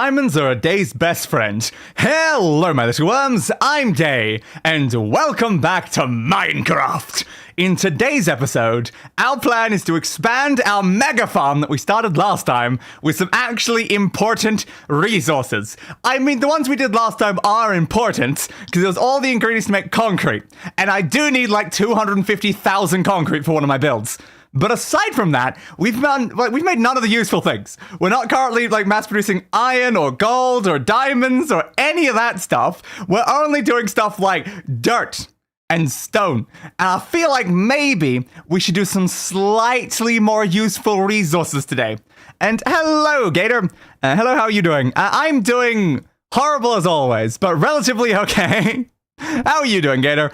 diamonds are a day's best friend. Hello, my little worms, I'm Day, and welcome back to Minecraft. In today's episode, our plan is to expand our mega farm that we started last time with some actually important resources. I mean, the ones we did last time are important, because it was all the ingredients to make concrete, and I do need like 250,000 concrete for one of my builds. But aside from that, we've made none of the useful things. We're not currently mass producing iron or gold or diamonds or any of that stuff. We're only doing stuff like dirt and stone. And I feel like maybe we should do some slightly more useful resources today. And hello, Gator. Hello, how are you doing? I'm doing horrible as always, but relatively okay. How are you doing, Gator?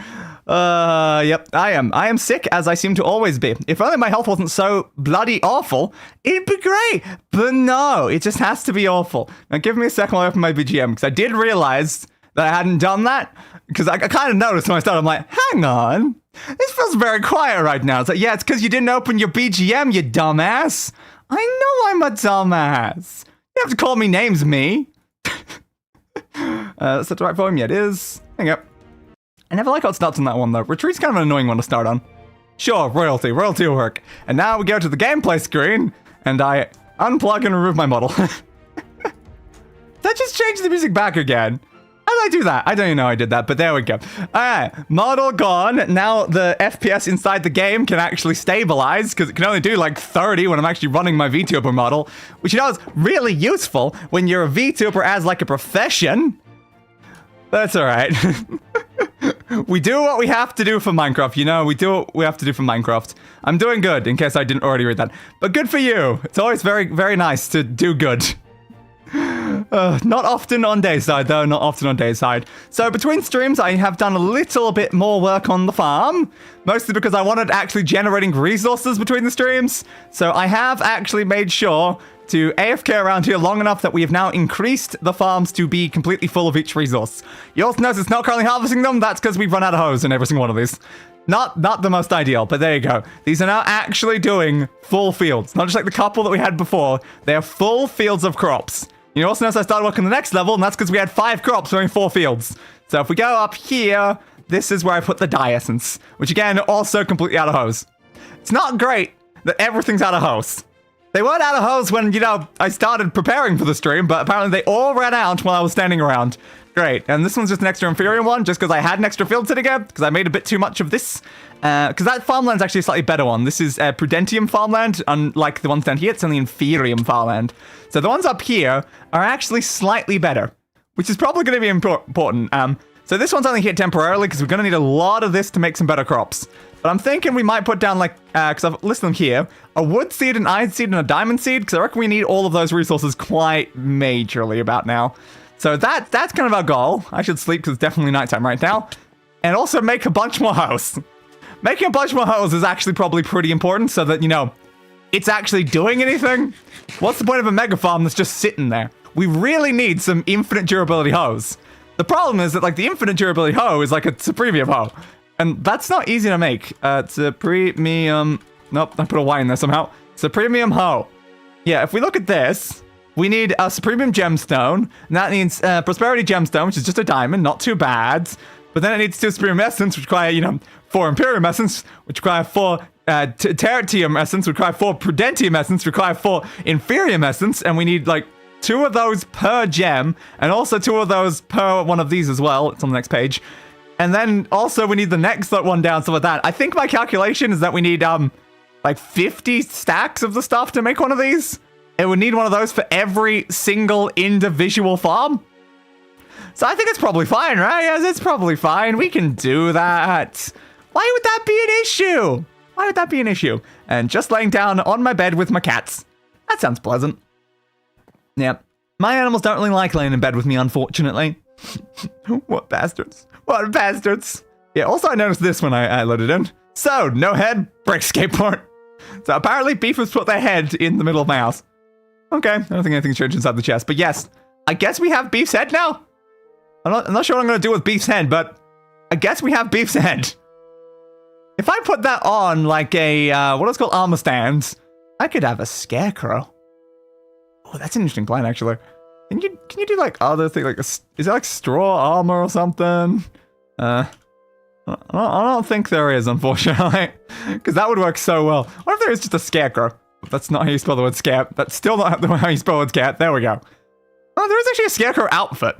Yep, I am sick, as I seem to always be. If only my health wasn't so bloody awful, it'd be great. But no, it just has to be awful. Now give me a second while I open my BGM, because I did realize that I hadn't done that. Because I kind of noticed when I started, I'm like, hang on, this feels very quiet right now. It's like, yeah, it's because you didn't open your BGM, you dumbass. I know I'm a dumbass. You have to call me names, me. Is that the right volume? Yeah, it is. Hang up. I never like how it starts on that one, though. Retreat's kind of an annoying one to start on. Sure, royalty will work. And now we go to the gameplay screen, and I unplug and remove my model. Did I just change the music back again? How did I do that? I don't even know I did that, but there we go. Alright, model gone. Now the FPS inside the game can actually stabilize, because it can only do like 30 when I'm actually running my VTuber model, which you know is really useful when you're a VTuber as like a profession. That's alright. We do what we have to do for Minecraft, you know? We do what we have to do for Minecraft. I'm doing good, in case I didn't already read that. But good for you. It's always very, very nice to do good. Not often on Dayside, though. Not often on Dayside. So between streams, I have done a little bit more work on the farm. Mostly because I wanted actually generating resources between the streams. So I have actually made sure to AFK around here long enough that we have now increased the farms to be completely full of each resource. You also notice it's not currently harvesting them. That's because we've run out of hose in every single one of these. Not the most ideal, but there you go. These are now actually doing full fields. Not just like the couple that we had before. They are full fields of crops. You also notice I started working the next level, and that's because we had 5 crops doing 4 fields. So if we go up here, this is where I put the dye essence, which again, also completely out of hose. It's not great that everything's out of hose. They weren't out of hose when, you know, I started preparing for the stream, but apparently they all ran out while I was standing around. Great. And this one's just an extra inferior one, just because I had an extra field sitting here, because I made a bit too much of this. Because that farmland's actually a slightly better one. This is Prudentium farmland, unlike the ones down here. It's only Inferium farmland. So the ones up here are actually slightly better, which is probably going to be important. So this one's only here temporarily, because we're going to need a lot of this to make some better crops. But I'm thinking we might put down, like, because I've listed them here, a wood seed, an iron seed, and a diamond seed, because I reckon we need all of those resources quite majorly about now. So that's kind of our goal. I should sleep, because it's definitely nighttime right now. And also make a bunch more hoes. Making a bunch more hoes is actually probably pretty important, so that, you know, it's actually doing anything. What's the point of a mega farm that's just sitting there? We really need some infinite durability hoes. The problem is that, like, the infinite durability hoe is like a supremium hoe. And that's not easy to make. It's a premium... Nope, I put a Y in there somehow. Supremium hoe. Yeah, if we look at this, we need a supremium gemstone. And that needs prosperity gemstone, which is just a diamond, not too bad. But then it needs 2 supremium essence, which require, you know, 4 imperium essence, which require 4 tertium essence, which require 4 prudentium essence, require 4 inferium essence, and we need, like, 2 of those per gem, and also 2 of those per one of these as well. It's on the next page. And then also we need the next one down, so with that. I think my calculation is that we need, like 50 stacks of the stuff to make one of these. And we need one of those for every single individual farm. So I think it's probably fine, right? Yes, it's probably fine. We can do that. Why would that be an issue? Why would that be an issue? And just laying down on my bed with my cats. That sounds pleasant. Yeah. My animals don't really like laying in bed with me, unfortunately. What bastards. What bastards. Yeah, also I noticed this when I loaded in. So, no head, break skateboard. So apparently beef has put their head in the middle of my house. Okay, I don't think anything's changed inside the chest. But yes, I guess we have beef's head now. I'm not sure what I'm going to do with beef's head, but I guess we have beef's head. If I put that on like a, what is called armor stand, I could have a scarecrow. Oh, that's an interesting plan, actually. Can you do like other things? Like, is there like straw armor or something? I don't think there is, unfortunately, because that would work so well. What if there is just a scarecrow? That's not how you spell the word scare. That's still not how you spell the word scare. There we go. Oh, there is actually a scarecrow outfit.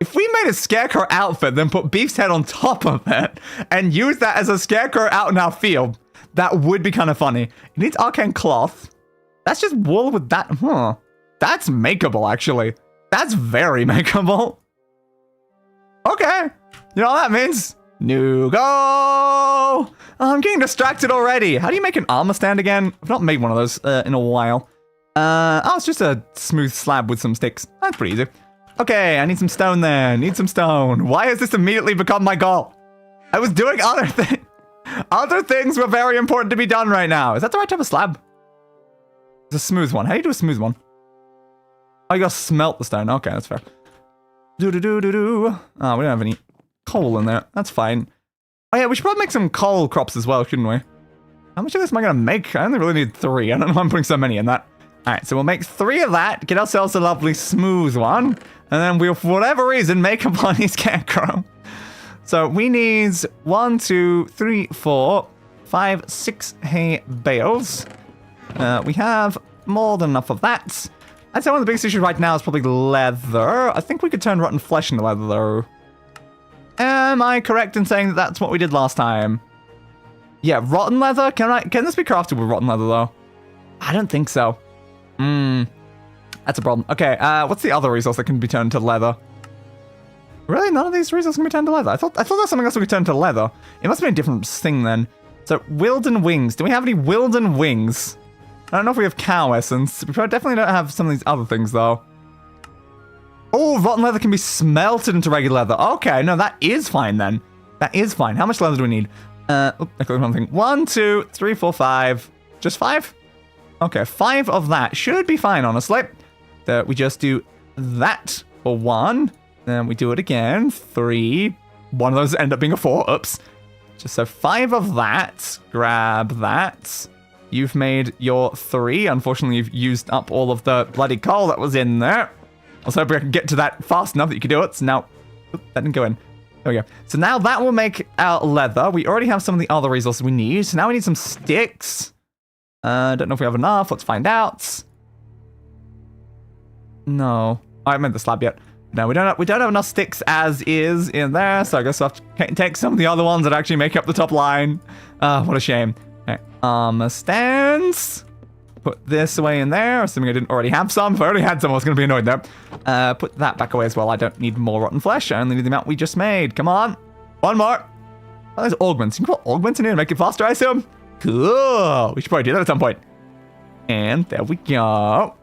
If we made a scarecrow outfit, then put Beef's head on top of it, and use that as a scarecrow out in our field, that would be kind of funny. It needs arcane cloth. That's just wool with that. Huh. That's makeable, actually. That's very makeable. Okay. You know what that means? Nouveau! Oh, I'm getting distracted already. How do you make an armor stand again? I've not made one of those in a while. Oh, it's just a smooth slab with some sticks. That's pretty easy. Okay, I need some stone there. Need some stone. Why has this immediately become my goal? I was doing other things. Other things were very important to be done right now. Is that the right type of slab? It's a smooth one. How do you do a smooth one? Oh, you gotta smelt the stone. Okay, that's fair. Oh, we don't have any coal in there. That's fine. Oh yeah, we should probably make some coal crops as well, shouldn't we? How much of this am I gonna make? I only really need 3. I don't know why I'm putting so many in that. Alright, so we'll make 3 of that, get ourselves a lovely smooth one, and then we'll, for whatever reason, make a bloody scarecrow. So we need 1, 2, 3, 4, 5, 6 hay bales. We have more than enough of that. I'd say one of the biggest issues right now is probably leather. I think we could turn rotten flesh into leather, though. Am I correct in saying that that's what we did last time? Yeah, rotten leather? Can this be crafted with rotten leather, though? I don't think so. That's a problem. Okay, what's the other resource that can be turned into leather? Really? None of these resources can be turned to leather? I thought there was something else that could be turned to leather. It must be a different thing, then. So, Wilden wings. Do we have any Wilden wings? I don't know if we have cow essence. We definitely don't have some of these other things, though. Oh, rotten leather can be smelted into regular leather. Okay, no, that is fine, then. That is fine. How much leather do we need? I clicked on one thing. 1, 2, 3, 4, 5. Just 5? Okay, 5 of that should be fine, honestly. We just do that for 1. Then we do it again. 3. One of those end up being a 4. Oops. Just so 5 of that. Grab that. You've made your 3. Unfortunately, you've used up all of the bloody coal that was in there. I was hoping I could get to that fast enough that you could do it. So now, oop, that didn't go in. There we go. So now that will make our leather. We already have some of the other resources we need. So now we need some sticks. Don't know if we have enough. Let's find out. No. I haven't made the slab yet. No, we don't have enough sticks as is in there. So I guess I'll have to take some of the other ones that actually make up the top line. What a shame. Okay. Armor stands. Put this away in there, assuming I didn't already have some. If I already had some, I was going to be annoyed there. Put that back away as well. I don't need more rotten flesh. I only need the amount we just made. Come on. One more. Oh, there's augments. You can put augments in here and make it faster, I assume. Cool. We should probably do that at some point. And there we go.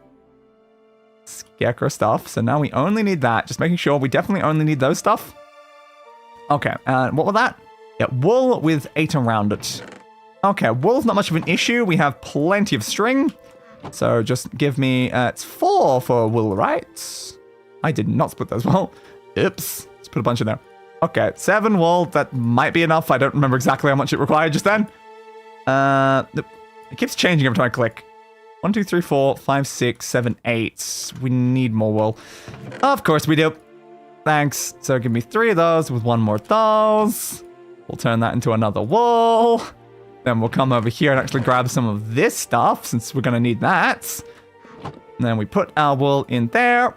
Scarecrow stuff. So now we only need that. Just making sure we definitely only need those stuff. Okay. What was that? Yeah, wool with 8 around it. Okay, wool's not much of an issue. We have plenty of string. So just give me, it's 4 for wool, right? I did not split those well. Oops. Let's put a bunch in there. Okay, 7 wool. That might be enough. I don't remember exactly how much it required just then. It keeps changing every time I click. 1, 2, 3, 4, 5, 6, 7, 8. We need more wool. Of course we do. Thanks. So give me 3 of those with 1 more of those. We'll turn that into another wool. Then we'll come over here and actually grab some of this stuff, since we're going to need that. And then we put our wool in there.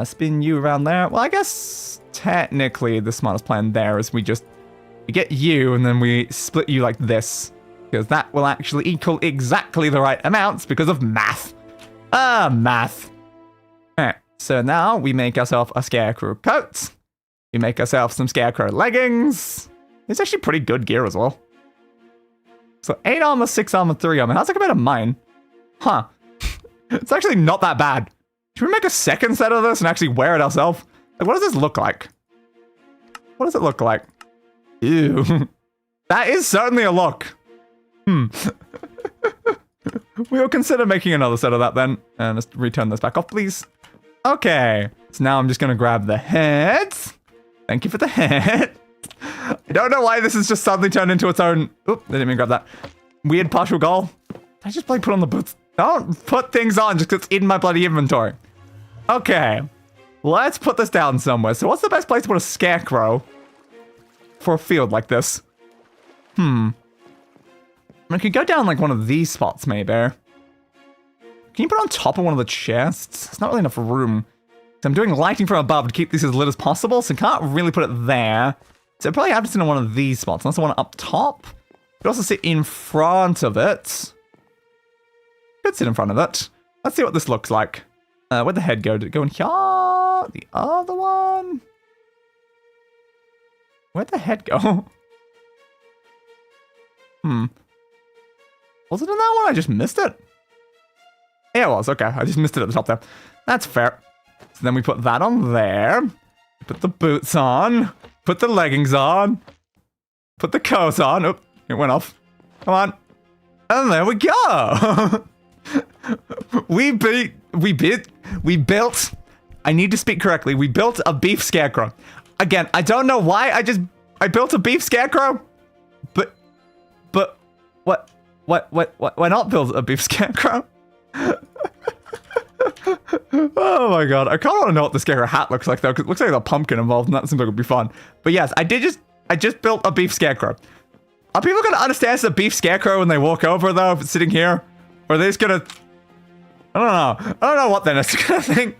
Spin you around there. Well, I guess technically the smartest plan there is we get you and then we split you like this. Because that will actually equal exactly the right amounts because of math. Math. Alright, so now we make ourselves a scarecrow coat. We make ourselves some scarecrow leggings. It's actually pretty good gear as well. So 8 armor, 6 armor, 3 armor. How's that compared to mine? Huh. It's actually not that bad. Should we make a second set of this and actually wear it ourselves? Like, what does this look like? What does it look like? Ew. That is certainly a look. We'll consider making another set of that then. And let's return this back off, please. Okay. So now I'm just going to grab the head. Thank you for the head. I don't know why this has just suddenly turned into its own... Oop, I didn't even grab that. Weird partial goal. I just put on the boots. Don't put things on just because it's in my bloody inventory. Okay. Let's put this down somewhere. So what's the best place to put a scarecrow for a field like this? I could go down like one of these spots, maybe. Can you put it on top of one of the chests? It's not really enough room. So I'm doing lighting from above to keep these as lit as possible, so I can't really put it there. So I probably have to sit on one of these spots, unless I want it up top. Could also sit in front of it. Could sit in front of it. Let's see what this looks like. Where'd the head go? Did it go in here? The other one? Where'd the head go? Was it in that one? I just missed it. Yeah, it was. Okay, I just missed it at the top there. That's fair. So then we put that on there. Put the boots on. Put the leggings on. Put the coat on. Oop, it went off. Come on. And there we go. We built, I need to speak correctly. We built a beef scarecrow. Again, I don't know why I built a beef scarecrow, but why not build a beef scarecrow? Oh my god, I kind of want to know what the scarecrow hat looks like though, because it looks like there's a pumpkin involved and that seems like it would be fun. But yes, I just built a beef scarecrow. Are people gonna understand it's a beef scarecrow when they walk over though, if it's sitting here? Or are they just gonna, I don't know what they're necessarily gonna think.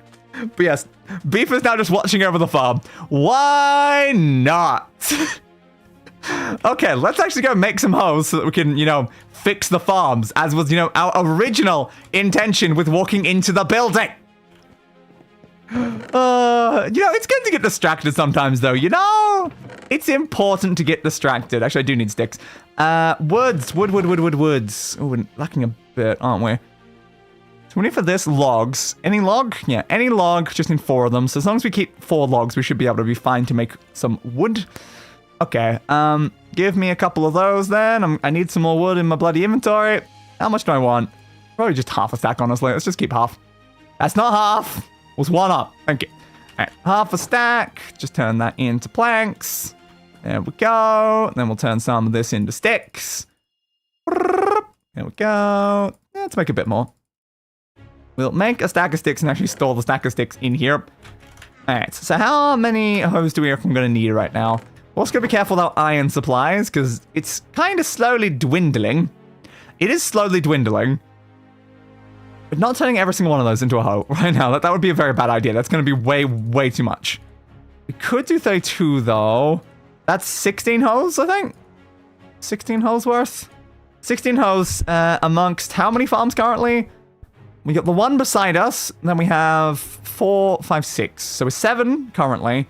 But yes, beef is now just watching over the farm. Why not? Okay, let's actually go make some hoes so that we can, fix the farms, as was, our original intention with walking into the building. It's good to get distracted sometimes, though, It's important to get distracted. Actually, I do need sticks. Woods. Oh, we're lacking a bit, aren't we? So we need for this logs. Any log? Yeah, any log. Just need 4 of them. So as long as we keep 4 logs, we should be able to be fine to make some wood. Okay, give me a couple of those then. I need some more wood in my bloody inventory. How much do I want? Probably just half a stack, honestly. Let's just keep half. That's not half. It was 1 up. Thank you. All right, half a stack. Just turn that into planks. There we go. Then we'll turn some of this into sticks. There we go. Let's make a bit more. We'll make a stack of sticks and actually store the stack of sticks in here. All right, so how many hose do we reckon we're going to need right now? We're also going to be careful with our iron supplies, because it's kind of slowly dwindling. It is slowly dwindling. But not turning every single one of those into a hoe right now. That would be a very bad idea. That's going to be way too much. We could do 32, though. That's 16 hoes, I think? 16 hoes worth? 16 hoes amongst how many farms currently? We got the one beside us. Then we have 4, 5, 6. So we're 7 currently.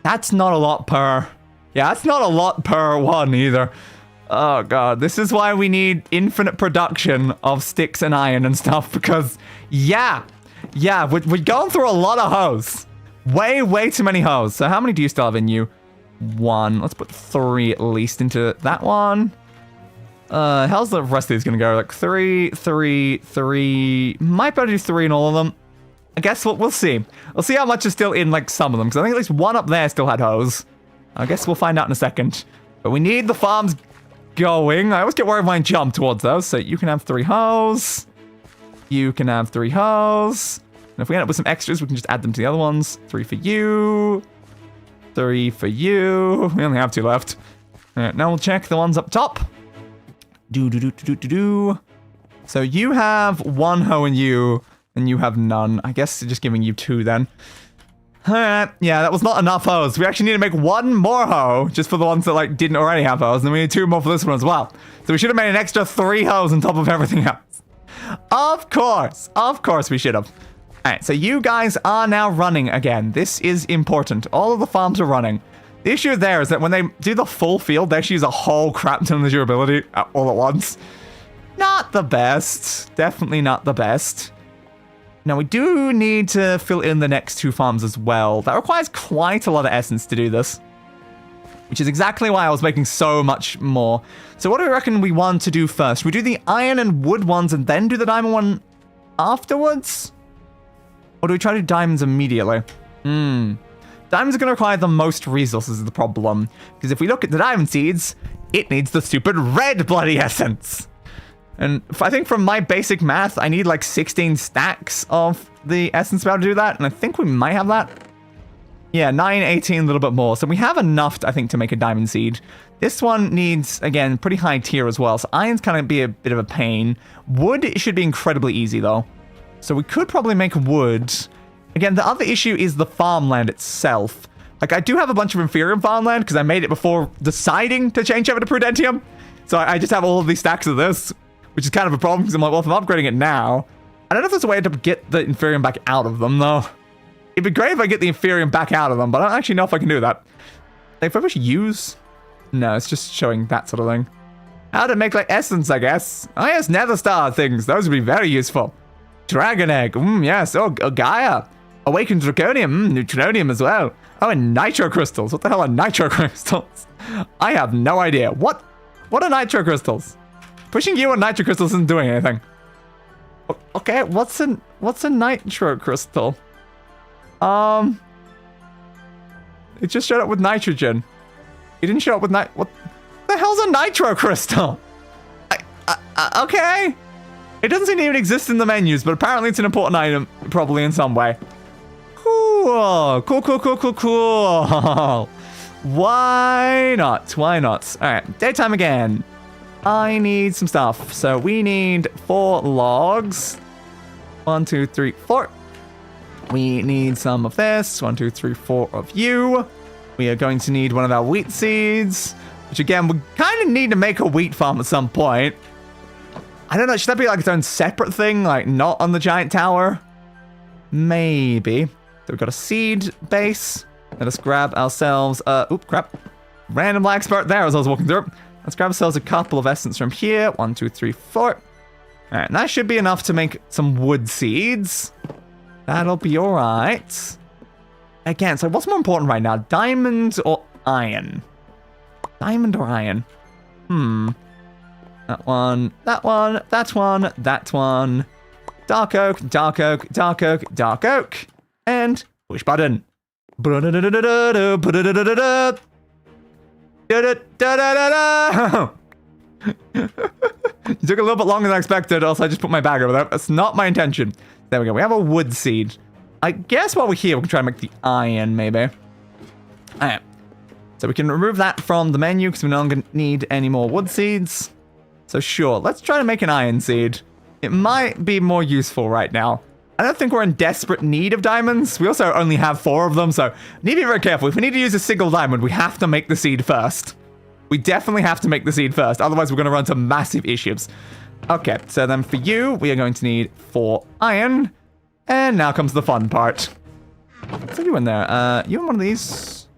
That's not a lot per... Yeah, that's not a lot per one either. Oh god, this is why we need infinite production of sticks and iron and stuff, because yeah, we're going through a lot of hoes. Way too many hoes. So how many do you still have in you? 1. Let's put 3 at least into that one. How's the rest of these gonna go? Like 3, 3, 3. Might be able to do 3 in all of them. I guess we'll see. We'll see how much is still in like some of them, because I think at least 1 up there still had hoes. I guess we'll find out in a second. But we need the farms going. I always get worried when I jump towards those. So you can have 3 hoes. You can have 3 hoes. And if we end up with some extras, we can just add them to the other ones. 3 for you. 3 for you. We only have 2 left. All right, now we'll check the ones up top. So you have 1 hoe and you have none. I guess just giving you 2 then. Alright, yeah, that was not enough hoes. We actually need to make 1 more hoe, just for the ones that, like, didn't already have hoes, and then we need 2 more for this one as well. So we should have made an extra 3 hoes on top of everything else. Of course we should have. Alright, so you guys are now running again. This is important. All of the farms are running. The issue there is that when they do the full field, they actually use a whole crap ton of durability all at once. Not the best. Definitely not the best. Now, we do need to fill in the next 2 farms as well. That requires quite a lot of essence to do this, which is exactly why I was making so much more. So what do we reckon we want to do first? Should we do the iron and wood ones and then do the diamond one afterwards? Or do we try to do diamonds immediately? Diamonds are going to require the most resources is the problem. Because if we look at the diamond seeds, it needs the stupid red bloody essence. And I think from my basic math, I need like 16 stacks of the essence to be able to do that, and I think we might have that. Yeah, 9, 18, a little bit more. So we have enough, I think, to make a diamond seed. This one needs, again, pretty high tier as well, so iron's kind of be a bit of a pain. Wood should be incredibly easy, though. So we could probably make wood. Again, the other issue is the farmland itself. Like, I do have a bunch of inferior farmland, because I made it before deciding to change over to Prudentium. So I just have all of these stacks of this, which is kind of a problem, because I'm like, well, if I'm upgrading it now, I don't know if there's a way to get the inferior back out of them, though. It'd be great if I get the inferior back out of them, but I don't actually know if I can do that. Like, if I push use... No, it's just showing that sort of thing. How to make, like, essence, I guess. Oh, yes, nether star things. Those would be very useful. Dragon egg. Yes. Oh, Gaia. Awakened draconium. Neutronium as well. Oh, and nitro crystals. What the hell are nitro crystals? I have no idea. What are nitro crystals? Pushing you on nitro crystals isn't doing anything. Okay, what's a nitro crystal? It just showed up with nitrogen. It didn't show up with what the hell's a nitro crystal? Okay. It doesn't seem to even exist in the menus, but apparently it's an important item, probably in some way. Cool. Cool. Why not? Why not? All right, daytime again. I need some stuff. So we need 4 logs. 1, 2, 3, 4. We need some of this. 1, 2, 3, 4 of you. We are going to need one of our wheat seeds, which again, we kind of need to make a wheat farm at some point. I don't know, should that be like its own separate thing, like not on the giant tower? Maybe. So we've got a seed base. Let us grab ourselves, oop, crap. Random lag spurt there as I was walking through. Let's grab ourselves a couple of essence from here. 1, 2, 3, 4. All right, and that should be enough to make some wood seeds. That'll be all right. Again, so what's more important right now? Diamond or iron? Diamond or iron? That one, that one, that one, that one. Dark oak, dark oak, dark oak, dark oak. And push button. You took a little bit longer than I expected, also I just put my bag over there. That's not my intention. There we go, we have a wood seed. I guess while we're here, we can try and make the iron, maybe. Alright. So we can remove that from the menu, because we're not going to need any more wood seeds. So sure, let's try to make an iron seed. It might be more useful right now. I don't think we're in desperate need of diamonds. We also only have 4 of them, so need to be very careful. If we need to use a single diamond, we have to make the seed first. We definitely have to make the seed first, otherwise we're going to run into massive issues. Okay, so then for you, we are going to need 4 iron. And now comes the fun part. What's you in there? You in one of these?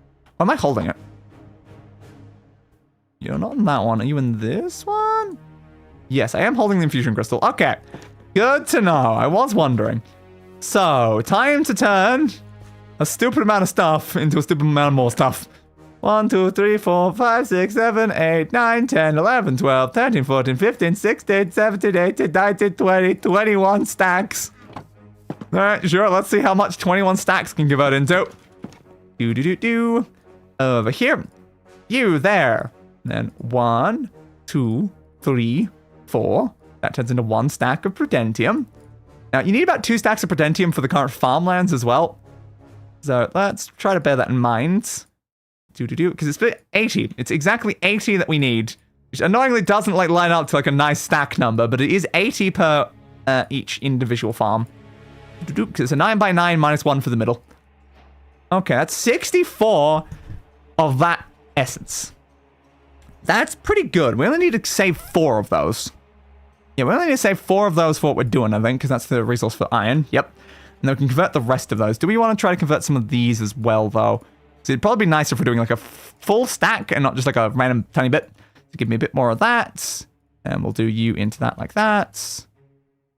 Or am I holding it? You're not in that one. Are you in this one? Yes, I am holding the infusion crystal. Okay. Good to know. I was wondering. So, time to turn a stupid amount of stuff into a stupid amount of more stuff. 1, 2, 3, 4, 5, 6, 7, 8, 9, 10, 11, 12, 13, 14, 15, 16, 17, 18, 19, 20, 21 stacks. Alright, sure, let's see how much 21 stacks can convert into. Over here. You there. Then 1, 2, 3, 4. That turns into 1 stack of Prudentium. Now, you need about 2 stacks of Prudentium for the current farmlands as well. So let's try to bear that in mind. Because it's 80. It's exactly 80 that we need. Which annoyingly doesn't like line up to like a nice stack number, but it is 80 per each individual farm. Because it's a 9 by 9 minus 1 for the middle. Okay, that's 64 of that essence. That's pretty good. We only need to save 4 of those. Yeah, we only need to save 4 of those for what we're doing, I think, because that's the resource for iron. Yep. And then we can convert the rest of those. Do we want to try to convert some of these as well, though? So it'd probably be nicer if we're doing like a full stack and not just like a random tiny bit. So give me a bit more of that. And we'll do you into that like that.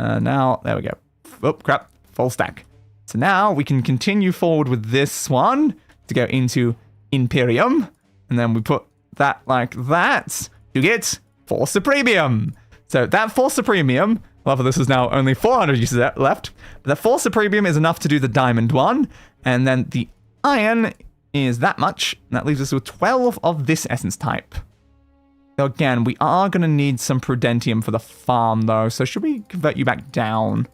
Now, there we go. Oh, crap. Full stack. So now we can continue forward with this one to go into Imperium. And then we put that like that to get Force Supremium. So that Force Supremium, I love that this is now only 400 uses left. But that Force Supremium is enough to do the diamond one. And then the iron is that much. And that leaves us with 12 of this essence type. So again, we are going to need some Prudentium for the farm though. So should we convert you back down?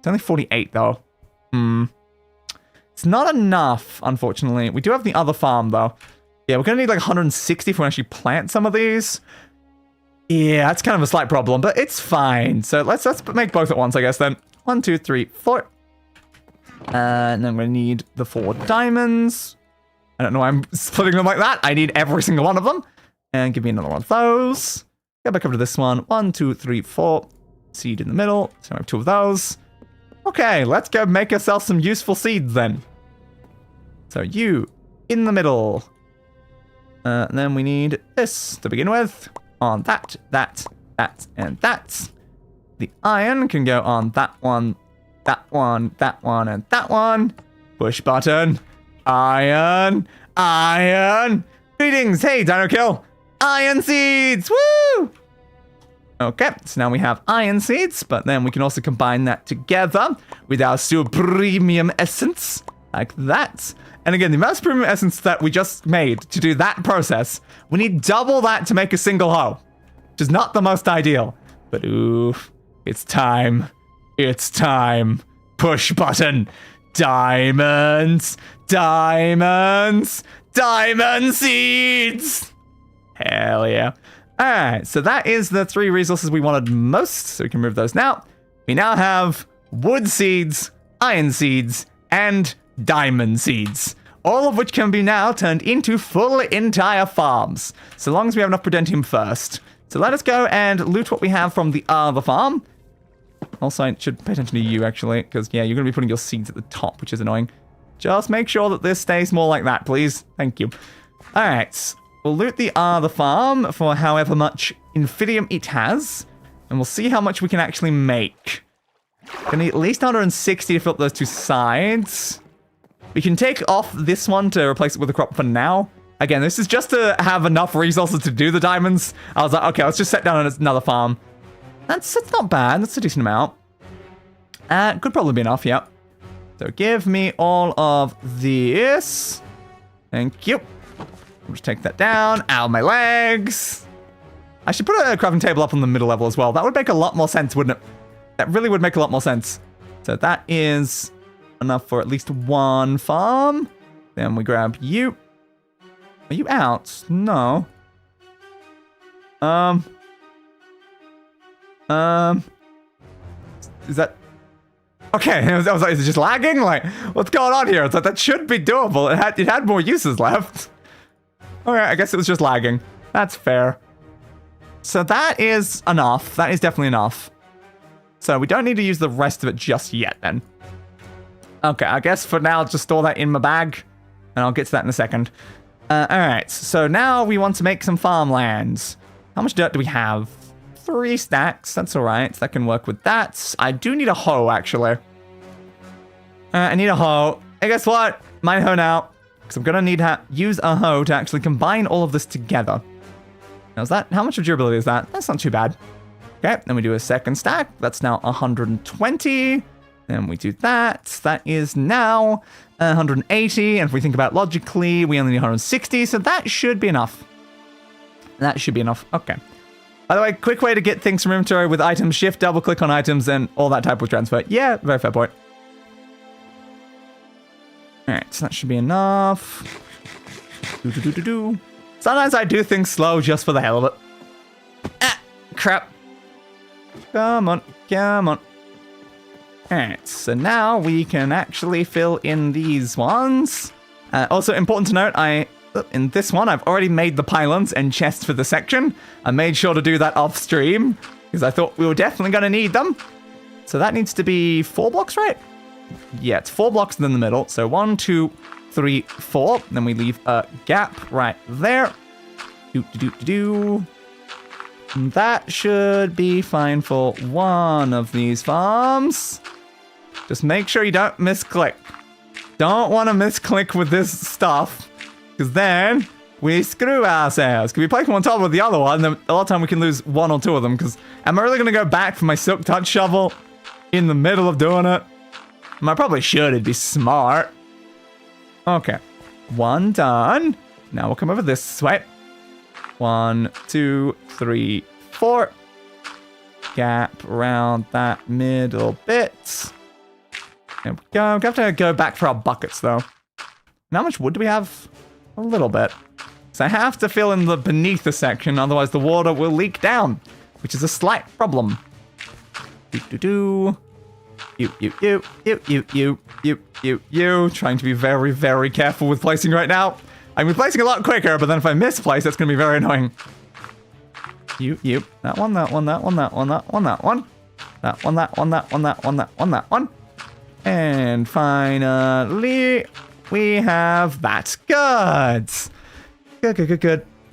It's only 48, though. It's not enough, unfortunately. We do have the other farm, though. Yeah, we're going to need like 160 if we actually plant some of these. Yeah, that's kind of a slight problem, but it's fine. So let's make both at once, I guess, then. 1, 2, 3, 4. And then I'm going to need the 4 diamonds. I don't know why I'm splitting them like that. I need every single one of them. And give me another one of those. Go back over to this one. 1, 2, 3, 4. Seed in the middle. So I have 2 of those. Okay, let's go make ourselves some useful seeds then. So you in the middle. And then we need this to begin with. On that, and that. The iron can go on that one, and that one. Push button. Iron. Greetings, hey, Dino Kill. Iron seeds, woo! Okay, so now we have iron seeds, but then we can also combine that together with our supremium essence, like that. And again, the amount of premium essence that we just made to do that process, we need double that to make a single hoe, which is not the most ideal. But oof, it's time. It's time. Push button. Diamonds. Diamond seeds. Hell yeah. Alright, so that is the 3 resources we wanted most, so we can move those now. We now have wood seeds, iron seeds, and diamond seeds, all of which can be now turned into full entire farms, so long as we have enough Prudentium first. So let us go and loot what we have from the other farm. Also, I should pay attention to you, actually, because, yeah, you're going to be putting your seeds at the top, which is annoying. Just make sure that this stays more like that, please. Thank you. Alright, we'll loot the other farm for however much Infidium it has, and we'll see how much we can actually make. Gonna need at least 160 to fill up those 2 sides. We can take off this one to replace it with a crop for now. Again, this is just to have enough resources to do the diamonds. I was like, okay, let's just set down another farm. That's not bad. That's a decent amount. Could probably be enough, yep. So give me all of this. Thank you. I'll just take that down. Ow, my legs. I should put a crafting table up on the middle level as well. That would make a lot more sense, wouldn't it? That really would make a lot more sense. So that is enough for at least 1 farm. Then we grab you. Are you out? No. Is that... Okay, I was like, is it just lagging? Like, what's going on here? It's like, that should be doable. It had more uses left. Alright, I guess it was just lagging. That's fair. So that is enough. That is definitely enough. So we don't need to use the rest of it just yet, then. Okay, I guess for now, I'll just store that in my bag. And I'll get to that in a second. Alright, so now we want to make some farmlands. How much dirt do we have? 3 stacks. That's alright. That can work with that. I do need a hoe, actually. I need a hoe. Hey, guess what? My hoe now. Because I'm going to need to use a hoe to actually combine all of this together. Now, is that... How much of durability is that? That's not too bad. Okay, then we do a second stack. That's now 120. Then we do that. That is now 180. And if we think about it logically, we only need 160. So that should be enough. That should be enough. Okay. By the way, quick way to get things from inventory with items. Shift, double click on items, and all that type will transfer. Yeah, very fair point. Alright, so that should be enough. Sometimes I do things slow just for the hell of it. Ah, crap. Come on, come on. Alright, so now we can actually fill in these ones. Also, important to note, in this one, I've already made the pylons and chests for the section. I made sure to do that off stream, because I thought we were definitely going to need them. So that needs to be 4 blocks, right? Yeah, it's 4 blocks in the middle. So 1, 2, 3, 4. Then we leave a gap right there. That should be fine for one of these farms. Just make sure you don't misclick. Don't want to misclick with this stuff, because then we screw ourselves. Because we place one on top of the other one, then a lot of time we can lose 1 or 2 of them. Because am I really going to go back for my Silk Touch shovel in the middle of doing it? I probably should. It'd be smart. Okay. 1 done. Now we'll come over this way. 1, 2, 3, 4. Gap around that middle bit. There we go. We have to go back for our buckets, though. And how much wood do we have? A little bit. So I have to fill in the beneath the section, otherwise the water will leak down, which is a slight problem. Do-do-do. You. Trying to be very, very careful with placing right now. I'm placing a lot quicker, but then if I misplace, that's going to be very annoying. That one. And finally, we have that. Good.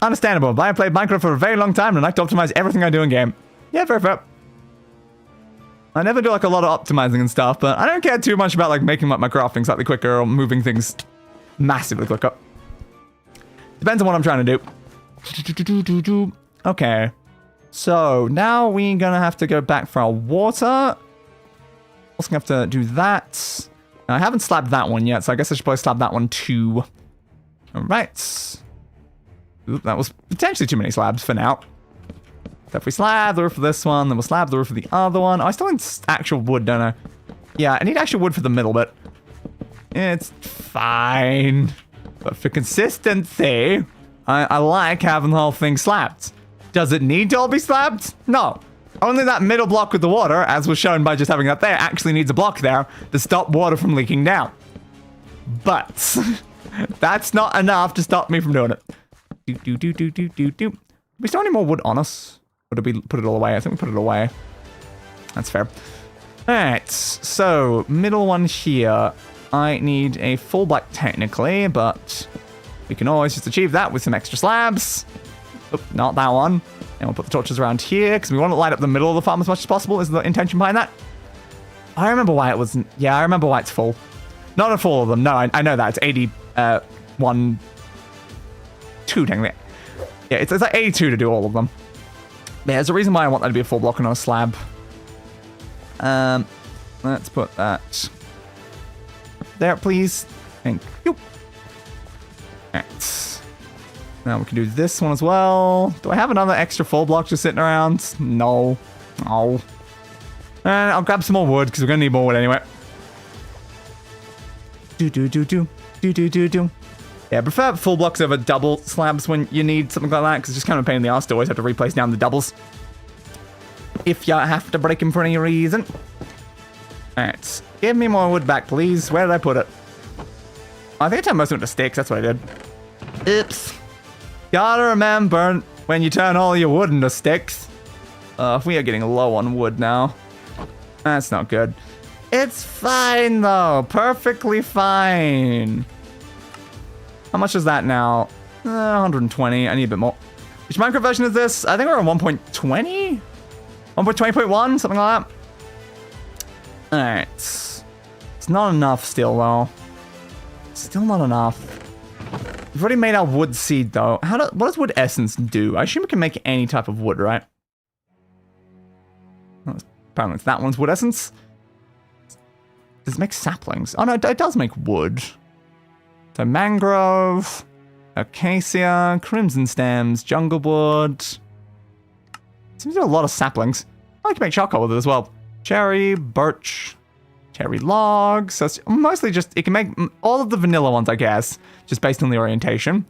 Understandable, but I played Minecraft for a very long time and I like to optimize everything I do in game. Yeah, very fair. I never do like a lot of optimizing and stuff, but I don't care too much about like making like my crafting slightly quicker or moving things massively quicker. Depends on what I'm trying to do. Okay. So now we're gonna have to go back for our water. Also gonna have to do that. Now, I haven't slabbed that one yet, so I guess I should probably slab that one too. Alright. Oop, that was potentially too many slabs for now. So if we slab the roof of this one, then we'll slab the roof of the other one. Oh, I still need actual wood, don't I? Yeah, I need actual wood for the middle bit. It's fine. But for consistency, I like having the whole thing slabbed. Does it need to all be slabbed? No. Only that middle block with the water, as was shown by just having that there, actually needs a block there to stop water from leaking down. But that's not enough to stop me from doing it. Do. We still have any more wood on us? Or did we put it all away? I think we put it away. That's fair. Alright, so middle one here. I need a full block technically, but we can always just achieve that with some extra slabs. Oop, not that one. And we'll put the torches around here, because we want to light up the middle of the farm as much as possible, is the intention behind that. I remember why it wasn't... Yeah, I remember why it's full. Not for all of them, no, I know that. It's 81... 2, technically. Yeah, it's like 82 to do all of them. Yeah, there's a reason why I want that to be a full block and not a slab. Let's put that there, please. Thank you. Alright. Now we can do this one as well. Do I have another extra full block just sitting around? No. And I'll grab some more wood, because we're going to need more wood anyway. Do. Yeah, I prefer full blocks over double slabs when you need something like that, because it's just kind of a pain in the ass to always have to replace down the doubles. If you have to break them for any reason. Alright, give me more wood back, please. Where did I put it? I think I turned most of it to sticks, that's what I did. Oops. Gotta remember when you turn all your wood into sticks. We are getting low on wood now. That's not good. It's fine, though. Perfectly fine. How much is that now? 120. I need a bit more. Which Minecraft version is this? I think we're on 1.20? 1.20.1? Something like that. Alright. It's not enough still, though. Still not enough. We've already made our wood seed, though. What does wood essence do? I assume we can make any type of wood, right? Apparently it's that one's wood essence. Does it make saplings? Oh, no, it does make wood. So mangrove, acacia, crimson stems, jungle wood. Seems to be a lot of saplings. I can make charcoal with it as well. Cherry, birch, cherry logs. So it's mostly just, it can make all of the vanilla ones, I guess, just based on the orientation.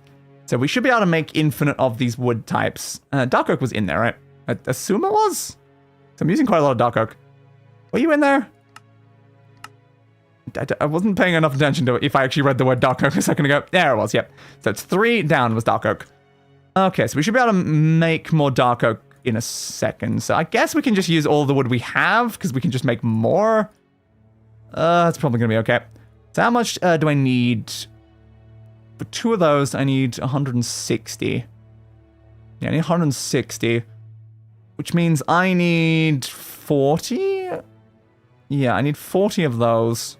So we should be able to make infinite of these wood types. Dark oak was in there, right? I assume it was? So I'm using quite a lot of dark oak. Were you in there? I wasn't paying enough attention to it if I actually read the word dark oak a second ago. There it was, yep. So it's 3 down was dark oak. Okay, so we should be able to make more dark oak in a second. So I guess we can just use all the wood we have, because we can just make more. That's probably going to be okay. So how much do I need? For 2 of those, I need 160. Yeah, I need 160. Which means I need 40? Yeah, I need 40 of those.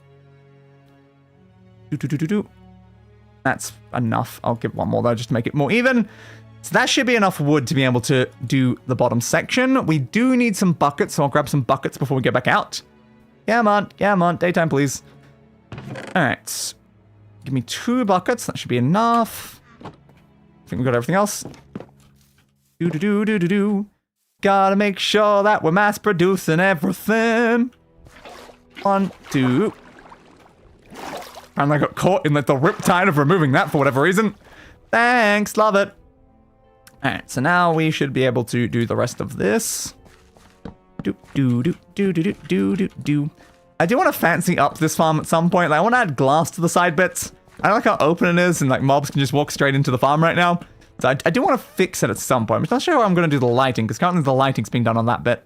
That's enough. I'll give one more though, just to make it more even. So that should be enough wood to be able to do the bottom section. We do need some buckets, so I'll grab some buckets before we get back out. Come on, daytime please. Alright. Give me 2 buckets, that should be enough. I think we got everything else. Gotta make sure that we're mass producing everything. 1, 2, And I got caught in like the riptide of removing that for whatever reason. Thanks, love it. Alright, so now we should be able to do the rest of this. Do. I do want to fancy up this farm at some point. Like, I want to add glass to the side bits. I don't like how open it is and like mobs can just walk straight into the farm right now. So I do want to fix it at some point. I'm just not sure how I'm going to do the lighting because currently the lighting's being done on that bit.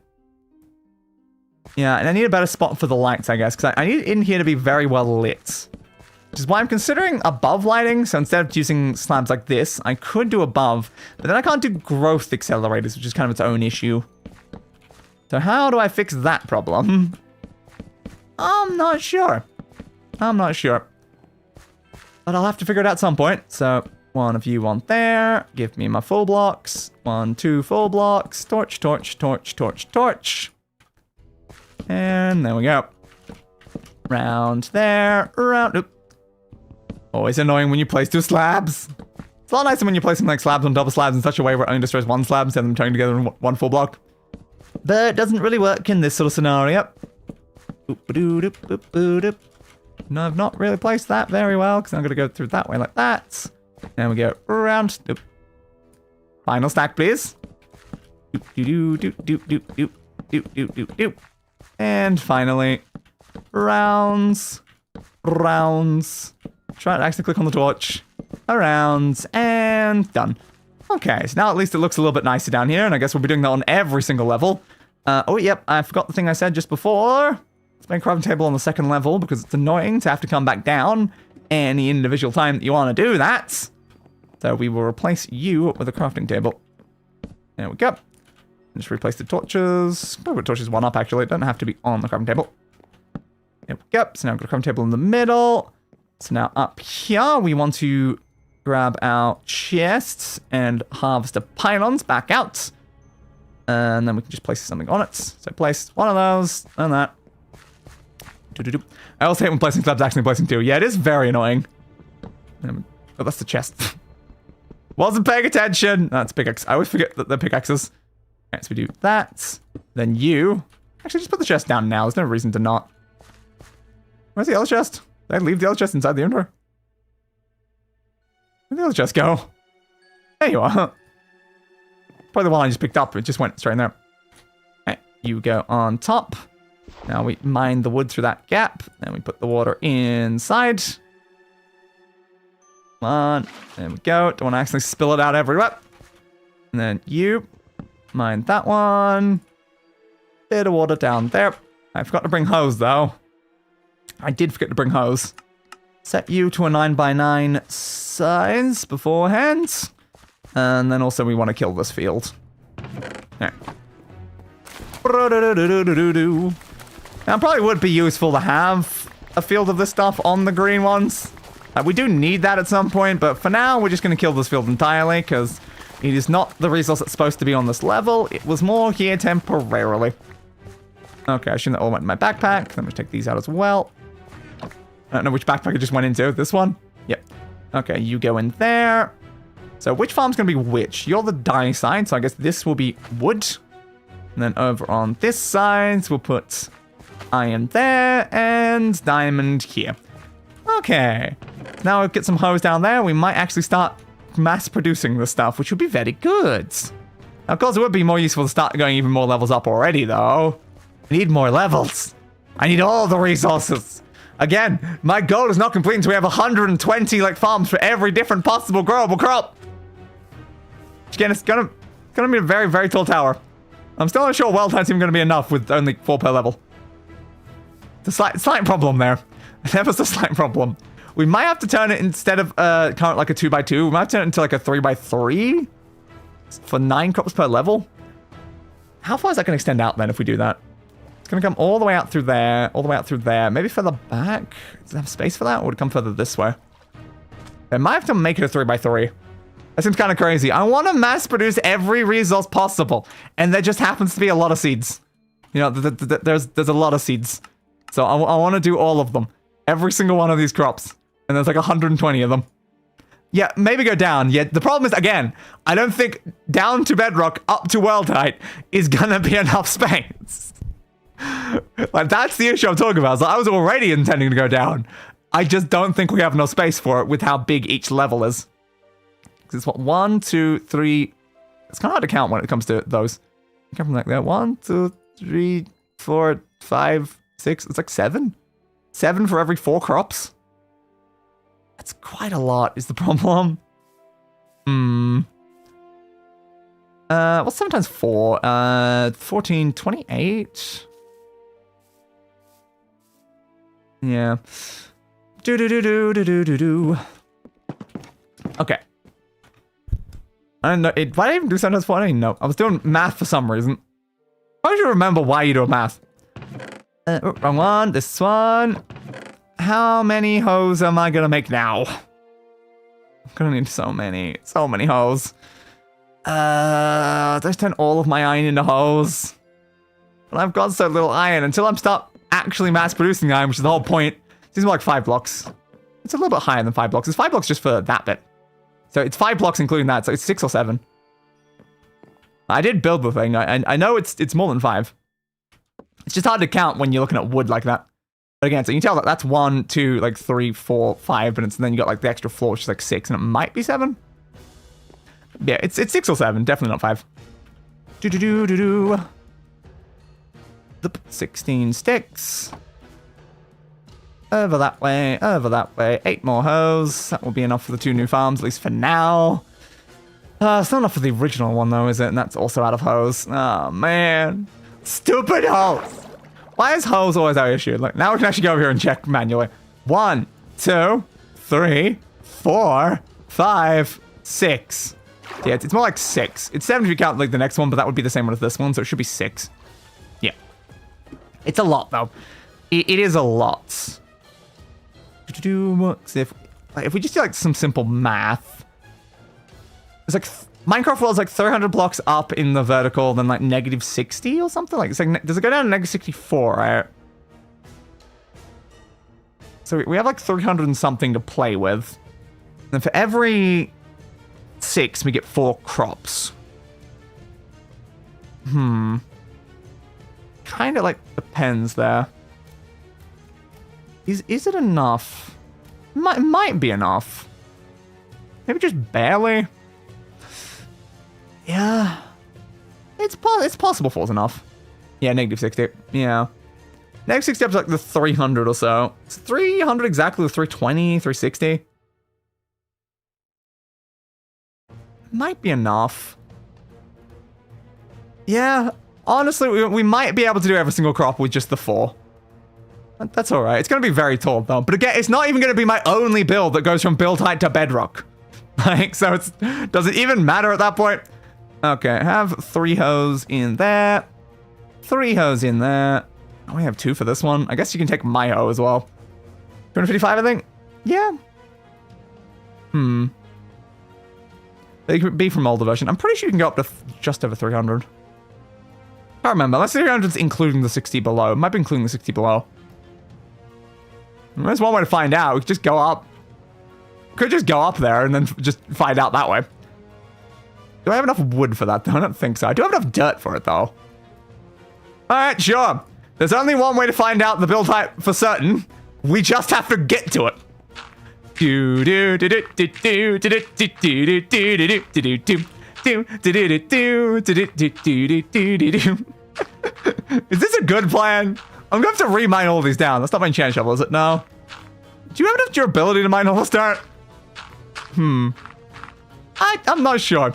Yeah, and I need a better spot for the lights, I guess, because I need it in here to be very well lit. Which is why I'm considering above lighting. So instead of using slabs like this, I could do above, but then I can't do growth accelerators, which is kind of its own issue. So how do I fix that problem? I'm not sure. I'm not sure. But I'll have to figure it out at some point. So one of you want there. Give me my full blocks. 1, 2 full blocks. Torch, torch, torch, torch, torch. And there we go. Round there. Round. Oop. Always annoying when you place 2 slabs. It's a lot nicer when you're placing like slabs on double slabs in such a way where it only destroys 1 slab instead of them turning together in 1 full block. But it doesn't really work in this sort of scenario. No, I've not really placed that very well because I'm going to go through that way like that. Then we go around. Oop. Final stack, please. And finally, rounds. Try to actually click on the torch. Around and done. Okay, so now at least it looks a little bit nicer down here, and I guess we'll be doing that on every single level. Oh, yep, I forgot the thing I said just before. Let's make a crafting table on the 2nd level because it's annoying to have to come back down any individual time that you want to do that. So we will replace you with a crafting table. There we go. Just replace the torches. Oh, the torches 1 up, actually. It doesn't have to be on the crafting table. There we go. So now we've got a crafting table in the middle. So now up here, we want to grab our chests and harvest the pylons back out. And then we can just place something on it. So place one of those and that. I also hate when placing slabs actually placing 2. Yeah, it is very annoying. Oh, that's the chest. Wasn't paying attention. That's pickaxe. I always forget that they're pickaxes. Alright, so we do that. Then you. Actually, just put the chest down now. There's no reason to not. Where's the other chest? Did I leave the other chest inside the inventory? Where'd the other chest go? There you are. Probably the one I just picked up. It just went straight in there. Alright, you go on top. Now we mine the wood through that gap. Then we put the water inside. Come on. There we go. Don't want to actually spill it out everywhere. And then you mine that one. Bit of water down there. I forgot to bring hose though. I did forget to bring hose. Set you to a 9x9 size beforehand. And then also we want to kill this field. Alright. Now, it probably would be useful to have a field of this stuff on the green ones. We do need that at some point, but for now, we're just going to kill this field entirely, because it is not the resource that's supposed to be on this level. It was more here temporarily. Okay, I shouldn't have all went in my backpack. Let me take these out as well. I don't know which backpack I just went into. This one? Yep. Okay, you go in there. So which farm's going to be which? You're the dye side, so I guess this will be wood. And then over on this side, we'll put iron there and diamond here. Okay. Now we'll get some hose down there. We might actually start mass producing this stuff, which would be very good. Now, of course, it would be more useful to start going even more levels up already, though. I need more levels. I need all the resources. Again, my goal is not complete until we have 120 like farms for every different possible growable crop. Again, it's gonna be a very, very tall tower. I'm still not sure well time's even gonna be enough with only 4 per level. It's a slight problem there. That was a slight problem. We might have to turn it instead of current like a 2x2. We might have to turn it into like a 3x3 for 9 crops per level. How far is that gonna extend out then if we do that? It's gonna come all the way out through there, all the way out through there. Maybe further back. Does it have space for that, or would it come further this way? I might have to make it a 3x3. That seems kind of crazy. I want to mass produce every resource possible, and there just happens to be a lot of seeds. You know, there's a lot of seeds. So I want to do all of them. Every single one of these crops. And there's like 120 of them. Yeah, maybe go down. Yeah, the problem is, again, I don't think down to bedrock, up to world height is gonna be enough space. Like, that's the issue I'm talking about. So I was already intending to go down. I just don't think we have enough space for it with how big each level is. Because it's what, 1, 2, 3. It's kind of hard to count when it comes to those. You come from like that. 1, 2, 3, 4, 5, 6. It's like 7. 7 for every 4 crops. That's quite a lot, is the problem. What's 7 times 4? 14, 28. Yeah. Do. Okay. I don't know. Why did I even do 7 times 4? I don't even know. I was doing math for some reason. Why don't you remember why you do math? Wrong one. This one. How many hoes am I gonna make now? I'm gonna need so many hoes. Just turn all of my iron into hoes. But I've got so little iron until I'm start actually mass producing iron, which is the whole point. Seems more like 5 blocks. It's a little bit higher than 5 blocks. It's 5 blocks just for that bit. So it's 5 blocks including that, so it's 6 or 7. I did build the thing. I know it's more than 5. It's just hard to count when you're looking at wood like that. But again, so you can tell that that's 1, 2, like 3, 4, 5, and then you got like the extra floor, which is like 6, and it might be 7. Yeah, it's 6 or 7, definitely not 5. The 16 sticks. Over that way, over that way. 8 more hoes. That will be enough for the 2 new farms, at least for now. It's not enough for the original one though, is it? And that's also out of hoes. Oh man. Stupid hoes! Why is hoes always our issue? Like, now we can actually go over here and check manually. 1, 2, 3, 4, 5, 6. Yeah, it's more like 6. It's 7 if you count like the next one, but that would be the same one as this one, so it should be 6. Yeah. It's a lot though. It is a lot. If we just do like some simple math, it's like Minecraft world's like 300 blocks up in the vertical, then like negative 60 or something. Like it's like does it go down to negative 64? Right. So we have like 300 and something to play with. And for every 6, we get 4 crops. Kind of like depends there. Is it enough? Might be enough. Maybe just barely. Yeah. It's possible for enough. Yeah, negative 60. Yeah. Negative 60 up to like the 300 or so. It's 300 exactly with 320, 360. Might be enough. Yeah. Honestly, we might be able to do every single crop with just the 4. That's alright. It's going to be very tall, though. But again, it's not even going to be my only build that goes from build height to bedrock. Like, so does it even matter at that point? Okay, have 3 hoes in there. 3 hoes in there. I only have 2 for this one. I guess you can take my hoe as well. 255, I think? Yeah. It could be from older version. I'm pretty sure you can go up to just over 300. I can't remember. Unless 300's including the 60 below. It might be including the 60 below. There's one way to find out. We could just go up. Could just go up there and then just find out that way. Do I have enough wood for that, though? I don't think so. I do have enough dirt for it, though. Alright, sure. There's only one way to find out the build height for certain. We just have to get to it. Is this a good plan? I'm going to have to remine all these down. That's not my enchant shovel, is it? No. Do you have enough durability to mine all this dirt? I'm not sure.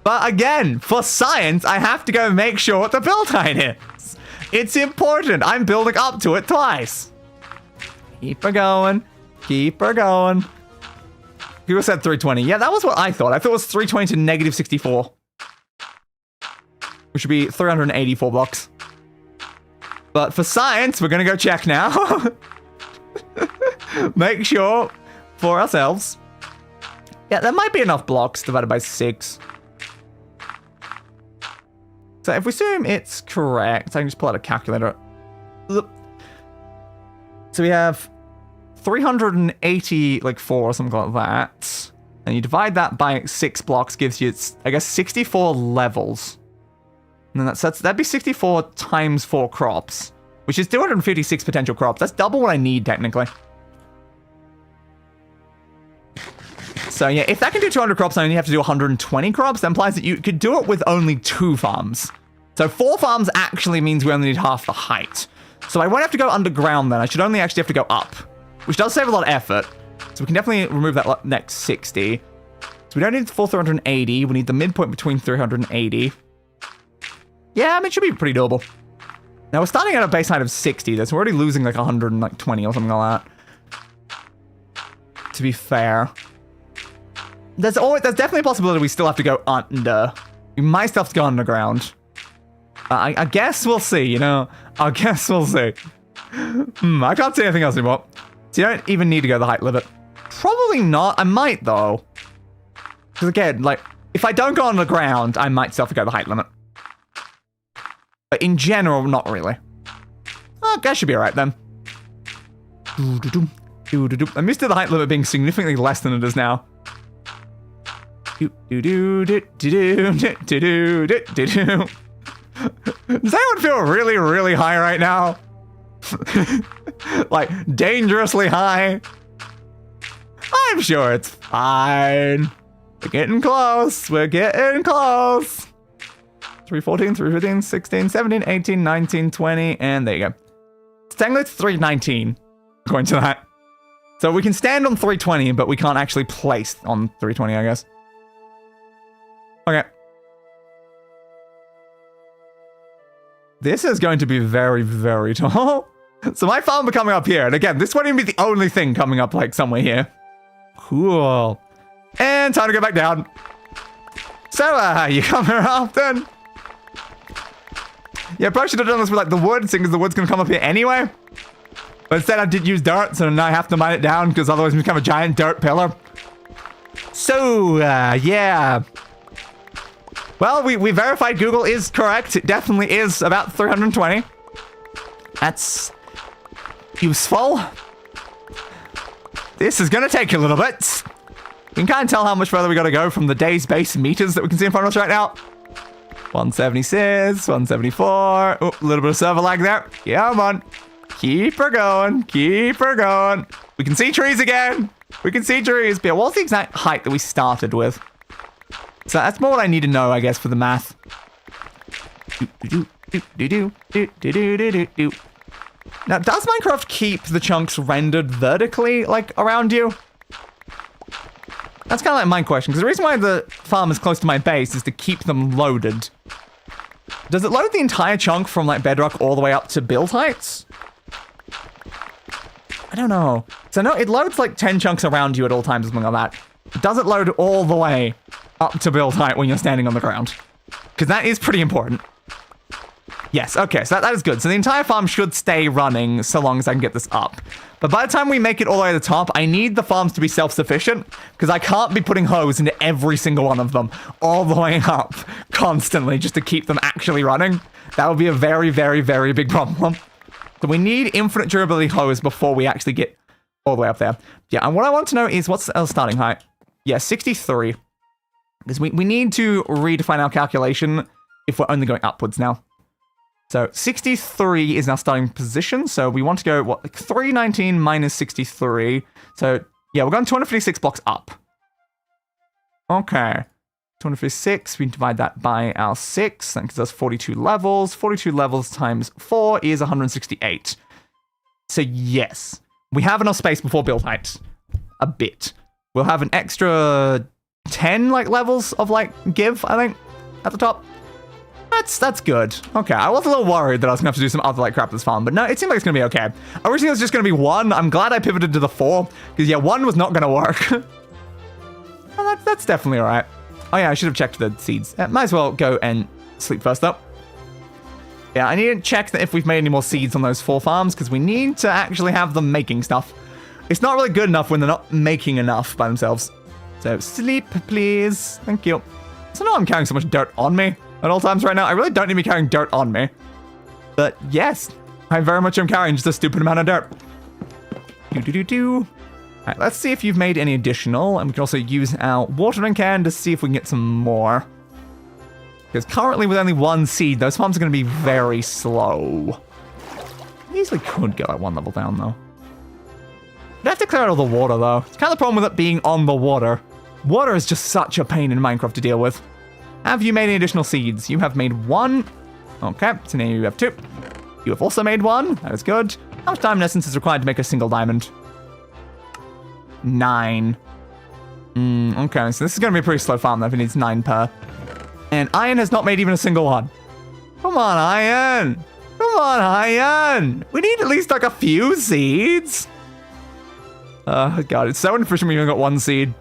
But again, for science, I have to go make sure what the build height is. It's important. I'm building up to it twice. Keep her going. Keep her going. People said 320. Yeah, that was what I thought. I thought it was 320 to negative 64. Which would be 384 blocks. But for science, we're going to go check now. Make sure for ourselves. Yeah, there might be enough blocks divided by 6. So if we assume it's correct, I can just pull out a calculator. So we have 380, like 4 or something like that. And you divide that by 6 blocks, gives you, I guess, 64 levels. And then that'd be 64 times 4 crops, which is 256 potential crops. That's double what I need, technically. So yeah, if that can do 200 crops and you have to do 120 crops, that implies that you could do it with only 2 farms. So 4 farms actually means we only need half the height. So I won't have to go underground then. I should only actually have to go up, which does save a lot of effort. So we can definitely remove that next 60. So we don't need the full 380. We need the midpoint between 380. Yeah, I mean, it should be pretty doable. Now we're starting at a base height of 60. That's already losing like 120 or something like that. To be fair. There's definitely a possibility we still have to go under. We might still have to go underground. I guess we'll see, you know? I guess we'll see. I can't see anything else anymore. So you don't even need to go the height limit. Probably not. I might, though. Because again, like, if I don't go underground, I might still have to go the height limit. But in general, not really. Oh, that should be alright then. I'm used to the height limit being significantly less than it is now. Does anyone feel really, really high right now? Like, dangerously high? I'm sure it's fine. We're getting close. We're getting close. 314, 315, 16, 17, 18, 19, 20, and there you go. Technically it's 319, according to that. So we can stand on 320, but we can't actually place on 320, I guess. Okay. This is going to be very, very tall. So my farm will be coming up here. And again, this won't even be the only thing coming up like somewhere here. Cool. And time to go back down. So, you come here often? Yeah, probably should have done this with like the wood, seeing as the wood's gonna come up here anyway. But instead I did use dirt, so now I have to mine it down, because otherwise we become a giant dirt pillar. So, yeah. Well, we verified Google is correct. It definitely is about 320. That's useful. This is gonna take a little bit. You can kind of tell how much further we gotta go from the day's base meters that we can see in front of us right now. 176, 174. Oh, a little bit of server lag there. Come on. Keep her going. Keep her going. We can see trees again. We can see trees. But yeah, what's the exact height that we started with? So that's more what I need to know, I guess, for the math. Now, does Minecraft keep the chunks rendered vertically, like, around you? That's kind of like my question, because the reason why the farm is close to my base is to keep them loaded. Does it load the entire chunk from, like, bedrock all the way up to build heights? I don't know. So, no, it loads, like, 10 chunks around you at all times, something like that. Does it load all the way up to build height when you're standing on the ground? Because that is pretty important. Yes, okay, so that is good. So the entire farm should stay running so long as I can get this up. But by the time we make it all the way to the top, I need the farms to be self-sufficient, because I can't be putting hose into every single one of them all the way up constantly just to keep them actually running. That would be a very, very, very big problem. So we need infinite durability hose before we actually get all the way up there. Yeah, and what I want to know is what's the starting height? Yeah, 63. Because we need to redefine our calculation if we're only going upwards now. So 63 is our starting position. So we want to go, what, like 319 minus 63. So yeah, we're going 256 blocks up. Okay. 256, we divide that by our 6. That gives us 42 levels. 42 levels times 4 is 168. So yes, we have enough space before build height. A bit. We'll have an extra 10 like levels of like give, I think, at the top. That's good. Okay, I was a little worried that I was gonna have to do some other like crap this farm, but no, it seems like it's gonna be okay. Originally it was just gonna be 1. I'm glad I pivoted to the 4, because yeah, 1 was not gonna work. Oh, that's definitely alright. Oh yeah, I should have checked the seeds. Might as well go and sleep first up. Yeah, I need to check that if we've made any more seeds on those 4 farms, because we need to actually have them making stuff. It's not really good enough when they're not making enough by themselves. So sleep, please. Thank you. So now I'm carrying so much dirt on me at all times right now. I really don't need to be carrying dirt on me. But yes, I very much am carrying just a stupid amount of dirt. Alright, let's see if you've made any additional. And we can also use our watering can to see if we can get some more. Because currently with only 1 seed, those farms are going to be very slow. I easily could go like 1 level down though. I'd have to clear out all the water though. It's kind of the problem with it being on the water. Water is just such a pain in Minecraft to deal with. Have you made any additional seeds? You have made 1. Okay, so now you have 2. You have also made 1. That is good. How much diamond essence is required to make a single diamond? 9. Okay, so this is going to be a pretty slow farm though if it needs 9 per. And iron has not made even a single one. Come on, iron! Come on, iron! We need at least like a few seeds. Oh god, it's so inefficient when you only got 1 seed.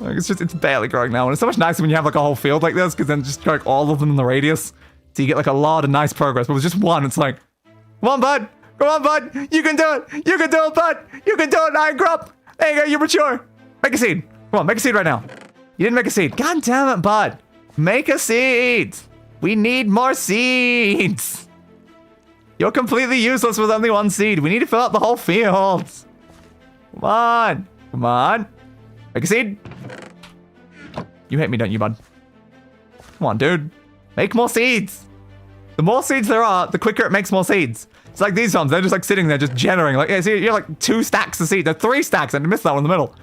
Like it's barely growing now, and it's so much nicer when you have like a whole field like this, because then just like all of them in the radius. So you get like a lot of nice progress, but with just 1, it's like, come on, bud! Come on, bud! You can do it! You can do it, bud! You can do it, iron crop! There you go, you're mature! Make a seed! Come on, make a seed right now. You didn't make a seed. God damn it, bud! Make a seed! We need more seeds! You're completely useless with only 1 seed. We need to fill up the whole field. Come on. Come on. Make a seed. You hate me, don't you, bud? Come on, dude. Make more seeds. The more seeds there are, the quicker it makes more seeds. It's like these ones. They're just like sitting there, just generating. Like, yeah, see, you're like 2 stacks of seeds. They're 3 stacks. I missed that one in the middle.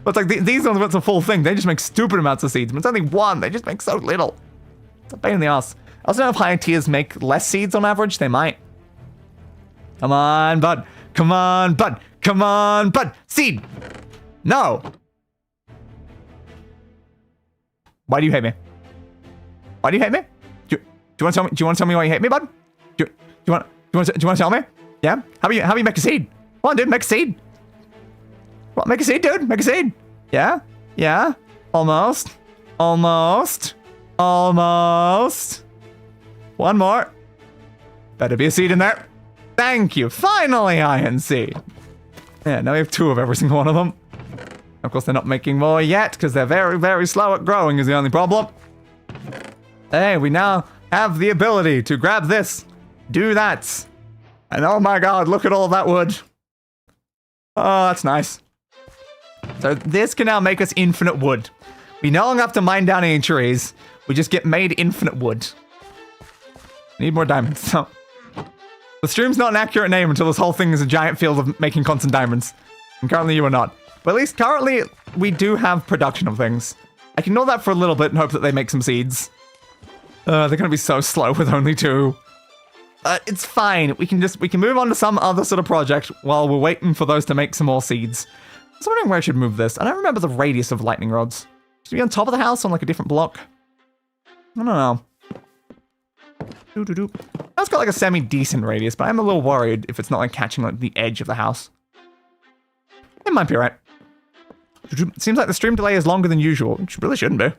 But it's like these ones, it's a full thing. They just make stupid amounts of seeds. But it's only 1. They just make so little. It's a pain in the ass. I also know if higher tiers make less seeds on average. They might. Come on, bud. Come on, bud. Come on, bud. Seed. No. Why do you hate me? Why do you hate me? Do you want to tell me? Do you want to tell me why you hate me, bud? Do you want to tell me? Yeah. How about you make a seed? Come on, dude. Make a seed. Well, make a seed, dude. Make a seed. Yeah. Yeah. Almost. Almost. Almost. 1 more. Better be a seed in there. Thank you. Finally, iron seed. Yeah, now we have 2 of every single one of them. Of course, they're not making more yet because they're very, very slow at growing is the only problem. Hey, we now have the ability to grab this, do that. And oh my god, look at all that wood. Oh, that's nice. So this can now make us infinite wood. We no longer have to mine down any trees. We just get made infinite wood. Need more diamonds. So the stream's not an accurate name until this whole thing is a giant field of making constant diamonds. And currently you are not. But at least currently we do have production of things. I can ignore that for a little bit and hope that they make some seeds. They're gonna be so slow with only 2. It's fine. We can move on to some other sort of project while we're waiting for those to make some more seeds. I was wondering where I should move this. I don't remember the radius of lightning rods. Should it be on top of the house on like a different block? I don't know. That's got like a semi-decent radius, but I'm a little worried if it's not like catching like the edge of the house. It might be right. It seems like the stream delay is longer than usual, which really shouldn't be.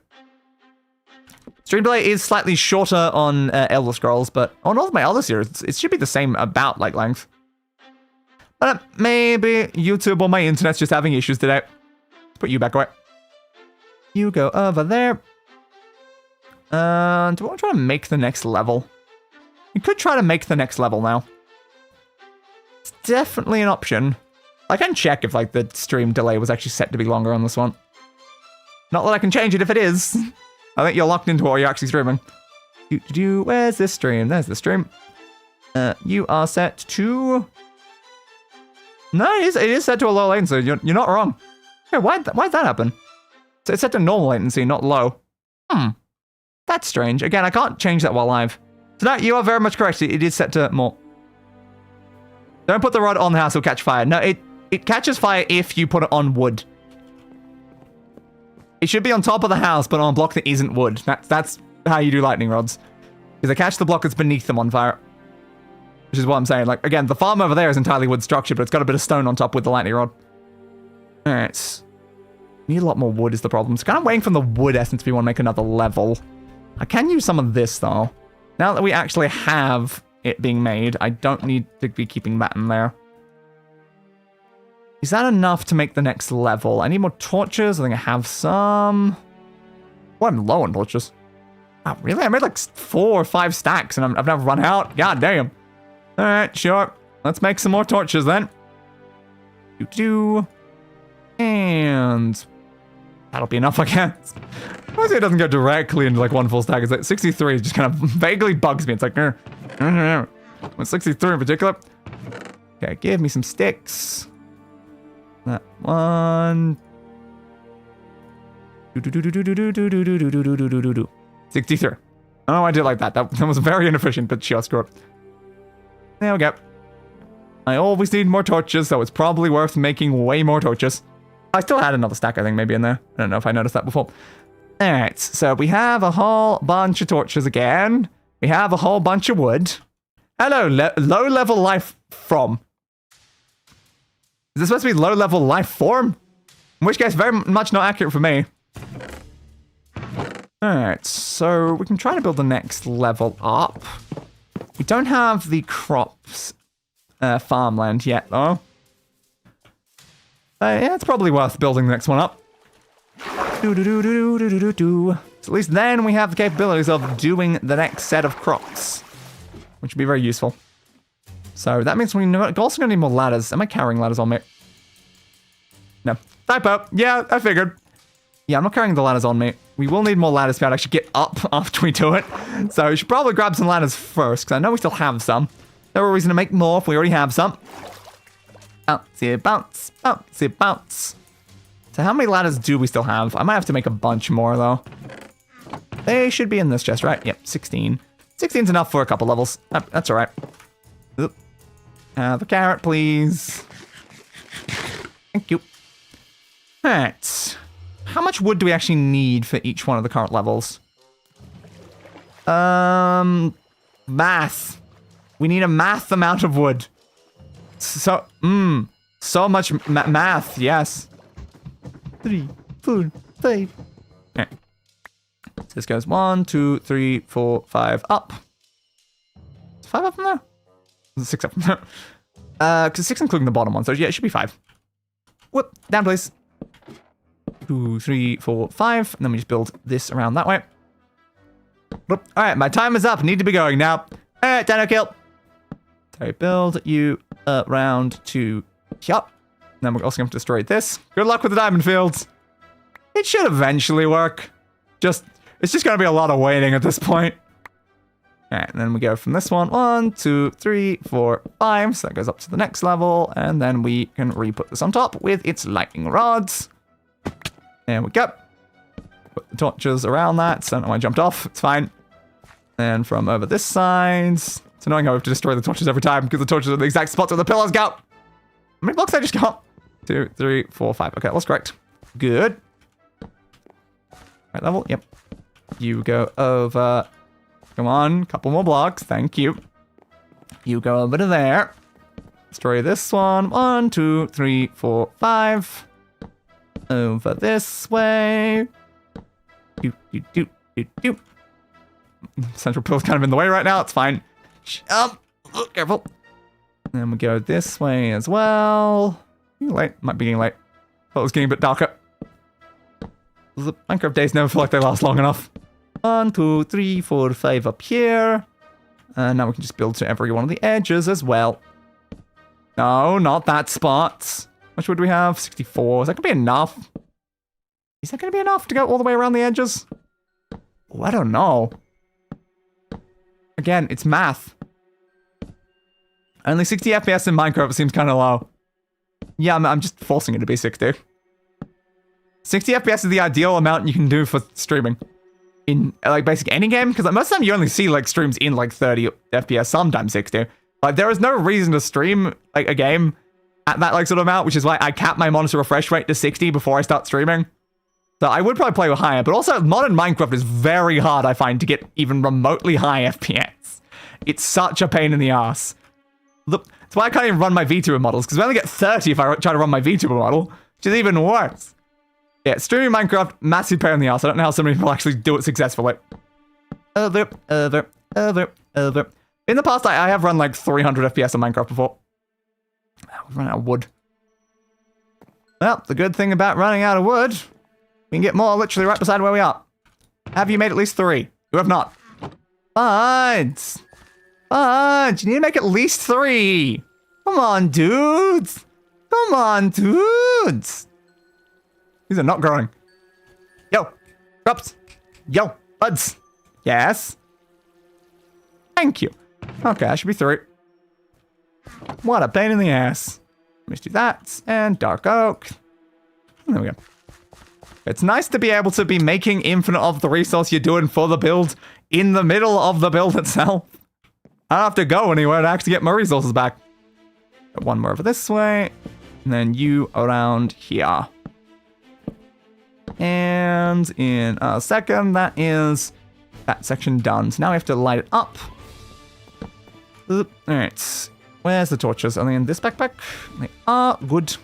Stream delay is slightly shorter on Elder Scrolls, but on all of my other series, it should be the same about like length. But maybe YouTube or my internet's just having issues today. Let's put you back away. You go over there. Do I want to try to make the next level? We could try to make the next level now. It's definitely an option. I can check if like the stream delay was actually set to be longer on this one. Not that I can change it if it is. I think you're locked into what you're actually streaming. Where's this stream? There's the stream. You are set to... No, it is set to a low latency. You're not wrong. Hey, why'd that happen? So it's set to normal latency, not low. That's strange. Again, I can't change that while live. So no, you are very much correct. It is set to more. Don't put the rod on the house, it'll catch fire. No, it catches fire if you put it on wood. It should be on top of the house, but on a block that isn't wood. That's how you do lightning rods. Because they catch the block that's beneath them on fire. Which is what I'm saying. Like, again, the farm over there is entirely wood structure, but it's got a bit of stone on top with the lightning rod. Alright. Need a lot more wood is the problem. So kind of waiting for the wood essence if we want to make another level. I can use some of this, though. Now that we actually have it being made, I don't need to be keeping that in there. Is that enough to make the next level? I need more torches. I think I have some. Oh, I'm low on torches. Oh, really? I made like 4 or 5 stacks and I've never run out. God damn. Alright, sure. Let's make some more torches then. And that'll be enough, I guess. Obviously it doesn't go directly into like 1 full stack. It's like 63 just kind of vaguely bugs me. It's like, with 63 in particular. Okay, give me some sticks. That one. 63. Oh, I did like that. That was very inefficient, but just good. There we go. I always need more torches, so it's probably worth making way more torches. I still had another stack, I think, maybe in there. I don't know if I noticed that before. Alright, so we have a whole bunch of torches again. We have a whole bunch of wood. Hello, low-level life from. Is this supposed to be low-level life form? In which case, very much not accurate for me. Alright, so we can try to build the next level up. We don't have the crops farmland yet, though. Yeah, it's probably worth building the next one up. So at least then we have the capabilities of doing the next set of crops, which would be very useful. So that means we're also going to need more ladders. Am I carrying ladders on me? No. Typo. Yeah, I figured. Yeah, I'm not carrying the ladders on me. We will need more ladders to be able to actually get up after we do it. So we should probably grab some ladders first, because I know we still have some. No reason to make more if we already have some. Bouncy, bounce, bouncy, bounce. So how many ladders do we still have? I might have to make a bunch more, though. They should be in this chest, right? Yep, 16. 16's enough for a couple levels. That's all right. The carrot, please. Thank you. All right. How much wood do we actually need for each one of the current levels? Math. We need a math amount of wood. So much math, yes. 3, 4, 5. Okay. So this goes 1, 2, 3, 4, 5 up. Is 5 up from there? Is it 6 up from there? Because 6 including the bottom one, so yeah, it should be 5. Whoop, down please. 2, 3, 4, 5. And then we just build this around that way. Whoop. All right, my time is up. Need to be going now. All right, Dino kill. Sorry, build you around to here. Then we're also going to destroy this. Good luck with the diamond fields. It should eventually work. It's just going to be a lot of waiting at this point. All right, and then we go from this one. 1, 2, 3, 4, 5. So that goes up to the next level. And then we can re-put this on top with its lightning rods. There we go. Put the torches around that. So I don't know why I jumped off. It's fine. And from over this side. It's annoying how we have to destroy the torches every time because the torches are in the exact spots where the pillars go. How many blocks did I just got? 2, 3, 4, 5. Okay, that was correct. Good. Right level? Yep. You go over. Come on, couple more blocks. Thank you. You go over to there. Destroy this one. 1, 2, 3, 4, 5. Over this way. Do. Central pill's kind of in the way right now. It's fine. Careful. And then we go this way as well. Late. Might be getting late. Thought it was getting a bit darker. The Minecraft days never feel like they last long enough. 1, 2, 3, 4, 5 up here. And now we can just build to every one of the edges as well. No, not that spot. How much wood do we have? 64. Is that going to be enough? Is that going to be enough to go all the way around the edges? Oh, I don't know. Again, it's math. Only 60 FPS in Minecraft seems kind of low. Yeah, I'm just forcing it to be 60. 60 FPS is the ideal amount you can do for streaming. In, like, basically any game. Because like, most of the time you only see, like, streams in, like, 30 FPS, sometimes 60. Like, there is no reason to stream, like, a game at that, like, sort of amount, which is why I cap my monitor refresh rate to 60 before I start streaming. So I would probably play with higher, but also modern Minecraft is very hard, I find, to get even remotely high FPS. It's such a pain in the ass. Look, that's why I can't even run my VTuber models, because we only get 30 if I try to run my VTuber model, which is even worse. Yeah, streaming Minecraft, massive pain in the ass. I don't know how so many people actually do it successfully. Over. In the past, I have run like 300 FPS on Minecraft before. We've run out of wood. Well, the good thing about running out of wood, we can get more literally right beside where we are. Have you made at least 3? You have not. Buds! Buds, you need to make at least 3. Come on, dudes. Come on, dudes. These are not growing. Yo, crops. Yo, buds. Yes. Thank you. Okay, that should be 3. What a pain in the ass. Let me just do that. And dark oak. And there we go. It's nice to be able to be making infinite of the resource you're doing for the build in the middle of the build itself. I don't have to go anywhere to actually get my resources back. One more over this way, and then you around here. And in a second, that is that section done. So now we have to light it up. Oop. All right, where's the torches? Are they in this backpack? They are. Good.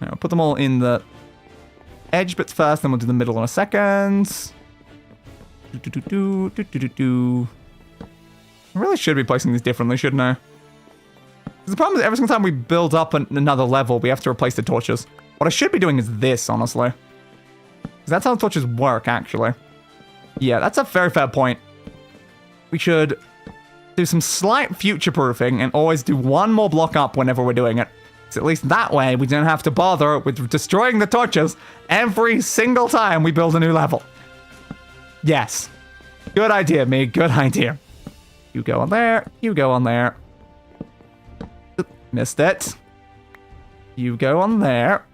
Now, I'll put them all in the edge bits first, then we'll do the middle in a second. I really should be placing these differently, shouldn't I? The problem is every single time we build up another level, we have to replace the torches. What I should be doing is this, honestly. Because that's how the torches work, actually. Yeah, that's a very fair point. We should do some slight future-proofing and always do one more block up whenever we're doing it. So at least that way, we don't have to bother with destroying the torches every single time we build a new level. Yes. Good idea, me. Good idea. You go on there. You go on there. Oop, missed it. You go on there.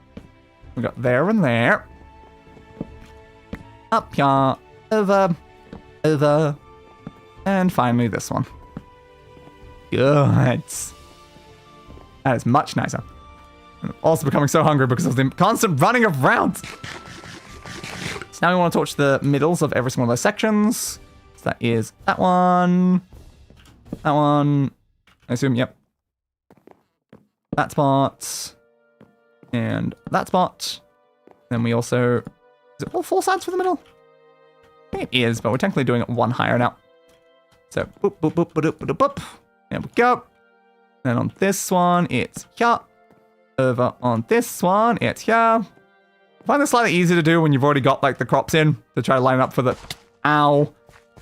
We got there and there. Up here. Over. Over. And finally this one. Good. That is much nicer. I'm also becoming so hungry because of the constant running around. So now we want to torch the middles of every single one of those sections. So that is that one. That one. I assume, yep. That spot. And that spot. Then we also... Is it all 4 sides for the middle? I think it is, but we're technically doing it one higher now. So, boop, boop, boop, boop, boop, boop, boop. There we go. Then on this one, it's here. Over on this one, it's here. I find this slightly easier to do when you've already got, like, the crops in to try to line up for the, ow,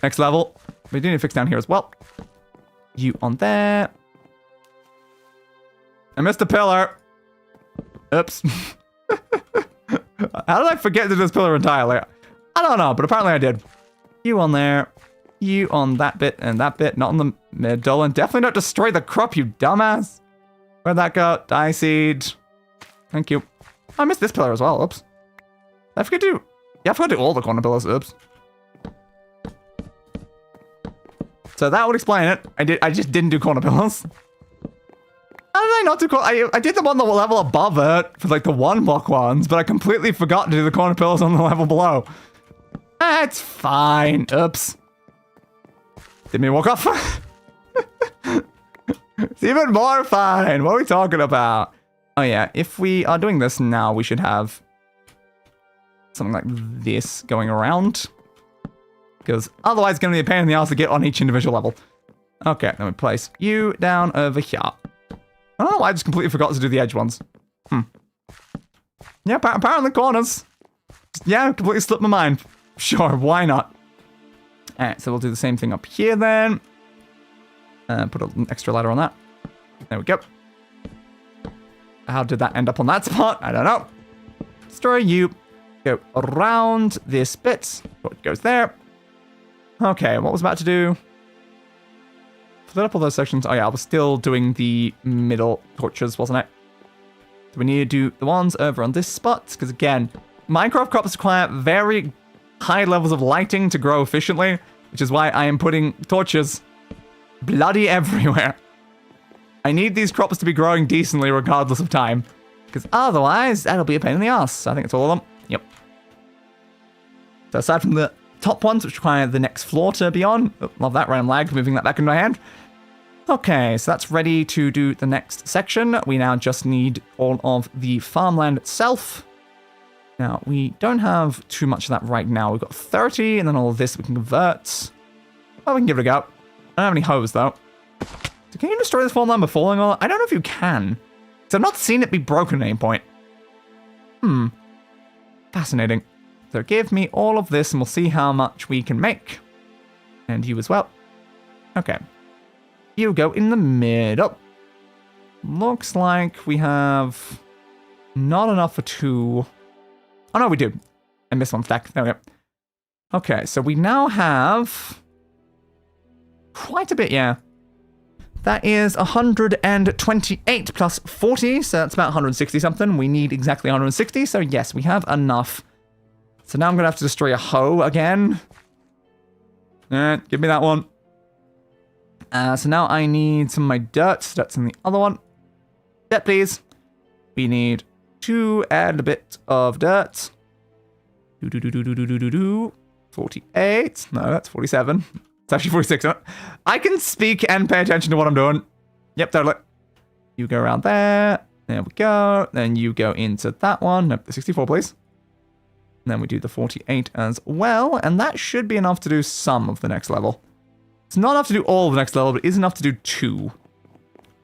next level. We do need to fix down here as well. You on there. I missed a pillar. Oops. How did I forget to do this pillar entirely? I don't know, but apparently I did. You on there. You on that bit and that bit, not in the middle. And definitely don't destroy the crop, you dumbass. Where'd that go? Die seed. Thank you. I missed this pillar as well. Oops. I forget to... Yeah, I forgot to do all the corner pillars. Oops. So that would explain it. I just didn't do corner pillars. How did I not do corner... I did them on the level above it for like the 1 block ones, but I completely forgot to do the corner pillars on the level below. That's fine. Oops. Did me walk off? It's even more fine. What are we talking about? Oh yeah, if we are doing this now, we should have something like this going around. Because otherwise it's going to be a pain in the ass to get on each individual level. Okay, then we place you down over here. I don't know why I just completely forgot to do the edge ones. Yeah, apparently corners. Yeah, completely slipped my mind. Sure, why not? Alright, so we'll do the same thing up here then. Put an extra ladder on that. There we go. How did that end up on that spot? I don't know. Destroy you. Go around this bit. What goes there. Okay, what was I about to do? Flip up all those sections. Oh yeah, I was still doing the middle torches, wasn't I? So we need to do the ones over on this spot. Because again, Minecraft crops require very high levels of lighting to grow efficiently. Which is why I am putting torches bloody everywhere. I need these crops to be growing decently regardless of time. Because otherwise, that'll be a pain in the ass. I think it's all of them. Yep. So aside from the top ones, which require the next floor to be on. Oh, love that random lag, moving that back into my hand. Okay, so that's ready to do the next section. We now just need all of the farmland itself. Now, we don't have too much of that right now. We've got 30, and then all of this we can convert. Well, we can give it a go. I don't have any hoes, though. So can you destroy this farmland before falling on? I don't know if you can. Because I've not seen it be broken at any point. Fascinating. So give me all of this, and we'll see how much we can make. And you as well. Okay. You go in the middle. Looks like we have not enough for 2... Oh, no, we do. I missed 1 stack. There we go. Okay, so we now have quite a bit, yeah. That is 128 plus 40, so that's about 160 something. We need exactly 160, so yes, we have enough So now I'm going to have to destroy a hoe again. Alright, give me that one. So now I need some of my dirt. So that's in the other one. Dirt, please. We need 2 and a bit of dirt. 48. No, that's 47. It's actually 46. I can speak and pay attention to what I'm doing. Yep, totally. You go around there. There we go. Then you go into that one. Nope, the 64, please. And then we do the 48 as well. And that should be enough to do some of the next level. It's not enough to do all of the next level, but it is enough to do 2.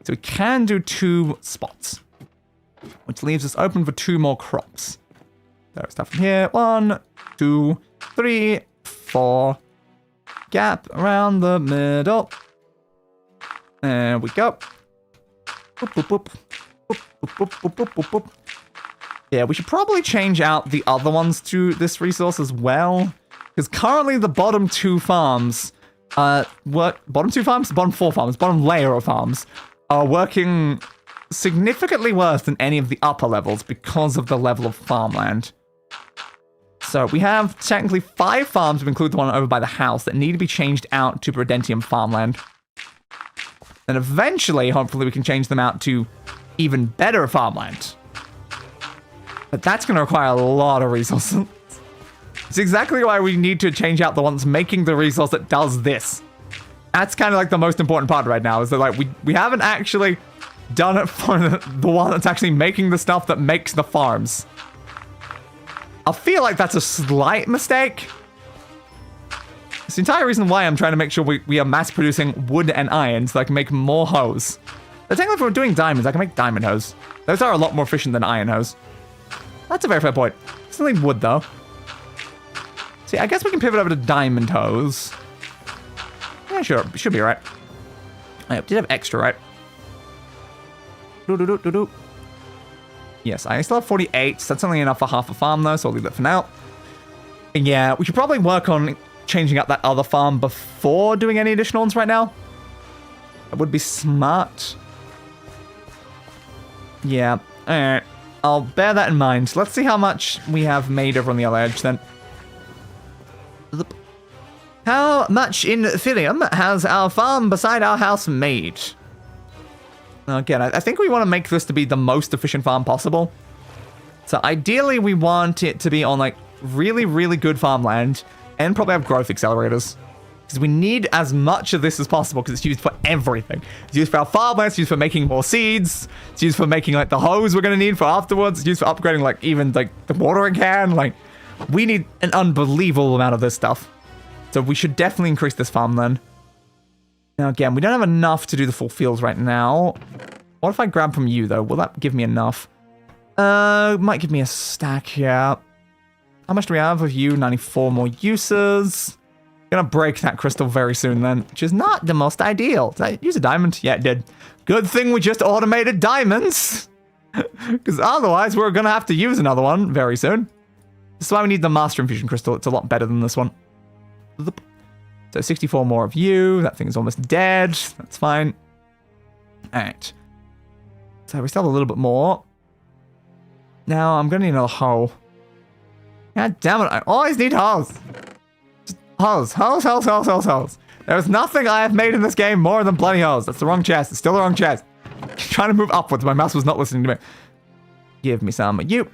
So we can do 2 spots. Which leaves us open for 2 more crops. So stuff from here. 1, 2, 3, 4. Gap around the middle. There we go. Boop, boop, boop. Boop, boop, boop, boop, boop, boop. Yeah, we should probably change out the other ones to this resource as well. Because currently the bottom 2 farms, bottom 2 farms? Bottom 4 farms, bottom layer of farms, are working significantly worse than any of the upper levels because of the level of farmland. So we have technically 5 farms, to include the one over by the house, that need to be changed out to Prudentium farmland. And eventually, hopefully, we can change them out to even better farmland. But that's going to require a lot of resources. It's exactly why we need to change out the ones making the resource that does this. That's kind of like the most important part right now, is that like we haven't actually done it for the one that's actually making the stuff that makes the farms. I feel like that's a slight mistake. It's the entire reason why I'm trying to make sure we are mass producing wood and iron so I can make more hoes. But technically, if we're doing diamonds, I can make diamond hoes. Those are a lot more efficient than iron hoes. That's a very fair point. Still need wood, though. See, I guess we can pivot over to diamond hoes. Yeah, sure. Should be right. I did have extra, right? Do-do-do-do-do. Yes, I still have 48. So that's only enough for half a farm, though, so I'll leave that for now. And yeah, we should probably work on changing out that other farm before doing any additional ones right now. That would be smart. Yeah, alright. I'll bear that in mind. Let's see how much we have made over on the other edge, then. How much infinium has our farm beside our house made? Again, I think we want to make this to be the most efficient farm possible. So ideally, we want it to be on, like, really, really good farmland and probably have growth accelerators. Because we need as much of this as possible because it's used for everything. It's used for our farmland, it's used for making more seeds, it's used for making, like, the hose we're going to need for afterwards, it's used for upgrading, like, even, like, the watering can. Like, we need an unbelievable amount of this stuff. So we should definitely increase this farm then. Now, again, we don't have enough to do the full fields right now. What if I grab from you, though? Will that give me enough? Might give me a stack, yeah. How much do we have of you? 94 more uses. Gonna break that crystal very soon then, which is not the most ideal. Did I use a diamond? Yeah, it did. Good thing we just automated diamonds. Because otherwise we're gonna have to use another one very soon. This is why we need the Master Infusion Crystal. It's a lot better than this one. So 64 more of you. That thing is almost dead. That's fine. Alright. So we still have a little bit more. Now I'm gonna need another hoe. God damn it, I always need hoes. Just hoes, hoes, hoes, hoes, hoes, hoes. There's nothing I have made in this game more than bloody hoes. That's the wrong chest. It's still the wrong chest. Trying to move upwards. My mouse was not listening to me. Give me some of you.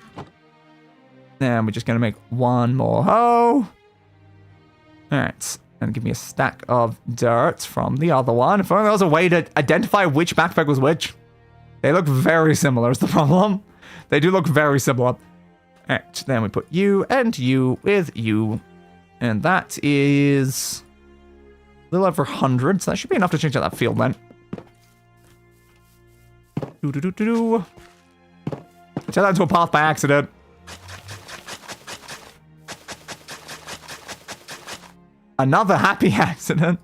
And we're just going to make one more hoe. Alright. And give me a stack of dirt from the other one. If only there was a way to identify which backpack was which. They look very similar is the problem. They do look very similar. Alright, then we put you and you with you. And that is a little over 100, so that should be enough to change out that field then. Do-do-do-do-do. I turned that into a path by accident. Another happy accident.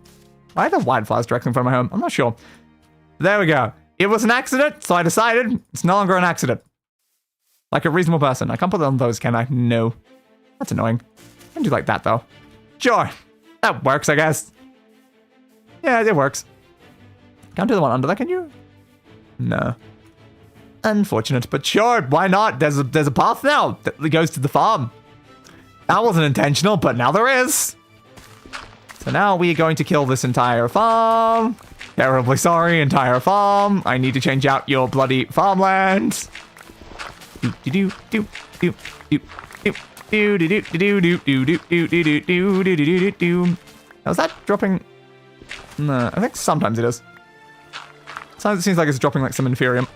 Why are the wildflowers directly in front of my home? I'm not sure. There we go. It was an accident, so I decided it's no longer an accident. Like a reasonable person. I can't put it on those, can I? No. That's annoying. I can do like that, though. Sure. That works, I guess. Yeah, it works. Can't do the one under that, can you? No. Unfortunate, but sure, why not? There's a path now that goes to the farm. That wasn't intentional, but now there is. So now we are going to kill this entire farm. Terribly sorry, entire farm. I need to change out your bloody farmland. Was that dropping? No, I think sometimes it is. Sometimes it seems like it's dropping like some inferium.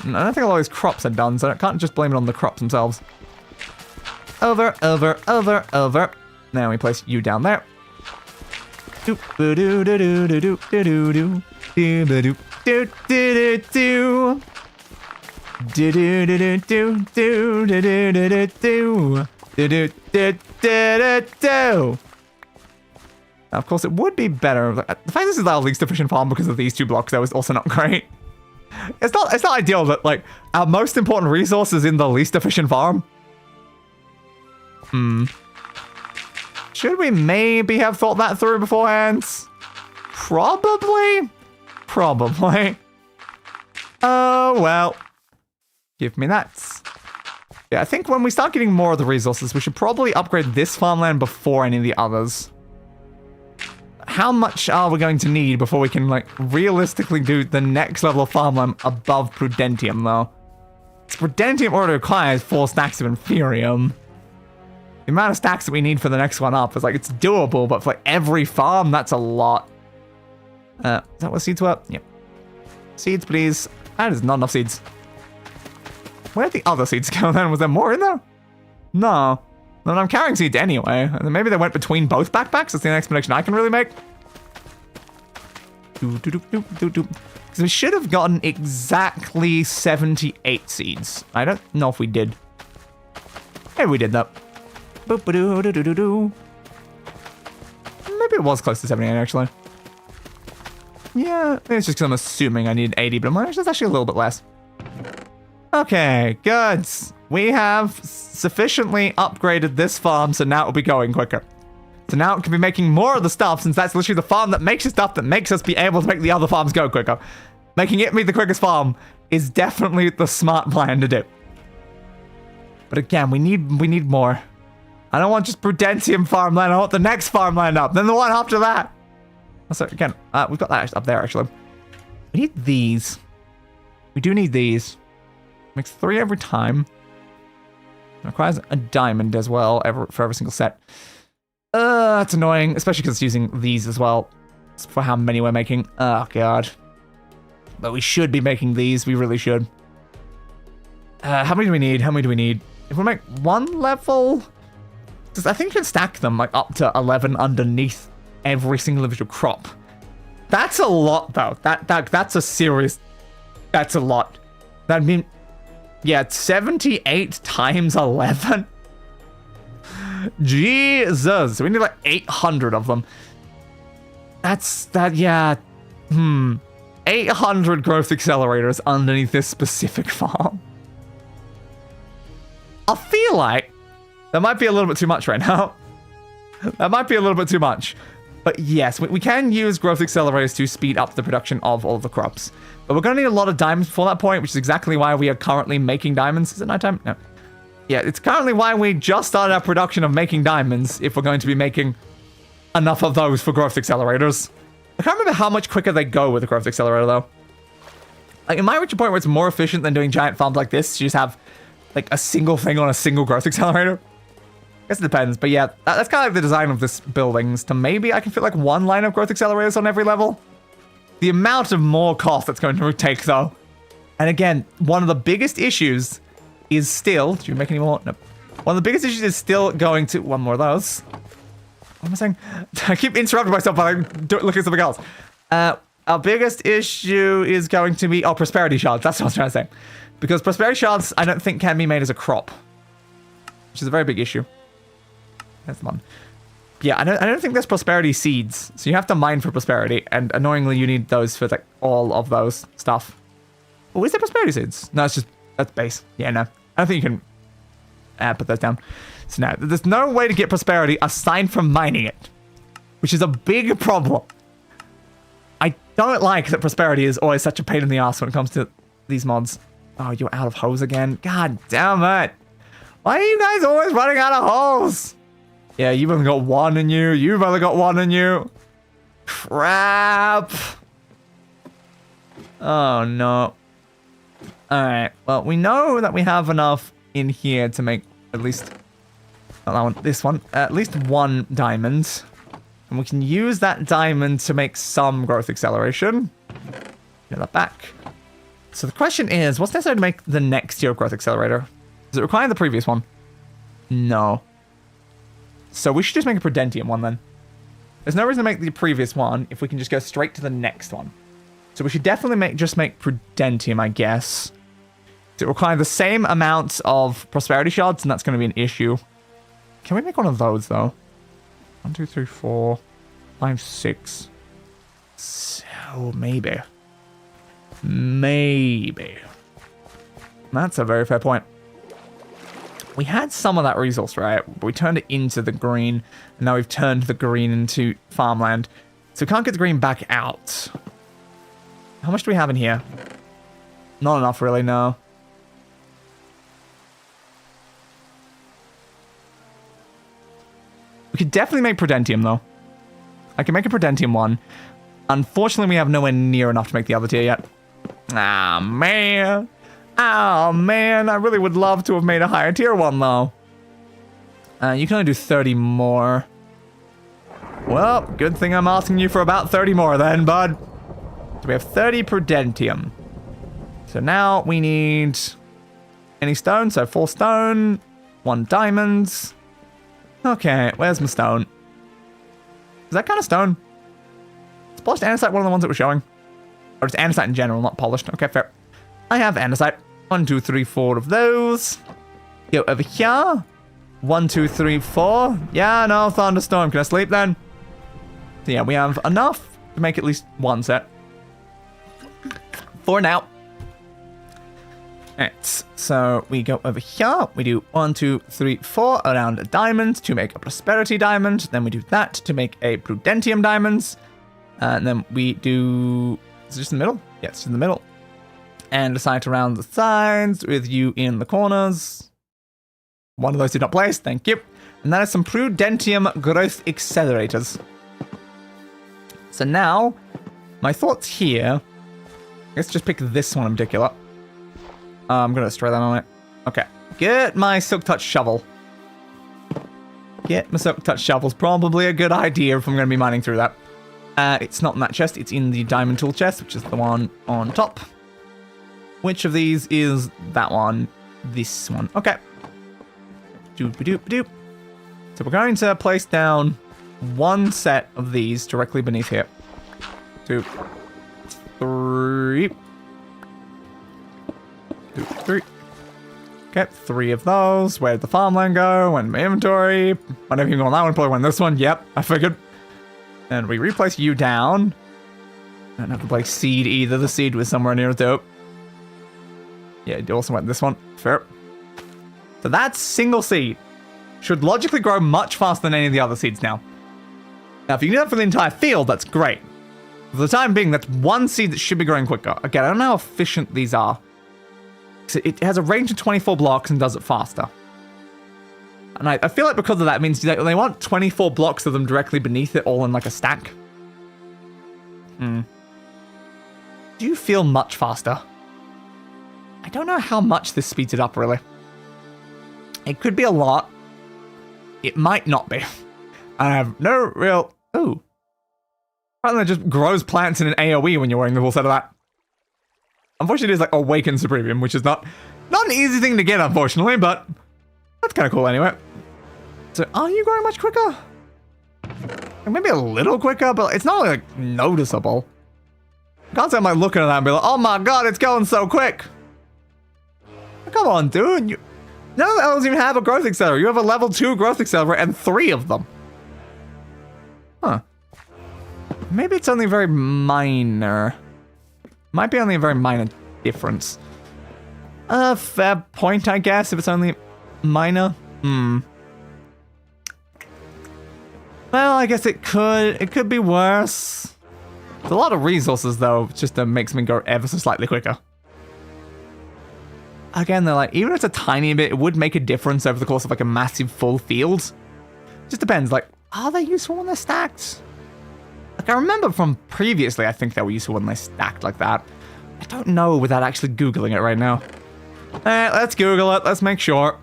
I don't think a lot of these crops are done, so I can't just blame it on the crops themselves. Over. Now we place you down there. Now, of course, it would be better. The fact this is our least efficient farm because of these 2 blocks, that was also not great. It's not ideal that, like, our most important resource is in the least efficient farm. Should we maybe have thought that through beforehand? Probably. Oh, well. Give me that. Yeah, I think when we start getting more of the resources, we should probably upgrade this farmland before any of the others. How much are we going to need before we can, like, realistically do the next level of farmland above Prudentium, though? Prudentium already requires 4 stacks of Inferium. The amount of stacks that we need for the next one up is, like, it's doable, but for, like, every farm, that's a lot. Is that what seeds were? Yep. Seeds, please. That is not enough seeds. Where did the other seeds go then? Was there more in there? No. Then I'm carrying seeds anyway. Maybe they went between both backpacks. That's the explanation I can really make. Because we should have gotten exactly 78 seeds. I don't know if we did. Maybe we did that. Maybe it was close to 78 actually. Yeah, it's just because I'm assuming I need 80, but I'm like, it's actually a little bit less. Okay, good. We have sufficiently upgraded this farm, so now it'll be going quicker. So now it can be making more of the stuff, since that's literally the farm that makes the stuff that makes us be able to make the other farms go quicker. Making it be the quickest farm is definitely the smart plan to do. But again, we need more. I don't want just Prudentium farmland, I want the next farmland up, then the one after that. So again, we've got that up there actually. We need these. We do need these. Makes 3 every time. It requires a diamond as well for every single set. That's annoying, especially because it's using these as well for how many we're making. Oh god. But we should be making these. We really should. How many do we need? How many do we need? If we make 1 level, because I think you can stack them like up to 11 underneath every single individual crop. That's a lot though. That's a serious. That's a lot. That mean. Yeah, 78 times 11. Jesus. We need like 800 of them. Yeah. 800 growth accelerators underneath this specific farm. I feel like that might be a little bit too much right now. That might be a little bit too much. But yes, we can use growth accelerators to speed up the production of all the crops. But we're going to need a lot of diamonds before that point, which is exactly why we are currently making diamonds. Is it nighttime? No. Yeah, it's currently why we just started our production of making diamonds, if we're going to be making enough of those for growth accelerators. I can't remember how much quicker they go with a growth accelerator, though. Like, it might reach a point where it's more efficient than doing giant farms like this. You just have, like, a single thing on a single growth accelerator. I guess it depends, but yeah, that's kind of like the design of this buildings. To maybe I can fit like 1 line of growth accelerators on every level. The amount of more cost that's going to take, though. And again, one of the biggest issues is still... Do you make any more? No. One of the biggest issues is still going to... 1 more of those. What am I saying? I keep interrupting myself by looking at something else. Our biggest issue is going to be... Oh, prosperity shards. That's what I was trying to say. Because prosperity shards, I don't think can be made as a crop. Which is a very big issue. That's the one. Yeah, I don't think there's prosperity seeds. So you have to mine for prosperity. And annoyingly, you need those for like all of those stuff. Oh, is there prosperity seeds? No, it's just... That's base. Yeah, no. I don't think you can put those down. So now, there's no way to get prosperity aside from mining it. Which is a big problem. I don't like that prosperity is always such a pain in the ass when it comes to these mods. Oh, you're out of hose again? God damn it. Why are you guys always running out of holes? Yeah, you've only got one in you. You've only got one in you. Crap. Oh, no. Alright, well, we know that we have enough in here to make at least... Not that one, this one. At least one diamond. And we can use that diamond to make some growth acceleration. Get that back. So the question is, what's necessary to make the next tier of growth accelerator? Does it require the previous one? No. So we should just make a Prudentium one then. There's no reason to make the previous one if we can just go straight to the next one. So we should definitely just make Prudentium, I guess. It requires the same amounts of prosperity shards, and that's going to be an issue. Can we make one of those, though? 1, 2, 3, 4, 5, 6. So, maybe. Maybe. That's a very fair point. We had some of that resource, right? But we turned it into the green, and now we've turned the green into farmland. So we can't get the green back out. How much do we have in here? Not enough, really, no. We could definitely make Prudentium, though. I can make a Prudentium one. Unfortunately, we have nowhere near enough to make the other tier yet. Ah, man. Oh, man. I really would love to have made a higher tier one, though. You can only do 30 more. Well, good thing I'm asking you for about 30 more then, bud. So we have 30 Prudentium. So now we need any stone. So 4 stone, 1 diamonds. Okay, where's my stone? Is that kind of stone? Is polished andesite one of the ones that we're showing? Or just andesite in general, not polished. Okay, fair. I have andesite. 1, 2, 3, 4 of those. Go over here. 1, 2, 3, 4. Yeah, no, thunderstorm. Can I sleep then? So yeah, we have enough to make at least one set. For now. Alright, so we go over here. We do 1, 2, 3, 4 around a diamond to make a prosperity diamond. Then we do that to make a Prudentium diamonds. And then we do... Is it just in the middle? Yeah, it's in the middle. And decide around the sides with you in the corners. One of those did not place, thank you. And that is some Prudentium growth accelerators. So now, my thoughts here... Let's just pick this one in particular. I'm going to destroy that on it. Okay. Get my Silk Touch shovel. Get my Silk Touch shovel's probably a good idea if I'm going to be mining through that. It's not in that chest. It's in the diamond tool chest, which is the one on top. Which of these is that one? This one. Okay. Doop-a-doop-a-doop. So we're going to place down one set of these directly beneath here. 2, 3. 2, 3. Okay, 3 of those. Where'd the farmland go? Went in my inventory. Whatever you go on that one, probably went this one. Yep, I figured. And we replace you down. I don't have to place seed either. The seed was somewhere near the top. Yeah, it also went this one. Fair. So that's single seed. Should logically grow much faster than any of the other seeds now. Now, if you can do that for the entire field, that's great. For the time being, that's one seed that should be growing quicker. Again, I don't know how efficient these are. It has a range of 24 blocks and does it faster. And I feel like because of that, it means they want 24 blocks of them directly beneath it, all in like a stack. Do you feel much faster? I don't know how much this speeds it up, really. It could be a lot. It might not be. I have no real... Ooh. Apparently it just grows plants in an AoE when you're wearing the full set of that. Unfortunately, it is like Awaken Supremium, which is not an easy thing to get, unfortunately, but that's kind of cool anyway. So, are you growing much quicker? Maybe a little quicker, but it's not like noticeable. I can't say I'm like looking at that and be like, oh my god, it's going so quick. Come on, dude. None of the elves even have a growth accelerator. You have a level 2 growth accelerator and 3 of them. Huh. Maybe it's only very minor. Might be only a very minor difference. Fair point, I guess, if it's only minor. Well, I guess it could be worse. It's a lot of resources, though, just makes me go ever so slightly quicker. again, they're like, even if it's a tiny bit, it would make a difference over the course of like a massive full field. Just depends, like, are they useful when they're stacked? Like, I remember from previously, I think they were useful when they're stacked like that. I don't know without actually Googling it right now. Let's Google it, let's make sure.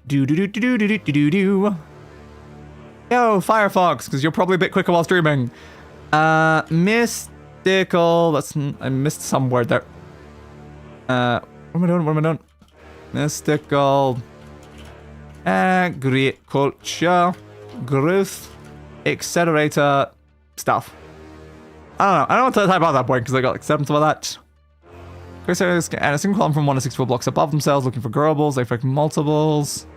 Yo, Firefox, because you're probably a bit quicker while streaming. Mystical, I missed some word there. What am I doing? Mystical agriculture growth accelerator stuff. I don't know what to type out that point because I got like 7 of that. Creators can add a single column from 1 to 64 blocks above themselves, looking for growables. They affect multiples.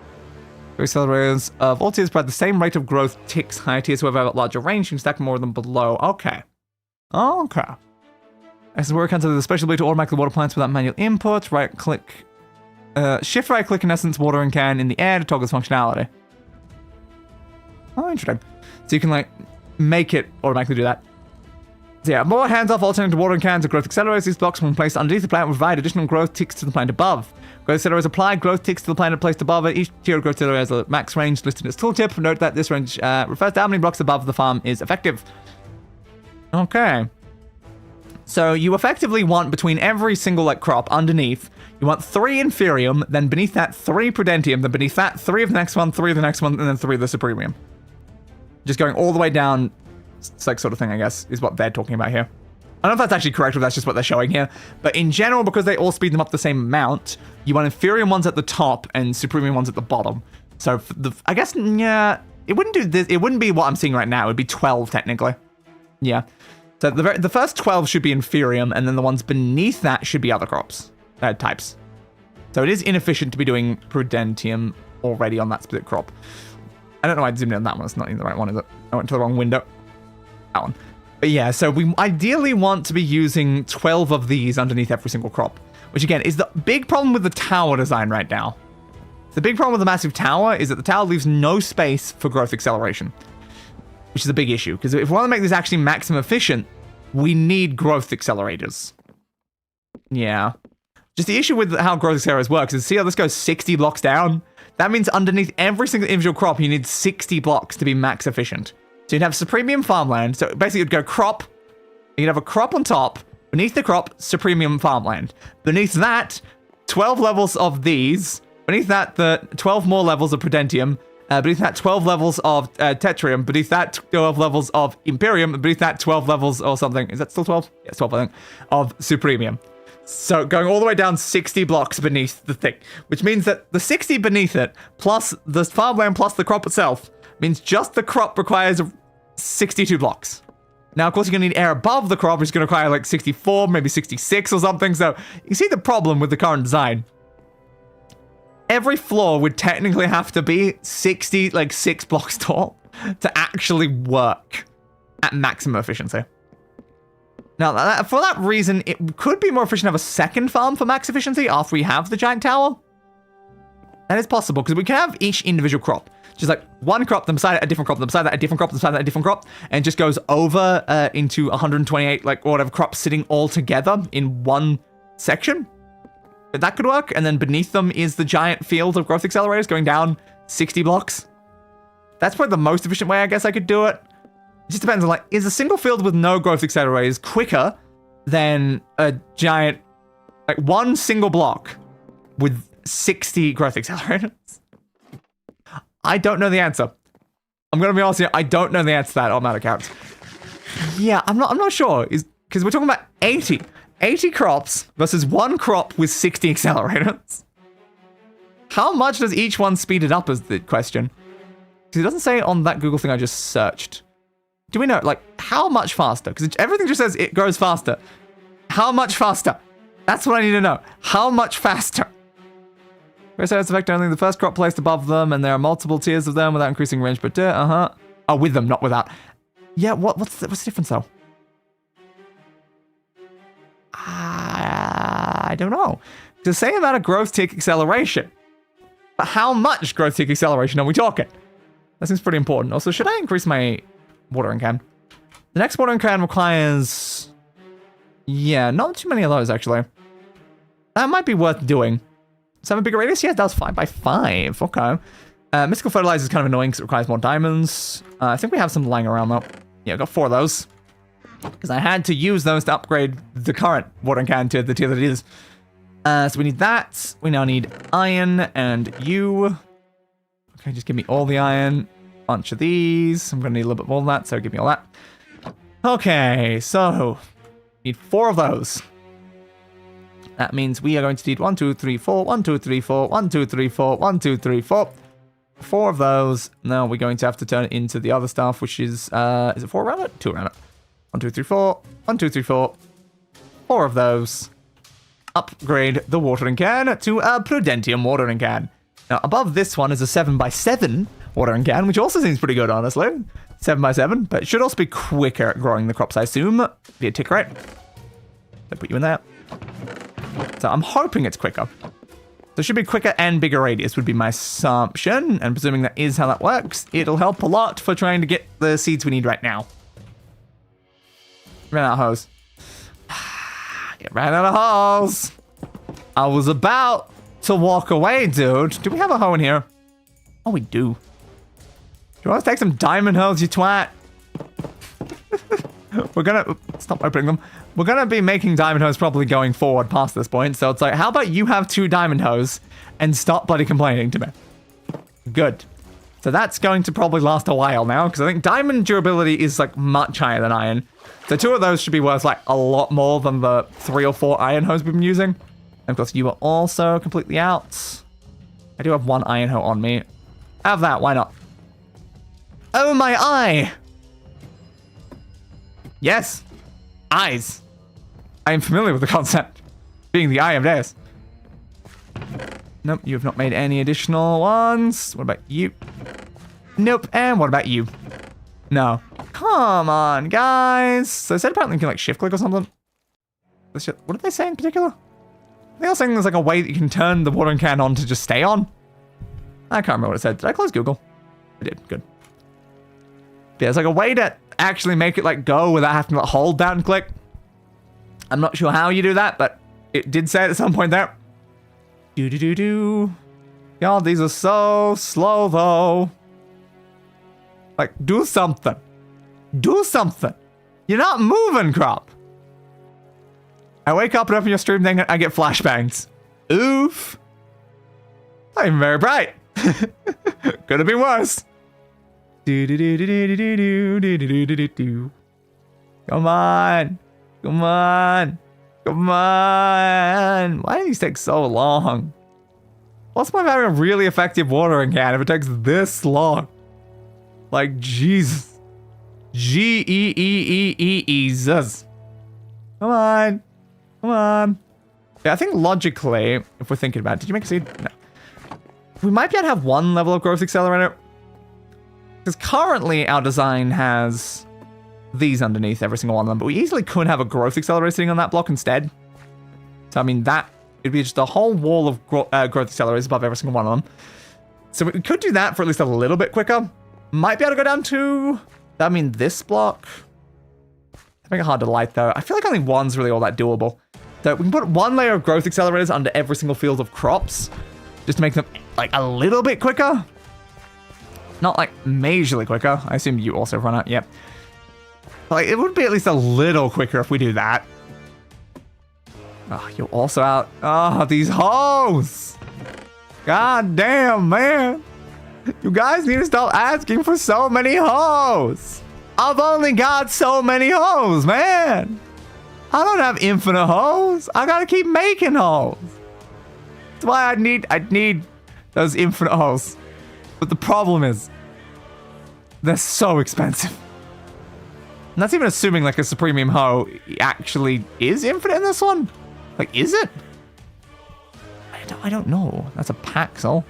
Accelerators of all tiers provide the same rate of growth ticks. Higher tiers, however, have a larger range. You can stack more of them below. Okay. As the work comes to the special ability to automatically water plants without manual input. Right click. Shift right click in essence, watering can in the air to toggle its functionality. Oh, interesting. So you can like make it automatically do that. So yeah, more hands-off alternative watering cans or growth accelerators. These blocks, when placed underneath the plant, will provide additional growth ticks to the plant above. Growth accelerators apply growth ticks to the plant placed above it. Each tier of growth accelerator has a max range listed in its tooltip. Note that this range refers to how many blocks above the farm is effective. Okay. So you effectively want between every single like crop underneath, you want 3 Inferium, then beneath that 3 Prudentium, then beneath that 3 of the next one, 3 of the next one, and then 3 of the Supremium. Just going all the way down. It's like sort of thing, I guess, is what they're talking about here. I don't know if that's actually correct or if that's just what they're showing here. But in general, because they all speed them up the same amount, you want Inferium ones at the top and Supremium ones at the bottom. So I guess, yeah, it wouldn't do this. It wouldn't be what I'm seeing right now. It would be 12 technically. Yeah. So the first 12 should be Inferium, and then the ones beneath that should be other crops, types. So it is inefficient to be doing Prudentium already on that specific crop. I don't know why I zoomed in on that one. It's not even the right one, is it? I went to the wrong window. That one. But yeah, so we ideally want to be using 12 of these underneath every single crop, which again is the big problem with the tower design right now. The big problem with the massive tower is that the tower leaves no space for growth acceleration, which is a big issue, because if we want to make this actually maximum efficient, we need growth accelerators. Yeah. Just the issue with how growth accelerators works is, see how this goes 60 blocks down? That means underneath every single individual crop, you need 60 blocks to be max efficient. So you'd have Supremium farmland. So basically you'd go crop, you'd have a crop on top, beneath the crop, Supremium farmland. Beneath that, 12 levels of these. Beneath that, the 12 more levels of Prudentium. Beneath that, 12 levels of Tetrium. Beneath that, 12 levels of Imperium. Beneath that, 12 levels or something. Is that still 12? Yeah, it's 12, I think. Of Supremium. So going all the way down 60 blocks beneath the thing. Which means that the 60 beneath it, plus the farmland, plus the crop itself, means just the crop requires 62 blocks. Now, of course, you're going to need air above the crop, which is going to require like 64, maybe 66 or something. So you see the problem with the current design. Every floor would technically have to be 6 blocks tall to actually work at maximum efficiency. Now, for that reason, it could be more efficient to have a second farm for max efficiency after we have the giant tower. That is possible, because we can have each individual crop. Just like one crop, then beside it, a different crop, then beside that, a different crop, then beside that, a different crop, and it just goes over into 128, like, whatever crops sitting all together in one section. That could work, and then beneath them is the giant field of growth accelerators going down 60 blocks. That's probably the most efficient way I guess I could do it. It just depends on, like, is a single field with no growth accelerators quicker than a giant, like, one single block with 60 growth accelerators? I don't know the answer. I'm gonna be honest here, I don't know the answer to that on that account. Yeah, I'm not sure. Because we're talking about 80 crops versus one crop with 60 accelerators. How much does each one speed it up is the question. Because it doesn't say on that Google thing I just searched. Do we know, like, how much faster? Because everything just says it goes faster. How much faster? That's what I need to know. How much faster? It's effect only the first crop placed above them, and there are multiple tiers of them without increasing range, but oh, with them, not without. Yeah, what's the difference though? I don't know. It's the same amount of growth tick acceleration. But how much growth tick acceleration are we talking? That seems pretty important. Also, should I increase my watering can? The next watering can requires... Yeah, not too many of those, actually. That might be worth doing. 7 bigger radius? Yeah, it does 5 by 5. Okay. Mystical Fertilizer is kind of annoying because it requires more diamonds. I think we have some lying around though. Yeah, I got 4 of those. Because I had to use those to upgrade the current watering can to the tier that it is. So we need that. We now need iron and you. Okay, just give me all the iron. Bunch of these. I'm going to need a little bit more than that, so give me all that. Okay, so need 4 of those. That means we are going to need 1, 2, 3, 4, 1, 2, 3, 4, 1, 2, 3, 4, 1, 2, 3, 4. 4 of those. Now we're going to have to turn it into the other stuff, which is it 4 around it? 2 around it. 1, 2, 3, 4. 1, 2, 3, 4. 4 of those. Upgrade the watering can to a Prudentium watering can. Now, above this one is a 7 by 7 watering can, which also seems pretty good, honestly. 7 by 7, but it should also be quicker at growing the crops, I assume, via tick rate. So put you in there. So I'm hoping it's quicker. So it should be quicker and bigger radius would be my assumption, and presuming that is how that works, it'll help a lot for trying to get the seeds we need right now. Ran out of hose. It ran out of hose. I was about to walk away, dude. Do we have a hoe in here? Oh, we do. Do you want to take some diamond hoes, you twat? We're gonna... Stop opening them. We're gonna be making diamond hoes probably going forward past this point. So it's like, how about you have 2 diamond hoes and stop bloody complaining to me? Good. So that's going to probably last a while now, because I think diamond durability is like much higher than iron. So 2 of those should be worth like a lot more than the 3 or 4 iron hoes we've been using. And of course, you are also completely out. I do have 1 iron hoe on me. Have that, why not? Oh, my eye! Yes. Eyes. I am familiar with the concept. Being the eye of Deus. Nope, you have not made any additional ones. What about you? Nope, and what about you? No. Come on, guys. So I said apparently you can like shift click or something. What did they say in particular? They were saying there's like a way that you can turn the watering can on to just stay on. I can't remember what it said. Did I close Google? I did. Good. Yeah, there's like a way to actually make it like go without having to like, hold down and click. I'm not sure how you do that, but it did say it at some point there. Do. God, these are so slow though. Like, do something. Do something. You're not moving, crop. I wake up and open your stream thing and I get flashbangs. Oof. Not even very bright. Could have been worse. Come on. Come on. Come on. Why do these take so long? What's the point of having a really effective watering can if it takes this long? Like, Jesus. Jesus. Come on. Come on. Yeah, I think logically, if we're thinking about it, did you make a seed? No. We might be able to have 1 level of growth accelerator. Because currently our design has these underneath every single one of them, but we easily could have a growth accelerator sitting on that block instead. So, I mean, that it'd be just a whole wall of growth accelerators above every single one of them. So we could do that for at least a little bit quicker. Might be able to go down to, I mean, this block. I think it's hard to light though. I feel like only 1's really all that doable. So we can put 1 layer of growth accelerators under every single field of crops, just to make them like a little bit quicker. Not like majorly quicker. I assume you also run out. Yep. Like it would be at least a little quicker if we do that. Oh, you're also out. Oh, these hoes. God damn, man. You guys need to stop asking for so many hoes. I've only got so many hoes, man. I don't have infinite hoes. I gotta keep making hoes. That's why I need those infinite hoes. But the problem is, they're so expensive. And that's even assuming like a Supremium hoe actually is infinite in this one. Like, is it? I don't know. That's a Paxel.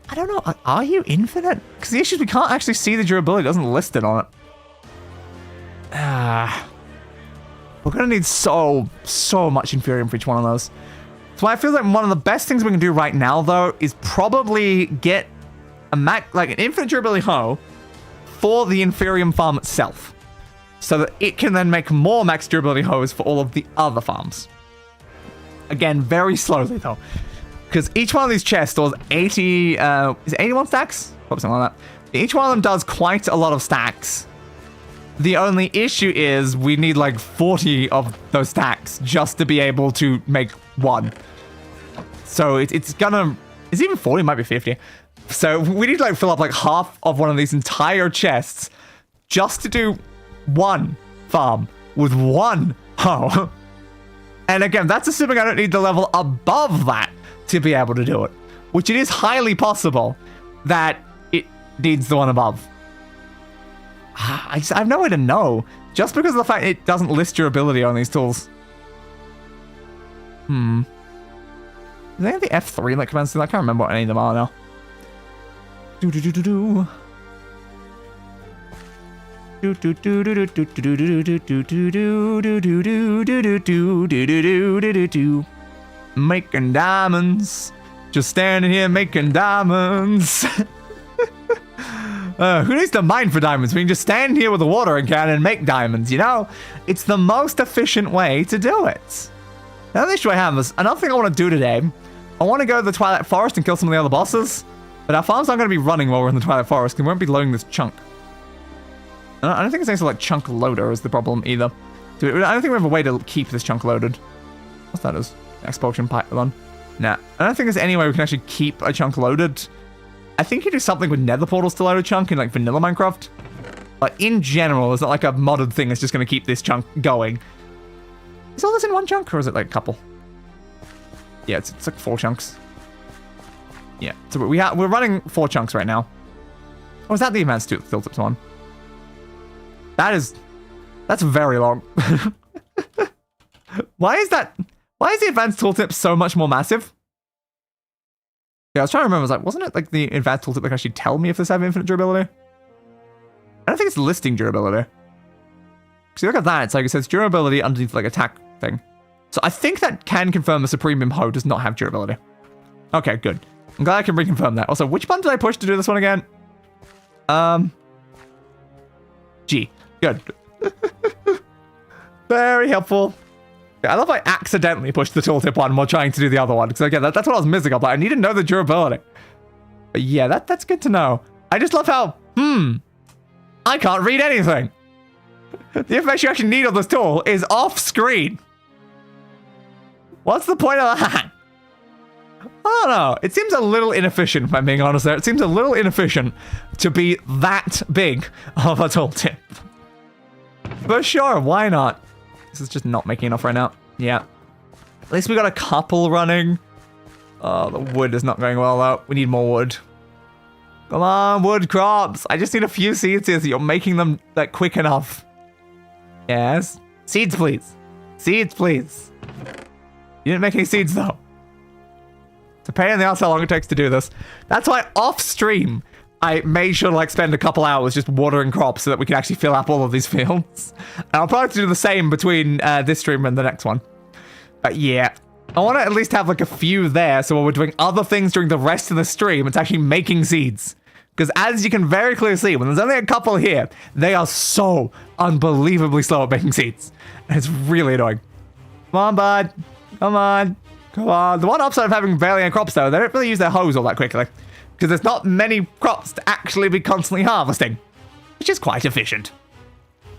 I don't know. Are you infinite? Because the issue is we can't actually see the durability. It doesn't list it on it. We're going to need so much Inferium for each one of those. So I feel like one of the best things we can do right now, though, is probably get an infinite durability hoe for the Inferium farm itself. So that it can then make more max durability hoes for all of the other farms. Again, very slowly, though. Because each one of these chests stores 80, is it 81 stacks? Probably something like that. Each one of them does quite a lot of stacks. The only issue is we need like 40 of those stacks just to be able to make one. So it's gonna, it's even 40, it might be 50. So we need to like fill up like half of one of these entire chests just to do one farm with one hoe. And again, that's assuming I don't need the level above that to be able to do it, which it is highly possible that it needs the one above. I have no way to know, just because of the fact it doesn't list your ability on these tools. Is there any of the F3 like commands? I can't remember what any of them are now. Making diamonds, just standing here making diamonds. Who needs to mine for diamonds? We can just stand here with a watering can and make diamonds, you know? It's the most efficient way to do it. Now, the issue I have is, another thing I want to do today, I want to go to the Twilight Forest and kill some of the other bosses, but our farm's not going to be running while we're in the Twilight Forest, because we won't be loading this chunk. I don't think it's anything like chunk loader is the problem either. I don't think we have a way to keep this chunk loaded. What's that is? Expulsion python. Nah. I don't think there's any way we can actually keep a chunk loaded. I think you do something with nether portals to load a chunk in like vanilla Minecraft. But in general, it's not like a modded thing that's just going to keep this chunk going. Is all this in one chunk or is it like a couple? Yeah, it's like 4 chunks. Yeah, so we're running 4 chunks right now. Oh, is that the advanced tooltips one? That's very long. Why is the advanced tooltip so much more massive? Yeah, I was trying to remember. I was like, wasn't it like the advanced tooltip that can actually tell me if this have infinite durability? I don't think it's listing durability. Because you look at that, it's like it says durability underneath like attack thing. So I think that can confirm the Supreme Imho does not have durability. Okay, good. I'm glad I can reconfirm that. Also, which button did I push to do this one again? G. Good. Very helpful. I love I accidentally pushed the tooltip one while trying to do the other one. Because again, that's what I was missing. I need to know the durability. But yeah, that's good to know. I just love how, I can't read anything. The information you actually need on this tool is off screen. What's the point of that? I don't know. It seems a little inefficient, if I'm being honest there. It seems a little inefficient to be that big of a tooltip. But sure, why not? This is just not making enough right now. Yeah. At least we got a couple running. Oh, the wood is not going well though. We need more wood. Come on, wood crops. I just need a few seeds here so you're making them like quick enough. Yes. Seeds, please. Seeds, please. You didn't make any seeds though. It's a pain in the ass how long it takes to do this. That's why off stream, I made sure to like spend a couple hours just watering crops so that we can actually fill up all of these fields. And I'll probably have to do the same between this stream and the next one. But yeah, I want to at least have like a few there so when we're doing other things during the rest of the stream, it's actually making seeds. Because as you can very clearly see, when there's only a couple here, they are so unbelievably slow at making seeds. And it's really annoying. Come on, bud. Come on. Come on. The one upside of having barely any crops though, they don't really use their hoes all that quickly. Because there's not many crops to actually be constantly harvesting. Which is quite efficient.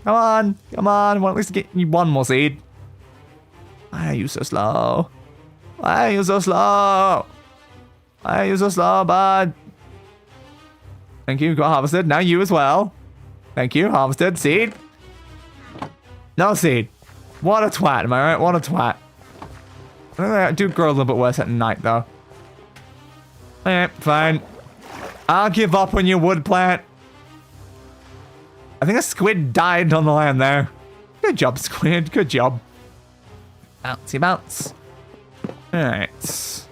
Come on. Come on. I want at least to get you one more seed. Why are you so slow? Why are you so slow? Why are you so slow, bud? Thank you. Got harvested. Now you as well. Thank you. Harvested. Seed. No seed. What a twat. Am I right? What a twat. I do grow a little bit worse at night, though. Alright, fine. I'll give up on your wood plant. I think a squid died on the land there. Good job, squid. Good job. Bouncy bounce. Alright. It's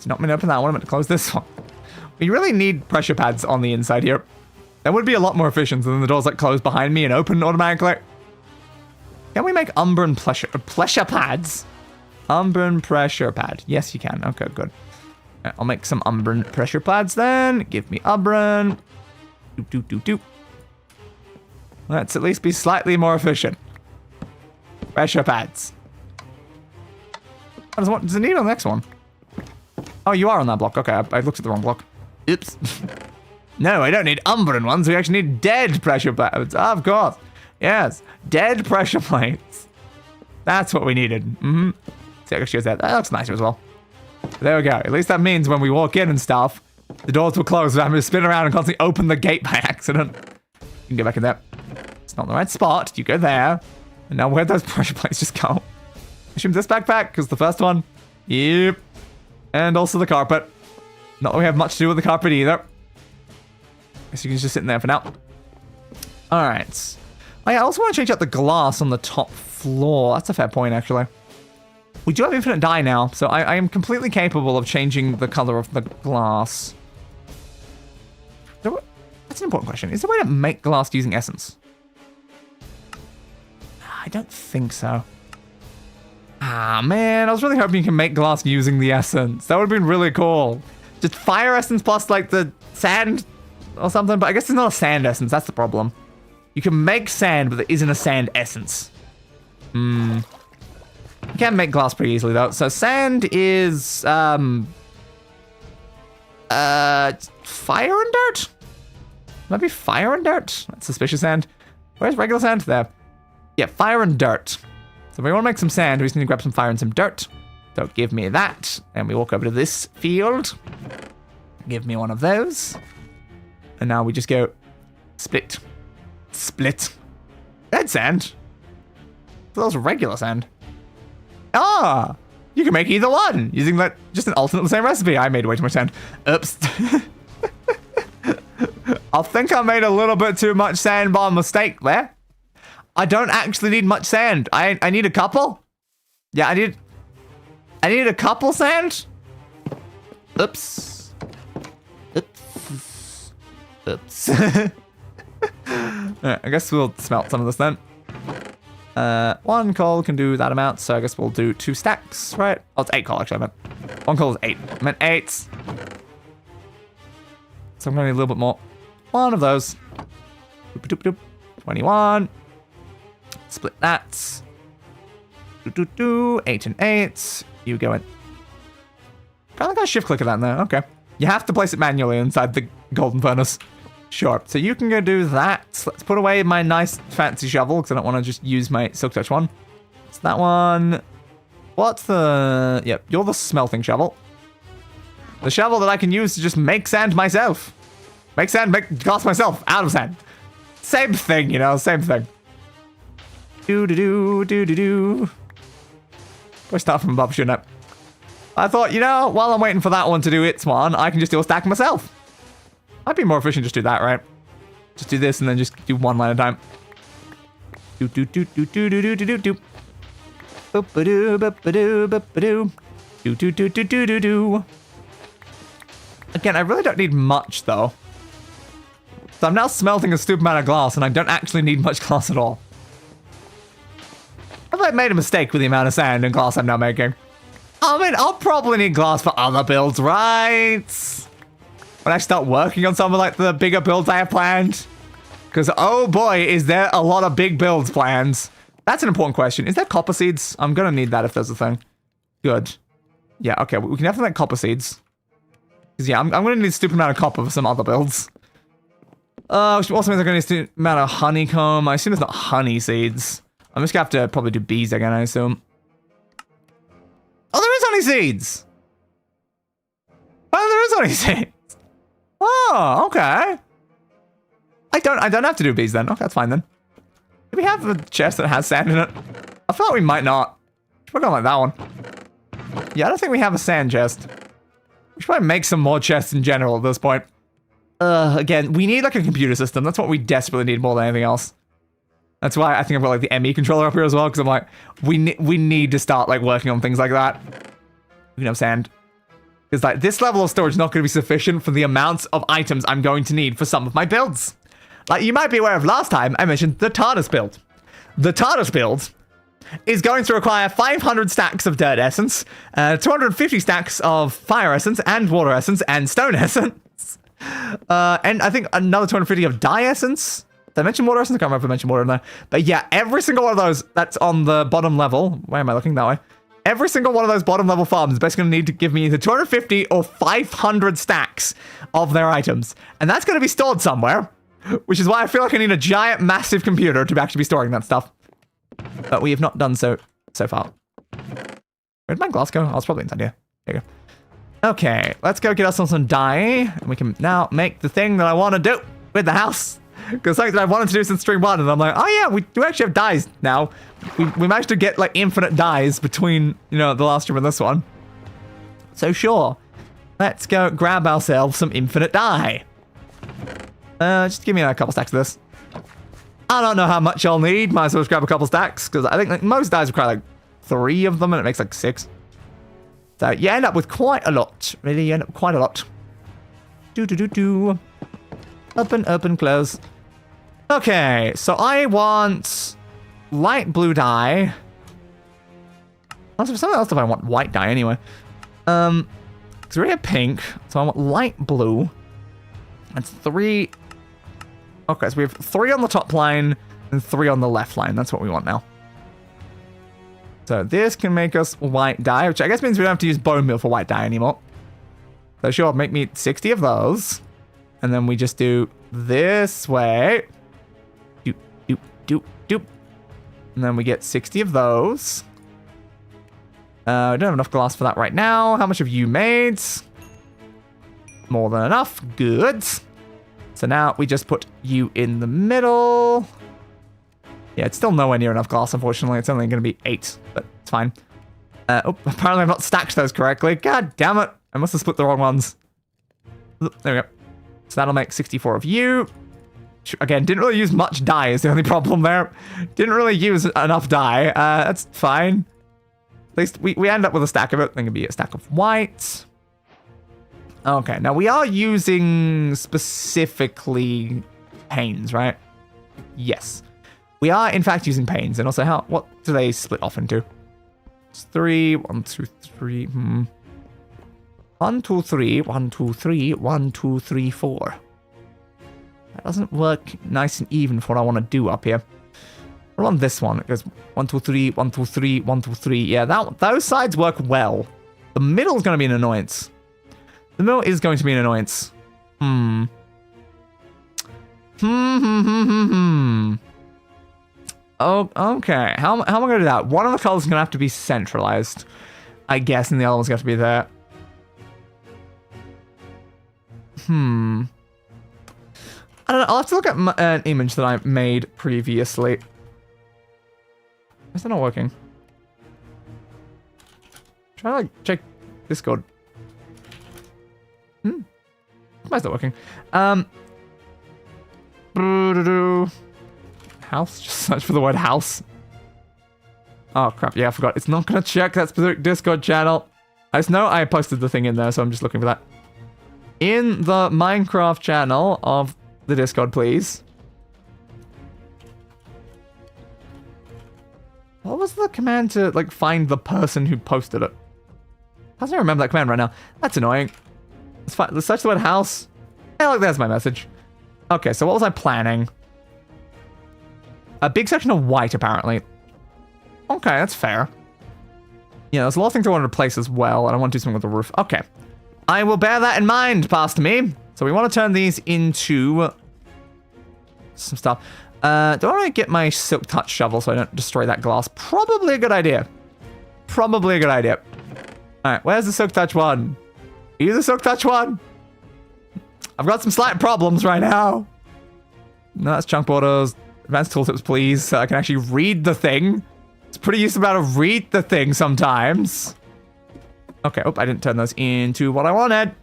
not meant to open that one. I'm meant to close this one. We really need pressure pads on the inside here. That would be a lot more efficient than the doors that close behind me and open automatically. Can we make Umbran pressure pads? Umbran pressure pad. Yes, you can. Okay, good. Right, I'll make some Umbran pressure pads then. Give me Umbran. Doop. Let's at least be slightly more efficient. Pressure pads. What does it need on the next one? Oh, you are on that block. Okay, I looked at the wrong block. Oops. No, I don't need Umbran ones. We actually need dead pressure plates. Of course. Yes, dead pressure plates. That's what we needed. Mm-hmm. See, I guess that. That looks nicer as well. There we go. At least that means when we walk in and stuff, the doors will close. So I'm going to spin around and constantly open the gate by accident. You can go back in there. It's not the right spot. You go there. And now where'd those pressure plates just go? I assume this backpack, because the first one. Yep. And also the carpet. Not that we have much to do with the carpet either. Guess you can just sit in there for now. Alright. Oh yeah, I also want to change out the glass on the top floor. That's a fair point, actually. We do have infinite dye now, so I am completely capable of changing the color of the glass. That's an important question. Is there a way to make glass using essence? I don't think so. Ah, man, I was really hoping you can make glass using the essence. That would have been really cool. Just fire essence plus, like, the sand or something, but I guess there's not a sand essence. That's the problem. You can make sand, but there isn't a sand essence. You can make glass pretty easily, though. So sand is, fire and dirt? Maybe fire and dirt? That's suspicious sand. Where's regular sand? There. Yeah, fire and dirt. So if we want to make some sand, we just need to grab some fire and some dirt. So give me that. And we walk over to this field. Give me one of those. And now we just go split. Split. Red sand. So that was regular sand. Ah! You can make either one using that, just an alternate the same recipe. I made way too much sand. Oops. I think I made a little bit too much sand by mistake there. I don't actually need much sand. I need a couple. Yeah, I need a couple sand. Oops. Oops. Oops. Alright, I guess we'll smelt some of this then. One coal can do that amount, so I guess we'll do 2 stacks, right? Oh, it's 8 coal, actually, I meant. 1 coal is 8. I meant 8. So I'm gonna need a little bit more. One of those. 21. Split that. 8 and 8. You go in. Probably got a shift click of that in there. Okay. You have to place it manually inside the golden furnace. Sure. So you can go do that. Let's put away my nice fancy shovel because I don't want to just use my silk touch one. So that one. What's the... Yep, you're the smelting shovel. The shovel that I can use to just make sand myself. Make sand, make glass myself out of sand. Same thing, you know, same thing. Do-do-do. We're start from above, shouldn't I? I thought, you know, while I'm waiting for that one to do its one, I can just do a stack myself. Might be more efficient just do that, right? Just do this and then just do one line at a time. Do-do-do-do-do-do-do-do-do. Boop-a-doo, boop-a-doo, boop-a-doo. Do-do-do-do-do-do-do. Again, I really don't need much, though. So I'm now smelting a stupid amount of glass, and I don't actually need much glass at all. Have I made a mistake with the amount of sand and glass I'm now making? I mean, I'll probably need glass for other builds, right? When I start working on some of, like, the bigger builds I have planned. Because, oh boy, is there a lot of big builds planned. That's an important question. Is there copper seeds? I'm going to need that if there's a thing. Good. Yeah, okay, we can definitely make copper seeds. Because, yeah, I'm going to need a stupid amount of copper for some other builds. Which also means I'm going to need a stupid amount of honeycomb. I assume there's not honey seeds. I'm just going to have to probably do bees again, I assume. Oh, there is honey seeds! Oh, there is honey seeds! Oh, okay. I don't have to do bees then. Okay, that's fine then. Do we have a chest that has sand in it? I thought we might not. We're going like that one. Yeah, I don't think we have a sand chest. We should probably make some more chests in general at this point. Again, we need like a computer system. That's what we desperately need more than anything else. That's why I think I've got like the ME controller up here as well, because I'm like, we need to start like working on things like that. We can have sand. Because like this level of storage is not going to be sufficient for the amounts of items I'm going to need for some of my builds. Like you might be aware of last time I mentioned the TARDIS build. The TARDIS build is going to require 500 stacks of dirt essence, 250 stacks of fire essence and water essence and stone essence. And I think another 250 of dye essence. Did I mention water essence? I can't remember if I mentioned water in there. But yeah, every single one of those that's on the bottom level. Why am I looking that way? every single one of those bottom level farms is basically going to need to give me either 250 or 500 stacks of their items. And that's going to be stored somewhere, which is why I feel like I need a giant, massive computer to actually be storing that stuff. But we have not done so far. Where'd my glass go? Oh, it's probably inside here. There you go. Okay, let's go get ourselves some dye. And we can now make the thing that I want to do with the house. Because something that I wanted to do since stream 1, and I'm like, oh yeah, we do actually have dyes now. We managed to get like infinite dyes between, you know, the last stream and this one. So sure, let's go grab ourselves some infinite dye. Just give me a couple stacks of this. I don't know how much I'll need. Might as well just grab a couple stacks, because I think like, most dyes require like 3 of them, and it makes like 6. So you end up with quite a lot. Really, you end up quite a lot. Open, close. Okay, so I want light blue dye. Also, for something else, if I want white dye anyway. Because we already have pink, so I want light blue. That's 3. Okay, so we have 3 on the top line and 3 on the left line. That's what we want now. So this can make us white dye, which I guess means we don't have to use bone meal for white dye anymore. So sure, make me 60 of those. And then we just do this way. Doop. And then we get 60 of those. We don't have enough glass for that right now. How much have you made? More than enough. Good. So now we just put you in the middle. Yeah, it's still nowhere near enough glass, unfortunately. It's only going to be 8, but it's fine. Oh, apparently I've not stacked those correctly. God damn it. I must have split the wrong ones. There we go. So that'll make 64 of you. Again, didn't really use much dye is the only problem there. Didn't really use enough dye. That's fine. At least we end up with a stack of it. Then it'll be a stack of white. Okay, now we are using specifically panes, right? Yes. We are, in fact, using panes. And also, what do they split off into? It's 3, 1, 2, 3. 1, 2, 3, 1, 2, 3, 1, 2, 3, 4. That doesn't work nice and even for what I want to do up here. What on this one? It goes 1, 2, 3, 1, 2, 3, 1, 2, 3. Yeah, those sides work well. The middle is going to be an annoyance. The middle is going to be an annoyance. Oh, okay. How am I going to do that? One of the colors is going to have to be centralized, I guess, and the other one's going to have to be there. I don't know. I'll have to look at an image that I made previously. Is that not working? Try to like check Discord. Why is that working? House? Just search for the word house. Oh crap, yeah, I forgot. It's not gonna check that specific Discord channel. I just know I posted the thing in there, so I'm just looking for that. In the Minecraft channel of the Discord, please. What was the command to, like, find the person who posted it? I don't remember that command right now. That's annoying. Let's search the word house. Yeah, look, there's my message. Okay, so what was I planning? A big section of white, apparently. Okay, that's fair. Yeah, there's a lot of things I want to replace as well, and I want to do something with the roof. Okay. I will bear that in mind, Pastor Me. So we want to turn these into some stuff. Do I want to get my silk touch shovel so I don't destroy that glass? Probably a good idea. Probably a good idea. Alright, where's the silk touch one? Are you the silk touch one? I've got some slight problems right now. No, that's chunk borders. Advanced tooltips, please, so I can actually read the thing. It's pretty useful to be able to read the thing sometimes. Okay, I didn't turn those into what I wanted.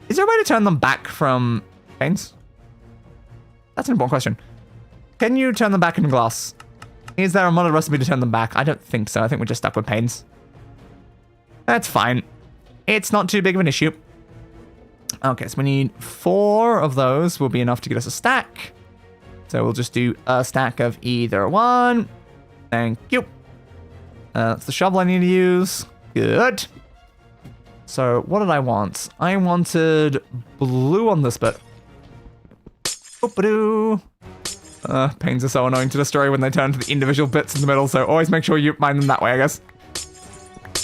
Is there a way to turn them back from panes? That's an important question. Can you turn them back into glass? Is there a modded recipe to turn them back? I don't think so. I think we're just stuck with panes. That's fine. It's not too big of an issue. Okay, so we need 4 of those. Will be enough to get us a stack. So we'll just do a stack of either one. Thank you. That's the shovel I need to use. Good. So what did I want? I wanted blue on this bit. Oop-a-doo. Panes are so annoying to destroy when they turn to the individual bits in the middle, so always make sure you mine them that way, I guess.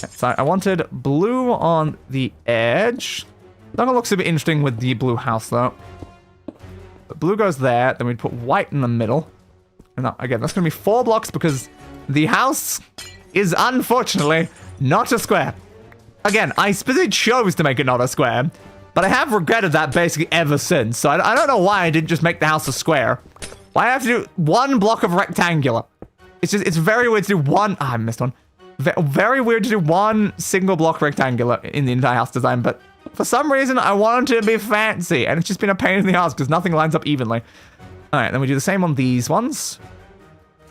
So I wanted blue on the edge. Not gonna look super interesting with the blue house though. But blue goes there, then we'd put white in the middle. And again, that's gonna be 4 blocks because the house is unfortunately not a square. Again, I specifically chose to make it not a square, but I have regretted that basically ever since. So I don't know why I didn't just make the house a square. Why I have to do 1 block of rectangular? It's very weird to do one. I missed one. Very weird to do 1 single block rectangular in the entire house design, but for some reason I wanted it to be fancy, and it's just been a pain in the ass because nothing lines up evenly. All right, then we do the same on these ones.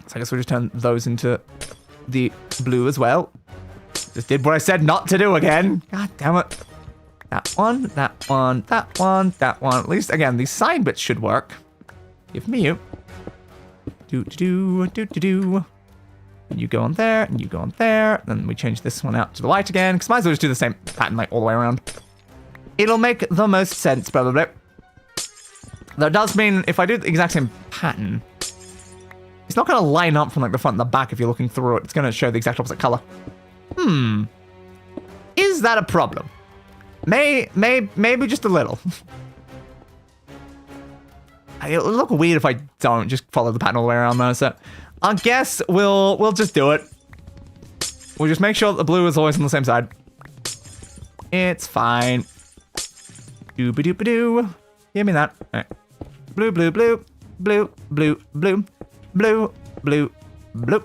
So I guess we'll just turn those into the blue as well. Just did what I said not to do again. God damn it. That one, that one, that one, that one. At least, again, these side bits should work. Give me you. Do. And you go on there, and you go on there. Then we change this one out to the white again, because might as well just do the same pattern like all the way around. It'll make the most sense, probably. That does mean if I do the exact same pattern, it's not going to line up from like the front and the back if you're looking through it. It's going to show the exact opposite color. Is that a problem? Maybe just a little. It'll look weird if I don't just follow the pattern all the way around though, so I guess we'll just do it. We'll just make sure that the blue is always on the same side. It's fine. Doo-ba-doo-ba-doo. Give me that. All right. Blue, blue, blue, blue, blue, blue, blue, blue, blue.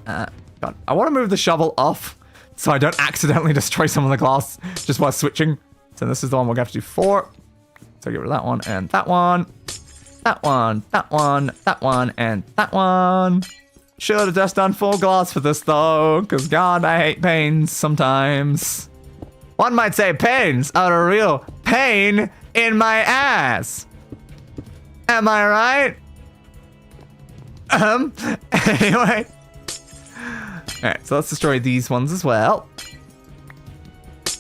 God, I want to move the shovel off so I don't accidentally destroy some of the glass just while switching. So this is the one we're going to have to do 4. So get rid of that one and that one. That one, that one, that one, and that one. Should have just done 4 glass for this though, because God, I hate pains sometimes. One might say pains are a real pain in my ass. Am I right? Anyway. Alright, so let's destroy these ones as well.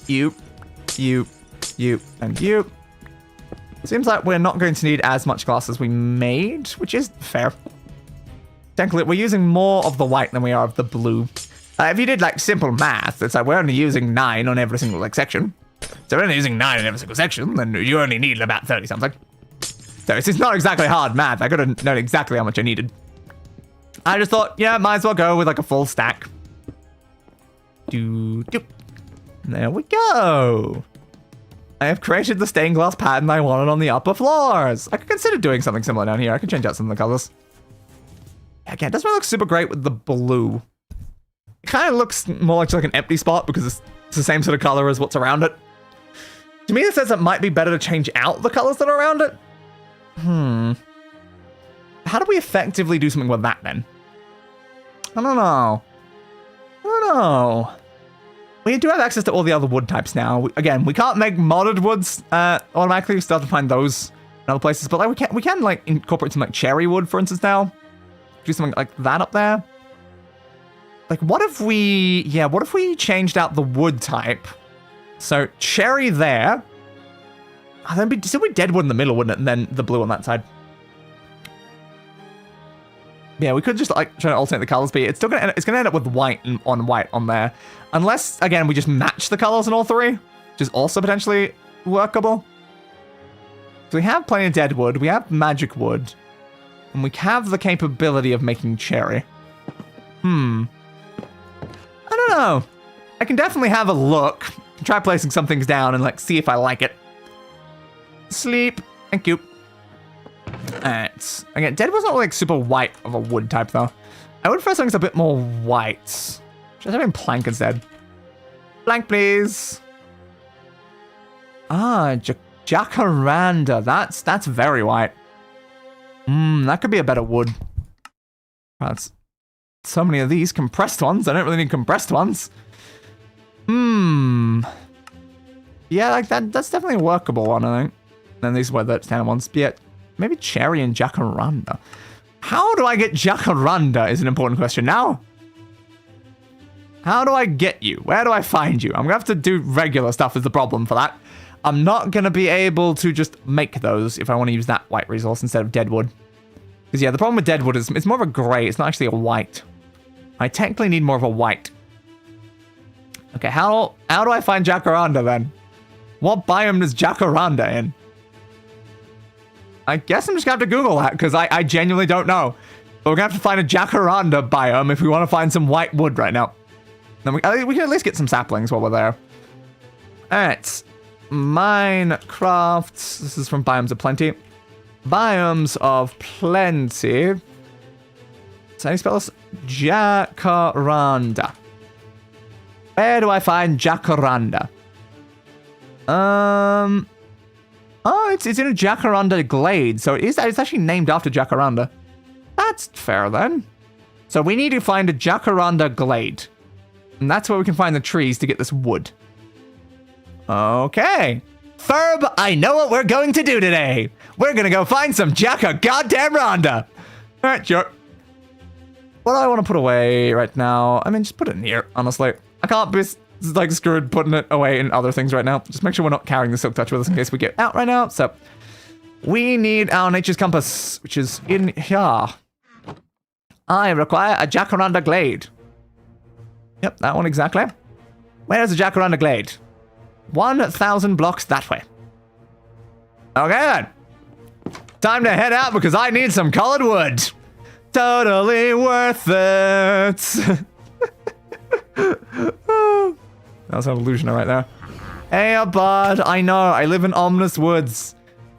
You, and you. Seems like we're not going to need as much glass as we made, which is fair. Technically, we're using more of the white than we are of the blue. If you did like simple math, it's like we're only using 9 on every single like section. So we're only using 9 in every single section, then you only need about 30 something. So it's not exactly hard math. I could have known exactly how much I needed. I just thought, yeah, might as well go with like a full stack. There we go. I have created the stained glass pattern I wanted on the upper floors. I could consider doing something similar down here. I could change out some of the colors. Again, it doesn't really look super great with the blue. It kind of looks more like an empty spot because it's the same sort of color as what's around it. To me, it says it might be better to change out the colors that are around it. How do we effectively do something with that then? I don't know. We do have access to all the other wood types now. Again, we can't make modded woods automatically. We still have to find those in other places. But like we can like incorporate some like cherry wood, for instance, now. Do something like that up there. Like what if we changed out the wood type? So cherry there. Oh, then it'd still be dead wood in the middle, wouldn't it? And then the blue on that side. Yeah, we could just like try to alternate the colors, but it's still gonna end up with white on there, unless again we just match the colors in all 3, which is also potentially workable. So we have plenty of dead wood, we have magic wood, and we have the capability of making cherry. I don't know. I can definitely have a look, try placing some things down, and like see if I like it. Sleep. Thank you. Alright. Again, dead was not like super white of a wood type though. I would prefer something that's a bit more white. Should I have plank instead? Plank, please. Ah, jacaranda. That's very white. That could be a better wood. That's so many of these compressed ones. I don't really need compressed ones. Yeah, like that's definitely a workable one, I think. And these were the standard ones. But yeah, maybe cherry and jacaranda. How do I get jacaranda is an important question now. How do I get you? Where do I find you? I'm gonna have to do regular stuff is the problem for that. I'm not gonna be able to just make those if I want to use that white resource instead of deadwood. Because yeah, the problem with deadwood is it's more of a gray. It's not actually a white. I technically need more of a white. Okay, how do I find Jacaranda then? What biome does Jacaranda in? I guess I'm just gonna have to Google that, because I genuinely don't know. But we're gonna have to find a Jacaranda biome if we want to find some white wood right now. Then we can at least get some saplings while we're there. Alright. Minecraft. This is from Biomes of Plenty. Biomes of Plenty. So how do you spell this? Jacaranda. Where do I find Jacaranda? Oh, it's in a Jacaranda glade, so it's actually named after Jacaranda. That's fair then. So we need to find a Jacaranda glade. And that's where we can find the trees to get this wood. Okay. Ferb, I know what we're going to do today. We're gonna go find some Jacaranda. Alright, sure. What do I want to put away right now? I mean, just put it in here, honestly. I can't be like screwed putting it away in other things right now. Just make sure we're not carrying the silk touch with us in case we get out right now. So we need our nature's compass, which is in here. I require a Jacaranda glade. Yep, that one exactly. Where's the Jacaranda glade? 1,000 blocks that way. Okay then. Time to head out because I need some colored wood. Totally worth it. That was an illusioner right there. Hey, bud. I know. I live in ominous woods.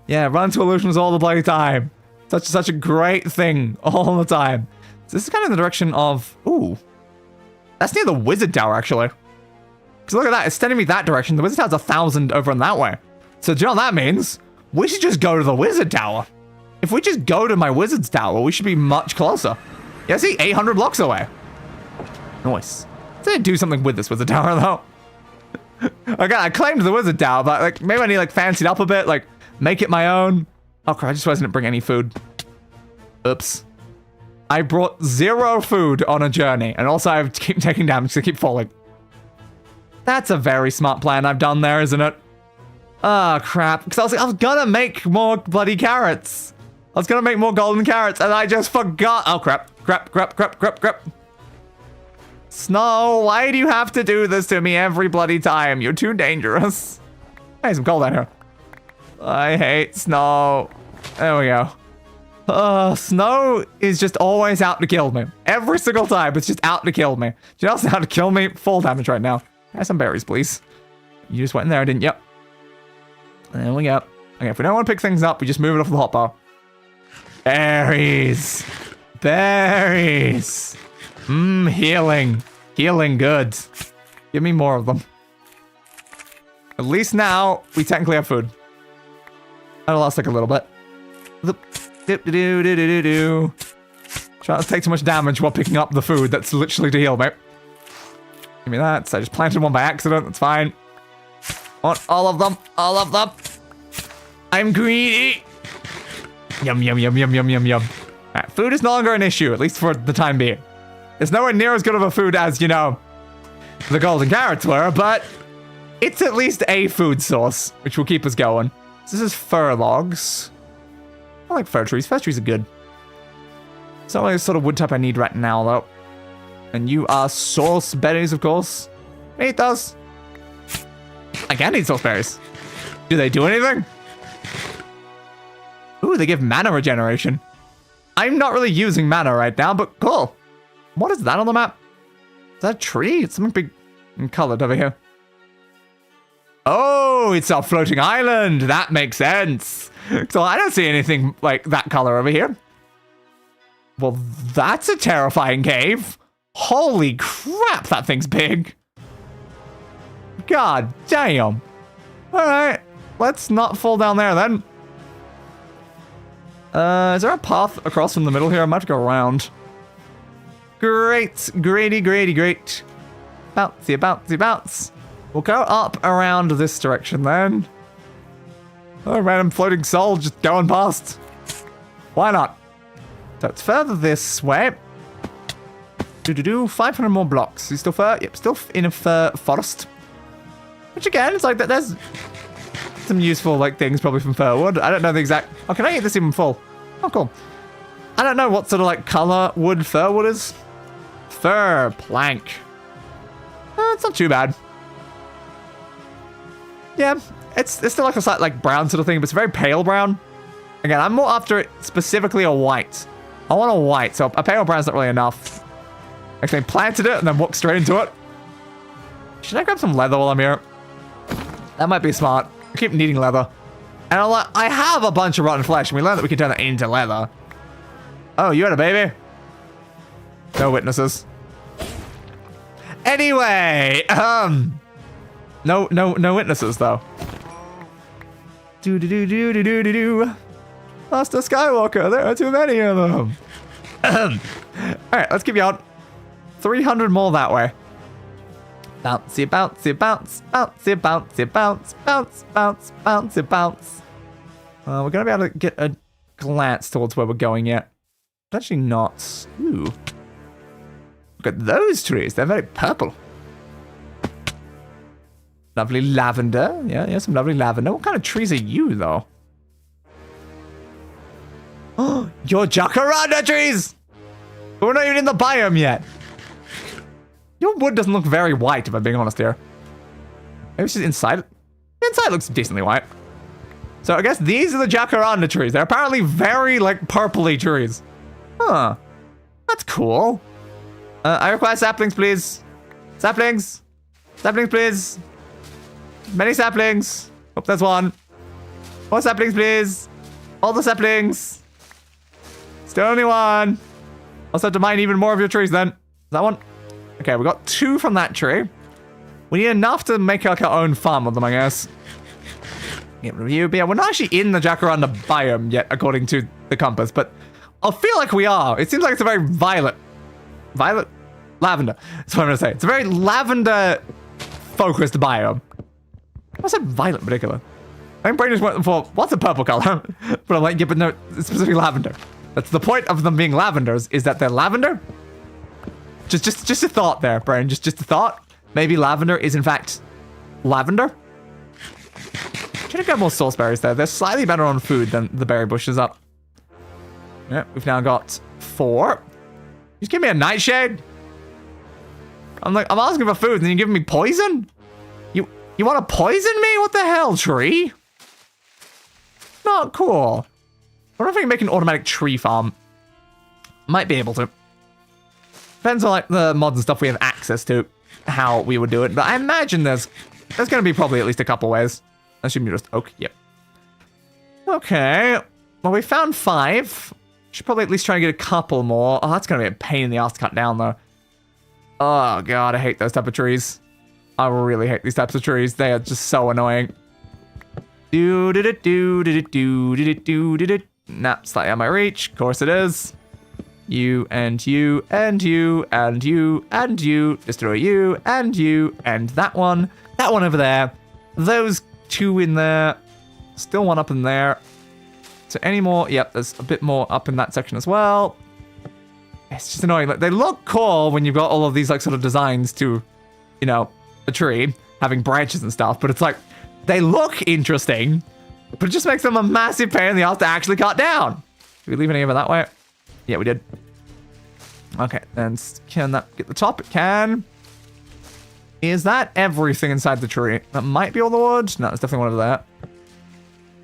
Yeah, run to illusions all the bloody time. Such a great thing all the time. So this is kind of the direction of... Ooh. That's near the wizard tower, actually. Because look at that. It's sending me that direction. The wizard tower's 1,000 over in that way. So do you know what that means? We should just go to the wizard tower. If we just go to my wizard's tower, we should be much closer. Yeah, see? 800 blocks away. Nice. Let's do something with this wizard tower, though. Okay, I claimed the wizard tower, but like maybe I need like fancy it up a bit, like make it my own. Oh crap, I just wasn't bring any food. Oops. I brought 0 food on a journey, and also I keep taking damage to keep falling. That's a very smart plan I've done there, isn't it? Oh crap, because I was gonna make more bloody carrots. I was gonna make more golden carrots, and I just forgot. Oh crap, crap. Snow, why do you have to do this to me every bloody time? You're too dangerous. Hey, some coal down here. I hate snow. There we go. Snow is just always out to kill me. Every single time, it's just out to kill me. Do you know what's out to kill me? Full damage right now. Have some berries, please. You just went in there, didn't you? There we go. Okay, if we don't want to pick things up, we just move it off the hotbar. Berries. Berries. Healing. Healing good. Give me more of them. At least now, we technically have food. That'll last like a little bit. Try not to take too much damage while picking up the food that's literally to heal me. Give me that. So I just planted one by accident. That's fine. Want all of them. All of them. I'm greedy. Yum, yum, yum, yum, yum, yum, yum. Right, food is no longer an issue, at least for the time being. It's nowhere near as good of a food as, you know, the golden carrots were, but it's at least a food source, which will keep us going. So this is fir logs. I like fir trees. Fir trees are good. It's not like the sort of wood type I need right now, though. And you are sauce berries, of course. Eat those. I can eat sauce berries. Do they do anything? Ooh, they give mana regeneration. I'm not really using mana right now, but cool. What is that on the map? Is that a tree? It's something big and colored over here. Oh, it's a floating island. That makes sense. So I don't see anything like that color over here. Well, that's a terrifying cave. Holy crap, that thing's big. God damn. All right, let's not fall down there then. Is there a path across from the middle here? I might have to go around. Great, great. Bouncy, bounce. We'll go up around this direction then. Oh, random floating soul just going past. Why not? So it's further this way. 500 more blocks. You still fur? Yep, still in a fir forest. Which again, it's like that. There's some useful like things probably from firwood. I don't know the exact. Oh, can I get this even full? Oh, cool. I don't know what sort of like color wood firwood is. Fir plank. It's not too bad. Yeah, it's still like a slight like brown sort of thing, but it's very pale brown. Again, I'm more after it specifically a white. I want a white, so a pale brown's not really enough. Actually, I planted it and then walked straight into it. Should I grab some leather while I'm here? That might be smart. I keep needing leather. And I'm like, I have a bunch of rotten flesh, and we learned that we can turn it into leather. Oh, you had a baby? No witnesses. Anyway, no witnesses though. Do. Master Skywalker, there are too many of them. Alright, let's keep going. 300 more that way. Bouncy, bouncy, bounce, bouncy, bouncy, bounce, bounce, bounce, bouncy, bounce. We're gonna be able to get a glance towards where we're going yet. But actually not. Ooh. Look at those trees, they're very purple. Lovely lavender. Yeah, some lovely lavender. What kind of trees are you, though? Oh, you're jacaranda trees! We're not even in the biome yet. Your wood doesn't look very white, if I'm being honest here. Maybe it's just inside. Inside looks decently white. So I guess these are the jacaranda trees. They're apparently very, like, purpley trees. Huh. That's cool. I require saplings, please. Saplings. Saplings, please. Many saplings. Oh, there's one. More saplings, please. All the saplings. Still only one. Also have to mine even more of your trees then. Is that one? Okay, we got 2 from that tree. We need enough to make like our own farm with them, I guess. Get review. But yeah, we're not actually in the jacaranda biome yet, according to the compass, but I feel like we are. It seems like it's a very violet. Lavender. That's what I'm gonna say. It's a very lavender focused biome. I said violet in particular. My brain just went for, what's a purple color? But I'm like, yeah, but no, it's specifically lavender. That's the point of them being lavenders, is that they're lavender. Just a thought there, brain. Just a thought. Maybe lavender is in fact lavender. Should have got more source berries there. They're slightly better on food than the berry bushes up. Yeah, we've now got 4. Just give me a nightshade. I'm asking for food and then you're giving me poison? You want to poison me? What the hell, tree? Not cool. I wonder if I can make an automatic tree farm. Might be able to. Depends on like the mods and stuff we have access to, how we would do it. But I imagine there's going to be probably at least a couple ways. Assuming just oak. Yep. Okay. Well, we found 5. Should probably at least try and get a couple more. Oh, that's going to be a pain in the ass to cut down though. Oh god, I hate those type of trees. I really hate these types of trees. They are just so annoying. Nah, slightly out of my reach. Of course it is. You and you and you and you and you. Destroy you and you and that one. That one over there. Those 2 in there. Still one up in there. So any more? Yep, there's a bit more up in that section as well. It's just annoying. Like, they look cool when you've got all of these like sort of designs to, you know, a tree having branches and stuff. But it's like, they look interesting, but it just makes them a massive pain in the ass to actually cut down. Did we leave any of it that way? Yeah, we did. Okay, then can that get the top? It can. Is that everything inside the tree? That might be all the wood. No, there's definitely one over there.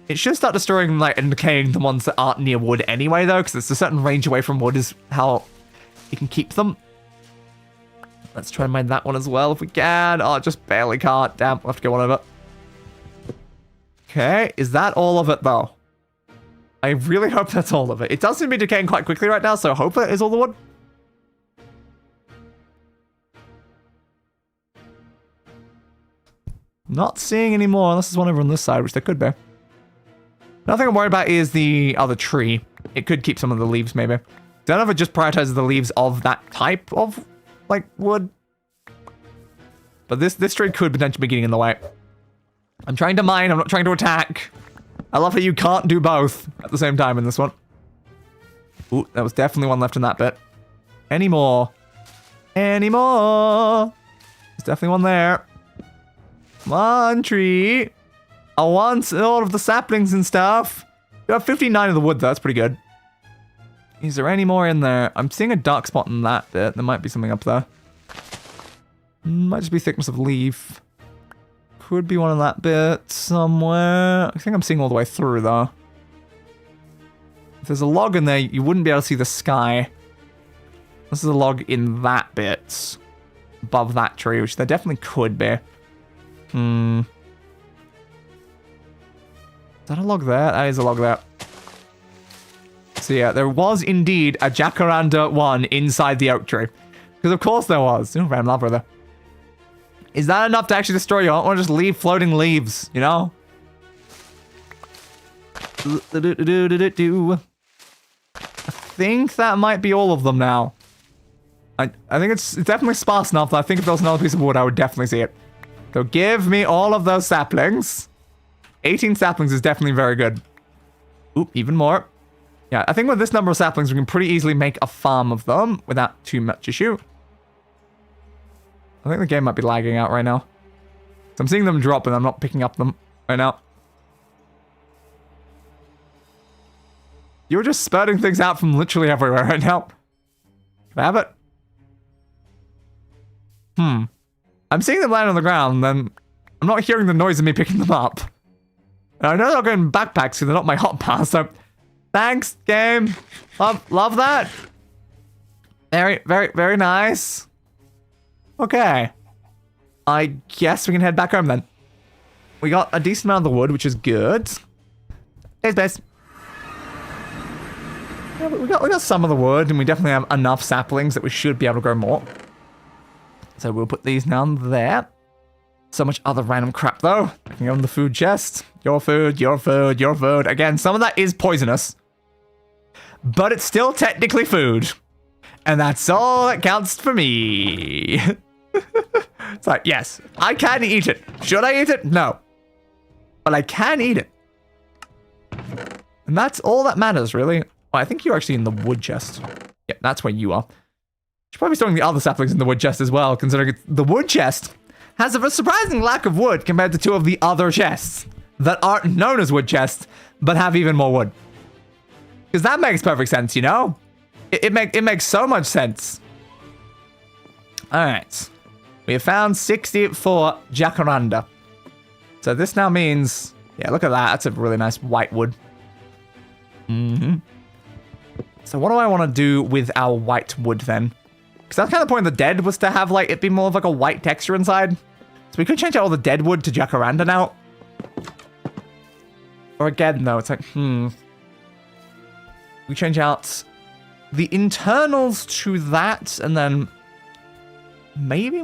It should start destroying like and decaying the ones that aren't near wood anyway, though, because it's a certain range away from wood is how you can keep them. Let's try and mine that one as well if we can. Oh, just barely can't. Damn, we'll have to go one over. Okay, is that all of it though? I really hope that's all of it. It does seem to be decaying quite quickly right now, so I hope that is all the wood. Not seeing any more, unless there's one over on this side, which there could be. Nothing I'm worried about is the other tree. It could keep some of the leaves, maybe. I don't know if it just prioritizes the leaves of that type of, like, wood. But this tree could potentially be getting in the way. I'm trying to mine, I'm not trying to attack. I love that you can't do both at the same time in this one. Ooh, there was definitely one left in that bit. Any more? Any more? There's definitely one there. Come on, tree. I want all of the saplings and stuff. You have 59 of the wood, though. That's pretty good. Is there any more in there? I'm seeing a dark spot in that bit. There might be something up there. Might just be thickness of leaf. Could be one of that bit somewhere. I think I'm seeing all the way through, though. If there's a log in there, you wouldn't be able to see the sky. This is a log in that bit. Above that tree, which there definitely could be. Is that a log there? That is a log there. So yeah, there was indeed a jacaranda one inside the oak tree. Because of course there was. Ooh, random lava there. Is that enough to actually destroy you? I don't want to just leave floating leaves, you know? I think that might be all of them now. I think it's definitely sparse enough that I think if there was another piece of wood, I would definitely see it. So give me all of those saplings. 18 saplings is definitely very good. Oop, even more. Yeah, I think with this number of saplings, we can pretty easily make a farm of them without too much issue. I think the game might be lagging out right now. So I'm seeing them drop and I'm not picking up them right now. You're just spurting things out from literally everywhere right now. Can I have it? I'm seeing them land on the ground, then I'm not hearing the noise of me picking them up. And I know they're going in backpacks because they're not my hotbar, so thanks, game. Love that. Very, very, very nice. Okay. I guess we can head back home then. We got a decent amount of the wood, which is good. Hey, Space. Yeah, we got some of the wood, and we definitely have enough saplings that we should be able to grow more. So we'll put these down there. So much other random crap, though. I can go in the food chest. Your food, your food, your food. Again, some of that is poisonous. But it's still technically food. And that's all that counts for me. It's like, yes, I can eat it. Should I eat it? No. But I can eat it. And that's all that matters, really. Oh, I think you're actually in the wood chest. Yep, that's where you are. Should probably be storing the other saplings in the wood chest as well, considering the wood chest has a surprising lack of wood compared to two of the other chests that aren't known as wood chests, but have even more wood. Because that makes perfect sense, you know? It makes so much sense. Alright. We have found 64 jacaranda. So this now means... Yeah, look at that. That's a really nice white wood. So what do I want to do with our white wood then? Because that's kind of the point of the dead, was to have like it be more of like a white texture inside. So we could change out all the dead wood to jacaranda now. Or again, though, it's like, we change out the internals to that, and then maybe,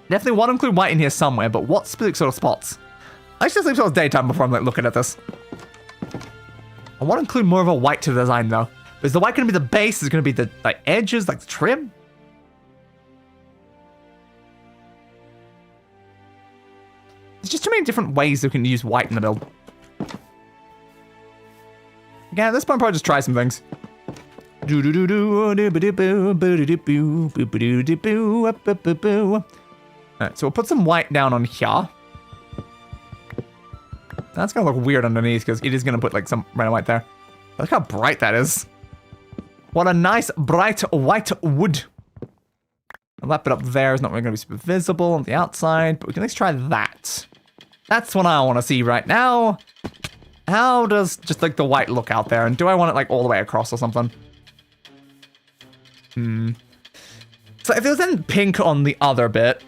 definitely want to include white in here somewhere, but what specific sort of spots? I should sleep till it's daytime before I'm like looking at this. I want to include more of a white to the design though. Is the white going to be the base? Is it going to be the like edges, like the trim? There's just too many different ways we can use white in the build. Again, at this point, probably just try some things. Alright, so we'll put some white down on here. That's gonna look weird underneath because it is gonna put like some random white there. Look how bright that is. What a nice bright white wood. And that bit up there is not really gonna be super visible on the outside, but we can at least try that. That's what I want to see right now. How does just like the white look out there? And do I want it like all the way across or something? So if it was then pink on the other bit,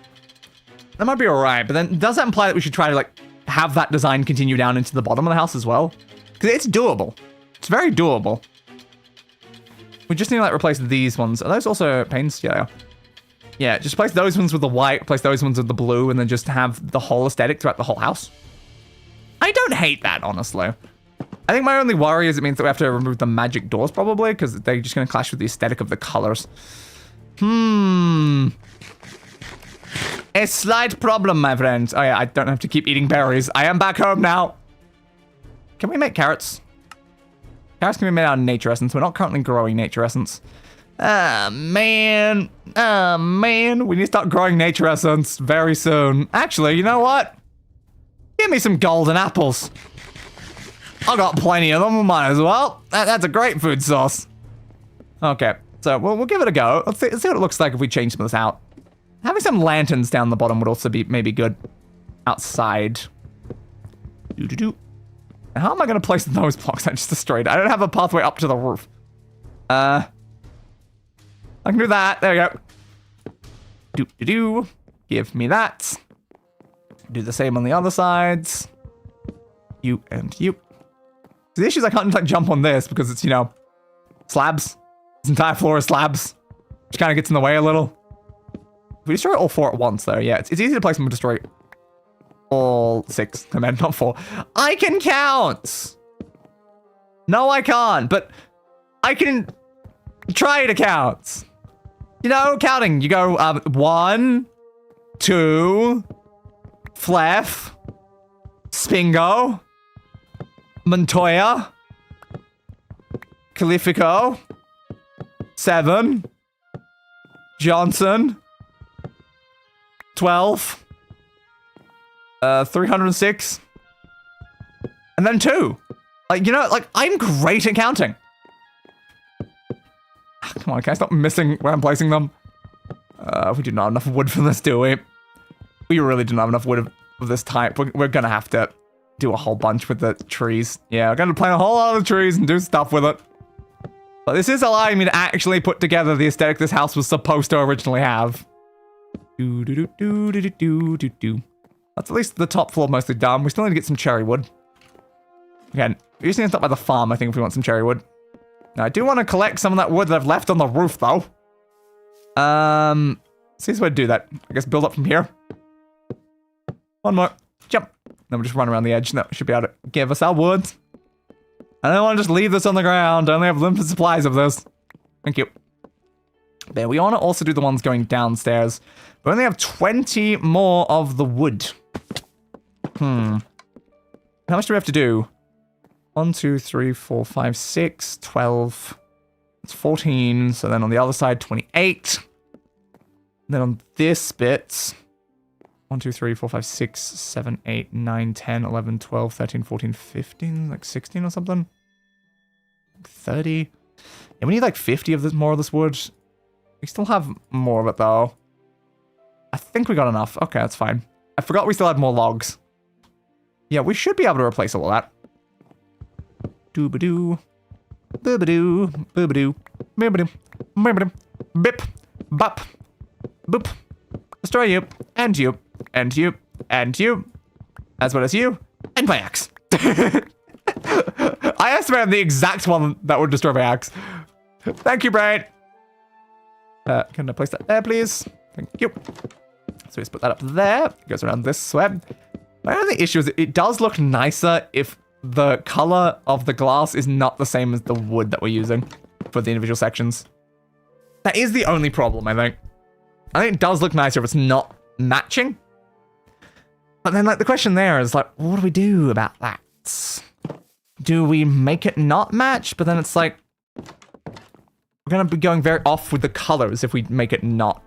that might be alright, but then does that imply that we should try to like have that design continue down into the bottom of the house as well? Because it's doable. It's very doable. We just need to like replace these ones. Are those also paints? Yeah. Yeah, just replace those ones with the white, replace those ones with the blue, and then just have the whole aesthetic throughout the whole house. I don't hate that, honestly. I think my only worry is it means that we have to remove the magic doors, probably, because they're just going to clash with the aesthetic of the colors. A slight problem, my friends. Oh yeah, I don't have to keep eating berries. I am back home now. Can we make carrots? Carrots can be made out of nature essence. We're not currently growing nature essence. Ah, man. Ah, man. We need to start growing nature essence very soon. Actually, you know what? Give me some golden apples. I got plenty of them. We might as well. That's a great food source. Okay, so we'll give it a go. Let's see what it looks like if we change some of this out. Having some lanterns down the bottom would also be maybe good. Outside. How am I going to place those blocks I just destroyed? I don't have a pathway up to the roof. I can do that. There we go. Give me that. Do the same on the other sides. You and you. So the issue is I can't like jump on this because it's, you know, slabs. This entire floor is slabs, which kind of gets in the way a little. If we destroy all 4 at once, though, yeah, it's easy to place them and destroy all 6. I meant not 4. I can count. No, I can't, but I can try to count. You know, counting. You go 1, 2, Flef, Spingo, Montoya, Califico, 7, Johnson, 12, 306, and then 2. Like, you know, like, I'm great at counting. Come on, can I stop missing where I'm placing them? We do not have enough wood for this, do we? We really do not have enough wood of this type. We're gonna have to do a whole bunch with the trees. Yeah, we're gonna plant a whole lot of the trees and do stuff with it. But this is allowing me to actually put together the aesthetic this house was supposed to originally have. That's at least the top floor mostly done. We still need to get some cherry wood. Again, we just need to stop by the farm, I think, if we want some cherry wood. Now, I do want to collect some of that wood that I've left on the roof, though. See this way to do that. I guess build up from here. One more. Jump. Then we'll just run around the edge. That should be able to give us our wood. I don't want to just leave this on the ground. I only have limited supplies of this. Thank you. There, we want to also do the ones going downstairs. We only have 20 more of the wood. How much do we have to do? 1, 2, 3, 4, 5, 6, 12. It's 14. So then on the other side, 28. Then on this bit, 1, 2, 3, 4, 5, 6, 7, 8, 9, 10, 11, 12, 13, 14, 15, like 16 or something. 30. Yeah, we need like 50 of this, more of this wood. We still have more of it though. I think we got enough. Okay, that's fine. I forgot we still had more logs. Yeah, we should be able to replace all of that. Doo-ba-doo. Boo-ba-doo. Boo-ba-doo. Boo-ba-doo. Boo-ba-doo. Bip. Bop. Boop. Destroy you. And you. And you. And you. As well as you. And my axe. I estimated the exact one that would destroy my axe. Thank you, Brian. Can I place that there, please? Thank you. So let's put that up there. It goes around this way. My only issue is it does look nicer if the color of the glass is not the same as the wood that we're using for the individual sections. That is the only problem, I think. I think it does look nicer if it's not matching. But then, like, the question there is, like, what do we do about that? Do we make it not match? But then it's like, we're going to be going very off with the colors if we make it not.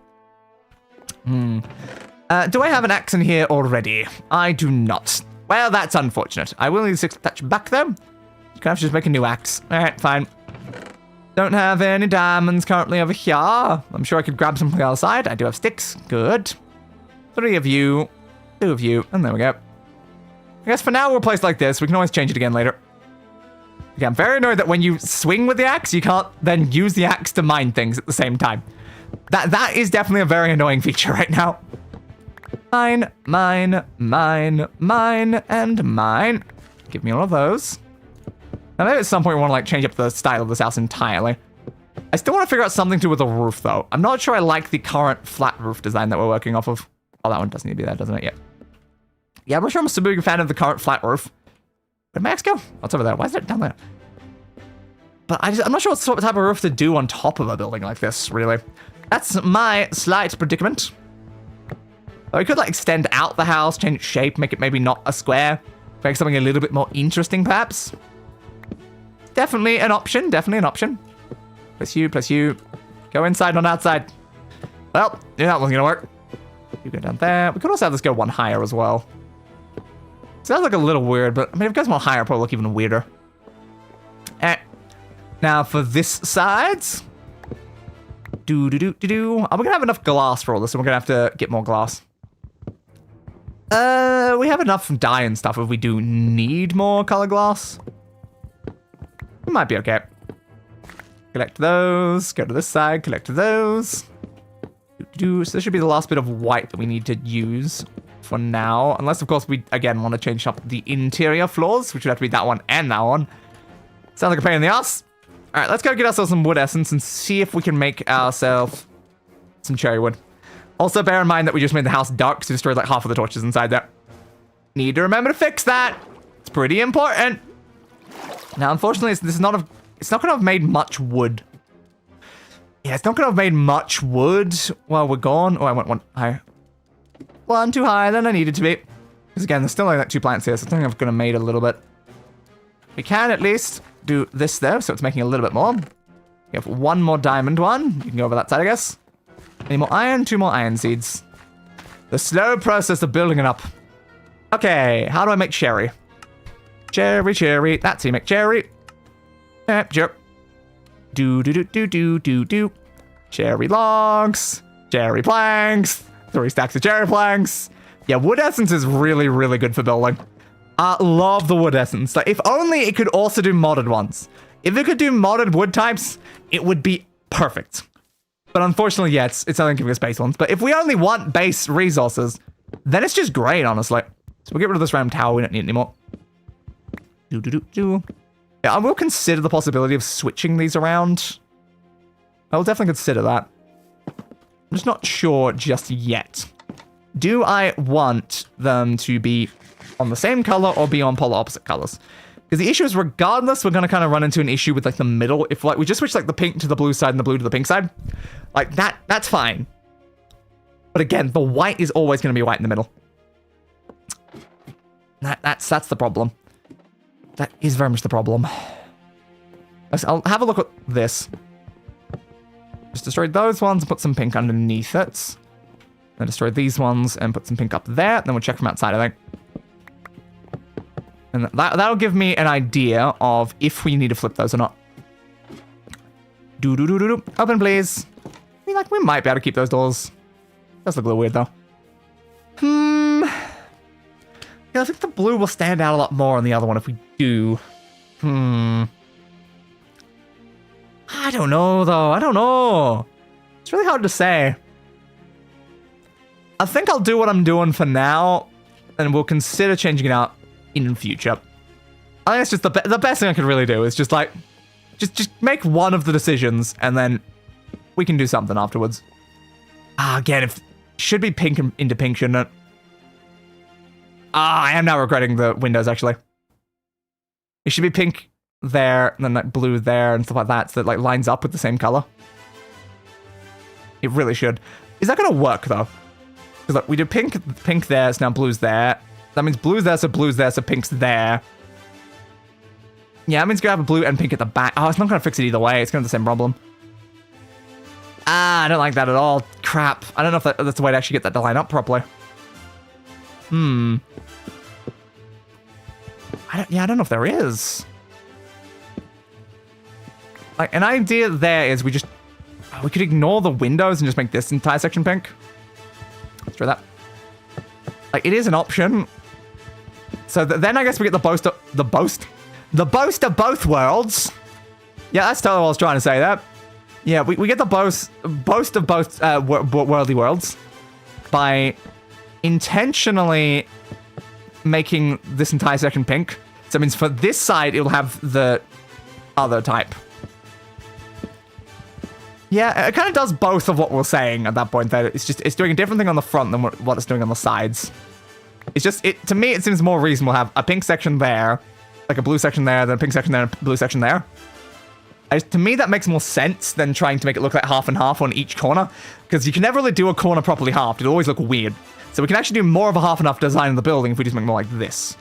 Do I have an axe in here already? I do not. Well, that's unfortunate. I will need 6 touch back, though. Can I have to just make a new axe? Alright, fine. Don't have any diamonds currently over here. I'm sure I could grab some from the other side. I do have sticks. Good. 3 of you. 2 of you. And there we go. I guess for now we'll place like this. We can always change it again later. Okay, I'm very annoyed that when you swing with the axe, you can't then use the axe to mine things at the same time. That is definitely a very annoying feature right now. Mine, mine, mine, mine, and mine. Give me all of those. Now maybe at some point we want to like change up the style of this house entirely. I still want to figure out something to do with the roof though. I'm not sure I like the current flat roof design that we're working off of. Oh, that one doesn't need to be there, doesn't it? Yet. Yeah, I'm not sure I'm a super big fan of the current flat roof. Where'd my axe go? What's over there? Why is it down there? But I'm not sure what type of roof to do on top of a building like this, really. That's my slight predicament. Or we could like extend out the house, change its shape, make it maybe not a square. Make something a little bit more interesting, perhaps. Definitely an option, definitely an option. Plus you. Go inside, not outside. Well, yeah, that wasn't gonna work. You go down there. We could also have this go one higher as well. Sounds like a little weird, but I mean, if it goes one higher, it'll probably look even weirder. Now for this side. Are we gonna have enough glass for all this? And we're gonna have to get more glass. We have enough from dye and stuff if we do need more color glass. We might be okay. Collect those, go to this side, collect those. So this should be the last bit of white that we need to use for now. Unless, of course, we, again, want to change up the interior floors, which would have to be that one and that one. Sounds like a pain in the ass. All right, let's go get ourselves some wood essence and see if we can make ourselves some cherry wood. Also, bear in mind that we just made the house dark to destroy like half of the torches inside there. Need to remember to fix that. It's pretty important. Now, unfortunately, it's not going to have made much wood. Yeah, it's not going to have made much wood while we're gone. Oh, I went one higher. One too high than I needed to be. Because again, there's still only like 2 plants here, so I think I've going to made a little bit. We can at least do this though, so it's making a little bit more. We have 1 more diamond one. You can go over that side, I guess. Any more iron? 2 more iron seeds. The slow process of building it up. Okay, how do I make cherry? Cherry. That's how you make cherry. Sure. Do. Cherry logs. Cherry planks. 3 stacks of cherry planks. Yeah, wood essence is really, really good for building. I love the wood essence. Like, if only it could also do modded ones. If it could do modded wood types, it would be perfect. But unfortunately, yeah, it's only giving us base ones. But if we only want base resources, then it's just great, honestly. So we'll get rid of this round tower. We don't need it anymore. Yeah, I will consider the possibility of switching these around. I will definitely consider that. I'm just not sure just yet. Do I want them to be on the same color or be on polar opposite colors? Because the issue is, regardless, we're going to kind of run into an issue with like the middle. If like we just switch like the pink to the blue side and the blue to the pink side, like that's fine. But again, the white is always going to be white in the middle. That's the problem. That is very much the problem. I'll have a look at this. Just destroy those ones and put some pink underneath it. Then destroy these ones and put some pink up there. Then we'll check from outside, I think. And that'll give me an idea of if we need to flip those or not. Open, please. I mean, like, we might be able to keep those doors. Does look a little weird, though. Yeah, I think the blue will stand out a lot more on the other one if we do. I don't know, though. I don't know. It's really hard to say. I think I'll do what I'm doing for now, and we'll consider changing it out in future. I think it's just the best thing I could really do is just like, just make one of the decisions, and then we can do something afterwards. Again, should be pink into pink, shouldn't it? I am now regretting the windows, actually. It should be pink there, and then like blue there, and stuff like that, so that like lines up with the same color. It really should. Is that gonna work, though? Because look, we do pink there, so now blue's there. That means blue's there, so pink's there. Yeah, that means we're gonna have a blue and pink at the back. Oh, it's not gonna fix it either way. It's gonna have the same problem. I don't like that at all. Crap. I don't know if that's the way to actually get that to line up properly. I don't know if there is. Like, an idea there is we could ignore the windows and just make this entire section pink. Let's try that. Like, it is an option. So then I guess we get the boast of both worlds. Yeah, that's totally what I was trying to say there. Yeah, we get the boast of both worldly worlds by intentionally making this entire section pink. So it means for this side, it'll have the other type. Yeah, it kind of does both of what we're saying at that point there. It's doing a different thing on the front than what it's doing on the sides. It's just, to me, it seems more reasonable to have a pink section there, like a blue section there, then a pink section there, and a blue section there. To me, that makes more sense than trying to make it look like half and half on each corner, because you can never really do a corner properly halved. It'll always look weird. So we can actually do more of a half and half design in the building if we just make more like this.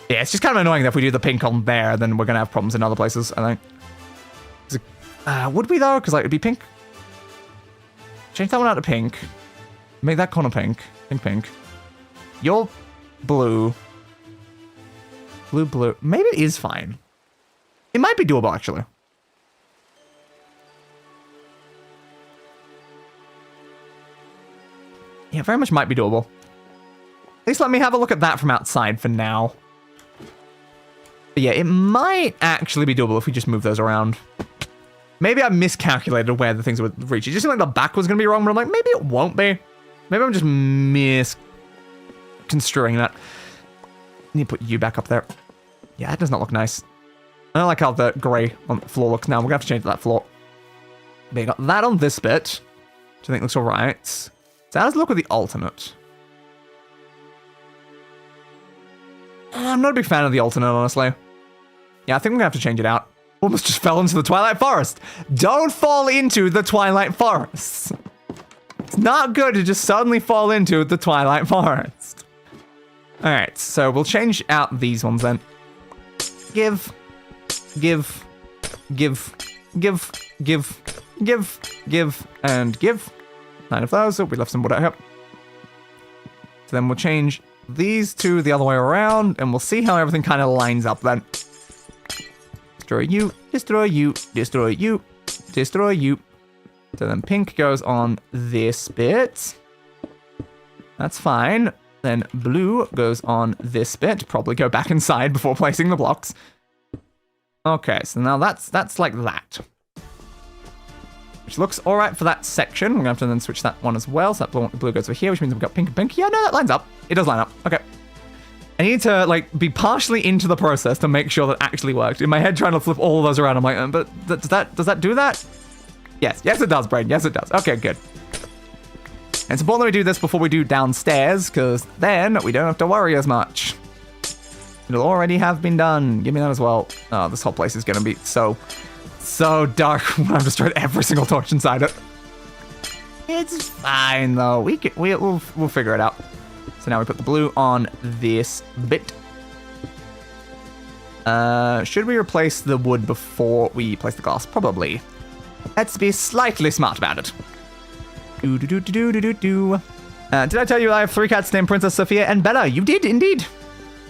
Yeah, it's just kind of annoying that if we do the pink on there, then we're going to have problems in other places, I think. Would we, though? Because, like, it'd be pink. Change that one out to pink. Make that corner pink. Pink. You're blue. Blue. Maybe it is fine. It might be doable, actually. Yeah, very much might be doable. At least let me have a look at that from outside for now. But yeah, it might actually be doable if we just move those around. Maybe I miscalculated where the things would reach. It just seemed like the back was going to be wrong, but I'm like, maybe it won't be. Maybe I'm just misconstruing that. I need to put you back up there. Yeah, that does not look nice. I don't like how the grey on the floor looks now. We're going to have to change that floor. But you got that on this bit, which I think looks alright. So how does it look with the alternate? I'm not a big fan of the alternate, honestly. Yeah, I think we're going to have to change it out. Almost just fell into the Twilight Forest. Don't fall into the Twilight Forest. It's not good to just suddenly fall into the Twilight Forest. Alright, so we'll change out these ones then. Give, 9 of those. So we left some wood out here. So then we'll change these two the other way around, and we'll see how everything kind of lines up then. Destroy you, destroy you, destroy you, destroy you. So then pink goes on this bit. That's fine. Then blue goes on this bit. Probably go back inside before placing the blocks. Okay, so now that's like that. Which looks alright for that section. We're gonna have to then switch that one as well. So that blue goes over here, which means we've got pink and pink. Yeah, no, that lines up. It does line up. Okay. I need to, like, be partially into the process to make sure that actually worked. In my head, trying to flip all of those around, I'm like, but does that do that? Yes, it does, Brain. Yes, it does. Okay, good. And it's important that we do this before we do downstairs, because then we don't have to worry as much. It'll already have been done. Give me that as well. Oh, this whole place is going to be so dark when I've destroyed every single torch inside it. It's fine, though. We'll figure it out. So now we put the blue on this bit. Should we replace the wood before we place the glass? Probably. Let's be slightly smart about it. Did I tell you I have 3 cats named Princess Sophia and Bella? You did, indeed.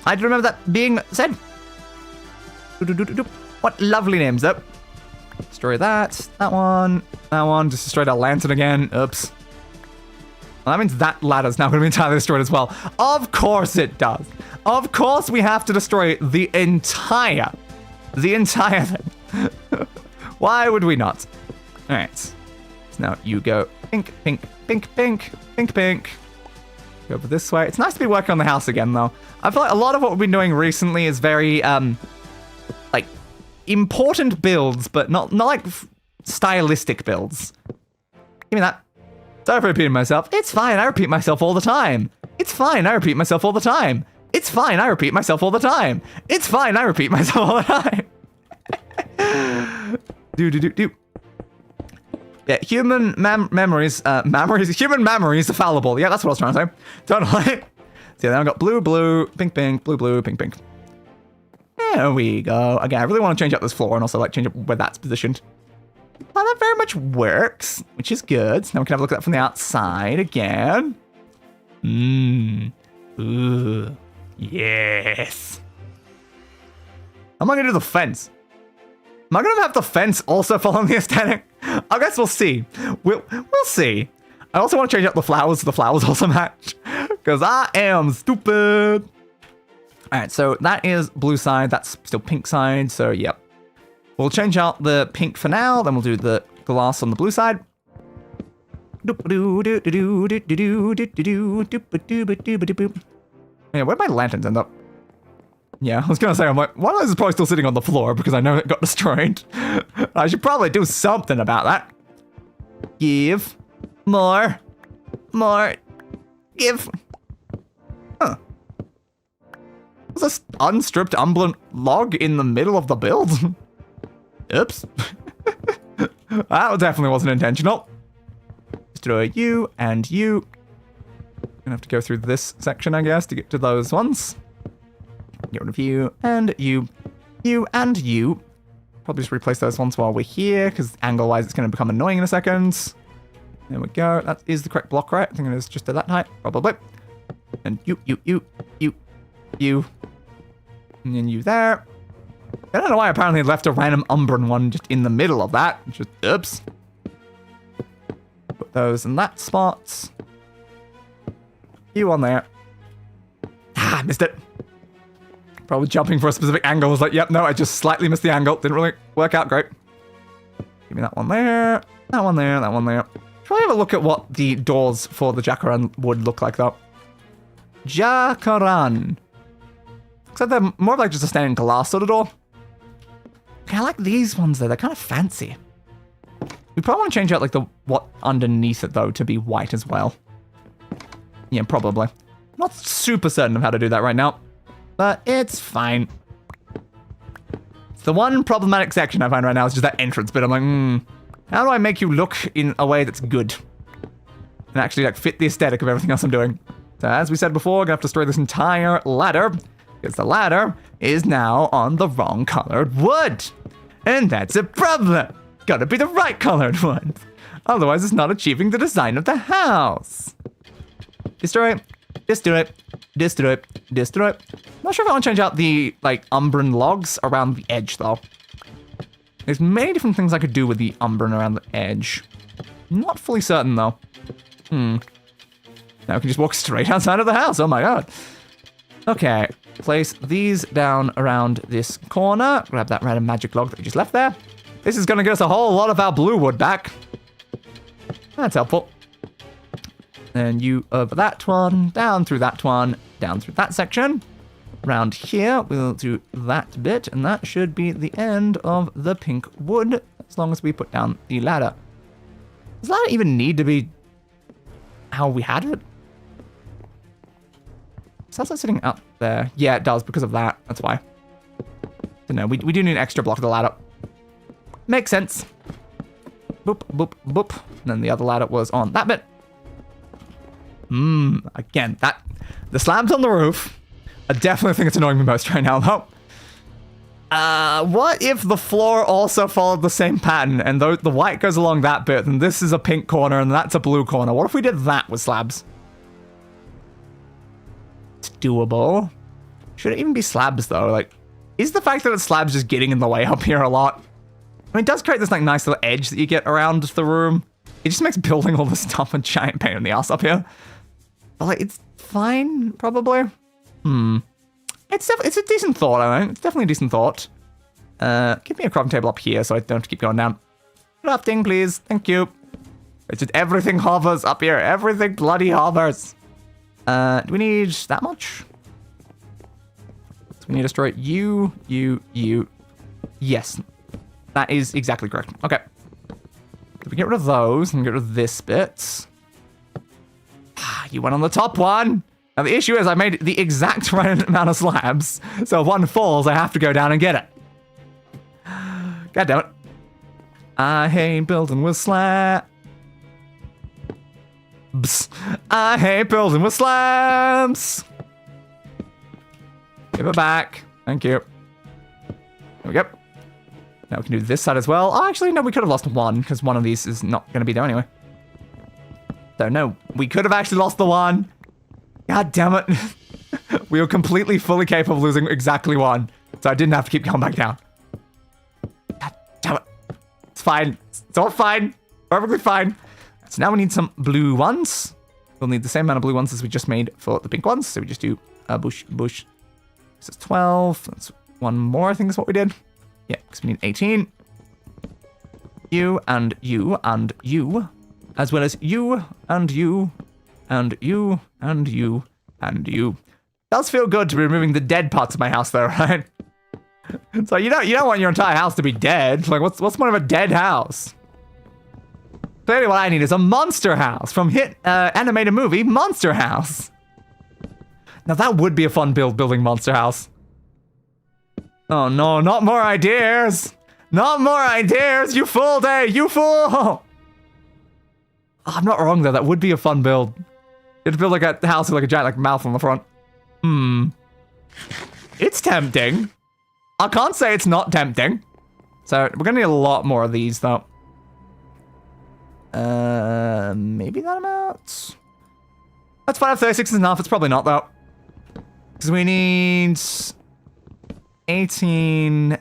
I do remember that being said. What lovely names, though. Destroy that. That one. Just destroyed our lantern again. Oops. Well, that means that ladder's now going to be entirely destroyed as well. Of course it does. Of course we have to destroy the entire thing. Why would we not? All right. So now you go pink, pink, pink, pink, pink, pink. Go over this way. It's nice to be working on the house again, though. I feel like a lot of what we've been doing recently is very, like, important builds, but not like stylistic builds. Give me that. Sorry for repeating myself. It's fine, I repeat myself all the time. It's fine, I repeat myself all the time. It's fine, I repeat myself all the time. It's fine, I repeat myself all the time. Yeah, human memories are fallible. Yeah, that's what I was trying to say. Totally. So yeah, then I've got blue, blue, pink, pink, blue, blue, pink, pink. There we go. Again, I really want to change up this floor and also like change up where that's positioned. Well, that very much works, which is good. So now we can have a look at that from the outside again. Ooh. Yes. How am I going to do the fence? Am I going to have the fence also follow the aesthetic? I guess we'll see. We'll see. I also want to change up the flowers so the flowers also match. Because I am stupid. Alright, so that is blue side. That's still pink side. So, yep. We'll change out the pink for now. Then we'll do the glass on the blue side. Yeah, where'd my lanterns end up? Yeah, I was going to say, I'm like, one of those is probably still sitting on the floor because I know it got destroyed. I should probably do something about that. Give. More. Give. Huh. Was this unstripped unblunt log in the middle of the build? Oops. That definitely wasn't intentional. Destroy you and you. Gonna have to go through this section, I guess, to get to those ones. Get rid of you and you and you. Probably just replace those ones while we're here, because angle-wise it's going to become annoying in a second. There we go. That is the correct block, right? I think it is just at that height, probably. And you. And then you there. I don't know why I apparently left a random Umbran one just in the middle of that. Just, oops. Put those in that spot. You on there. Ah, missed it. Probably jumping for a specific angle. I was like, yep, no, I just slightly missed the angle. Didn't really work out great. Give me that one there. That one there. That one there. Try have a look at what the doors for the Jacaran would look like, though. Jacaran. Except they're more of like just a standing glass sort of door. Okay, I like these ones, though. They're kind of fancy. We probably want to change out like the what underneath it, though, to be white as well. Yeah, probably. Not super certain of how to do that right now, but it's fine. It's the one problematic section I find right now is just that entrance bit. I'm like, how do I make you look in a way that's good and actually like fit the aesthetic of everything else I'm doing? So as we said before, I'm gonna have to destroy this entire ladder because the ladder is now on the wrong colored wood, and that's a problem. Gotta be the right colored one, otherwise it's not achieving the design of the house. Destroy it. Destroy it. Destroy it. Destroy it. Not sure if I want to change out the, like, umbran logs around the edge, though. There's many different things I could do with the umbran around the edge. Not fully certain, though. Now we can just walk straight outside of the house. Oh, my God. Okay. Place these down around this corner. Grab that random magic log that we just left there. This is going to get us a whole lot of our blue wood back. That's helpful. And you over that one, down through that one, down through that section. Around here, we'll do that bit, and that should be the end of the pink wood, as long as we put down the ladder. Does the ladder even need to be how we had it? Is that sitting up there? Yeah, it does, because of that. That's why. So no, we do need an extra block of the ladder. Makes sense. Boop, boop, boop. And then the other ladder was on that bit. Again, the slabs on the roof, I definitely think it's annoying me most right now, though. What if the floor also followed the same pattern, and the white goes along that bit, and this is a pink corner, and that's a blue corner? What if we did that with slabs? It's doable. Should it even be slabs, though? Like, is the fact that it's slabs just getting in the way up here a lot? I mean, it does create this, like, nice little edge that you get around the room. It just makes building all this stuff a giant pain in the ass up here. But, like, it's fine, probably. It's a decent thought, I think. It's definitely a decent thought. Give me a crafting table up here so I don't have to keep going down. Crafting, please. Thank you. It's just everything hovers up here. Everything bloody hovers. Do we need that much? So we need to destroy you. Yes. That is exactly correct. Okay. If we get rid of those and get rid of this bit. You went on the top one. Now the issue is I made the exact right amount of slabs. So if one falls, I have to go down and get it. God damn it. I hate building with slabs. I hate building with slabs. Give it back. Thank you. There we go. Now we can do this side as well. Oh, actually, no, we could have lost one because one of these is not going to be there anyway. So no, we could have actually lost the one. God damn it. We were completely, fully capable of losing exactly one. So I didn't have to keep going back down. God damn it. It's fine. It's all fine. Perfectly fine. So now we need some blue ones. We'll need the same amount of blue ones as we just made for the pink ones. So we just do bush. This is 12. That's one more, I think is what we did. Yeah, because we need 18. You and you and you. As well as you and you and you and you and you. Does feel good to be removing the dead parts of my house though, right? So you don't want your entire house to be dead. Like what's the point of a dead house? Clearly what I need is a monster house from hit animated movie Monster House. Now that would be a fun building Monster House. Oh no, not more ideas. Not more ideas, you fool day, you fool. I'm not wrong though, that would be a fun build. It'd build like a house with like a giant like mouth on the front. It's tempting. I can't say it's not tempting. So we're gonna need a lot more of these though. Maybe that amount? That's fine, 36 is enough, it's probably not though. Because we need 18,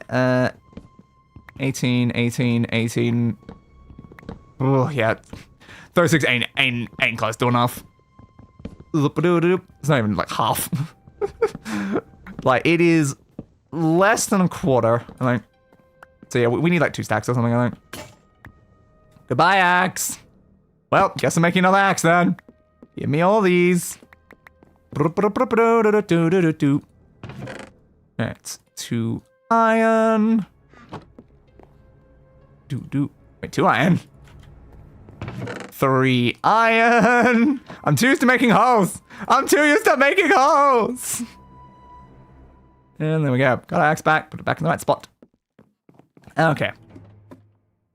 18. Oh yeah. 36 ain't close to enough. It's not even like half. Like, it is less than a quarter, I think. So yeah, we need like 2 stacks or something, I think. Goodbye, axe. Well, guess I'm making another axe then. Give me all these. That's 2 iron. Wait, 2 iron? 3 iron. I'm too used to making holes. I'm too used to making holes. And there we go. Got our axe back. Put it back in the right spot. Okay.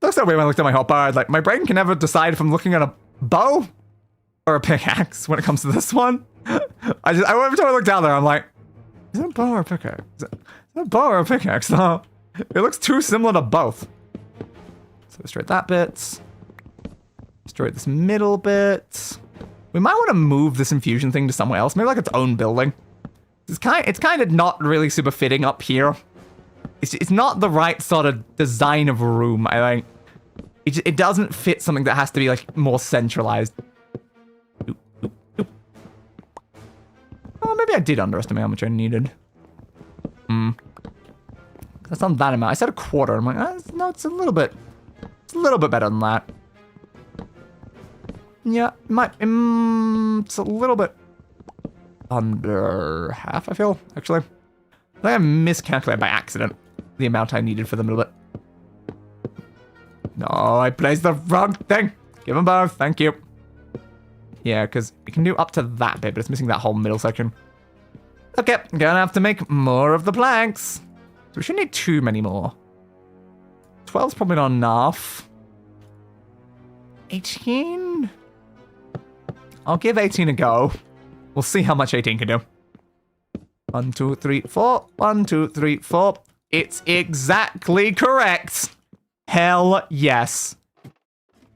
Looks so weird when I looked at my hotbar. Like, my brain can never decide if I'm looking at a bow or a pickaxe when it comes to this one. Every time I look down there, I'm like, is it a bow or a pickaxe? Is it a bow or a pickaxe? No. It looks too similar to both. So destroy that bit. Destroy this middle bit. We might want to move this infusion thing to somewhere else. Maybe like its own building. It's kind of not really super fitting up here. It's not the right sort of design of room, I think. It doesn't fit something that has to be like more centralized. Oh, maybe I did underestimate how much I needed. That's not that amount. I said a quarter. I'm like, no, it's a little bit better than that. Yeah, it's a little bit under half, I feel, actually. I think I miscalculated by accident the amount I needed for the middle bit. No, I placed the wrong thing. Give them both, thank you. Yeah, because it can do up to that bit, but it's missing that whole middle section. Okay, gonna have to make more of the planks. So we shouldn't need too many more. 12's probably not enough. 18? I'll give 18 a go. We'll see how much 18 can do. 1, 2, 3, 4. 1, 2, 3, 4. It's exactly correct. Hell yes.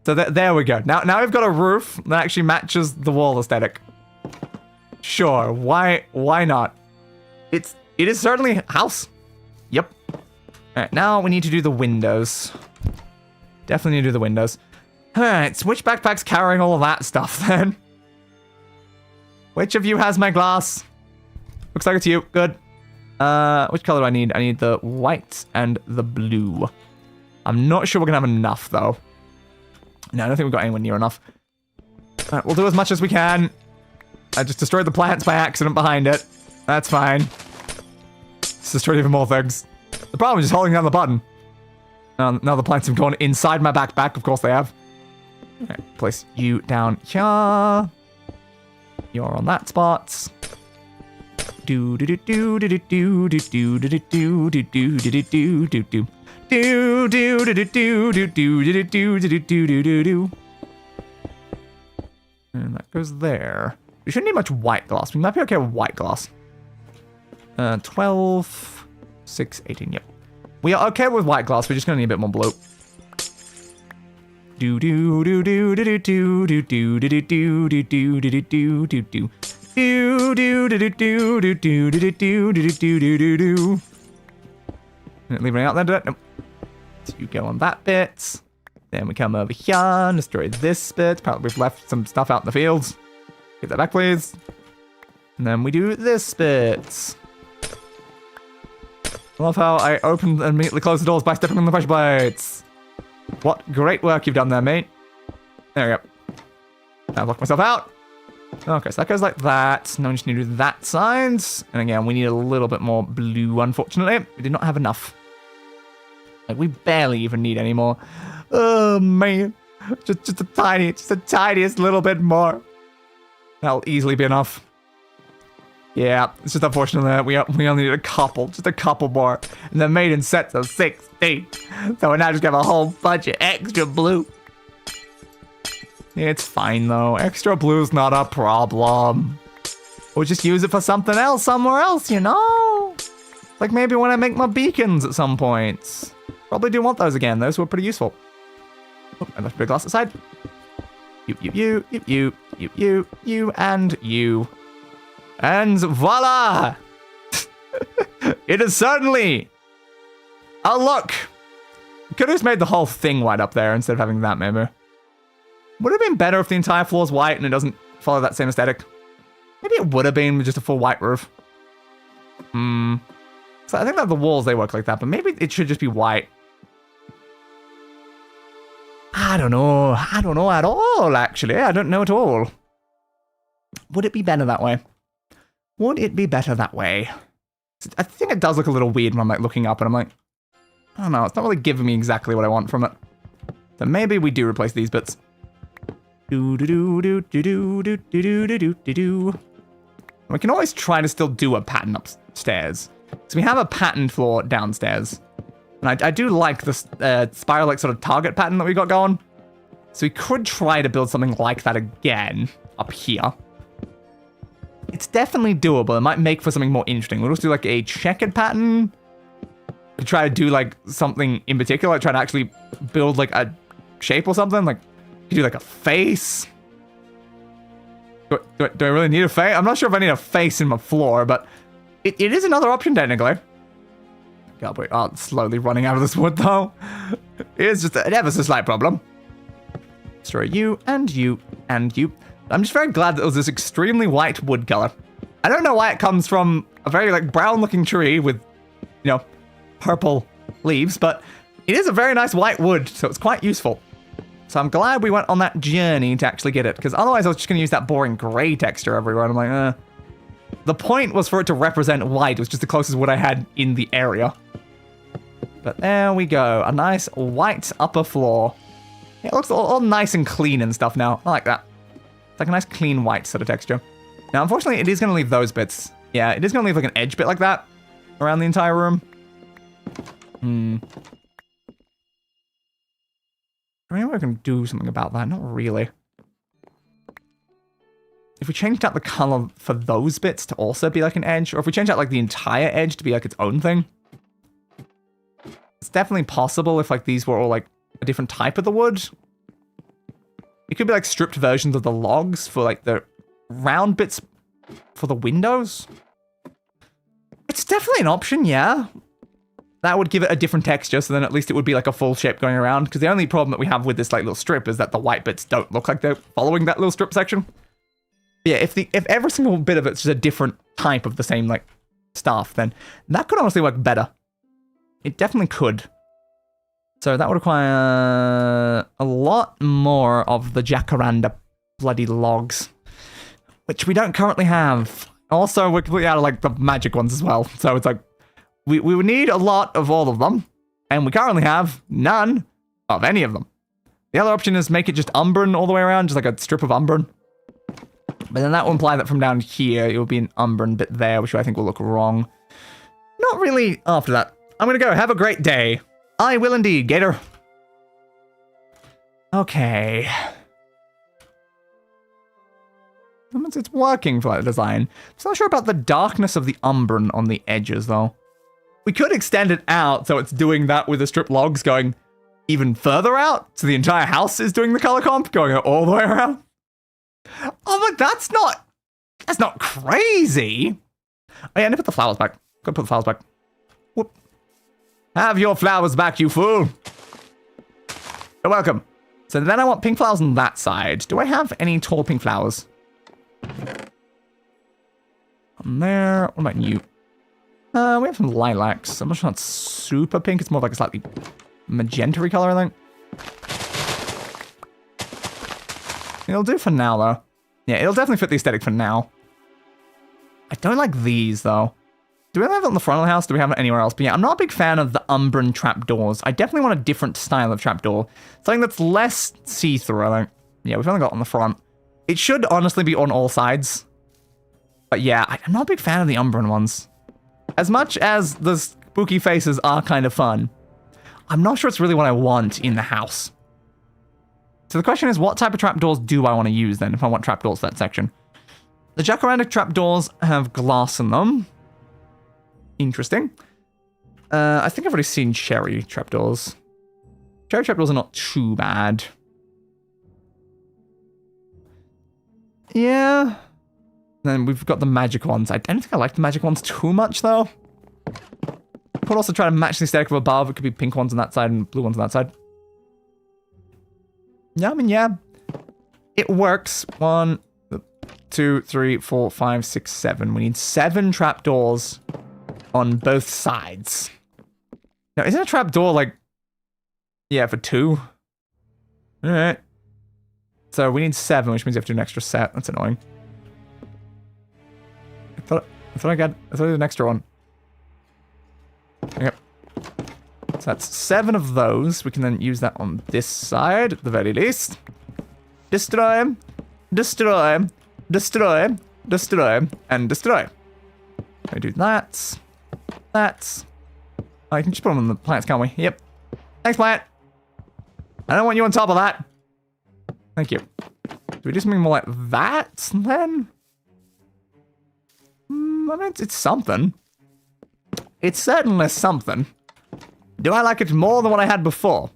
So there we go. Now we've got a roof that actually matches the wall aesthetic. Sure, why not? It is certainly a house. Yep. Alright, now we need to do the windows. Definitely need to do the windows. Alright, which backpack's carrying all of that stuff then? Which of you has my glass? Looks like it's you. Good. Which color do I need? I need the white and the blue. I'm not sure we're gonna have enough though. No, I don't think we've got anywhere near enough. Alright, we'll do as much as we can. I just destroyed the plants by accident behind it. That's fine. Just destroyed even more things. The problem is just holding down the button. Now the plants have gone inside my backpack. Of course they have. Alright, place you down here. You're on that spot. Do do do do do do do do do do do do do do do do do. Do do do do do do do do do do do do do. And that goes there. We shouldn't need much white glass. We might be okay with white glass. 12, 6, 18. Yep. We are okay with white glass. We're just gonna need a bit more blue. Do do do do do do do do do do do do do do do do do do. Do do do do do do do do do do do do do do. Leave it out there, do it? Nope. So you go on that bit. Then we come over here and destroy this bit. Apparently we've left some stuff out in the fields. Get that back, please. And then we do this bit. I love how I opened and immediately closed the doors by stepping on the pressure plates. What great work you've done there, mate. There we go. Now I've locked myself out. Okay, so that goes like that. Now we just need to do that side. And again, we need a little bit more blue, unfortunately. We did not have enough. Like, we barely even need any more. Oh, man. Just the tiniest little bit more. That'll easily be enough. Yeah, it's just unfortunate that we only need just a couple more. And they're made in sets of 16. So we're now just gonna have a whole bunch of extra blue. It's fine though. Extra blue's not a problem. We'll just use it for something else somewhere else, you know? Like maybe when I make my beacons at some point. Probably do want those again. Those were pretty useful. Oh, I left a big glass aside. You, and you. And voila! It is certainly a look. Could have just made the whole thing white up there instead of having that maybe. Would have been better if the entire floor is white and it doesn't follow that same aesthetic. Maybe it would have been with just a full white roof. So I think that the walls, they work like that, but maybe it should just be white. I don't know. I don't know at all, actually. I don't know at all. Would it be better that way? Would it be better that way? I think it does look a little weird when I'm like looking up and I'm like, I don't know, it's not really giving me exactly what I want from it. So maybe we do replace these bits. We can always try to still do a pattern upstairs. So we have a patterned floor downstairs. And I do like this spiral like sort of target pattern that we got going. So we could try to build something like that again up here. It's definitely doable. It might make for something more interesting. We'll just do like a checkered pattern. To try to do like something in particular, like try to actually build like a shape or something. Like you do like a face. Do I really need a face? I'm not sure if I need a face in my floor, but it is another option technically. God, we are slowly running out of this wood though. It is just an ever so slight problem. Destroy you and you and you. I'm just very glad that it was this extremely white wood color. I don't know why it comes from a very like brown looking tree with, you know, purple leaves, but it is a very nice white wood, so it's quite useful. So I'm glad we went on that journey to actually get it, because otherwise I was just going to use that boring gray texture everywhere, and I'm like, The point was for it to represent white. It was just the closest wood I had in the area. But there we go. A nice white upper floor. Yeah, it looks all nice and clean and stuff now. I like that. It's like a nice clean white sort of texture. Now, unfortunately, it is going to leave those bits. Yeah, it is going to leave like an edge bit like that around the entire room. Maybe I can do something about that. Not really. If we changed out the color for those bits to also be like an edge, or if we change out like the entire edge to be like its own thing, it's definitely possible if like these were all like a different type of the wood. It could be like stripped versions of the logs for like the round bits for the windows. It's definitely an option, yeah. That would give it a different texture, so then at least it would be like a full shape going around, because the only problem that we have with this like little strip is that the white bits don't look like they're following that little strip section. Yeah, if every single bit of it's just a different type of the same like stuff, then that could honestly work better. It definitely could. So that would require a lot more of the jacaranda bloody logs, which we don't currently have. Also, we're completely out of like the magic ones as well. So it's like, we would need a lot of all of them, and we currently have none of any of them. The other option is make it just umbran all the way around, just like a strip of umbran. But then that will imply that from down here, it will be an umbran bit there, which I think will look wrong. Not really after that. I'm gonna go. Have a great day. I will indeed, Gator. Okay. It's working for that design. I'm not sure about the darkness of the umbran on the edges, though. We could extend it out so it's doing that with the strip logs going even further out. So the entire house is doing the color comp, going all the way around. Oh, but that's not crazy. Oh yeah, I need to put the flowers back. Gotta put the flowers back. Whoop. Have your flowers back, you fool. You're welcome. So then I want pink flowers on that side. Do I have any tall pink flowers? On there. What about you? We have some lilacs. I'm not sure it's super pink. It's more like a slightly magenta-y color, I think. It'll do for now, though. Yeah, it'll definitely fit the aesthetic for now. I don't like these, though. Do we have it on the front of the house? Do we have it anywhere else? But yeah, I'm not a big fan of the umbran trapdoors. I definitely want a different style of trapdoor. Something that's less see-through, I think. Yeah, we've only got on the front. It should honestly be on all sides. But yeah, I'm not a big fan of the umbran ones. As much as the spooky faces are kind of fun, I'm not sure it's really what I want in the house. So the question is, what type of trapdoors do I want to use then, if I want trapdoors for that section? The jacaranda trapdoors have glass in them. Interesting. I think I've already seen cherry trapdoors. Cherry trapdoors are not too bad. Yeah. Then we've got the magic ones. I don't think I like the magic ones too much, though. Could also try to match the aesthetic of above. It could be pink ones on that side and blue ones on that side. Yeah, I mean, yeah. It works. One. 2, 3, 4, 5, 6, 7. We need 7 trapdoors on both sides. Now, isn't a trapdoor like... Yeah, for 2? Alright. So we need 7, which means you have to do an extra set. That's annoying. I thought I did an extra one. Yep. So that's 7 of those. We can then use that on this side, at the very least. Destroy, destroy, destroy, destroy, and destroy. I do that. That. Oh, you can just put them on the plants, can't we? Yep. Thanks, plant. I don't want you on top of that. Thank you. Do we do something more like that, then? I mean, it's something. It's certainly something. Do I like it more than what I had before?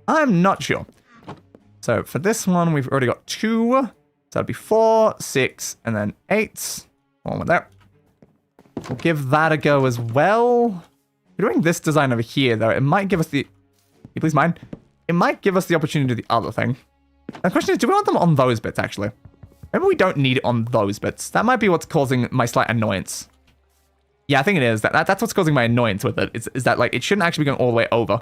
I'm not sure. So for this one, we've already got 2. So that'd be 4, 6, and then 8. One with there. We'll give that a go as well. We're doing this design over here, though. It might give us the... Can you please mind? It might give us the opportunity to do the other thing. And the question is, do we want them on those bits, actually? Maybe we don't need it on those bits. That might be what's causing my slight annoyance. Yeah, I think it is. That's what's causing my annoyance with it. Is that, like, it shouldn't actually be going all the way over.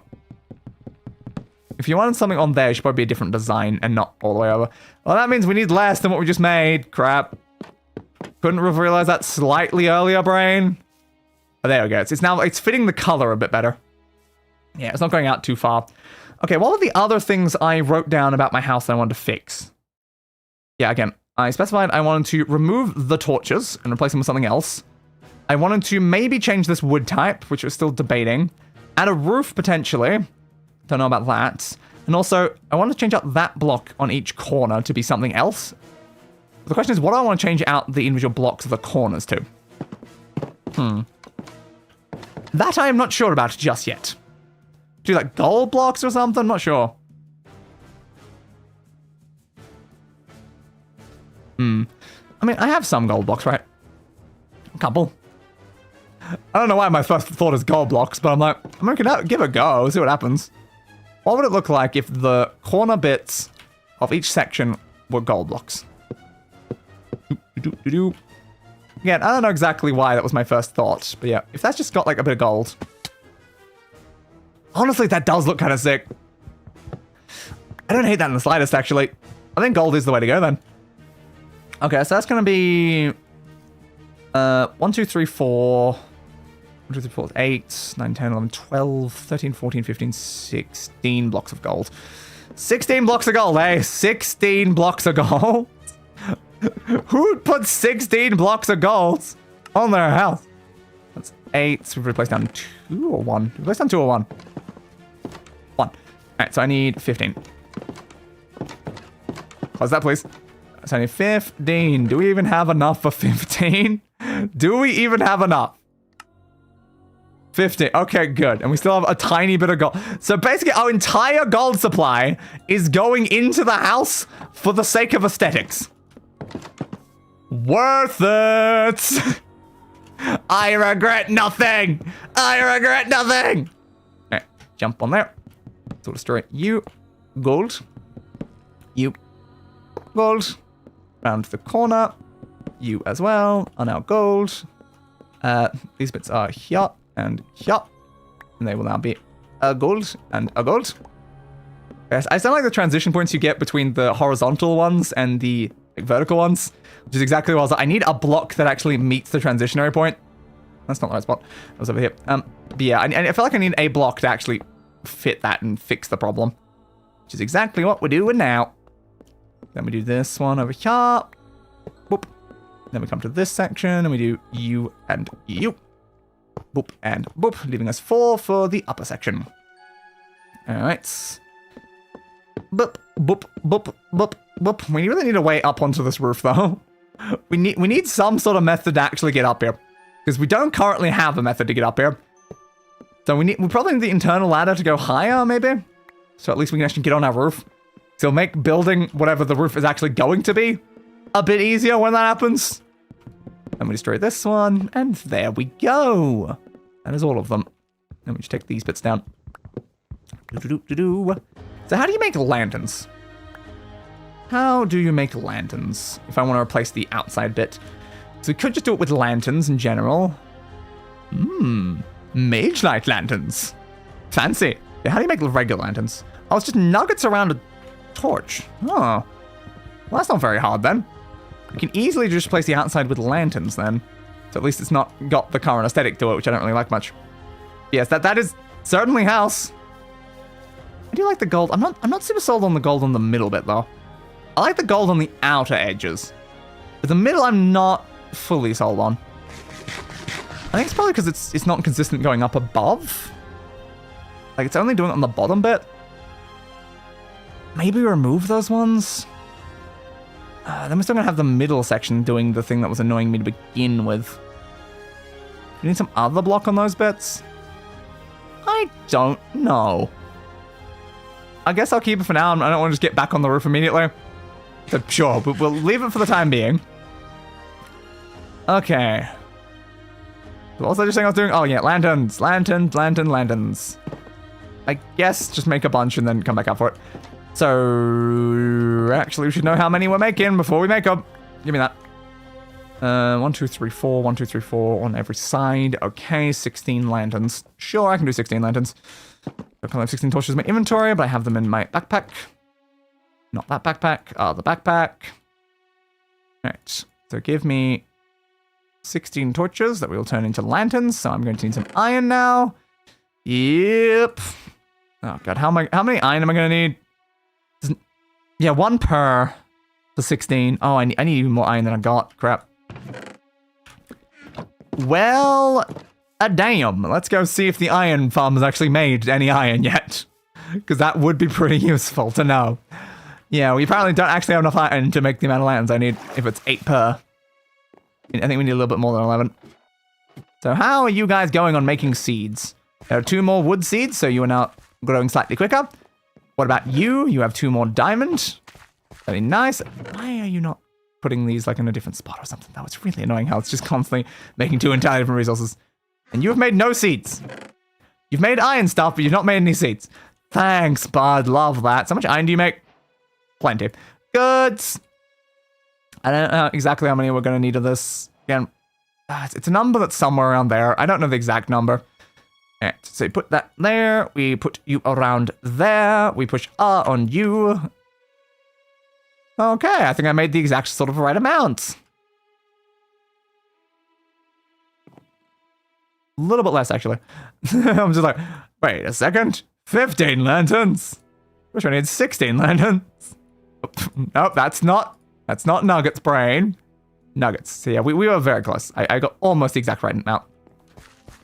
If you wanted something on there, it should probably be a different design and not all the way over. Well, that means we need less than what we just made. Crap. Couldn't have realized that slightly earlier, brain. Oh, there we go. It's fitting the color a bit better. Yeah, it's not going out too far. Okay, what were the other things I wrote down about my house that I wanted to fix? Yeah, again, I specified I wanted to remove the torches and replace them with something else. I wanted to maybe change this wood type, which we're still debating. Add a roof, potentially. Don't know about that. And also, I want to change out that block on each corner to be something else. The question is, what do I want to change out the individual blocks of the corners to? That I am not sure about just yet. Do like gold blocks or something? I'm not sure. I mean, I have some gold blocks, right? A couple. I don't know why my first thought is gold blocks, but I'm like, I'm gonna give it a go, see what happens. What would it look like if the corner bits of each section were gold blocks? Again, I don't know exactly why that was my first thought, but yeah, if that's just got like a bit of gold. Honestly, that does look kind of sick. I don't hate that in the slightest, actually. I think gold is the way to go then. Okay, so that's going to be 1, 2, 3, 4. 1, 2, 3, 4, 8, 9, 10, 11, 12, 13, 14, 15, 16 blocks of gold. 16 blocks of gold, eh? 16 blocks of gold? Who put 16 blocks of gold on their house? That's 8. So we've replaced down 2 or 1? We've replaced down 2 or 1? 1. Alright, so I need 15. Close that, please. So I need 15. Do we even have enough for 15? Do we even have enough? 15. Okay, good. And we still have a tiny bit of gold. So basically, our entire gold supply is going into the house for the sake of aesthetics. Worth it! I regret nothing! I regret nothing! Alright, jump on there. So we'll destroy you. Gold. You. Gold. Round the corner. You as well are now gold. These bits are here and here. And they will now be a gold and a gold. Yes, I sound like the transition points you get between the horizontal ones and the vertical ones, which is exactly what I was like. I need a block that actually meets the transitionary point. That's not the right spot. That was over here. But yeah, I feel like I need a block to actually fit that and fix the problem, which is exactly what we're doing now. Then we do this one over here. Boop. Then we come to this section and we do you and you. Boop and boop, leaving us 4 for the upper section. All right. Boop, boop, boop, boop, boop. We really need a way up onto this roof, though. We need some sort of method to actually get up here, because we don't currently have a method to get up here. So we probably need the internal ladder to go higher, maybe. So at least we can actually get on our roof. So make building whatever the roof is actually going to be a bit easier when that happens. And we destroy this one, and there we go. That is all of them. And we just take these bits down. So how do you make lanterns? How do you make lanterns if I want to replace the outside bit? So we could just do it with lanterns in general. Mage light lanterns. Fancy. Yeah, how do you make regular lanterns? Oh, it's just nuggets around a torch. Oh. Well, that's not very hard then. You can easily just replace the outside with lanterns then. So at least it's not got the current aesthetic to it, which I don't really like much. Yes, that is certainly house. I do like the gold. I'm not super sold on the gold on the middle bit though. I like the gold on the outer edges. But the middle I'm not fully sold on. I think it's probably because it's not consistent going up above. Like it's only doing it on the bottom bit. Maybe remove those ones. Then we're still gonna have the middle section doing the thing that was annoying me to begin with. You need some other block on those bits? I don't know. I guess I'll keep it for now. I don't want to just get back on the roof immediately. So sure, but we'll leave it for the time being. Okay. What was I just saying I was doing? Oh yeah, lanterns. Lanterns. I guess just make a bunch and then come back up for it. So actually we should know how many we're making before we make them. Give me that. 1, 2, 3, 4. 1, 2, 3, 4 on every side. Okay, 16 lanterns. Sure, I can do 16 lanterns. I can't have 16 torches in my inventory, but I have them in my backpack. Not that backpack. The backpack. Alright, so give me 16 torches that will turn into lanterns. So I'm going to need some iron now. Yep. Oh god, how many iron am I going to need? Yeah, 1 per the 16. Oh, I need even more iron than I got. Crap. Well, damn. Let's go see if the iron farm has actually made any iron yet. Because that would be pretty useful to know. Yeah, we apparently don't actually have enough iron to make the amount of lanterns I need if it's 8 per. I think we need a little bit more than 11. So how are you guys going on making seeds? There are 2 more wood seeds, so you are now growing slightly quicker. What about you? You have 2 more diamond. Very nice. Why are you not putting these like in a different spot or something? That was really annoying how it's just constantly making 2 entirely different resources. And you have made no seeds. You've made iron stuff, but you've not made any seeds. Thanks, bud. Love that. So much iron do you make? Plenty. Good. I don't know exactly how many we're going to need of this. Again, it's a number that's somewhere around there. I don't know the exact number. Alright, so you put that there. We put you around there. We push R on you. Okay, I think I made the exact sort of right amount. A little bit less, actually. I'm just like, wait a second. 15 lanterns. Wish I need 16 lanterns. Nope, that's not Nugget's brain. Nuggets. So yeah, we were very close. I got almost the exact right amount.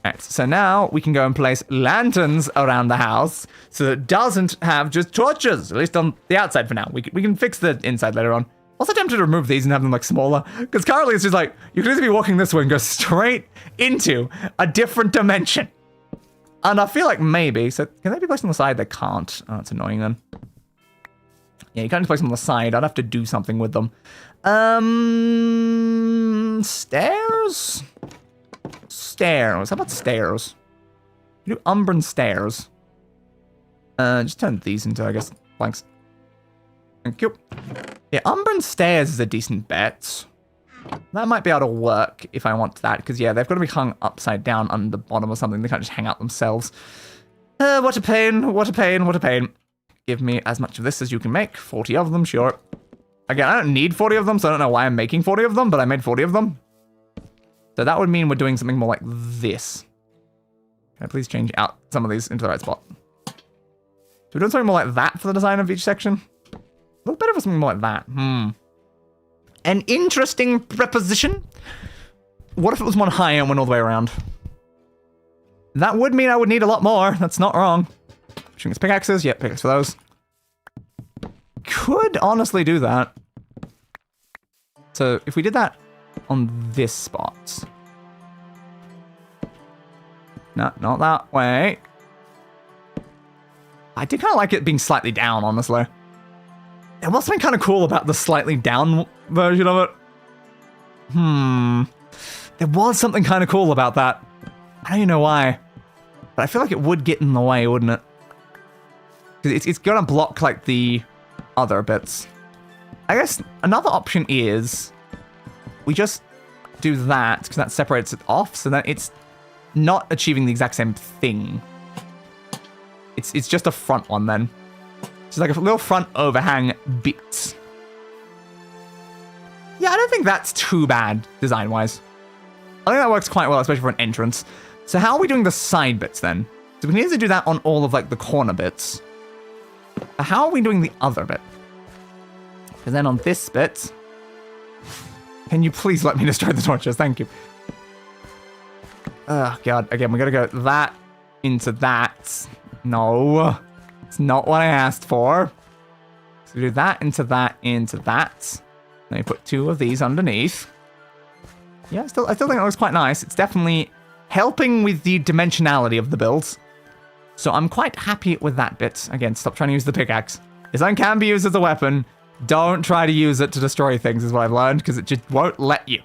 Alright, so now we can go and place lanterns around the house so that it doesn't have just torches, at least on the outside for now. We can fix the inside later on. Also tempted to remove these and have them like smaller, because currently it's just like, you can either be walking this way and go straight into a different dimension. And I feel like maybe, so can they be placed on the side? They can't. Oh, that's annoying then. Yeah, you can't just place them on the side. I'd have to do something with them. Stairs? Stairs. How about stairs? You do Umbran stairs. Just turn these into, I guess, planks. Thank you. Yeah, Umbran stairs is a decent bet. That might be able to work if I want that, because yeah, they've got to be hung upside down on the bottom or something. They can't just hang out themselves. What a pain, what a pain, what a pain. Give me as much of this as you can make. 40 of them, sure. Again, I don't need 40 of them, so I don't know why I'm making 40 of them, but I made 40 of them. So that would mean we're doing something more like this. Can I please change out some of these into the right spot? So we're doing something more like that for the design of each section. A little better for something more like that. An interesting preposition. What if it was one higher and went all the way around? That would mean I would need a lot more. That's not wrong. Shooting pickaxes. Yep, pickaxe for those. Could honestly do that. So if we did that on this spot. No, not that way. I did kind of like it being slightly down, honestly. There was something kind of cool about the slightly down version of it. There was something kind of cool about that. I don't even know why. But I feel like it would get in the way, wouldn't it? Because it's going to block, like, the other bits. I guess another option is we just do that, because that separates it off, so that it's not achieving the exact same thing. It's just a front one then. It's like a little front overhang bit. Yeah, I don't think that's too bad design-wise. I think that works quite well, especially for an entrance. So how are we doing the side bits then? So we need to do that on all of like the corner bits. How are we doing the other bit? Because then on this bit, can you please let me destroy the torches? Thank you. Oh god, again, we gotta go that into that. No, it's not what I asked for. So we do that into that into that. Then we put 2 of these underneath. Yeah, I still think that looks quite nice. It's definitely helping with the dimensionality of the builds. So I'm quite happy with that bit. Again, stop trying to use the pickaxe. This one can be used as a weapon. Don't try to use it to destroy things is what I've learned, because it just won't let you.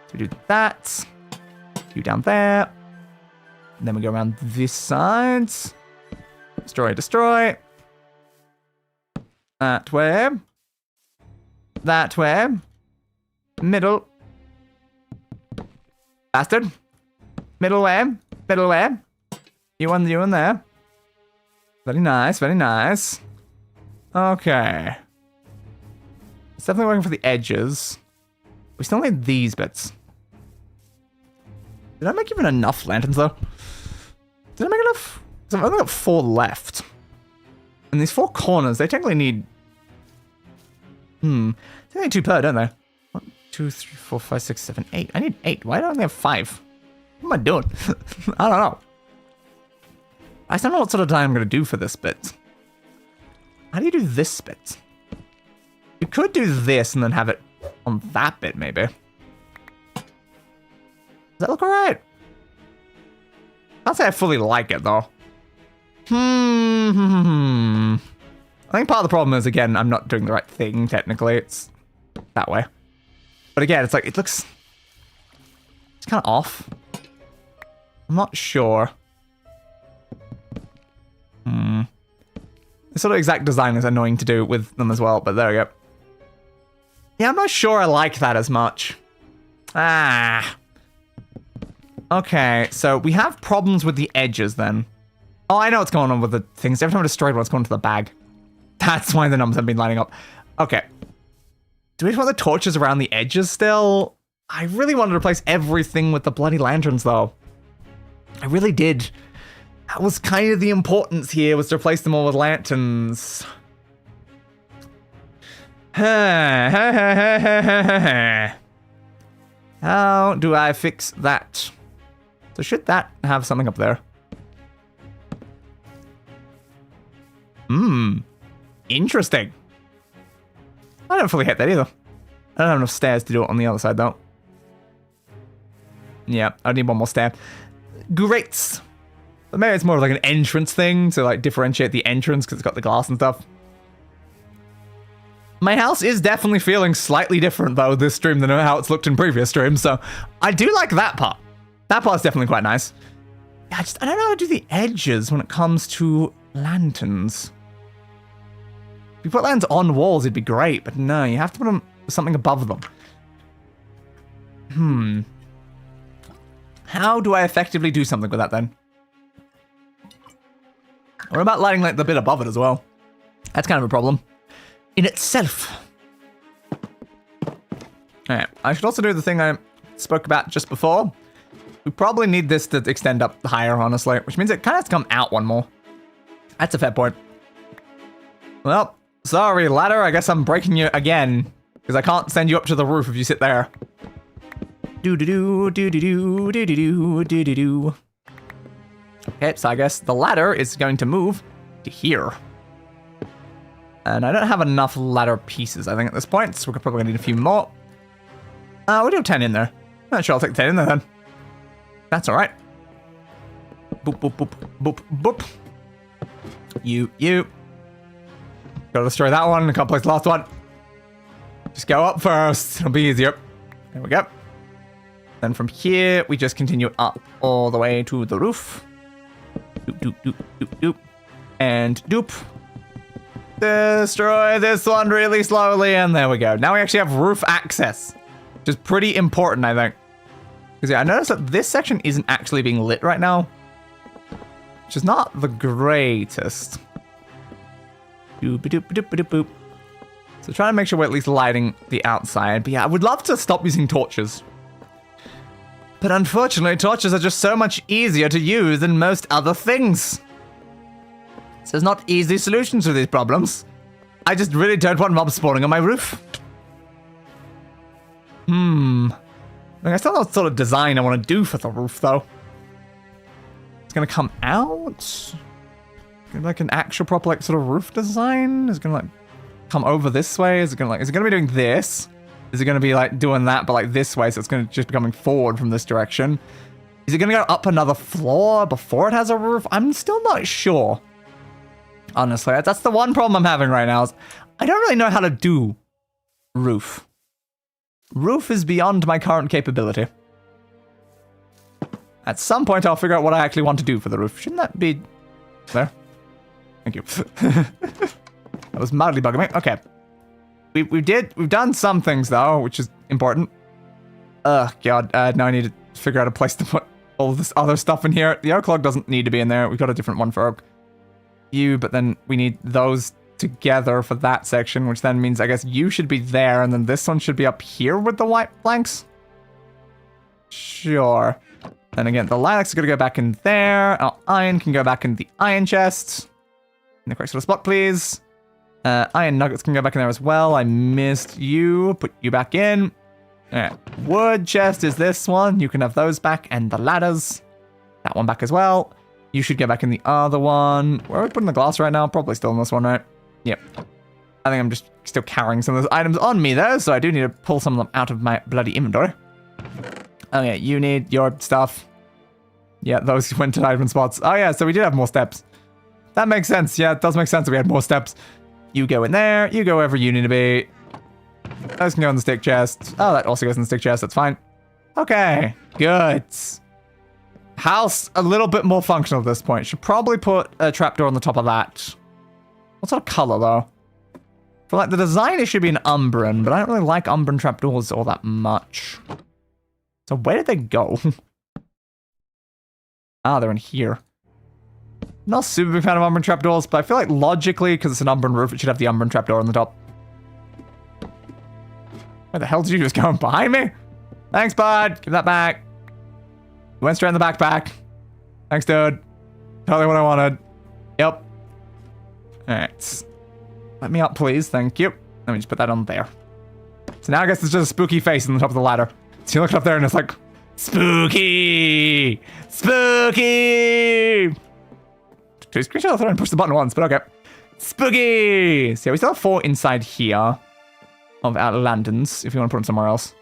So we do that. 2 down there. And then we go around this side. Destroy, destroy. That way. That way. Middle. Bastard. Middle way. Middle way. You in there. Very nice, very nice. Okay. It's definitely working for the edges. We still need these bits. Did I make even enough lanterns, though? Did I make enough? Because I've only got 4 left. And these 4 corners, they technically need... They need 2 per, don't they? 1, 2, 3, 4, 5, 6, 7, 8. I need 8. Why do I only have 5? What am I doing? I don't know. I don't know what sort of design I'm going to do for this bit. How do you do this bit? You could do this and then have it on that bit, maybe. Does that look alright? I'll say I fully like it, though. I think part of the problem is, again, I'm not doing the right thing, technically. It's that way. But again, it's like, it looks... It's kind of off. I'm not sure. The sort of exact design is annoying to do with them as well, but there we go. Yeah, I'm not sure I like that as much. Okay, so we have problems with the edges then. Oh, I know what's going on with the things. Every time I destroyed one, it's going to the bag. That's why the numbers have been lining up. Okay. Do we just want the torches around the edges still? I really wanted to replace everything with the bloody lanterns, though. I really did. That was kind of the importance here, was to replace them all with lanterns. How do I fix that? So should that have something up there? Interesting. I don't fully hit that either. I don't have enough stairs to do it on the other side, though. Yeah, I need one more stair. Great. But maybe it's more of like an entrance thing to like differentiate the entrance because it's got the glass and stuff. My house is definitely feeling slightly different though this stream than how it's looked in previous streams, so I do like that part. That part's definitely quite nice. Yeah, I don't know how to do the edges when it comes to lanterns. If you put lanterns on walls, it'd be great, but no, you have to put them something above them. How do I effectively do something with that then? What about lighting like the bit above it as well? That's kind of a problem in itself. Alright, I should also do the thing I spoke about just before. We probably need this to extend up higher, honestly, which means it kind of has to come out one more. That's a fair point. Well, sorry, ladder, I guess I'm breaking you again, because I can't send you up to the roof if you sit there. Do-do-do, do-do-do, do-do-do, do-do-do. Okay, so I guess the ladder is going to move to here. And I don't have enough ladder pieces, I think, at this point, so we're probably going to need a few more. We'll do 10 in there. Not sure I'll take 10 in there, then. That's alright. Boop, boop, boop, boop, boop. You. Gotta destroy that one, I can't place the last one. Just go up first, it'll be easier. There we go. Then from here, we just continue up all the way to the roof. Doop, doop, doop, doop, doop. And doop. Destroy this one really slowly, and there we go. Now we actually have roof access, which is pretty important, I think. Because yeah, I noticed that this section isn't actually being lit right now, which is not the greatest. Boop-a-doop-a-doop-a-doop. So trying to make sure we're at least lighting the outside. But yeah, I would love to stop using torches. But unfortunately, torches are just so much easier to use than most other things. So there's not easy solutions to these problems. I just really don't want mobs spawning on my roof. I mean, I still know what sort of design I want to do for the roof, though. It's going to come out? Like an actual proper, like, sort of roof design? Is it going to, like, come over this way? Is it going to be doing this? Is it going to be, like, doing that, but, like, this way, so it's going to just be coming forward from this direction? Is it going to go up another floor before it has a roof? I'm still not sure. Honestly, that's the one problem I'm having right now is I don't really know how to do roof. Roof is beyond my current capability. At some point, I'll figure out what I actually want to do for the roof. Shouldn't that be there? Thank you. That was mildly bugging me. Okay. We've done some things, though, which is important. Ugh, God. Now I need to figure out a place to put all this other stuff in here. The oak log doesn't need to be in there. We've got a different one for oak. But then we need those together for that section, which then means I guess you should be there, and then this one should be up here with the white planks. Sure. Then again, the lilacs are going to go back in there. Our iron can go back in the iron chest. In the correct sort of spot, please. Iron nuggets can go back in there as well. I missed you. Put you back in. Alright. Wood chest is this one. You can have those back, and the ladders. That one back as well. You should get back in the other one. Where are we putting the glass right now? Probably still in this one, right? Yep. I think I'm just still carrying some of those items on me, though, so I do need to pull some of them out of my bloody inventory. Oh, yeah, you need your stuff. Yeah, those went to different spots. Oh, yeah, so we did have more steps. That makes sense. Yeah, it does make sense that we had more steps. You go in there. You go wherever you need to be. Those can go in the stick chest. Oh, that also goes in the stick chest. That's fine. Okay, good. House, a little bit more functional at this point. Should probably put a trapdoor on the top of that. What sort of color, though? For, like, the design, it should be an Umbran, but I don't really like Umbran trapdoors all that much. So where did they go? Ah, they're in here. Not a super big fan of Umbran trapdoors, but I feel like logically, because it's an Umbran roof, it should have the Umbran trapdoor on the top. Where the hell did you just go behind me? Thanks, bud. Give that back. Went straight in the backpack. Thanks, dude. Totally what I wanted. Yep. Alright. Let me up, please. Thank you. Let me just put that on there. So now I guess it's just a spooky face on the top of the ladder. So you look up there and it's like, spooky! Spooky! Screenshot the throw and push the button once, but okay. Spooky! So yeah, we still have 4 inside here of our lanterns, if you want to put them somewhere else.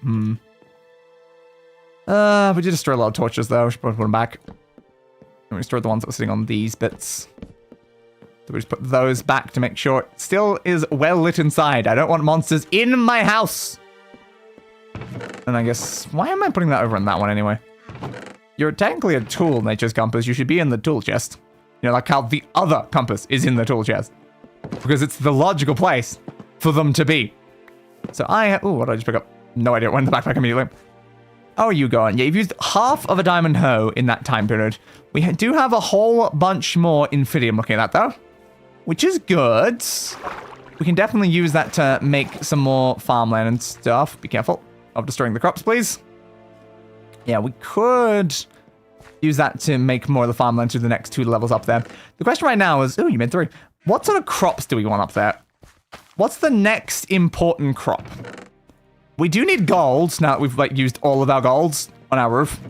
We did destroy a lot of torches, though. We should probably put them back. And we destroyed the ones that were sitting on these bits. So we just put those back to make sure it still is well lit inside. I don't want monsters in my house. And I guess, why am I putting that over in that one anyway? You're technically a tool, Nature's Compass. You should be in the tool chest. You know, like how the other compass is in the tool chest. Because it's the logical place for them to be. So ooh, what did I just pick up? No idea. It went in the backpack immediately. How are you going? Yeah, you've used half of a diamond hoe in that time period. We do have a whole bunch more Infidium looking at that, though. Which is good. We can definitely use that to make some more farmland and stuff. Be careful of destroying the crops, please. Yeah, we could use that to make more of the farmland to the next 2 levels up there. The question right now is, oh, you made 3. What sort of crops do we want up there? What's the next important crop? We do need gold now that we've like used all of our golds on our roof.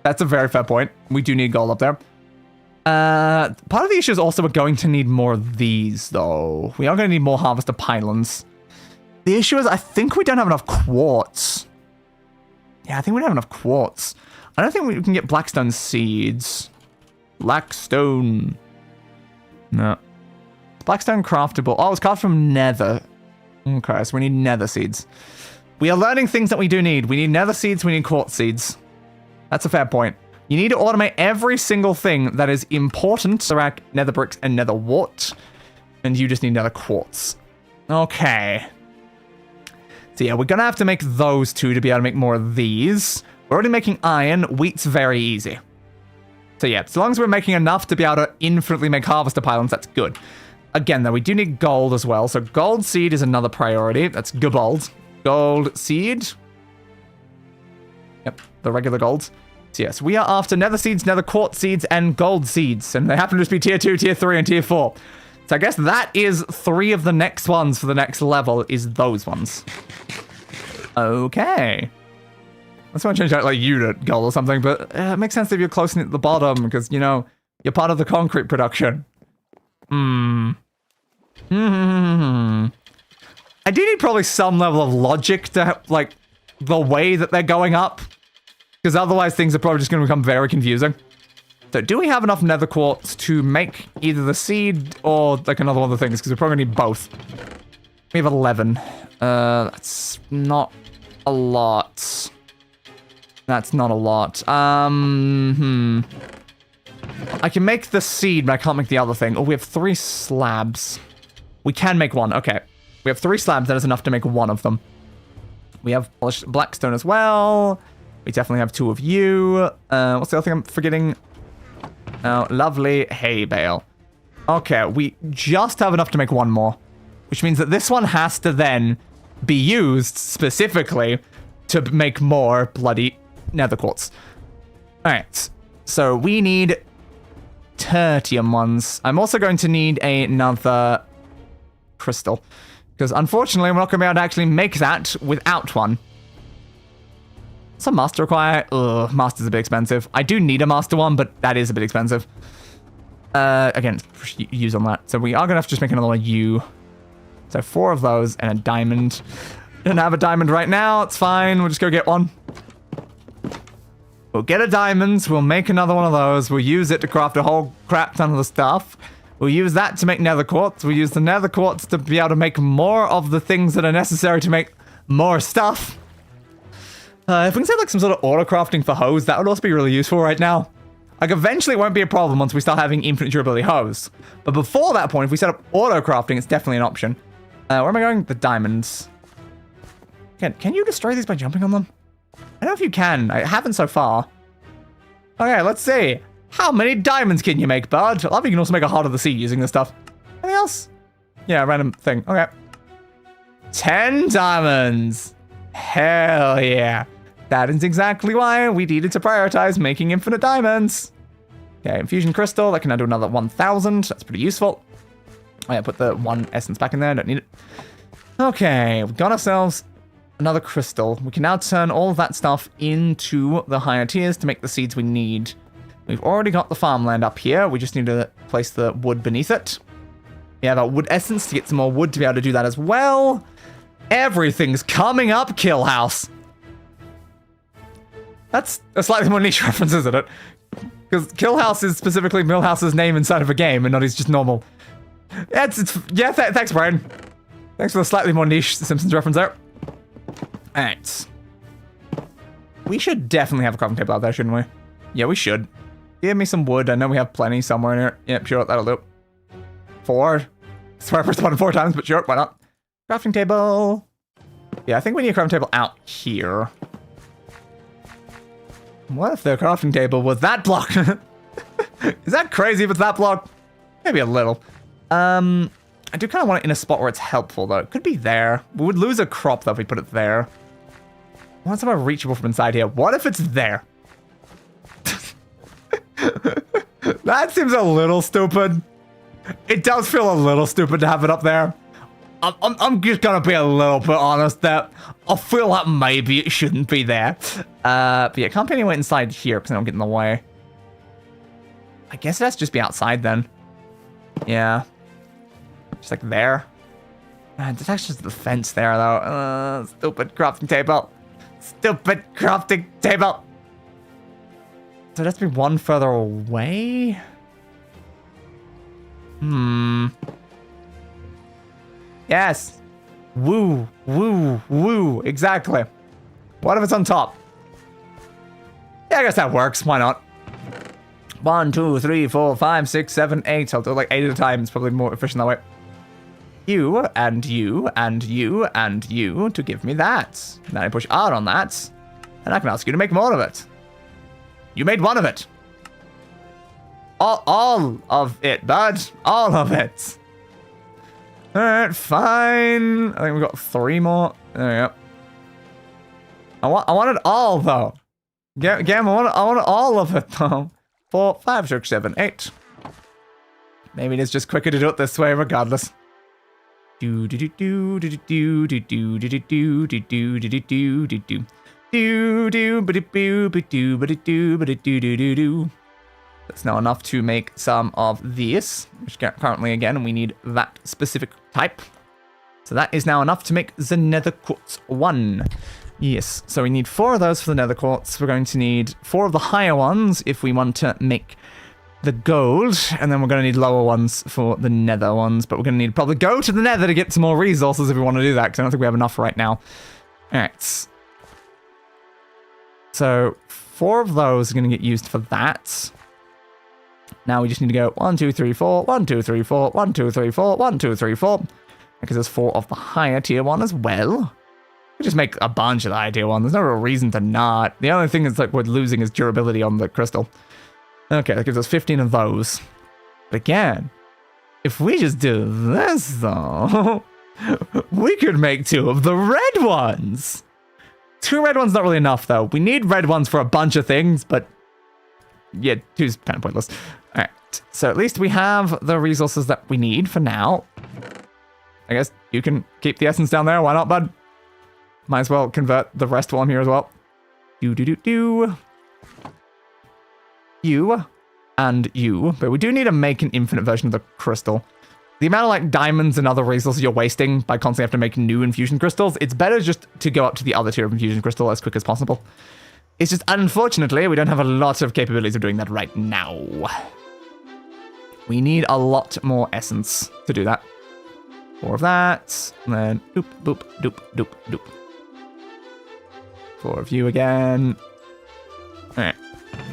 That's a very fair point. We do need gold up there. Part of the issue is also we're going to need more of these, though. We are going to need more harvester pylons. The issue is I think we don't have enough quartz. Yeah, I think we don't have enough quartz. I don't think we can get blackstone seeds. Blackstone. No. Blackstone craftable. Oh, it's carved from nether. Okay, so we need nether seeds. We are learning things that we do need. We need nether seeds, we need quartz seeds. That's a fair point. You need to automate every single thing that is important. Netherrack, nether bricks, and nether wart. And you just need nether quartz. Okay. So yeah, we're gonna have to make those two to be able to make more of these. We're already making iron. Wheat's very easy. So yeah, as long as we're making enough to be able to infinitely make harvester pylons, that's good. Again, though, we do need gold as well. So gold seed is another priority. That's gold. Gold seed. Yep, the regular golds. So yes, we are after nether seeds, nether quartz seeds, and gold seeds. And they happen to just be tier 2, tier 3, and tier 4. So I guess that is 3 of the next ones for the next level, is those ones. Okay. Let's want to change out like unit gold or something, but it makes sense if you're close at the bottom, because, you know, you're part of the concrete production. I do need probably some level of logic to, like, the way that they're going up, because otherwise things are probably just going to become very confusing. So do we have enough nether quartz to make either the seed or, like, another one of the things, because we're probably going to need both. We have 11. That's not a lot. That's not a lot. I can make the seed, but I can't make the other thing. Oh, we have 3 slabs. We can make one. Okay. We have 3 slabs. That is enough to make one of them. We have polished blackstone as well. We definitely have 2 of you. What's the other thing I'm forgetting? Oh, lovely hay bale. Okay, we just have enough to make one more. Which means that this one has to then be used specifically to make more bloody nether quartz. Alright, so we need tertium ones. I'm also going to need another crystal, because unfortunately we're not going to be able to actually make that without one. What's a master require? Ugh, master's a bit expensive. I do need a master one, but that is a bit expensive. Again, use on that. So we are going to have to just make another one U. So 4 of those and a diamond. Don't have a diamond right now. It's fine. We'll just go get one. We'll get a diamond. We'll make another one of those. We'll use it to craft a whole crap ton of the stuff. We'll use that to make nether quartz. We'll use the nether quartz to be able to make more of the things that are necessary to make more stuff. If we can set like some sort of auto crafting for hose, that would also be really useful right now. Like, eventually it won't be a problem once we start having infinite durability hose. But before that point, if we set up auto crafting, it's definitely an option. Where am I going? The diamonds. Can you destroy these by jumping on them? I don't know if you can. I haven't so far. Okay, let's see. How many diamonds can you make, bud? I love you can also make a heart of the sea using this stuff. Anything else? Yeah, random thing. Okay. 10 diamonds. Hell yeah. That is exactly why we needed to prioritize making infinite diamonds. Okay, infusion crystal. That can now do another 1,000. That's pretty useful. Oh yeah, put the 1 essence back in there. Don't need it. Okay, we've got ourselves another crystal. We can now turn all of that stuff into the higher tiers to make the seeds we need. We've already got the farmland up here. We just need to place the wood beneath it. We have our wood essence to get some more wood to be able to do that as well. Everything's coming up, Kill House. That's a slightly more niche reference, isn't it? Because Kill House is specifically Millhouse's name inside of a game and not his just normal. Yeah, thanks, Brian. Thanks for the slightly more niche Simpsons reference there. Alright. We should definitely have a crafting table out there, shouldn't we? Yeah, we should. Give me some wood. I know we have plenty somewhere in here. Yep, sure, that'll do. 4. Swear I pressed the button 4 times, but sure, why not? Crafting table. Yeah, I think we need a crafting table out here. What if the crafting table was that block? Is that crazy if it's that block? Maybe a little. I do kind of want it in a spot where it's helpful, though. It could be there. We would lose a crop, though, if we put it there. I want somewhere reachable from inside here. What if it's there? That seems a little stupid. It does feel a little stupid to have it up there. I'm just gonna be a little bit honest that I feel like maybe it shouldn't be there. But yeah, it can't be anywhere inside here because I don't get in the way. I guess it has to just be outside then. Yeah. Just like there. There's actually just the fence there though. Stupid crafting table. Stupid crafting table. So it has to be one further away? Yes. Woo, woo, woo. Exactly. What if it's on top? Yeah, I guess that works. Why not? 1, 2, 3, 4, 5, 6, 7, 8. I'll do like 8 at a time. It's probably more efficient that way. You, and you, and you, and you to give me that. Then I push R on that, and I can ask you to make more of it. You made one of it. All of it, bud. All of it. Alright, fine. I think we've got 3 more. There we go. I want it all, though. Game, I want all of it, though. 4, 5, 6, 7, 8. Maybe it is just quicker to do it this way, regardless. Do do do do do do do do do do do do do do do do do do do ba do ba do ba do ba do do do do. That's now enough to make some of this, which currently again we need that specific type. So that is now enough to make the nether quartz 1. Yes, so we need 4 of those for the nether quartz. We're going to need 4 of the higher ones if we want to make the gold, and then we're going to need lower ones for the nether ones, but we're going to need to probably go to the nether to get some more resources if we want to do that, because I don't think we have enough right now. Alright. So 4 of those are going to get used for that. Now we just need to go 1, 2, 3, 4, 1, 2, 3, 4, 1, 2, 3, 4, 1, 2, 3, 4, because there's 4 of the higher tier 1 as well. We just make a bunch of the higher tier 1. There's no real reason to not. The only thing is like we're losing is durability on the crystal. Okay, that gives us 15 of those. But again, if we just do this though, we could make 2 of the red ones. 2 red ones not really enough though. We need red ones for a bunch of things, but yeah, 2's kind of pointless. Alright, so at least we have the resources that we need for now. I guess you can keep the essence down there, why not, bud? Might as well convert the rest while I'm here as well. Do. You and you, but we do need to make an infinite version of the crystal. The amount of like diamonds and other resources you're wasting by constantly having to make new infusion crystals, it's better just to go up to the other tier of infusion crystal as quick as possible. It's just, unfortunately, we don't have a lot of capabilities of doing that right now. We need a lot more essence to do that. 4 of that, and then doop, boop, doop, doop, doop. 4 of you again. Alright.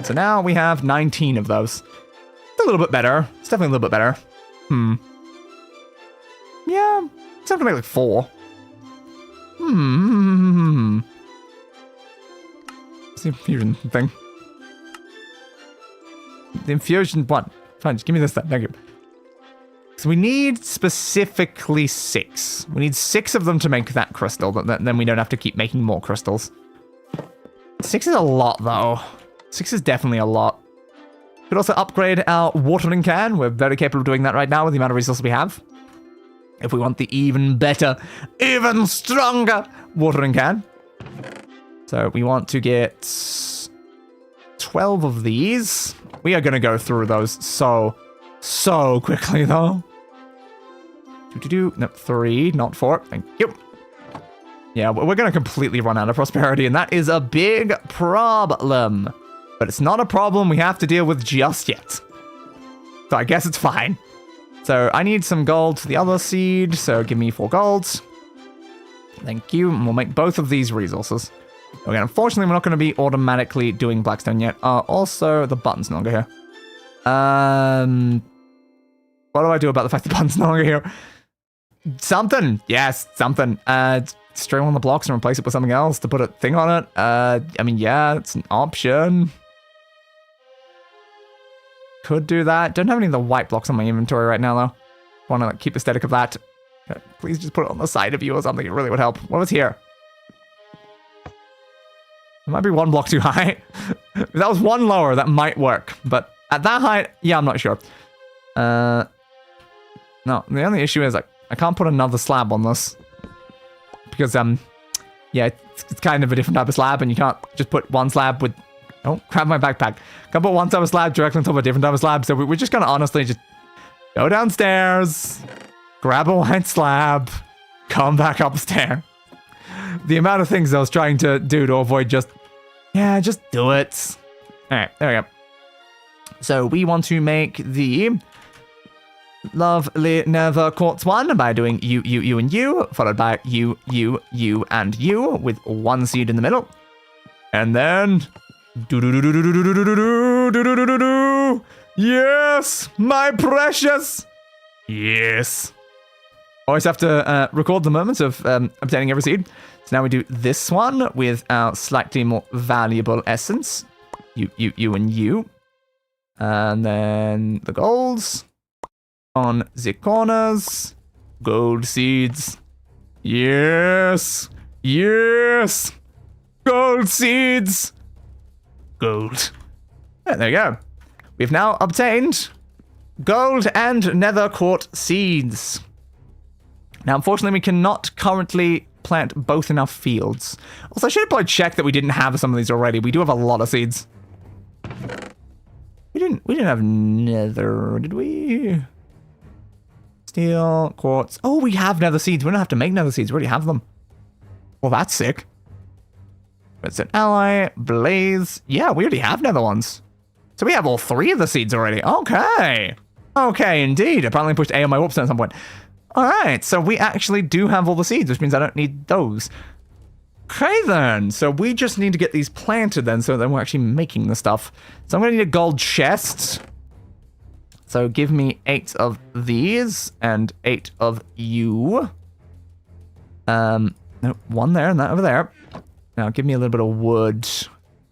So now we have 19 of those. It's a little bit better. It's definitely a little bit better. Yeah, it's have to make like 4. It's the infusion thing. The infusion one. Fine, just give me this then. Thank you. So we need specifically 6. We need 6 of them to make that crystal, but then we don't have to keep making more crystals. 6 is a lot, though. 6 is definitely a lot. We could also upgrade our watering can. We're very capable of doing that right now with the amount of resources we have. If we want the even better, even stronger watering can. So we want to get 12 of these. We are going to go through those so quickly, though. No, 3, not 4. Thank you. Yeah, we're going to completely run out of prosperity, and that is a big problem. But it's not a problem we have to deal with just yet. So I guess it's fine. So I need some gold to the other seed, so give me 4 golds. Thank you, and we'll make both of these resources. Okay, unfortunately, we're not going to be automatically doing blackstone yet. Also, the button's no longer here. What do I do about the fact the button's no longer here? Something. Yes, something. Destroy one of the blocks and replace it with something else to put a thing on it. I mean, yeah, it's an option. Could do that. Don't have any of the white blocks on my inventory right now, though. Want to like, keep aesthetic of that. Okay, please just put it on the side of you or something. It really would help. What was here? It might be 1 block too high. If that was 1 lower, that might work. But at that height, yeah, I'm not sure. No, the only issue is like I can't put another slab on this. Because, yeah, it's kind of a different type of slab, and you can't just put 1 slab with... Oh, grab my backpack. Can't put 1 type of slab directly on top of a different type of slab, so we're just gonna honestly just go downstairs, grab a white slab, come back upstairs. The amount of things I was trying to do to avoid just... Yeah, just do it. Alright, there we go. So we want to make the... lovely nether quartz 1 by doing you, and you, followed by you, and you, with 1 seed in the middle. And then Yes, my precious. Yes. Always have to record the moments of obtaining every seed. So now we do this one with our slightly more valuable essence. You, and you. And then the golds. On the corners. Gold seeds. Yes. Yes. Gold seeds. Gold. Yeah, there you go. We've now obtained gold and nether quart seeds. Now, unfortunately, we cannot currently plant both in our fields. Also, I should have probably checked that we didn't have some of these already. We do have a lot of seeds. We didn't have nether, did we? Steel, quartz. Oh, we have nether seeds. We don't have to make nether seeds. We already have them. Well, that's sick. It's an ally, blaze. Yeah, we already have nether ones. So we have all 3 of the seeds already. Okay. Okay, indeed. Apparently pushed A on my warp stone at some point. Alright, so we actually do have all the seeds, which means I don't need those. Okay then, so we just need to get these planted then, so then we're actually making the stuff. So I'm going to need a gold chest. So give me 8 of these, and 8 of you. Nope, 1 there, and that over there. Now give me a little bit of wood.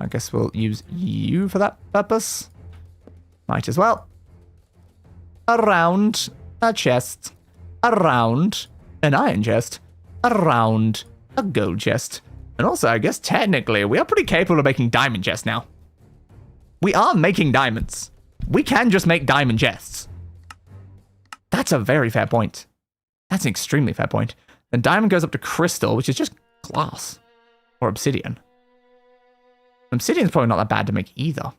I guess we'll use you for that purpose. Might as well. Around a chest. Around an iron chest. Around a gold chest. And also, I guess technically, we are pretty capable of making diamond chests now. We are making diamonds. We can just make diamond chests. That's a very fair point. That's an extremely fair point. Then diamond goes up to crystal, which is just glass. Or obsidian. Obsidian's probably not that bad to make either.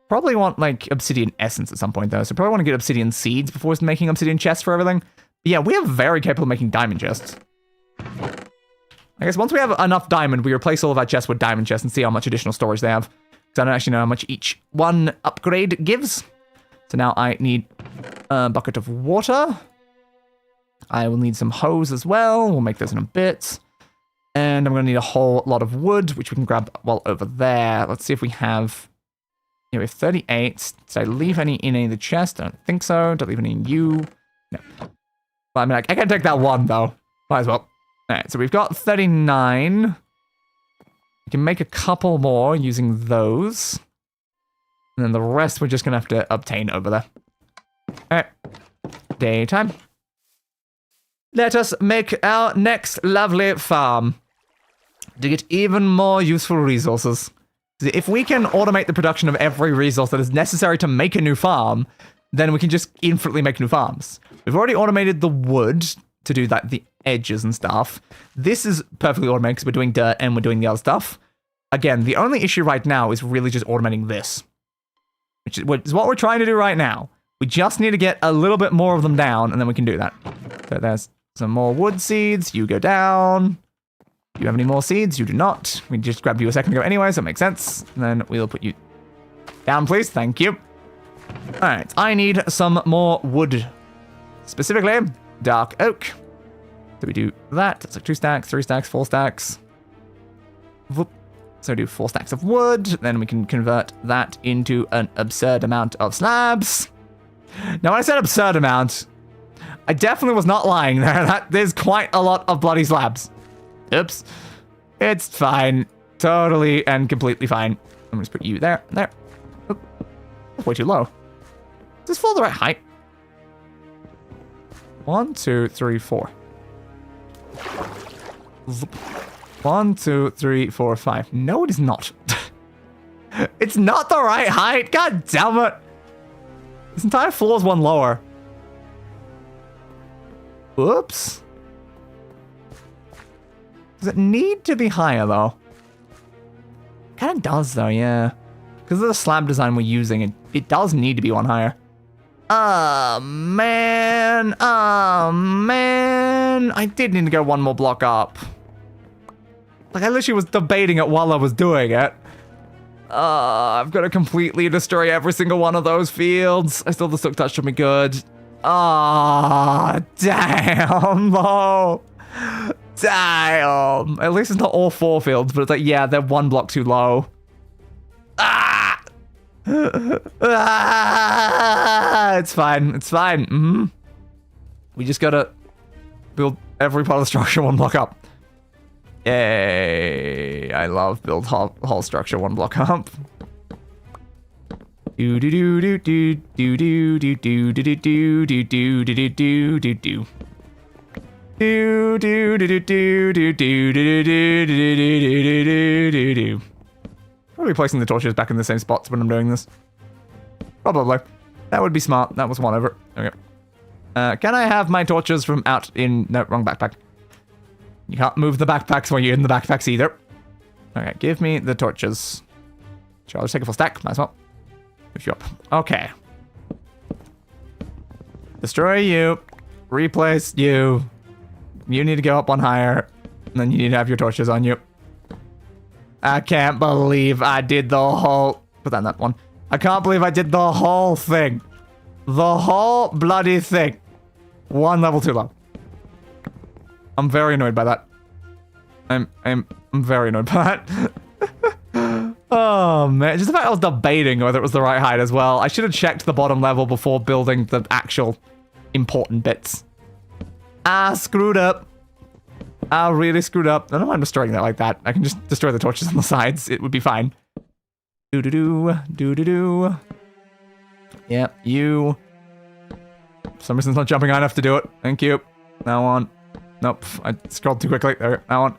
Probably want, like, obsidian essence at some point, though. So probably want to get obsidian seeds before making obsidian chests for everything. But yeah, we are very capable of making diamond chests. I guess once we have enough diamond, we replace all of our chests with diamond chests and see how much additional storage they have. Because I don't actually know how much each one upgrade gives. So now I need a bucket of water. I will need some hose as well. We'll make those in a bit. And I'm going to need a whole lot of wood, which we can grab well over there. Let's see if we have... Yeah, we have 38. Did I leave any in any of the chests? I don't think so. Don't leave any in you. No. Well, I mean, I can take that one, though. Might as well. Alright, so we've got 39. We can make a couple more using those. And then the rest we're just going to have to obtain over there. Alright. Daytime. Let us make our next lovely farm. To get even more useful resources. If we can automate the production of every resource that is necessary to make a new farm, then we can just infinitely make new farms. We've already automated the wood to do that, the edges and stuff. This is perfectly automated because we're doing dirt and we're doing the other stuff. Again, the only issue right now is really just automating this. Which is what we're trying to do right now. We just need to get a little bit more of them down and then we can do that. So there's some more wood seeds. You go down. Do you have any more seeds? You do not. We just grabbed you a second ago anyway, so it makes sense. And then we'll put you down, please. Thank you. Alright, I need some more wood. Specifically, dark oak. So we do that. That's like 2 stacks, 3 stacks, 4 stacks. Whoop. So we do 4 stacks of wood. Then we can convert that into an absurd amount of slabs. Now, when I said absurd amount, I definitely was not lying there. There's quite a lot of bloody slabs. Oops. It's fine. Totally and completely fine. I'm gonna just put you there. There. Oop. That's way too low. Is this fall the right height? 1, 2, 3, 4. 1, 2, 3, 4, 5. No, it is not. It's not the right height. God damn it. This entire floor is one lower. Oops. Does it need to be higher, though? Kind of does, though, yeah. Because of the slab design we're using, it does need to be one higher. Oh, man. Oh, man. I did need to go one more block up. Like, I literally was debating it while I was doing it. I've got to completely destroy every single one of those fields. I still have the silk touch to be good. Damn, though. Damn. At least it's not all 4 fields, but it's like, yeah, they're 1 block too low. Ah! Ah! It's fine. It's fine. Mm-hmm. We just gotta build every part of the structure one block up. Yay! I love build whole structure one block up. Do do do do do do do do do do do do do do do do do do do. Do do do do do do do do do do do do. Probably placing the torches back in the same spots when I'm doing this. Probably. That would be smart. That was one over. Okay. Can I have my torches from out in... No, wrong backpack. You can't move the backpacks when you're in the backpacks either. Okay, give me the torches. Sure, I'll just take a full stack. Might as well. Push you up. Okay. Destroy you. Replace you. You need to go up one higher. And then you need to have your torches on you. I can't believe I did the whole... Put that in that one. I can't believe I did the whole thing. The whole bloody thing. One level too low. I'm very annoyed by that. I'm very annoyed by that. Oh man, just the fact I was debating whether it was the right height as well. I should have checked the bottom level before building the actual important bits. I screwed up. I really screwed up. I don't mind destroying that like that. I can just destroy the torches on the sides. It would be fine. Do-do-do, do-do-do. Yep, you. For some reason it's not jumping high enough to do it. Thank you. That one. Nope, I scrolled too quickly. There, that one.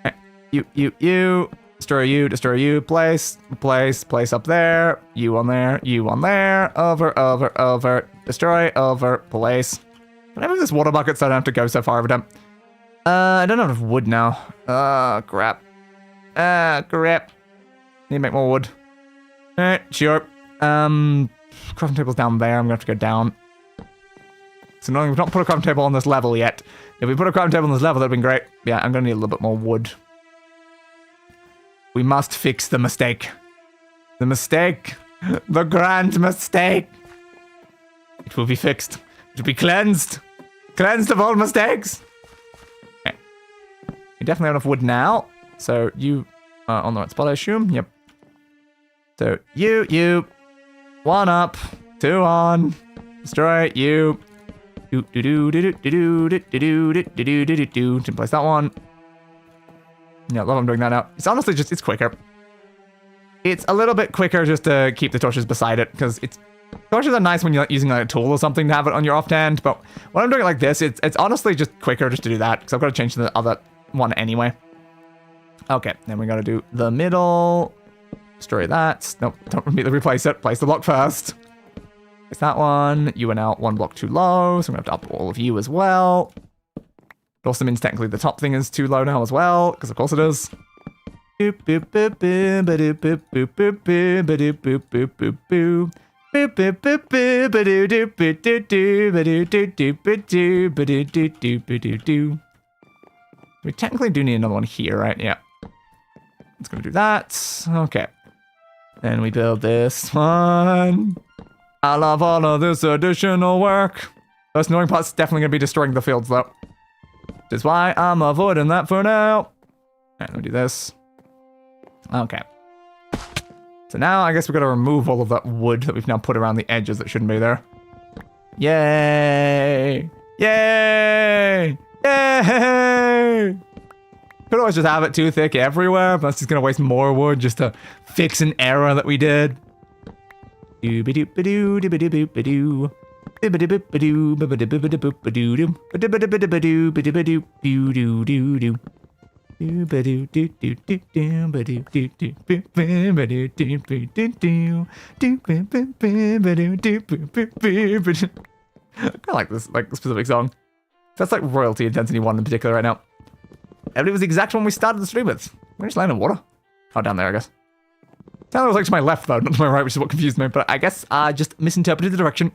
Okay. You. Destroy you. Place up there. You on there. Over. Destroy, over, place. Can I move this water bucket so I don't have to go so far every time? I don't have enough wood now. Crap. Crap. Need to make more wood. Alright, sure. Crafting table's down there. I'm gonna have to go down. So no, we've not put a crafting table on this level yet. If we put a crafting table on this level, that'd been great. Yeah, I'm gonna need a little bit more wood. We must fix the mistake. The mistake. The grand mistake. It will be fixed. It will be cleansed. Cleansed of all mistakes. Okay. We definitely have enough wood now. So you are on the right spot, I assume. Yep. So you. 1 up. 2 on. Destroy you. Didn't place that one. Yeah, I love I'm doing that now. It's honestly just, it's quicker. It's a little bit quicker just to keep the torches beside it, because torches are nice when you're using like a tool or something to have it on your offhand, but when I'm doing it like this, it's honestly just quicker just to do that, because I've got to change the other one anyway. Okay, then we got to do the middle. Destroy that. Nope, don't immediately replace it. Place the block first. It's that one. You are now 1 block too low, so I'm going to have to up all of you as well. It also means technically the top thing is too low now as well, because of course it is. We technically do need another one here, right? Yeah. It's going to do that. Okay. Then we build this one. I love all of this additional work. Most annoying part's definitely going to be destroying the fields, though. Which is why I'm avoiding that for now. Alright, let me do this. Okay. So now I guess we've got to remove all of that wood that we've now put around the edges that shouldn't be there. Yay! Yay! Yay! Could always just have it too thick everywhere, but that's just going to waste more wood just to fix an error that we did. Doo-ba-doo-ba-doo, I kind of like this specific song. That's like royalty intensity 1 in particular right now. And it was the exact one we started the stream with. We're just landing in water. Oh, down there, I guess. Sounded like to my left though, not to my right, which is what confused me. But I guess I just misinterpreted the direction.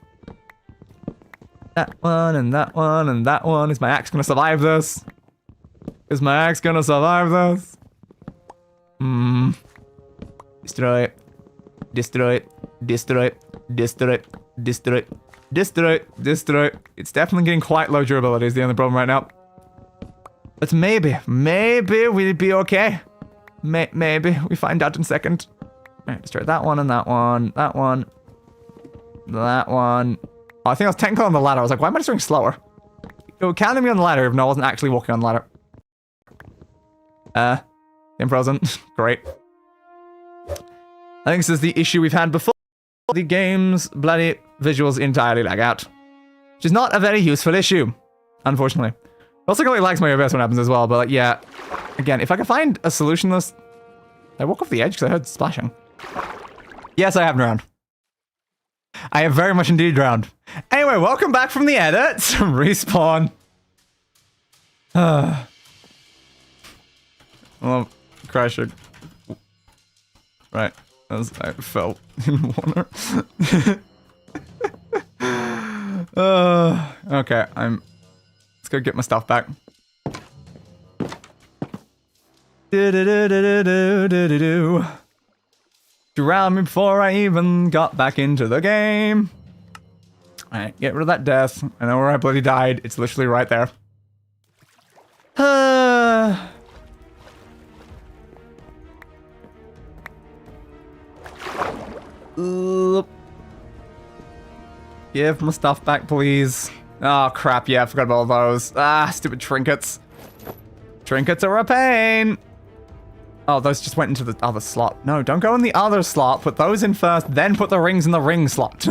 That one and that one and that one. Is my axe gonna survive this? Is my axe gonna survive this? Destroy it. Destroy it. Destroy it. Destroy it. Destroy it. Destroy it. Destroy it. It's definitely getting quite low durability is the only problem right now. But maybe we'll be okay. Maybe. We find out in a second. Alright, destroy that one and that one. That one. That one. Oh, I think I was technically on the ladder. I was like, why am I just doing slower? It counted me on the ladder even though I wasn't actually walking on the ladder. I'm frozen. Great. I think this is the issue we've had before. The game's bloody visuals entirely lag out. Which is not a very useful issue, unfortunately. It also really lags my OBS when it happens as well, but like, yeah. Again, if I can find a solution to this... I walk off the edge because I heard splashing. Yes, I have drowned. I have very much indeed drowned. Anyway, welcome back from the edit. Respawn. Oh, crashing. Right, as I fell in water. Okay, let's go get my stuff back. Drowned me before I even got back into the game. Alright, get rid of that death. I know where I bloody died. It's literally right there. Give my stuff back, please. Oh, crap. Yeah, I forgot about all those. Ah, stupid trinkets. Trinkets are a pain. Oh, those just went into the other slot. No, don't go in the other slot. Put those in first, then put the rings in the ring slot.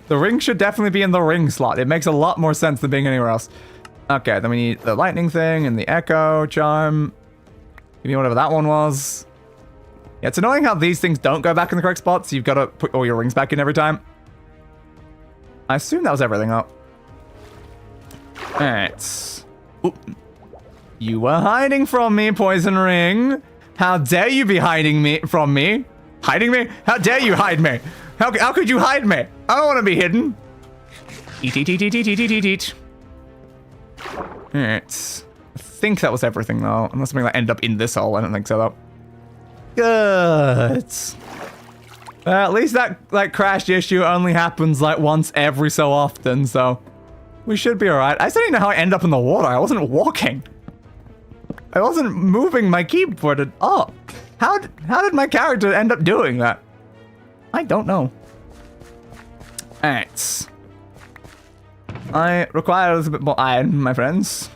The ring should definitely be in the ring slot. It makes a lot more sense than being anywhere else. Okay, then we need the lightning thing and the echo charm. Give me whatever that one was. Yeah, it's annoying how these things don't go back in the correct spot, so you've got to put all your rings back in every time. I assume that was everything up. Alright. You were hiding from me, Poison Ring. How dare you be hiding me from me? Hiding me? How dare you hide me? How could you hide me? I don't want to be hidden. Eat. Alright. I think that was everything, though. Unless something that ended up in this hole. I don't think so, though. Good. At least that, like, crash issue only happens, like, once every so often, so... we should be alright. I still don't even know how I ended up in the water. I wasn't walking. I wasn't moving my keyboard at all. How did my character end up doing that? I don't know. Alright. I require a little bit more iron, my friends.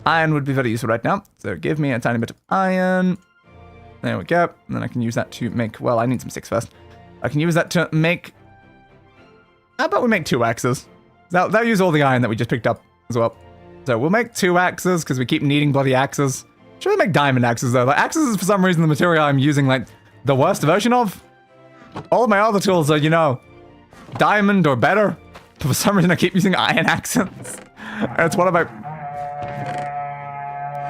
Iron would be very useful right now. So give me a tiny bit of iron. There we go. And then I can use that to make... well, I need some sticks first. I can use that to make... how about we make 2 axes? That'll use all the iron that we just picked up as well. So we'll make 2 axes because we keep needing bloody axes. Should we make diamond axes though? Like, axes is for some reason the material I'm using like the worst version of. All of my other tools are, you know, diamond or better. But for some reason I keep using iron axes. It's one of my...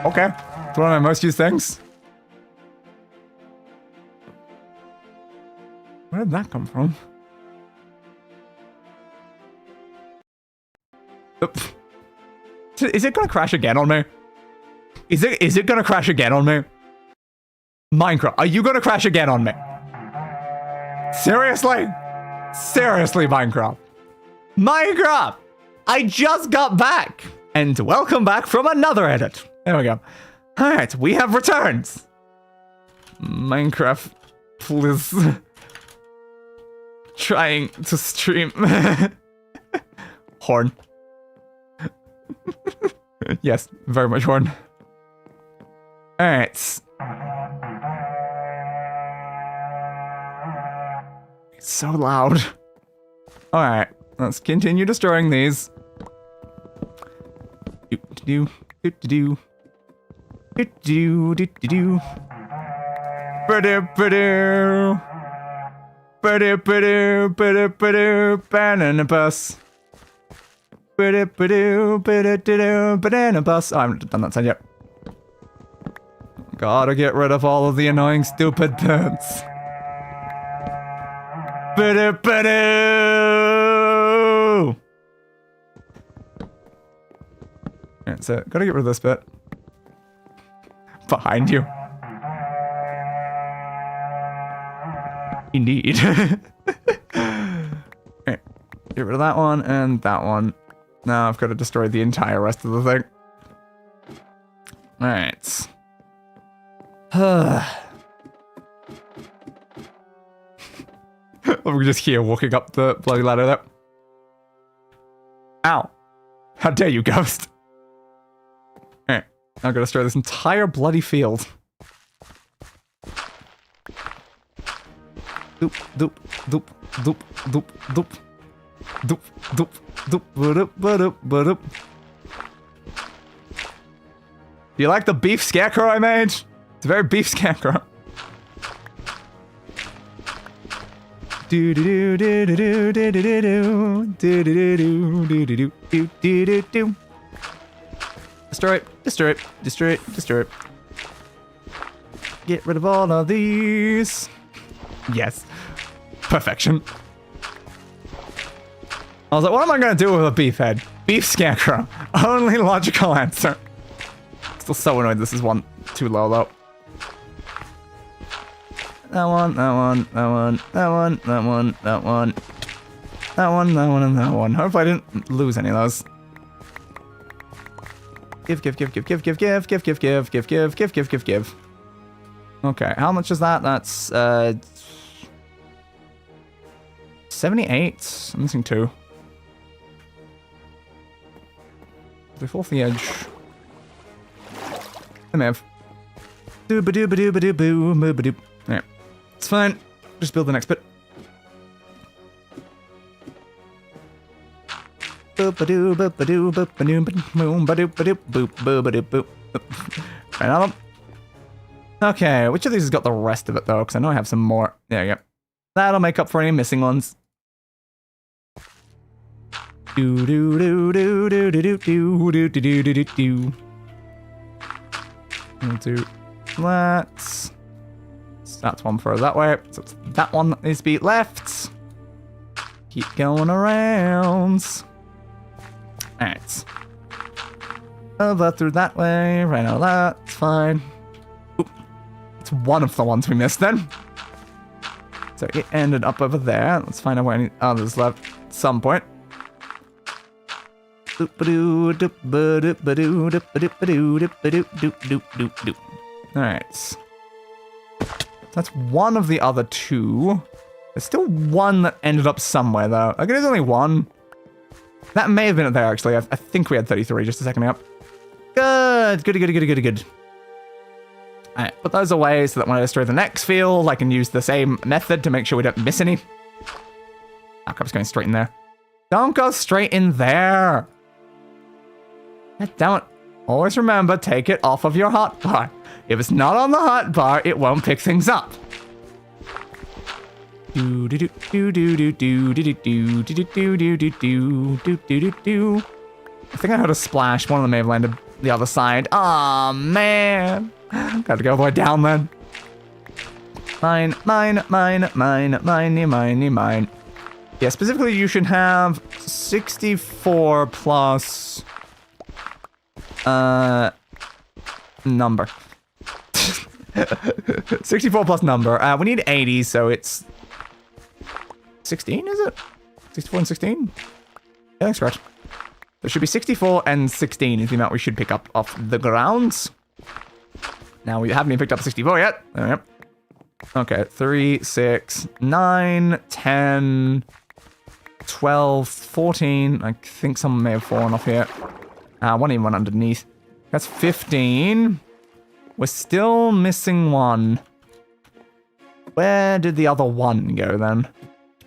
okay. It's one of my most used things. Where did that come from? Is it gonna crash again on me? Is it gonna crash again on me? Minecraft, are you gonna crash again on me? Seriously? Seriously, Minecraft. Minecraft! I just got back! And welcome back from another edit. There we go. Alright, we have returns. Minecraft, please. Trying to stream. Horn. Yes, very much horn. Alright. It's so loud. Alright, let's continue destroying these. Do-do-do, do-do-do. Do-do-do, do-do-do. Ba-do-ba-do. Ba-do-ba-do, ba-do-ba-do, banana bus. Ba-do-ba-do, ba-do-do-do, banana bus. Oh, I haven't done that side yet. Gotta get rid of all of the annoying stupid birds. Ba-do-ba-do! Alright, so gotta get rid of this bit. Behind you. Indeed. Alright, get rid of that one and that one. Now I've got to destroy the entire rest of the thing. Alright. we're just here walking up the bloody ladder there. Ow. How dare you, ghost? Alright, I'm gonna destroy this entire bloody field. Doop, doop, doop, doop, doop, doop. Doop, doop, doop, ba-doop, ba-doop, ba-doop. Do you like the beef scarecrow I made? It's a very beef scarecrow. Do do do do do do do do do do do do do do do do do. Destroy it, destroy it, destroy it, destroy it. Get rid of all of these. Yes. Perfection. I was like, what am I going to do with a beef head? Beef scarecrow. Only logical answer. Still so annoyed this is one too low, though. That one, that one, that one, that one, that one, that one. That one, that one, and that one. Hopefully I didn't lose any of those. Give, give, give, give, give, give, give, give, give, give, give, give, give, give, give, give. Okay, how much is that? That's, 78. I'm missing 2. We fall off the edge. I may have. Doo-ba-doo-ba-doo-ba-doo-boo, boo-ba-doo. Alright. It's fine. Just build the next bit. Boop-ba-doo, boop-ba-doo, boop-ba-doo, boop-ba-doo, boop-ba-doo, boop-ba-doo, boop. Right, another. Okay, which of these has got the rest of it, though? Because I know I have some more. There you go. That'll make up for any missing ones. Do do do do do do do do do do do do do. We'll do that. That's one further that way. So it's that one that needs to be left. Keep going around. Alright. Over through that way. Right now that's fine. Oop. It's one of the ones we missed then. So it ended up over there. Let's find out where any others left at some point. Alright. That's one of the other 2. There's still one that ended up somewhere, though. Like, there's only one. That may have been it there, actually. I think we had 33 just a second ago. Good. Goody, goody, goody, goody, good. Alright, put those away so that when I destroy the next field, I can use the same method to make sure we don't miss any. Oh, crap's going straight in there. Don't go straight in there. God damn it. Always remember, take it off of your hotbar. If it's not on the hotbar, it won't pick things up. Do do do do do do do do do do do do do do do do do. I think I heard a splash. One of them may have landed the other side. Aw, man. Got to go all the way down then. Mine, mine, mine, mine, mine, mine, mine. Yeah, specifically you should have 64 plus number. 64 plus number. We need 80, so it's 16, is it? 64 and 16? Yeah, that's correct. There should be 64 and 16 is the amount we should pick up off the grounds. Now, we haven't even picked up 64 yet. There we go. Okay, 3, 6, 9, 10, 12, 14. I think someone may have fallen off here. One even went underneath. That's 15. We're still missing one. Where did the other one go, then?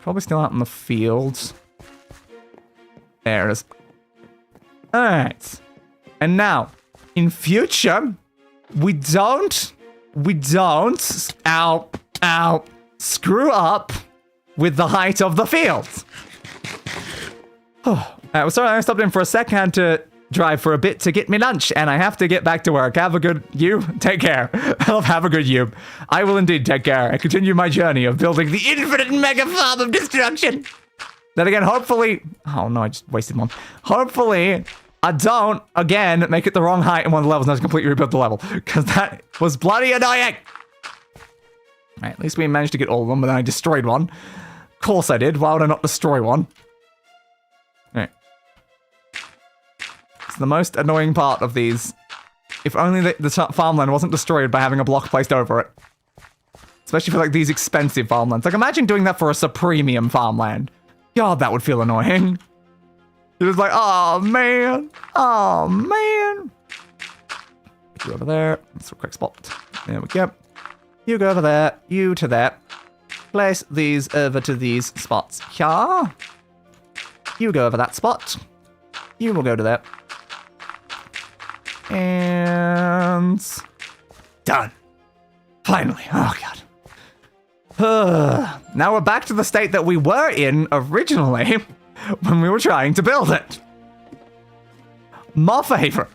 Probably still out in the fields. There it is. Alright. And now, in future, we don't, screw up with the height of the field. Well, sorry, I stopped in for a second. I had to drive for a bit to get me lunch, and I have to get back to work. Have a good you. Take care. Have a good you. I will indeed take care and continue my journey of building the infinite mega farm of destruction. Then again, hopefully... Oh, no, I just wasted one. Hopefully, I don't, again, make it the wrong height in one of the levels and I just completely rebuild the level. Because that was bloody annoying. Right, at least we managed to get all of them, but then I destroyed one. Of course I did. Why would I not destroy one? Alright. It's the most annoying part of these. If only the farmland wasn't destroyed by having a block placed over it. Especially for like these expensive farmlands. Like imagine doing that for a supremium farmland. God, that would feel annoying. You're just like, oh man. Oh man. Put you over there. That's a quick spot. There we go. You go over there. You to there. Place these over to these spots here. You go over that spot. You will go to there. And done. Finally. Oh god. Now we're back to the state that we were in originally when we were trying to build it. More favor.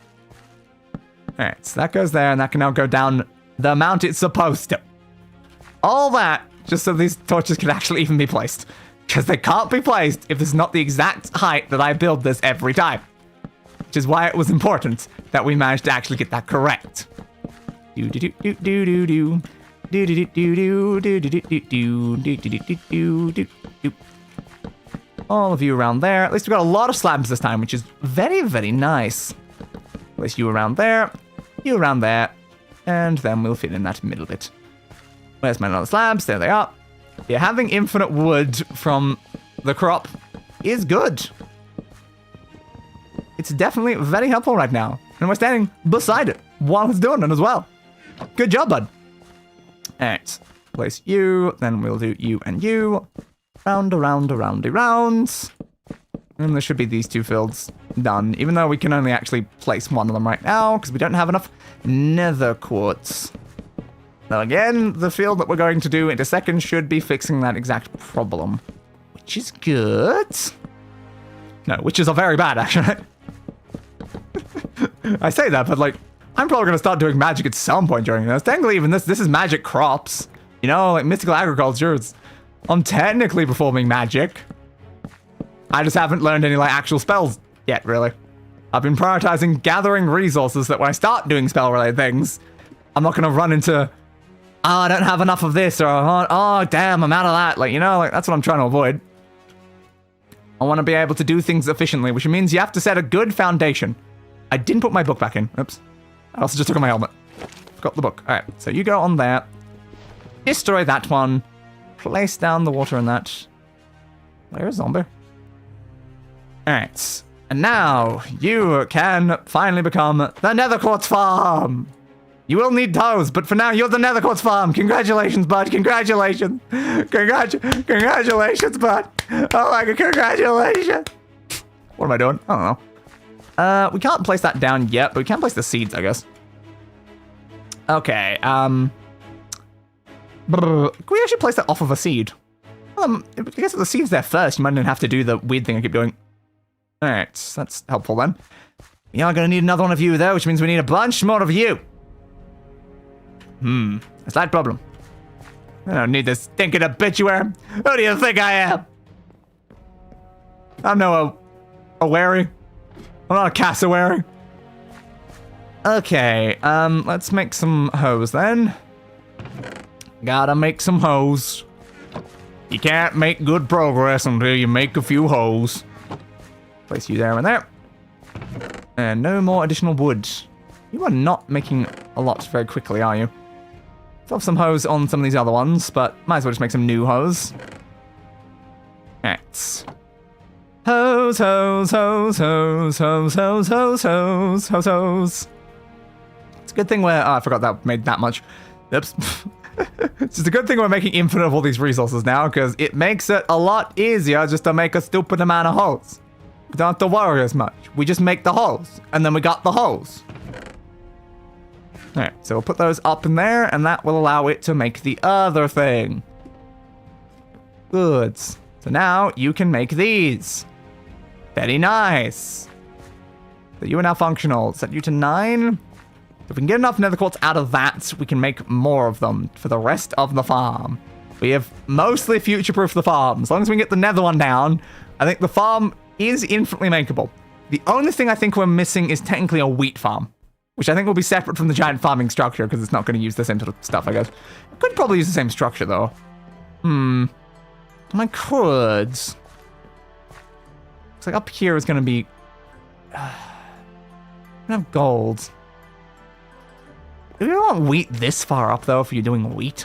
Alright, so that goes there and that can now go down the amount it's supposed to. All that just so these torches can actually even be placed. Because they can't be placed if it's not the exact height that I build this every time. Which is why it was important that we managed to actually get that correct. Do do do do do do do. Do do do do do do do do do do do do do. All of you around there. At least we got a lot of slabs this time, which is very, very nice. Place you around there, you around there, and then we'll fit in that middle bit. Where's my other slabs? There they are. Yeah, having infinite wood from the crop is good. It's definitely very helpful right now. And we're standing beside it while it's doing it as well. Good job, bud. Alright, place you, then we'll do you and you. Round, around, around, around. And there should be these two fields done, even though we can only actually place one of them right now, because we don't have enough nether quartz. Now again, the field that we're going to do in a second should be fixing that exact problem. Which is good. No, witches are very bad, actually. I say that, but like, I'm probably going to start doing magic at some point during this. Technically, even this is magic crops. You know, like mystical agriculture. I'm technically performing magic. I just haven't learned any like actual spells yet, really. I've been prioritizing gathering resources that when I start doing spell-related things, I'm not going to run into, oh, I don't have enough of this, or oh, damn, I'm out of that. Like, you know, like that's what I'm trying to avoid. I want to be able to do things efficiently, which means you have to set a good foundation. I didn't put my book back in. Oops. I also just took my helmet. Forgot the book. Alright, so you go on there. Destroy that one. Place down the water in that. Where is zombie? Alright. And now, you can finally become the Nether Quartz Farm! You will need toes, but for now, you're the Nether Quartz Farm! Congratulations, bud! Congratulations! Congratulations, bud! Oh my god, congratulations! What am I doing? I don't know. We can't place that down yet, but we can place the seeds, I guess. Okay, can we actually place that off of a seed? I guess if the seed's there first, you might not have to do the weird thing I keep doing. Alright, that's helpful then. We are gonna need another one of you, though, which means we need a bunch more of you. A slight problem. I don't need this stinking obituary. Who do you think I am? I'm no a-wary. I'm not a cassowary. Okay, let's make some hose then. Gotta make some hose. You can't make good progress until you make a few hose. Place you there and there. And no more additional wood. You are not making a lot very quickly, are you? Still have some hose on some of these other ones, but might as well just make some new hose. Alright. Hose, hose, hose, hose, hose, hose, hose, hose, hose, hose. It's a good thing we're... Oh, I forgot that made that much. Oops. It's just a good thing we're making infinite of all these resources now, because it makes it a lot easier just to make a stupid amount of holes. We don't have to worry as much. We just make the holes, and then we got the holes. Alright, so we'll put those up in there, and that will allow it to make the other thing. Good. So now you can make these. Very nice. So you are now functional. Set you to 9. If we can get enough nether quartz out of that, we can make more of them for the rest of the farm. We have mostly future-proof the farm. As long as we can get the nether one down, I think the farm is infinitely makeable. The only thing I think we're missing is technically a wheat farm, which I think will be separate from the giant farming structure because it's not going to use the same sort of stuff, I guess. I could probably use the same structure, though. I could. Looks like up here is going to be... I don't have gold. Do we want wheat this far up, though, if you're doing wheat?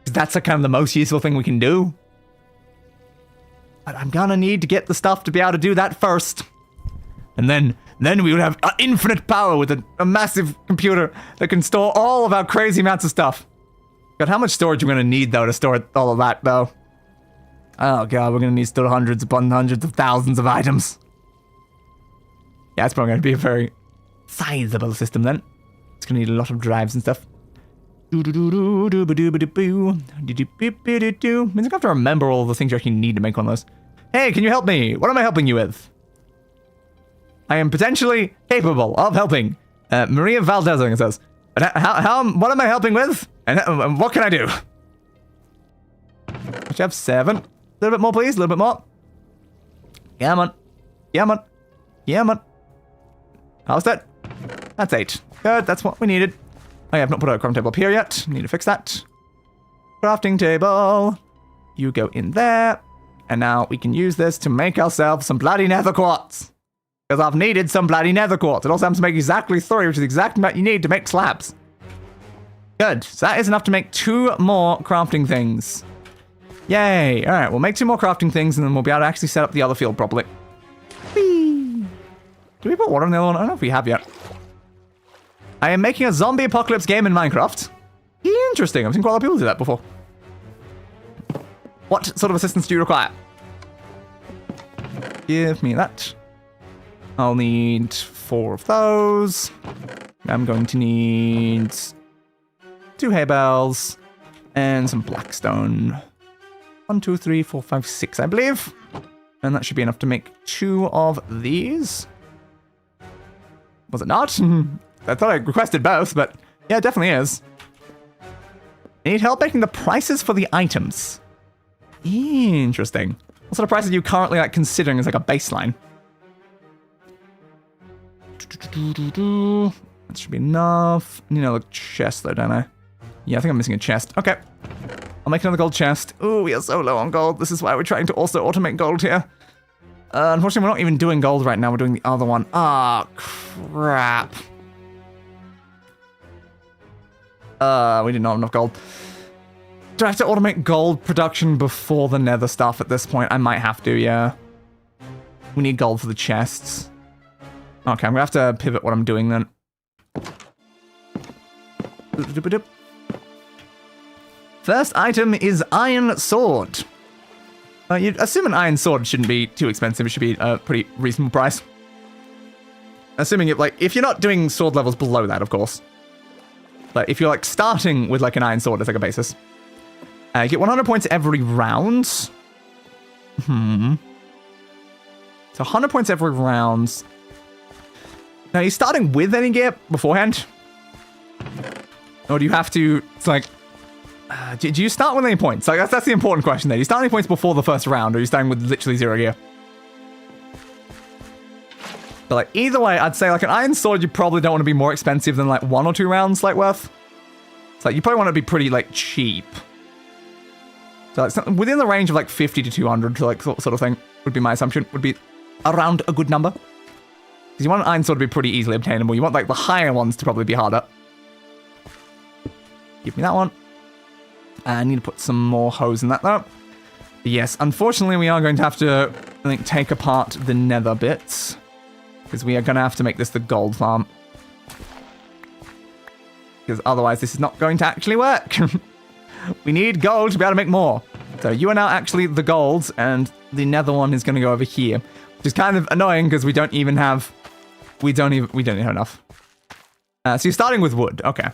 That's kind of the most useful thing we can do. But I'm gonna need to get the stuff to be able to do that first. And then we would have infinite power with a massive computer that can store all of our crazy amounts of stuff. God, how much storage are we gonna need, though, to store all of that, though? Oh, God, we're gonna need to store hundreds upon hundreds of thousands of items. Yeah, it's probably gonna be a very sizable system, then. It's gonna need a lot of drives and stuff. Means I have to remember all the things you actually need to make one of those. Hey, can you help me? What am I helping you with? I am potentially capable of helping. Maria Valdez, I think it says. But what am I helping with? And what can I do? I should have 7. A little bit more, please. A little bit more. Come on. Come on. Come on. How's that? That's 8. Good, that's what we needed. I have not put a crafting table up here yet. Need to fix that. Crafting table. You go in there. And now we can use this to make ourselves some bloody nether quartz. Because I've needed some bloody nether quartz. It also happens to make exactly 3, which is exactly what you need to make slabs. Good. So that is enough to make 2 more crafting things. Yay. All right, we'll make 2 more crafting things, and then we'll be able to actually set up the other field properly. Whee! Do we put water on the other one? I don't know if we have yet. I am making a zombie apocalypse game in Minecraft. Interesting. I've seen quite a lot of people do that before. What sort of assistance do you require? Give me that. I'll need 4 of those. I'm going to need 2 hay bales and some blackstone. 1, 2, 3, 4, 5, 6, I believe. And that should be enough to make 2 of these. Was it not? I thought I requested both, but yeah, it definitely is. I need help making the prices for the items. Interesting. What sort of prices are you currently considering as like a baseline? That should be enough. I need another chest though, don't I? Yeah, I think I'm missing a chest. Okay. I'll make another gold chest. Ooh, we are so low on gold. This is why we're trying to also automate gold here. Unfortunately, we're not even doing gold right now. We're doing the other one. Ah, crap. We did not have enough gold. Do I have to automate gold production before the nether stuff at this point? I might have to, yeah. We need gold for the chests. Okay, I'm gonna have to pivot what I'm doing then. First item is iron sword. You'd assume an iron sword shouldn't be too expensive. It should be a pretty reasonable price. Assuming it, if you're not doing sword levels below that, of course. But if you're starting with an iron sword as a basis. You get 100 points every round. So 100 points every round. Now, are you starting with any gear beforehand? Or do you have to, do you start with any points? That's the important question there. Do you start any points before the first round, or are you starting with literally 0 gear? But either way, I'd say an iron sword, you probably don't want to be more expensive than 1 or 2 rounds worth. It's you probably want to be pretty cheap. So within the range of 50 to 200 sort of thing would be my assumption. Would be around a good number. Because you want an iron sword to be pretty easily obtainable. You want the higher ones to probably be harder. Give me that one. I need to put some more hose in that though. Yes, unfortunately we are going to have to, I think, take apart the nether bits. Because we are going to have to make this the gold farm. Because otherwise this is not going to actually work. We need gold to be able to make more. So you are now actually the gold, and the nether one is going to go over here. Which is kind of annoying because we don't even have... We don't even have enough. So you're starting with wood. Okay.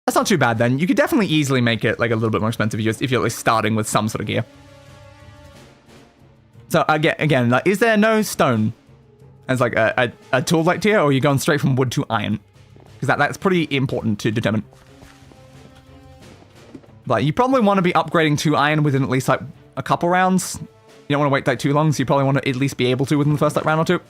That's not too bad then. You could definitely easily make it a little bit more expensive if you're starting with some sort of gear. So again, is there no stone as a tool tier, or are you going straight from wood to iron? Because that's pretty important to determine. You probably want to be upgrading to iron within at least a couple rounds. You don't want to wait too long, so you probably want to at least be able to within the first round or 2.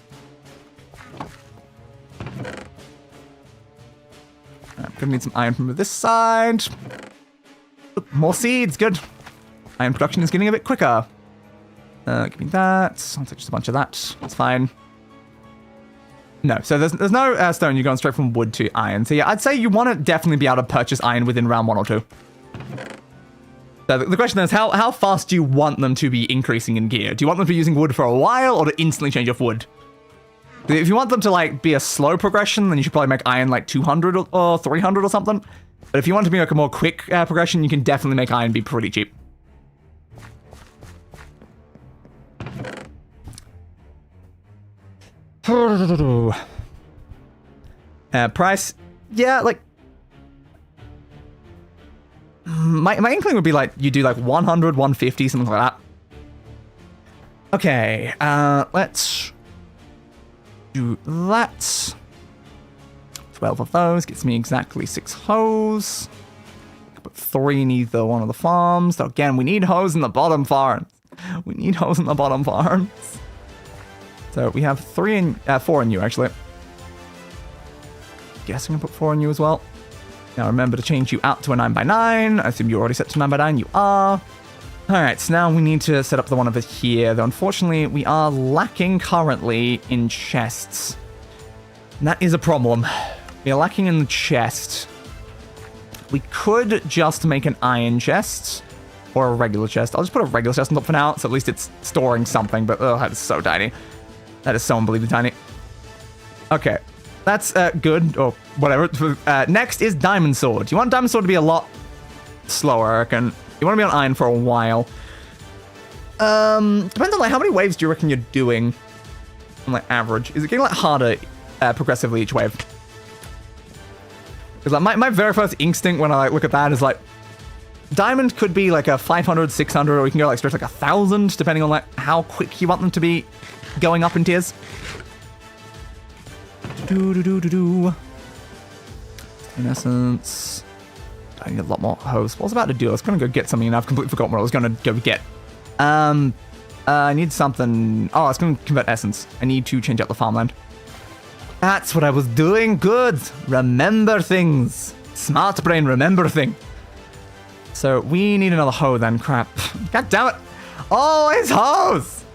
I'm gonna need some iron from this side. Oop, more seeds, good. Iron production is getting a bit quicker. Give me that. I'll take just a bunch of that. That's fine. No, so there's no stone. You're going straight from wood to iron. So yeah, I'd say you want to definitely be able to purchase iron within round 1 or 2. So the question is, how fast do you want them to be increasing in gear? Do you want them to be using wood for a while, or to instantly change off wood? If you want them to, like, be a slow progression, then you should probably make iron, like, 200 or 300 or something. But if you want to be, like, a more quick progression, you can definitely make iron be pretty cheap. Price, yeah, like... My inkling would be, like, you do, like, 100, 150, something like that. Okay, let's do that. 12 of those gets me exactly 6 hoes. Put 3 in either one of the farms. So again, we need hoes in the bottom farms. We need hoes in the bottom farms. So we have 4 in you, actually. Guessing I put 4 in you as well. Now remember to change you out to a 9x9. I assume you're already set to 9x9. You are. Alright, so now we need to set up the one over here, though unfortunately we are lacking currently in chests. And that is a problem. We are lacking in the chest. We could just make an iron chest, or a regular chest. I'll just put a regular chest on top for now, so at least it's storing something, but oh, that is so tiny. That is so unbelievably tiny. Okay, that's good, or whatever. Next is Diamond Sword. You want Diamond Sword to be a lot slower, I reckon. You want to be on iron for a while. Depends on like how many waves do you reckon you're doing on like average. Is it getting like harder progressively each wave? Because like my very first instinct when I like look at that is like diamond could be like a 500, 600, or you can go like straight like 1,000 depending on like how quick you want them to be going up in tiers. In essence, I need a lot more hose. What was I about to do? I was going to go get something and I've completely forgotten what I was going to go get. I need something. Oh, I was going to convert essence. I need to change out the farmland. That's what I was doing. Good. Remember things. Smart brain, remember thing. So we need another hoe then. Crap. God damn it. Always hose.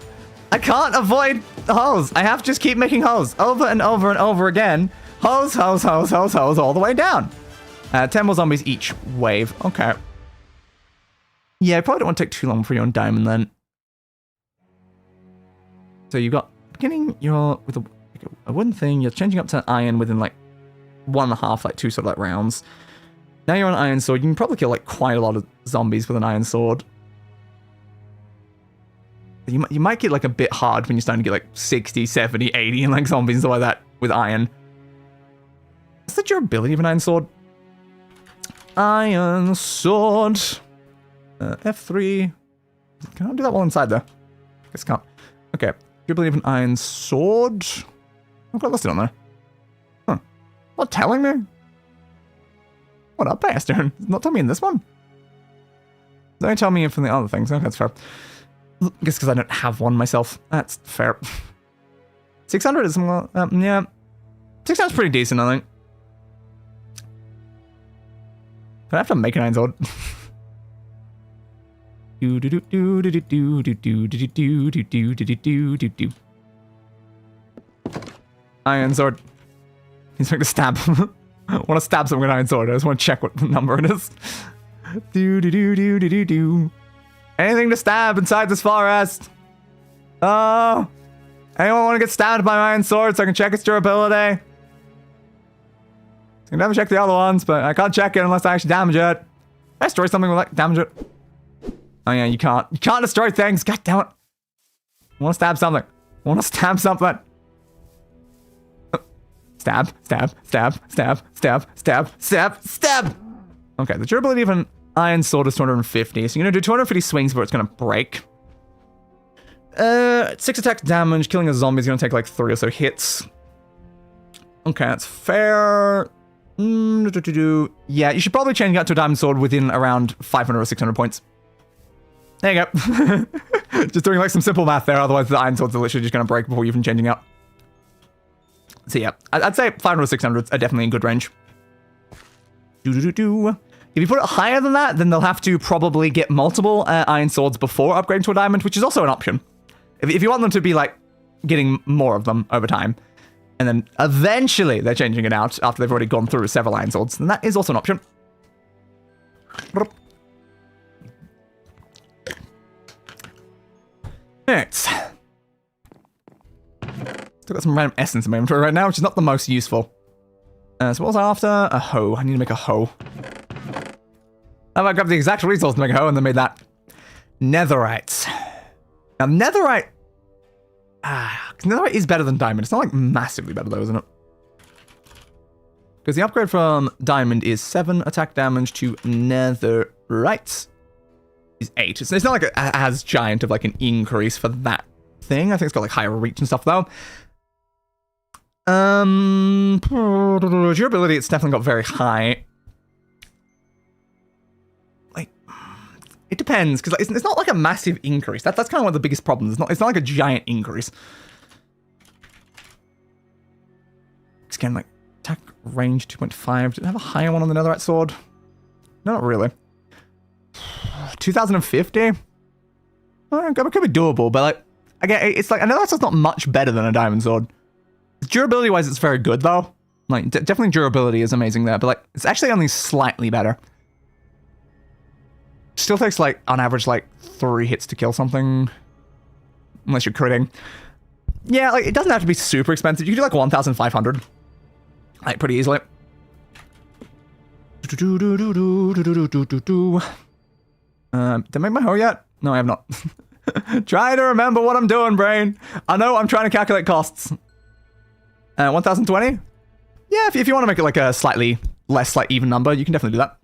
I can't avoid hose. I have to just keep making hose over and over and over again. Hose, hose, hose, hose, hose all the way down. 10 more zombies each wave. Okay. Yeah, I probably don't want to take too long for your own diamond then. So you got beginning your with a wooden thing. You're changing up to iron within like 1.5, like 2 sort of like rounds. Now you're on iron sword. You can probably kill like quite a lot of zombies with an iron sword. You might get like a bit hard when you're starting to get like 60, 70, 80 and like zombies and stuff like that with iron. What's the durability of an iron sword? Iron sword. F3. Can I do that while inside there? Guess I can't. Okay. Durability of an iron sword. I've got it listed on there. Huh. Not telling me? What up, bastard? Not telling me in this one? Don't tell me from the other things. Okay, that's fair. I guess because I don't have one myself. That's fair. 600 is something like, yeah. 600 is pretty decent, I think. Do I have to make an iron sword? Iron sword. He's going to stab. I want to stab someone with an iron sword. I just want to check what number it is. Anything to stab inside this forest? Oh. Anyone want to get stabbed by my iron sword so I can check its durability? I can never check the other ones, but I can't check it unless I actually damage it. Can I destroy something with like damage it? Oh yeah, you can't. You can't destroy things. God damn it. I want to stab something. I want to stab something. Stab, stab, stab, stab, stab, stab, stab, stab. Okay, the durability of an iron sword is 250. So you're going to do 250 swings before it's going to break. 6 attack damage. Killing a zombie is going to take like 3 or so hits. Okay, that's fair. Yeah, you should probably change out to a diamond sword within around 500 or 600 points. There you go. Just doing like some simple math there, otherwise the iron swords are literally just going to break before you're even changing out. So yeah, I'd say 500 or 600 are definitely in good range. If you put it higher than that, then they'll have to probably get multiple iron swords before upgrading to a diamond, which is also an option. If you want them to be like getting more of them over time, and then eventually they're changing it out after they've already gone through several iron swords, then that is also an option. Still got some random essence in my inventory right now, which is not the most useful. So what was I after? A hoe. I need to make a hoe. How about I grabbed the exact resource to make a hoe and then made that? Netherite. Now, netherite... netherite is better than diamond. It's not like massively better though, isn't it? Because the upgrade from diamond is 7 attack damage to netherite is 8. It's not like it has giant of like an increase for that thing. I think it's got like higher reach and stuff though. Durability, it's definitely got very high. Like, it depends, because like, it's not like a massive increase. That's kind of one of the biggest problems. It's not like a giant increase. It's again like attack range 2.5. Did it have a higher one on the netherite sword? No, not really. 2050? Well, it could be doable, but like, again, it's like, I know that's not much better than a diamond sword. Durability wise, it's very good though. Like, definitely durability is amazing there, but like, it's actually only slightly better. Still takes like, on average, like 3 hits to kill something. Unless you're critting. Yeah, like, it doesn't have to be super expensive. You can do like 1,500. Like, pretty easily. Did I make my hoe yet? No, I have not. Try to remember what I'm doing, brain. I know I'm trying to calculate costs. 1,020? Yeah, if you want to make it like a slightly less, like, even number, you can definitely do that.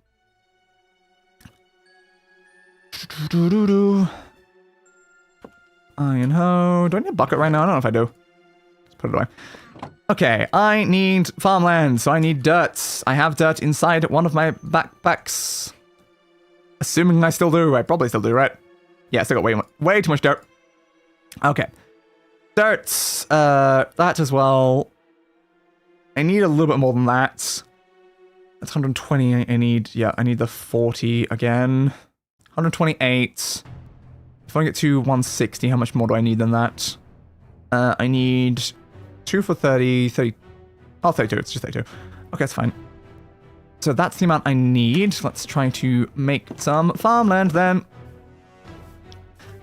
Iron hoe. Do I need a bucket right now? I don't know if I do. Let's put it away. Okay, I need farmland, so I need dirt. I have dirt inside one of my backpacks. Assuming I still do. I probably still do, right? Yeah, I still got way too much dirt. Okay. Dirt. That as well. I need a little bit more than that. That's 120. I need the 40 again. 128. If I get to 160, how much more do I need than that? I need 2 for 30. 30. Oh, 32. It's just 32. Okay, that's fine. So that's the amount I need. Let's try to make some farmland then.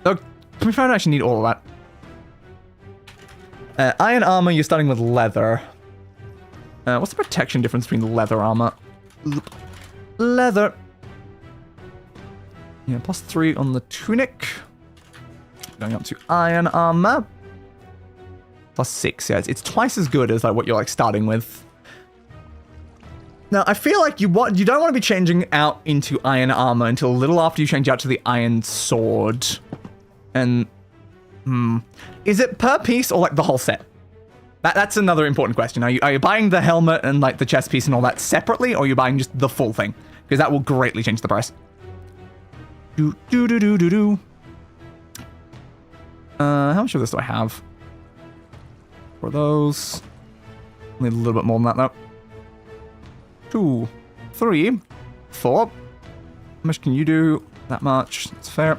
Look, we don't actually need all of that. Iron armor, you're starting with leather. What's the protection difference between leather armor? Leather. Yeah, +3 on the tunic. Going up to iron armor. +6, yeah. It's twice as good as like what you're like starting with. Now, I feel like you don't want to be changing out into iron armor until a little after you change out to the iron sword. And, is it per piece or like the whole set? That's another important question. Are you buying the helmet and like the chest piece and all that separately, or are you buying just the full thing? Because that will greatly change the price. How much of this do I have? For those. Need a little bit more than that though. 2, 3, 4. How much can you do? That much. That's fair.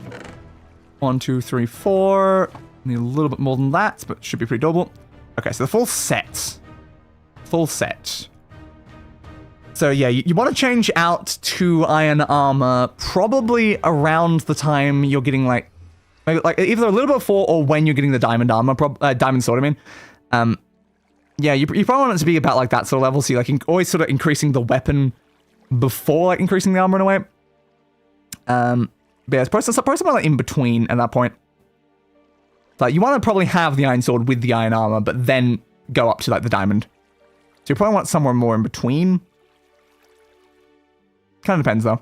1, 2, 3, 4. Need a little bit more than that, but should be pretty doable. Okay, so the full set. Full set. So yeah, you want to change out to iron armor probably around the time you're getting like either a little bit before or when you're getting the diamond armor, diamond sword, I mean. Yeah, you probably want it to be about like that sort of level, so you're like always sort of increasing the weapon before like increasing the armor in a way. But yeah, it's probably something like in between at that point. Like, you want to probably have the iron sword with the iron armor, but then go up to, like, the diamond. So you probably want somewhere more in between. Kind of depends, though.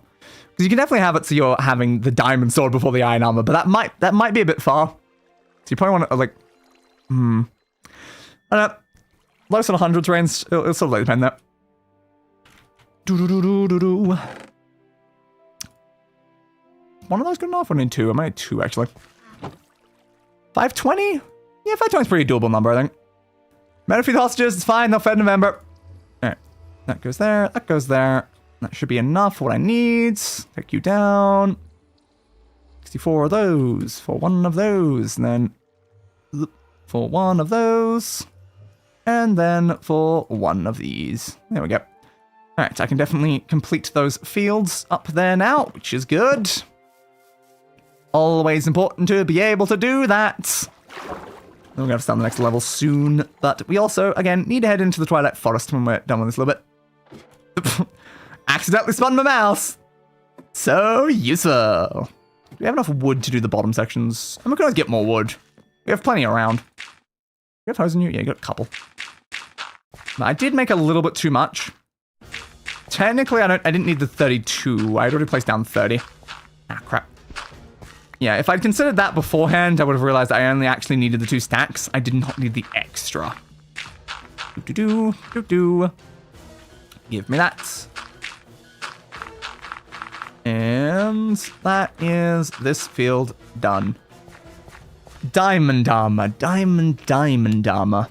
Because you can definitely have it so you're having the diamond sword before the iron armor, but that might be a bit far. So you probably want to, like... I don't know. Low sort of hundreds range, it'll sort of like depend there. One of those good enough? I need 2. I might need 2, actually. 520? Yeah, 520 is a pretty doable number, I think. Better feed hostages, it's fine, they'll fed in November. Alright, that goes there, that goes there. That should be enough for what I need. Take you down. 64 of those, for 1 of those, and then for 1 of those, and then for 1 of these. There we go. Alright, I can definitely complete those fields up there now, which is good. Always important to be able to do that. We're going to have to start on the next level soon. But we also, again, need to head into the Twilight Forest when we're done with this a little bit. Accidentally spun my mouse. So useful. Do we have enough wood to do the bottom sections? I'm going to get more wood. We have plenty around. You have hose in you? Yeah, you got a couple. But I did make a little bit too much. Technically, I didn't need the 32. I'd already placed down 30. Ah, crap. Yeah, if I'd considered that beforehand, I would have realized I only actually needed the 2 stacks. I did not need the extra. Do-do-do. Give me that. And that is this field done. Diamond armor. Diamond armor.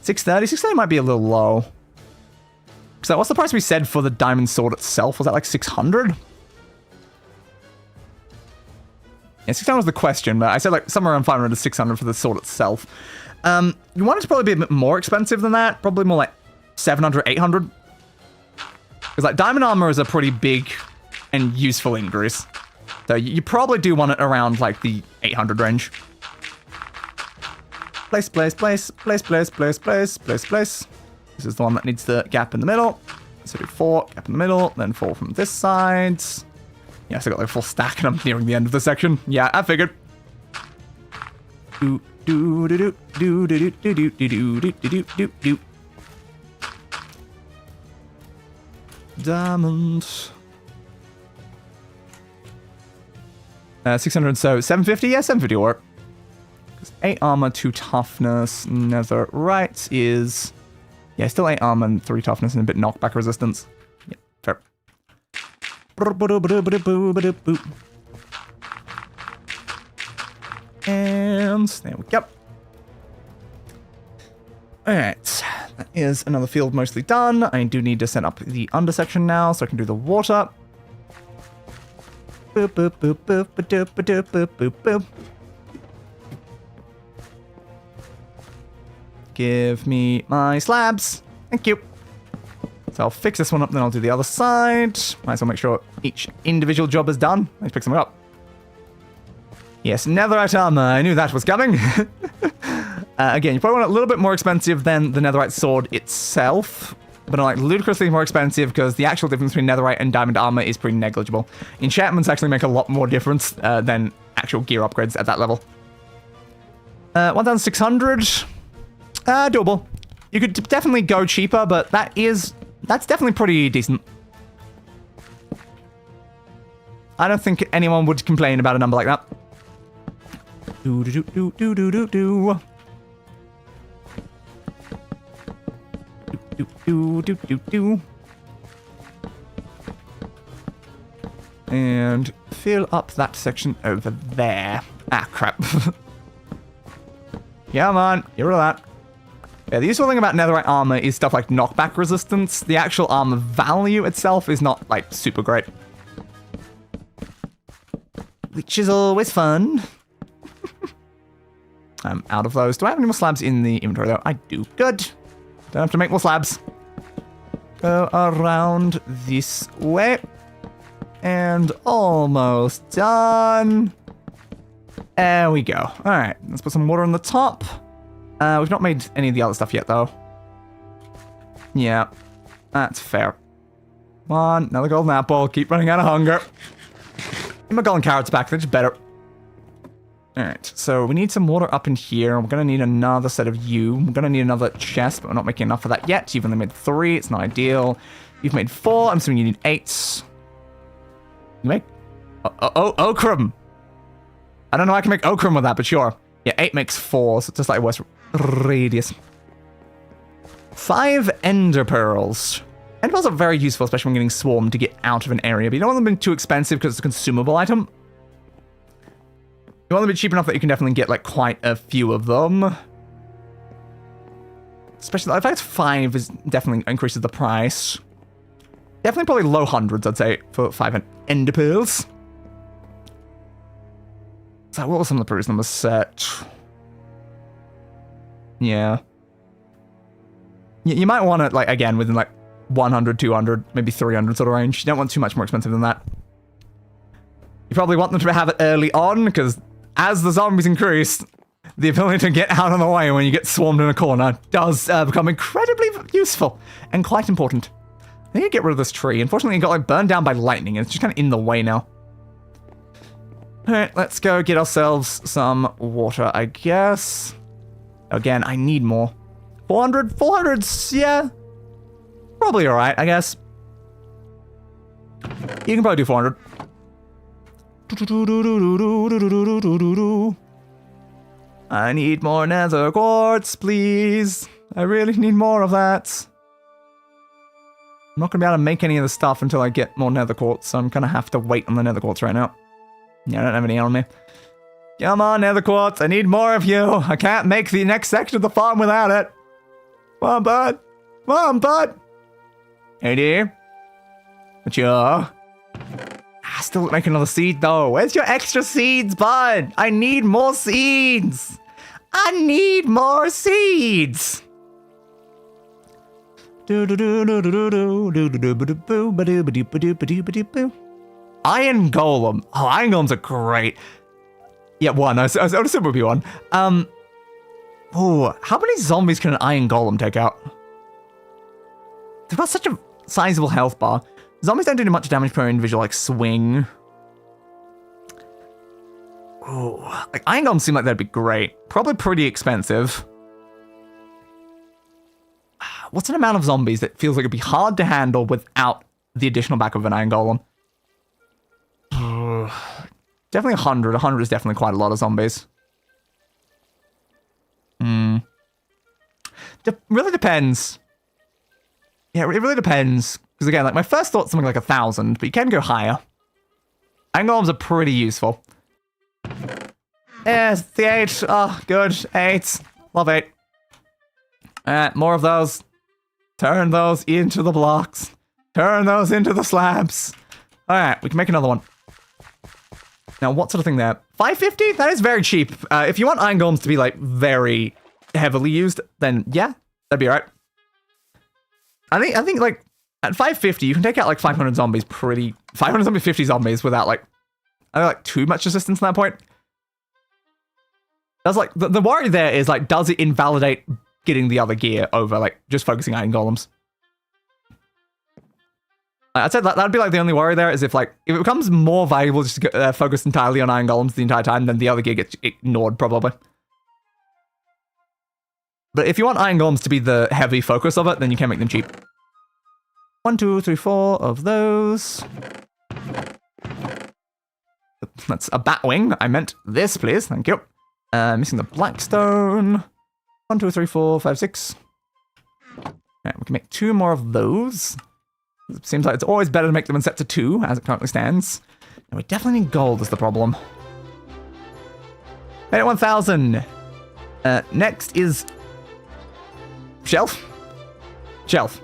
630? 630 might be a little low. So what's the price we said for the diamond sword itself? Was that like 600? Yeah, 600 was the question, but I said like somewhere around 500 to 600 for the sword itself. You want it to probably be a bit more expensive than that. Probably more like 700, 800. Because like diamond armor is a pretty big and useful increase. So you probably do want it around like the 800 range. Place. This is the one that needs the gap in the middle. So do 4, gap in the middle, then 4 from this side. Yeah, so I got like a full stack and I'm nearing the end of the section. Yeah, I figured. Diamond. 600, so 750? Yeah, 750 will work. 8 armor, 2 toughness. Netherite is... Yeah, still 8 armor and 3 toughness and a bit knockback resistance. Yeah, fair. And there we go. Alright, that is another field mostly done. I do need to set up the under section now so I can do the water. Boop, boop, boop, boop, boop, boop, boop, boop, boop. Give me my slabs. Thank you. So I'll fix this one up, then I'll do the other side. Might as well make sure each individual job is done. Let's pick something up. Yes, netherite armor. I knew that was coming. Again, you probably want it a little bit more expensive than the netherite sword itself. But like ludicrously more expensive because the actual difference between netherite and diamond armor is pretty negligible. Enchantments actually make a lot more difference than actual gear upgrades at that level. 1,600. Doable. You could definitely go cheaper, but that's definitely pretty decent. I don't think anyone would complain about a number like that. Do. And fill up that section over there. Ah, crap. Come on, get rid of that. Yeah, the useful thing about netherite armor is stuff like knockback resistance. The actual armor value itself is not, like, super great. Which is always fun. I'm out of those. Do I have any more slabs in the inventory, though? I do. Good. Don't have to make more slabs. Go around this way. And almost done. There we go. All right, let's put some water on the top. We've not made any of the other stuff yet, though. Yeah, that's fair. Come on, another golden apple. Keep running out of hunger. Get my golden carrots back. They're just better. All right, so we need some water up in here. We're going to need another set of you. We're going to need another chest, but we're not making enough of that yet. You've only made 3. It's not ideal. You've made 4. I'm assuming you need 8. You make... Okram. I don't know how I can make Okram with that, but sure. Yeah, 8 makes 4, so it's just like a worse radius. 5 ender pearls. Ender pearls are very useful, especially when getting swarmed to get out of an area, but you don't want them to be too expensive because it's a consumable item. You want them to be cheap enough that you can definitely get like quite a few of them. Especially, in fact, 5 is definitely increases the price. Definitely probably low hundreds, I'd say, for 5 ender pearls. So what were some of the previous numbers set? Yeah. You might want it, like, again, within, like, 100, 200, maybe 300 sort of range. You don't want too much more expensive than that. You probably want them to have it early on, because as the zombies increase, the ability to get out of the way when you get swarmed in a corner does become incredibly useful and quite important. I need to get rid of this tree. Unfortunately, it got like burned down by lightning, and it's just kind of in the way now. Alright, let's go get ourselves some water, I guess. Again, I need more. 400? 400's, yeah. Probably alright, I guess. You can probably do 400. I need more nether quartz, please. I really need more of that. I'm not going to be able to make any of the stuff until I get more nether quartz, so I'm going to have to wait on the nether quartz right now. Yeah, I don't have any on me. Come on, nether quartz, I need more of you. I can't make the next section of the farm without it. Come on, bud. Come on, bud. Hey, dear. Mature. Still make another seed, though. Where's your extra seeds, bud? I need more seeds. I need more seeds. Iron Golem. Oh, Iron Golems are great. Yeah, one. I would assume it would be one. Oh, how many zombies can an Iron Golem take out? They've got such a sizable health bar. Zombies don't do much damage per individual, like swing. Oh, like Iron Golems seem like that'd be great. Probably pretty expensive. What's an amount of zombies that feels like it'd be hard to handle without the additional backup of an Iron Golem? Definitely 100. 100 is definitely quite a lot of zombies. Really depends. Yeah, it really depends. Because again, like my first thought's something like 1,000, but you can go higher. Iron Golems are pretty useful. Yes, the 8. Oh, good. 8. Love 8. More of those. Turn those into the blocks. Turn those into the slabs. Alright, we can make another one. Now, what sort of thing there? 550? That is very cheap. If you want Iron Golems to be, like, very heavily used, then yeah, that'd be alright. I think, like, at 550, you can take out, like, 500 zombies pretty... 550 zombies without, like... I don't like, too much resistance at that point. That's, like... The worry there is, like, does it invalidate getting the other gear over, like, just focusing Iron Golems? I'd say that'd be, like, the only worry there is if it becomes more valuable just to focus entirely on Iron Golems the entire time, then the other gear gets ignored, probably. But if you want Iron Golems to be the heavy focus of it, then you can make them cheap. 1, 2, 3, 4 of those. That's a Batwing. I meant this, please. Thank you. Missing the Blackstone. 1, 2, 3, 4, 5, 6. Alright, we can make 2 more of those. It seems like it's always better to make them in sets of 2, as it currently stands. And we definitely need gold is the problem. Made it 1,000. Next is... Shelf? Shelf.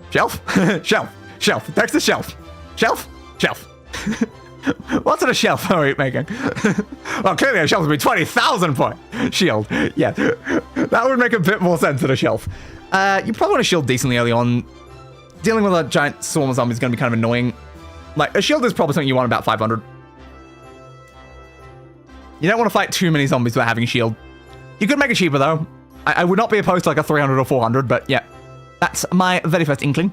Shelf? Shelf. Shelf. Next is shelf. Shelf? Shelf. What sort of shelf are we making? Well, clearly a shelf would be 20,000 point shield. Yeah, that would make a bit more sense than a shelf. You probably want to shield decently early on. Dealing with a giant swarm of zombies is going to be kind of annoying. Like, a shield is probably something you want about 500. You don't want to fight too many zombies without having a shield. You could make it cheaper, though. I would not be opposed to, like, a 300 or 400, but yeah. That's my very first inkling.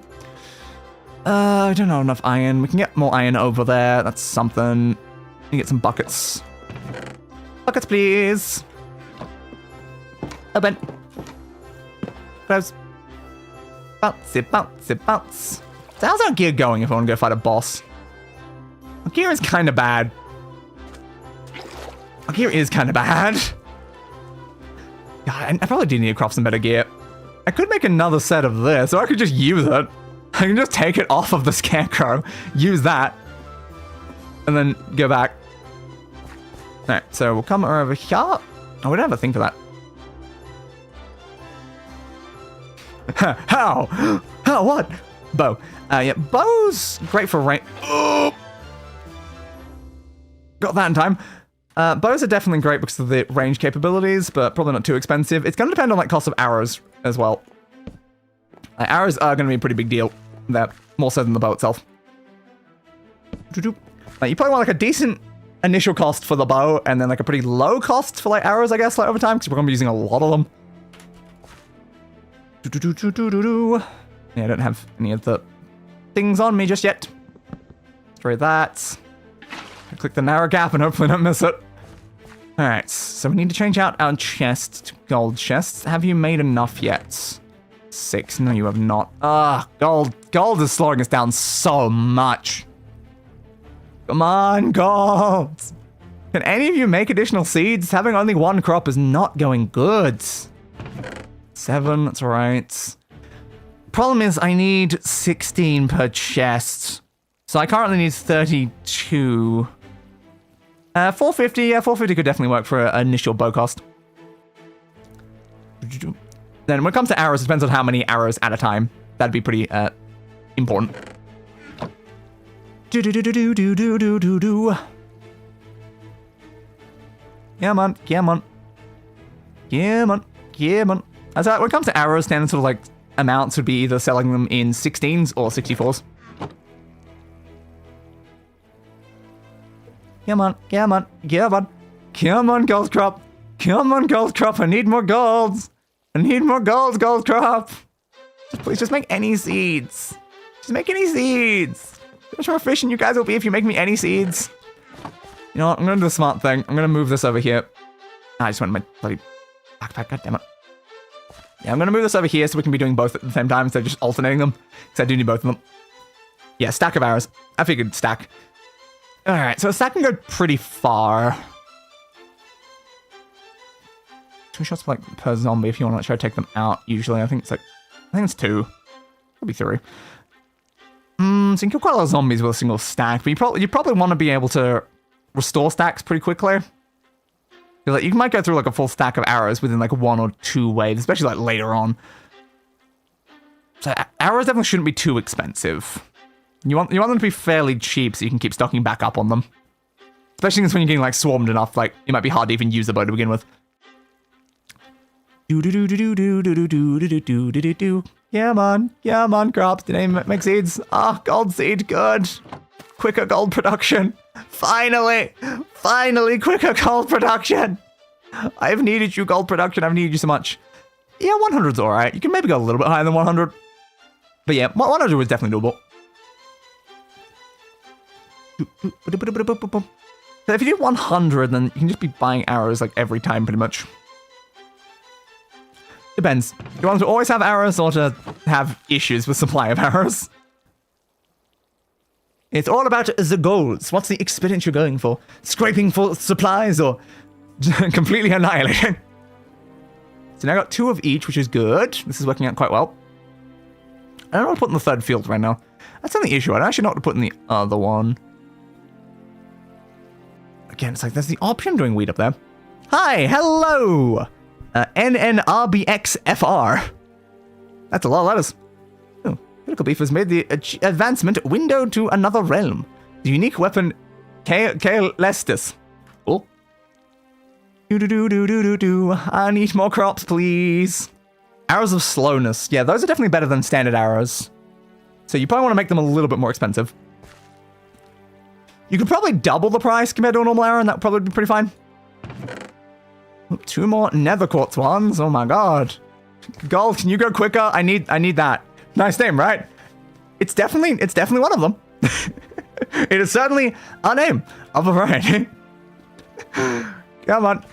I don't have enough iron. We can get more iron over there. That's something. We can get some buckets. Buckets, please. Open. Close. Bounce it, bounce it, bounce. So how's our gear going if I want to go fight a boss? Our gear is kind of bad. Our gear is kind of bad. God, I probably do need to craft some better gear. I could make another set of this, or I could just use it. I can just take it off of the scarecrow, use that, and then go back. Alright, so we'll come over here. Oh, we don't have a thing for that. How? How? What? Bow. Yeah, bow's great for range. Oh! Got that in time. Bows are definitely great because of the range capabilities, but probably not too expensive. It's going to depend on like cost of arrows as well. Arrows are going to be a pretty big deal there, more so than the bow itself. You probably want like a decent initial cost for the bow, and then like a pretty low cost for like arrows, I guess, like over time, because we're gonna be using a lot of them. Yeah, I don't have any of the things on me just yet. Destroy that. Click the narrow gap and hopefully don't miss it. Alright, so we need to change out our chest to gold chests. Have you made enough yet? 6. No, you have not. Gold. Gold is slowing us down so much. Come on, gold. Can any of you make additional seeds? Having only 1 crop is not going good. 7, that's right. Problem is I need 16 per chest. So I currently need 32. 450, yeah, 450 could definitely work for an initial bow cost. Then when it comes to arrows, it depends on how many arrows at a time. That'd be pretty important. Come on, come on. Come on, come on. As when it comes to arrows, standard sort of like amounts would be either selling them in 16s or 64s. Come on, come on, come on. Come on, gold crop. Come on, gold crop. I need more golds. I need more golds, gold crop. Please just make any seeds. Just make any seeds. How much more efficient you guys will be if you make me any seeds. You know what? I'm going to do the smart thing. I'm going to move this over here. I just went in my bloody backpack. God damn it. Yeah, I'm going to move this over here so we can be doing both at the same time instead of just alternating them. Because I do need both of them. Yeah, stack of arrows. I figured stack. Alright, so a stack can go pretty far. 2 shots like per zombie if you want to try to take them out. Usually, I think it's 2. Could be 3. So you can kill quite a lot of zombies with a single stack, but you probably want to be able to restore stacks pretty quickly. Like, you might go through like a full stack of arrows within like 1 or 2 waves, especially like later on. So arrows definitely shouldn't be too expensive. You want them to be fairly cheap so you can keep stocking back up on them. Especially when you're getting like swarmed enough, like it might be hard to even use the bow to begin with. Come on, crops. Did anyone make seeds? Gold seed, good. Quicker gold production. Finally, quicker gold production. I've needed you, gold production. I've needed you so much. Yeah, 100's alright. You can maybe go a little bit higher than 100. But yeah, 100 was definitely doable. So if you do 100, then you can just be buying arrows like every time pretty much. Depends. Do you want to always have arrows or to have issues with supply of arrows? It's all about the goals. What's the experience you're going for? Scraping for supplies or completely annihilating? So now I got 2 of each, which is good. This is working out quite well. I don't know what to put in the 3rd field right now. That's not the issue. I don't actually know what to put in the other one. Again, it's like there's the option doing weed up there. Hi, hello! NNRBXFR. That's a lot of letters. Oh, Critical Beef has made the advancement window to another realm. The unique weapon, Lestis. Cool. I need more crops, please. Arrows of slowness. Yeah, those are definitely better than standard arrows. So you probably want to make them a little bit more expensive. You could probably double the price compared to a normal arrow, and that would probably be pretty fine. 2 more nether quartz ones. Oh my god. Gold, can you go quicker? I need that. Nice name, right? It's definitely one of them. It is certainly a name of a variety. Come on.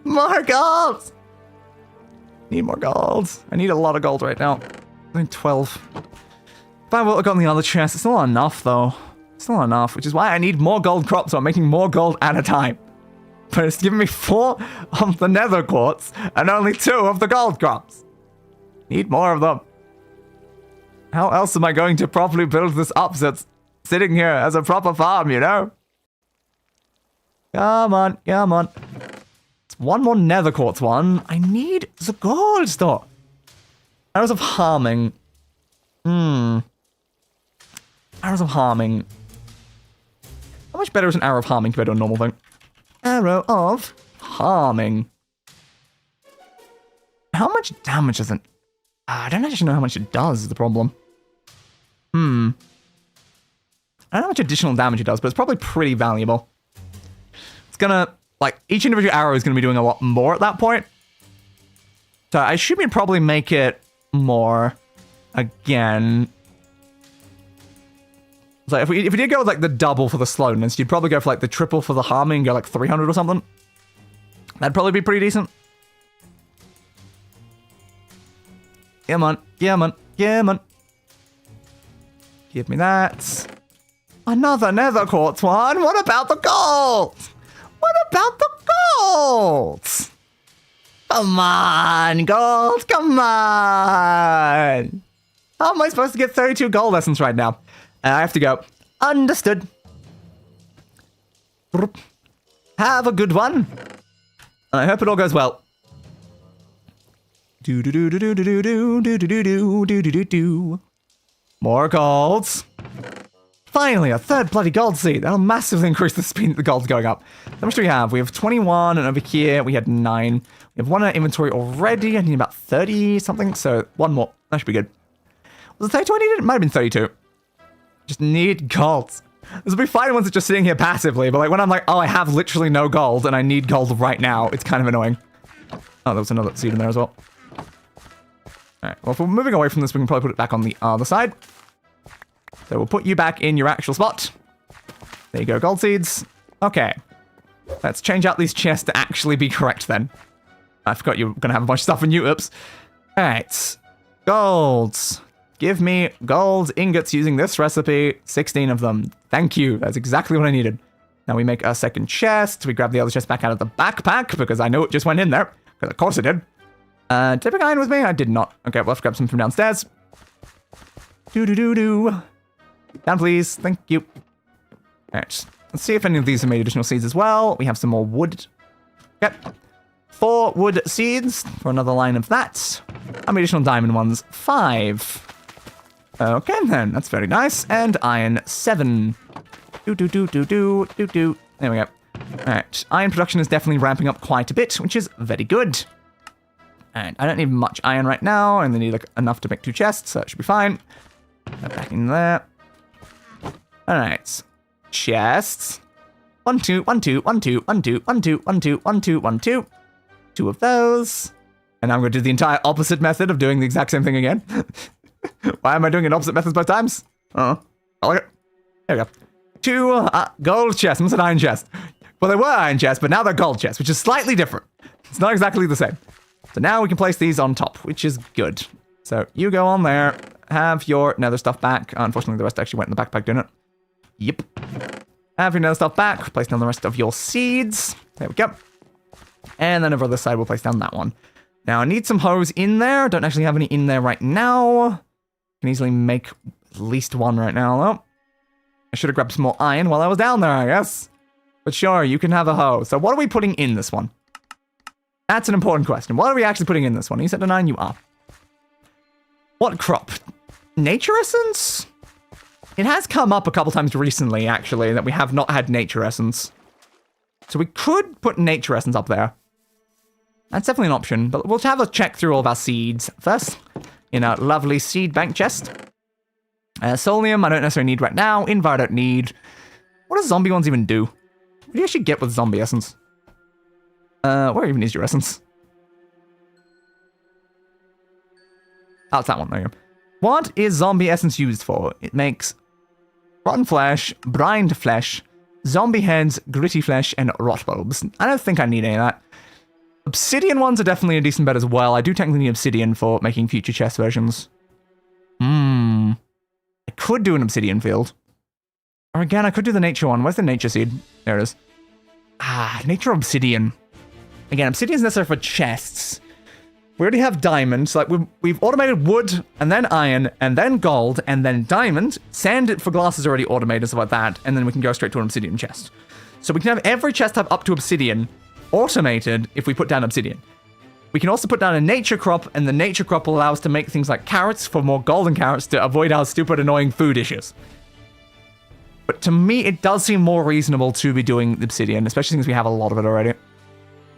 More golds. Need more golds. I need a lot of gold right now. I think 12. If I would have gotten the other chest, it's not enough though. It's not enough, which is why I need more gold crops, so I'm making more gold at a time. But it's giving me 4 of the nether quartz and only 2 of the gold crops. Need more of them. How else am I going to properly build this up so it's sitting here as a proper farm, you know? Come on. It's 1 more nether quartz one. I need the gold though. Arrows of harming. Arrows of harming. How much better is an arrow of harming compared to a normal thing? Arrow of harming. How much damage does it? I don't actually know how much it does is the problem. I don't know how much additional damage it does, but it's probably pretty valuable. It's gonna, like, each individual arrow is gonna be doing a lot more at that point. So I should probably make it more again. So if we did go with, like, the double for the slowness, you'd probably go for, like, the triple for the harming and go, like, 300 or something. That'd probably be pretty decent. Yeah, man. Yeah, man. Yeah, man. Give me that. Another nether quartz one. What about the gold? What about the gold? Come on, gold. Come on. How am I supposed to get 32 gold essence right now? I have to go. Understood. Have a good one. And I hope it all goes well. More golds. Finally, a third bloody gold seed. That'll massively increase the speed that the gold's going up. How much do we have? We have 21, and over here we had 9. We have 1 in our inventory already. I need about 30 something, so 1 more. That should be good. Was it 32 I needed? It might have been 32. Just need gold. This will be fine once it's just sitting here passively, but like when I'm like, oh, I have literally no gold and I need gold right now, it's kind of annoying. Oh, there was another seed in there as well. Alright, well, if we're moving away from this, we can probably put it back on the other side. So we'll put you back in your actual spot. There you go, gold seeds. Okay. Let's change out these chests to actually be correct then. I forgot you were going to have a bunch of stuff in you. Oops. Alright. Golds. Give me gold ingots using this recipe. 16 of them. Thank you. That's exactly what I needed. Now we make a second chest. We grab the other chest back out of the backpack because I know it just went in there. Because of course it did. Did I bring iron with me? I did not. Okay, we'll have to grab some from downstairs. Do. Down, please. Thank you. Alright. Let's see if any of these have made additional seeds as well. We have some more wood. Okay. 4 wood seeds for another line of that. How many additional diamond ones? 5. Okay, then. That's very nice. And iron 7. Do. There we go. Alright. Iron production is definitely ramping up quite a bit, which is very good. And I don't need much iron right now. I only need like enough to make 2 chests, so that should be fine. Back in there. Alright. Chests. 1, 2, 1, 2, 1, 2, 1, 2, 1, 2, 1, 2, 1, 2, 1, 2. 2 of those. And I'm going to do the entire opposite method of doing the exact same thing again. Why am I doing an opposite method both times? I like it. There we go. 2 gold chests. I said iron chests. Well, they were iron chests, but now they're gold chests, which is slightly different. It's not exactly the same. So now we can place these on top, which is good. So you go on there, have your nether stuff back. Unfortunately, the rest actually went in the backpack, didn't it? Yep. Have your nether stuff back, place down the rest of your seeds. There we go. And then over the side, we'll place down that one. Now, I need some hose in there. Don't actually have any in there right now. Can easily make at least 1 right now, though. I should have grabbed some more iron while I was down there, I guess. But sure, you can have a hose. So what are we putting in this one? That's an important question. What are we actually putting in this one? You said a 9, you are. What crop? Nature Essence? It has come up a couple times recently, actually, that we have not had Nature Essence. So we could put Nature Essence up there. That's definitely an option, but we'll have a check through all of our seeds first. In our lovely seed bank chest. Solium, I don't necessarily need right now. Invar, I don't need. What does zombie ones even do? What do you actually get with zombie essence? Where even is your essence? Oh, it's that one. There you go. What is zombie essence used for? It makes rotten flesh, brined flesh, zombie heads, gritty flesh, and rot bulbs. I don't think I need any of that. Obsidian ones are definitely a decent bet as well. I do technically need obsidian for making future chest versions. I could do an obsidian field. Or again, I could do the nature one. Where's the nature seed? There it is. Nature obsidian. Again, obsidian is necessary for chests. We already have diamond. So like we've automated wood, and then iron, and then gold, and then diamond. Sand for glass is already automated, so like that. And then we can go straight to an obsidian chest. So we can have every chest type up to obsidian automated if we put down obsidian. We can also put down a nature crop, and the nature crop will allow us to make things like carrots for more golden carrots to avoid our stupid, annoying food issues. But to me, it does seem more reasonable to be doing obsidian, especially since we have a lot of it already.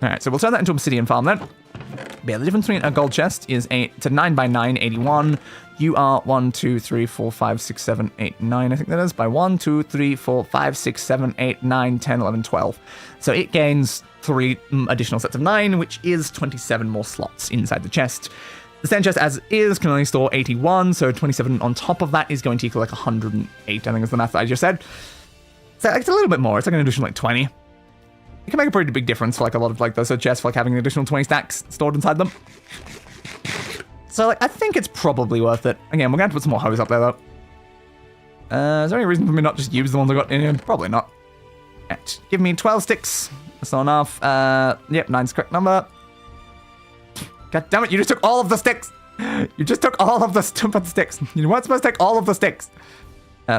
Alright, so we'll turn that into obsidian farm then. But yeah, the difference between a gold chest is it's a 9x9, 81. You are 1, 2, 3, 4, 5, 6, 7, 8, 9, I think that is, by 1, 2, 3, 4, 5, 6, 7, 8, 9, 10, 11, 12. So it gains 3 additional sets of 9, which is 27 more slots inside the chest. The stand chest as is can only store 81, so 27 on top of that is going to equal like 108, I think is the math that I just said. So it's a little bit more, it's like an additional like 20. It can make a pretty big difference for like a lot of like those chests for like having an additional 20 stacks stored inside them. So like I think it's probably worth it. Again, we're going to put some more hose up there though. Is there any reason for me not just use the ones I got in here? Probably not. Right. Give me 12 sticks. That's not enough. Yep, 9's the correct number. God damn it, you just took all of the sticks! You just took all of the stupid sticks. You weren't supposed to take all of the sticks.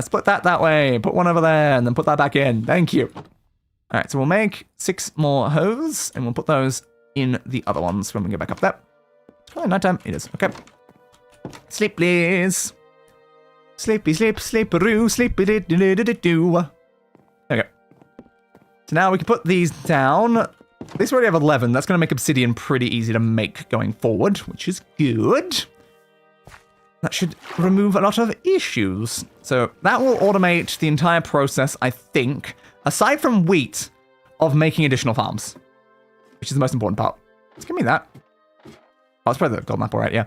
Split that way, put one over there, and then put that back in. Thank you. Alright, so we'll make 6 more hose, and we'll put those in the other ones when we get back up there. It's probably nighttime. It is. Okay. Sleep, please. Sleepy, sleep, sleeperoo, sleepy-doo-doo-doo-doo-doo. There we go. So now we can put these down. At least we already have 11. That's going to make obsidian pretty easy to make going forward, which is good. That should remove a lot of issues. So that will automate the entire process, I think, aside from wheat, of making additional farms, which is the most important part. Just give me that. Oh, it's probably the gold apple, right? Yeah.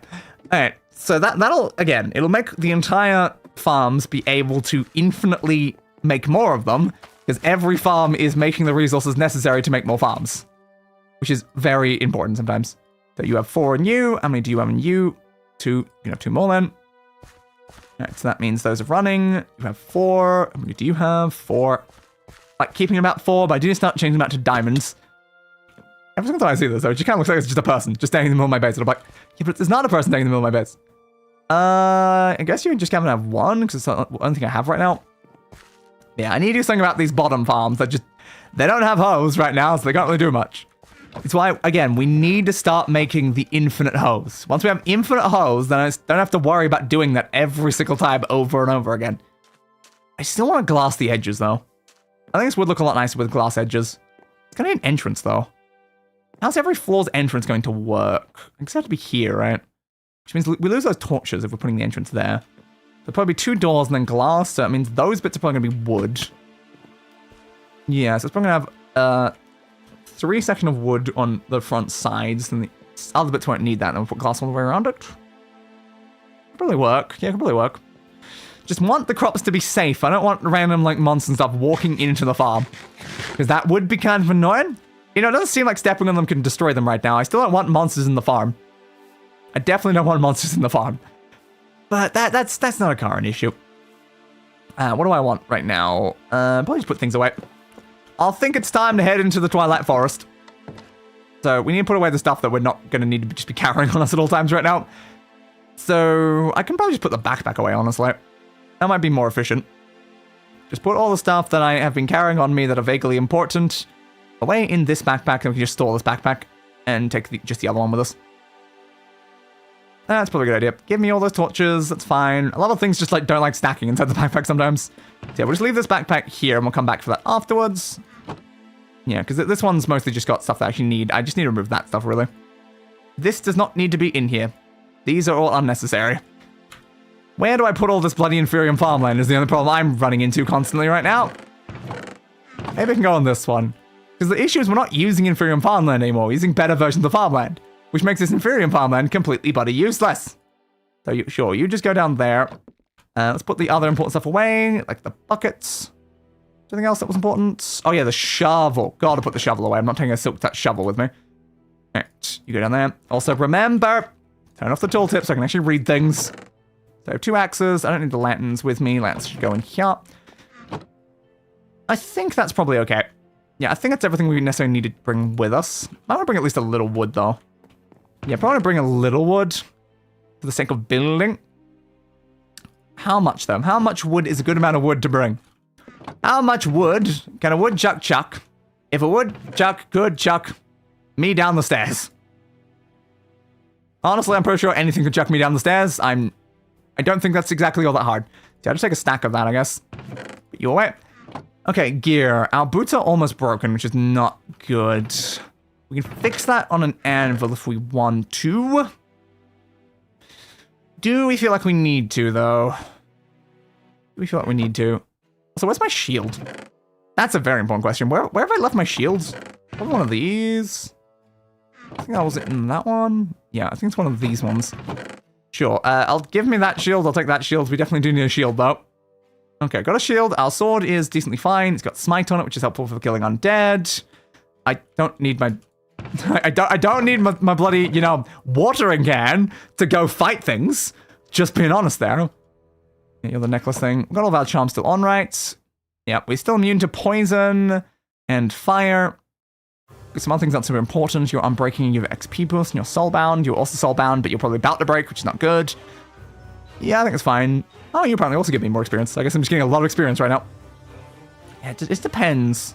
All right. So that'll, again, it'll make the entire farms be able to infinitely make more of them, because every farm is making the resources necessary to make more farms, which is very important sometimes. So you have 4 in you. How many do you have in you? 2. You can have 2 more then. Alright, so that means those are running. You have 4. How many do you have? 4. Like, keeping about 4, but I do start changing them out to diamonds. Every single time I see this, though, it just kind of looks like it's just a person just standing in the middle of my base. And I'm like, yeah, but there's not a person standing in the middle of my base. I guess you just kind of have 1, because it's the only thing I have right now. Yeah, I need to do something about these bottom farms that just, they don't have hose right now, so they can't really do much. It's why, again, we need to start making the infinite hose. Once we have infinite hose, then I don't have to worry about doing that every single time over and over again. I still want to glass the edges, though. I think this would look a lot nicer with glass edges. It's going to need an entrance, though. How's every floor's entrance going to work? I guess it has to be here, right? Which means we lose those torches if we're putting the entrance there. There'll probably be 2 doors and then glass, so it means those bits are probably going to be wood. Yeah, so it's probably going to have 3 sections of wood on the front sides, and the other bits won't need that, and then we'll put glass all the way around it. Could probably work. Yeah, could probably work. Just want the crops to be safe. I don't want random, like, monsters and stuff walking into the farm, because that would be kind of annoying. You know, it doesn't seem like stepping on them can destroy them right now. I still don't want monsters in the farm. I definitely don't want monsters in the farm. But that's not a current issue. What do I want right now? Probably just put things away. I think it's time to head into the Twilight Forest. So we need to put away the stuff that we're not going to need to just be carrying on us at all times right now. So I can probably just put the backpack away, honestly. That might be more efficient. Just put all the stuff that I have been carrying on me that are vaguely important away in this backpack, and we can just store this backpack and take just the other one with us. That's probably a good idea. Give me all those torches, that's fine. A lot of things just like don't like stacking inside the backpack sometimes. So yeah, we'll just leave this backpack here and we'll come back for that afterwards. Yeah, because this one's mostly just got stuff that I actually need. I just need to remove that stuff, really. This does not need to be in here. These are all unnecessary. Where do I put all this bloody inferior farmland is the only problem I'm running into constantly right now. Maybe I can go on this one. Because the issue is we're not using inferior farmland anymore. We're using better versions of farmland, which makes this inferior farmland completely bloody useless. So sure, you just go down there. Let's put the other important stuff away, like the buckets. Anything else that was important? Oh yeah, the shovel. Gotta put the shovel away. I'm not taking a silk touch shovel with me. Alright, you go down there. Also remember, turn off the tooltip so I can actually read things. So 2 axes. I don't need the lanterns with me. Lanterns should go in here. I think that's probably okay. Yeah, I think that's everything we necessarily need to bring with us. I want to bring at least a little wood, though. Yeah, probably want to bring a little wood for the sake of building. How much, though? How much wood is a good amount of wood to bring? How much wood can a woodchuck chuck if a woodchuck could chuck me down the stairs? Honestly, I'm pretty sure anything could chuck me down the stairs. I don't think that's exactly all that hard. So I'll just take a stack of that, I guess. Put you away. Okay, gear. Our boots are almost broken, which is not good. We can fix that on an anvil if we want to. Do we feel like we need to, though? Do we feel like we need to? So where's my shield? That's a very important question. Where have I left my shields? Probably one of these. I think that was it in that one. Yeah, I think it's one of these ones. Sure. I'll give me that shield. I'll take that shield. We definitely do need a shield, though. Okay, got a shield. Our sword is decently fine. It's got smite on it, which is helpful for killing undead. I don't need my... I don't need my bloody, you know, watering can to go fight things. Just being honest there. Yeah, you're the necklace thing. We've got all of our charms still on, right? Yeah, we're still immune to poison and fire. Some other things not super important. You're unbreaking, you have XP boost, and you're soulbound. You're also soulbound, but you're probably about to break, which is not good. Yeah, I think it's fine. Oh, you apparently also give me more experience. I guess I'm just getting a lot of experience right now. Yeah, it depends.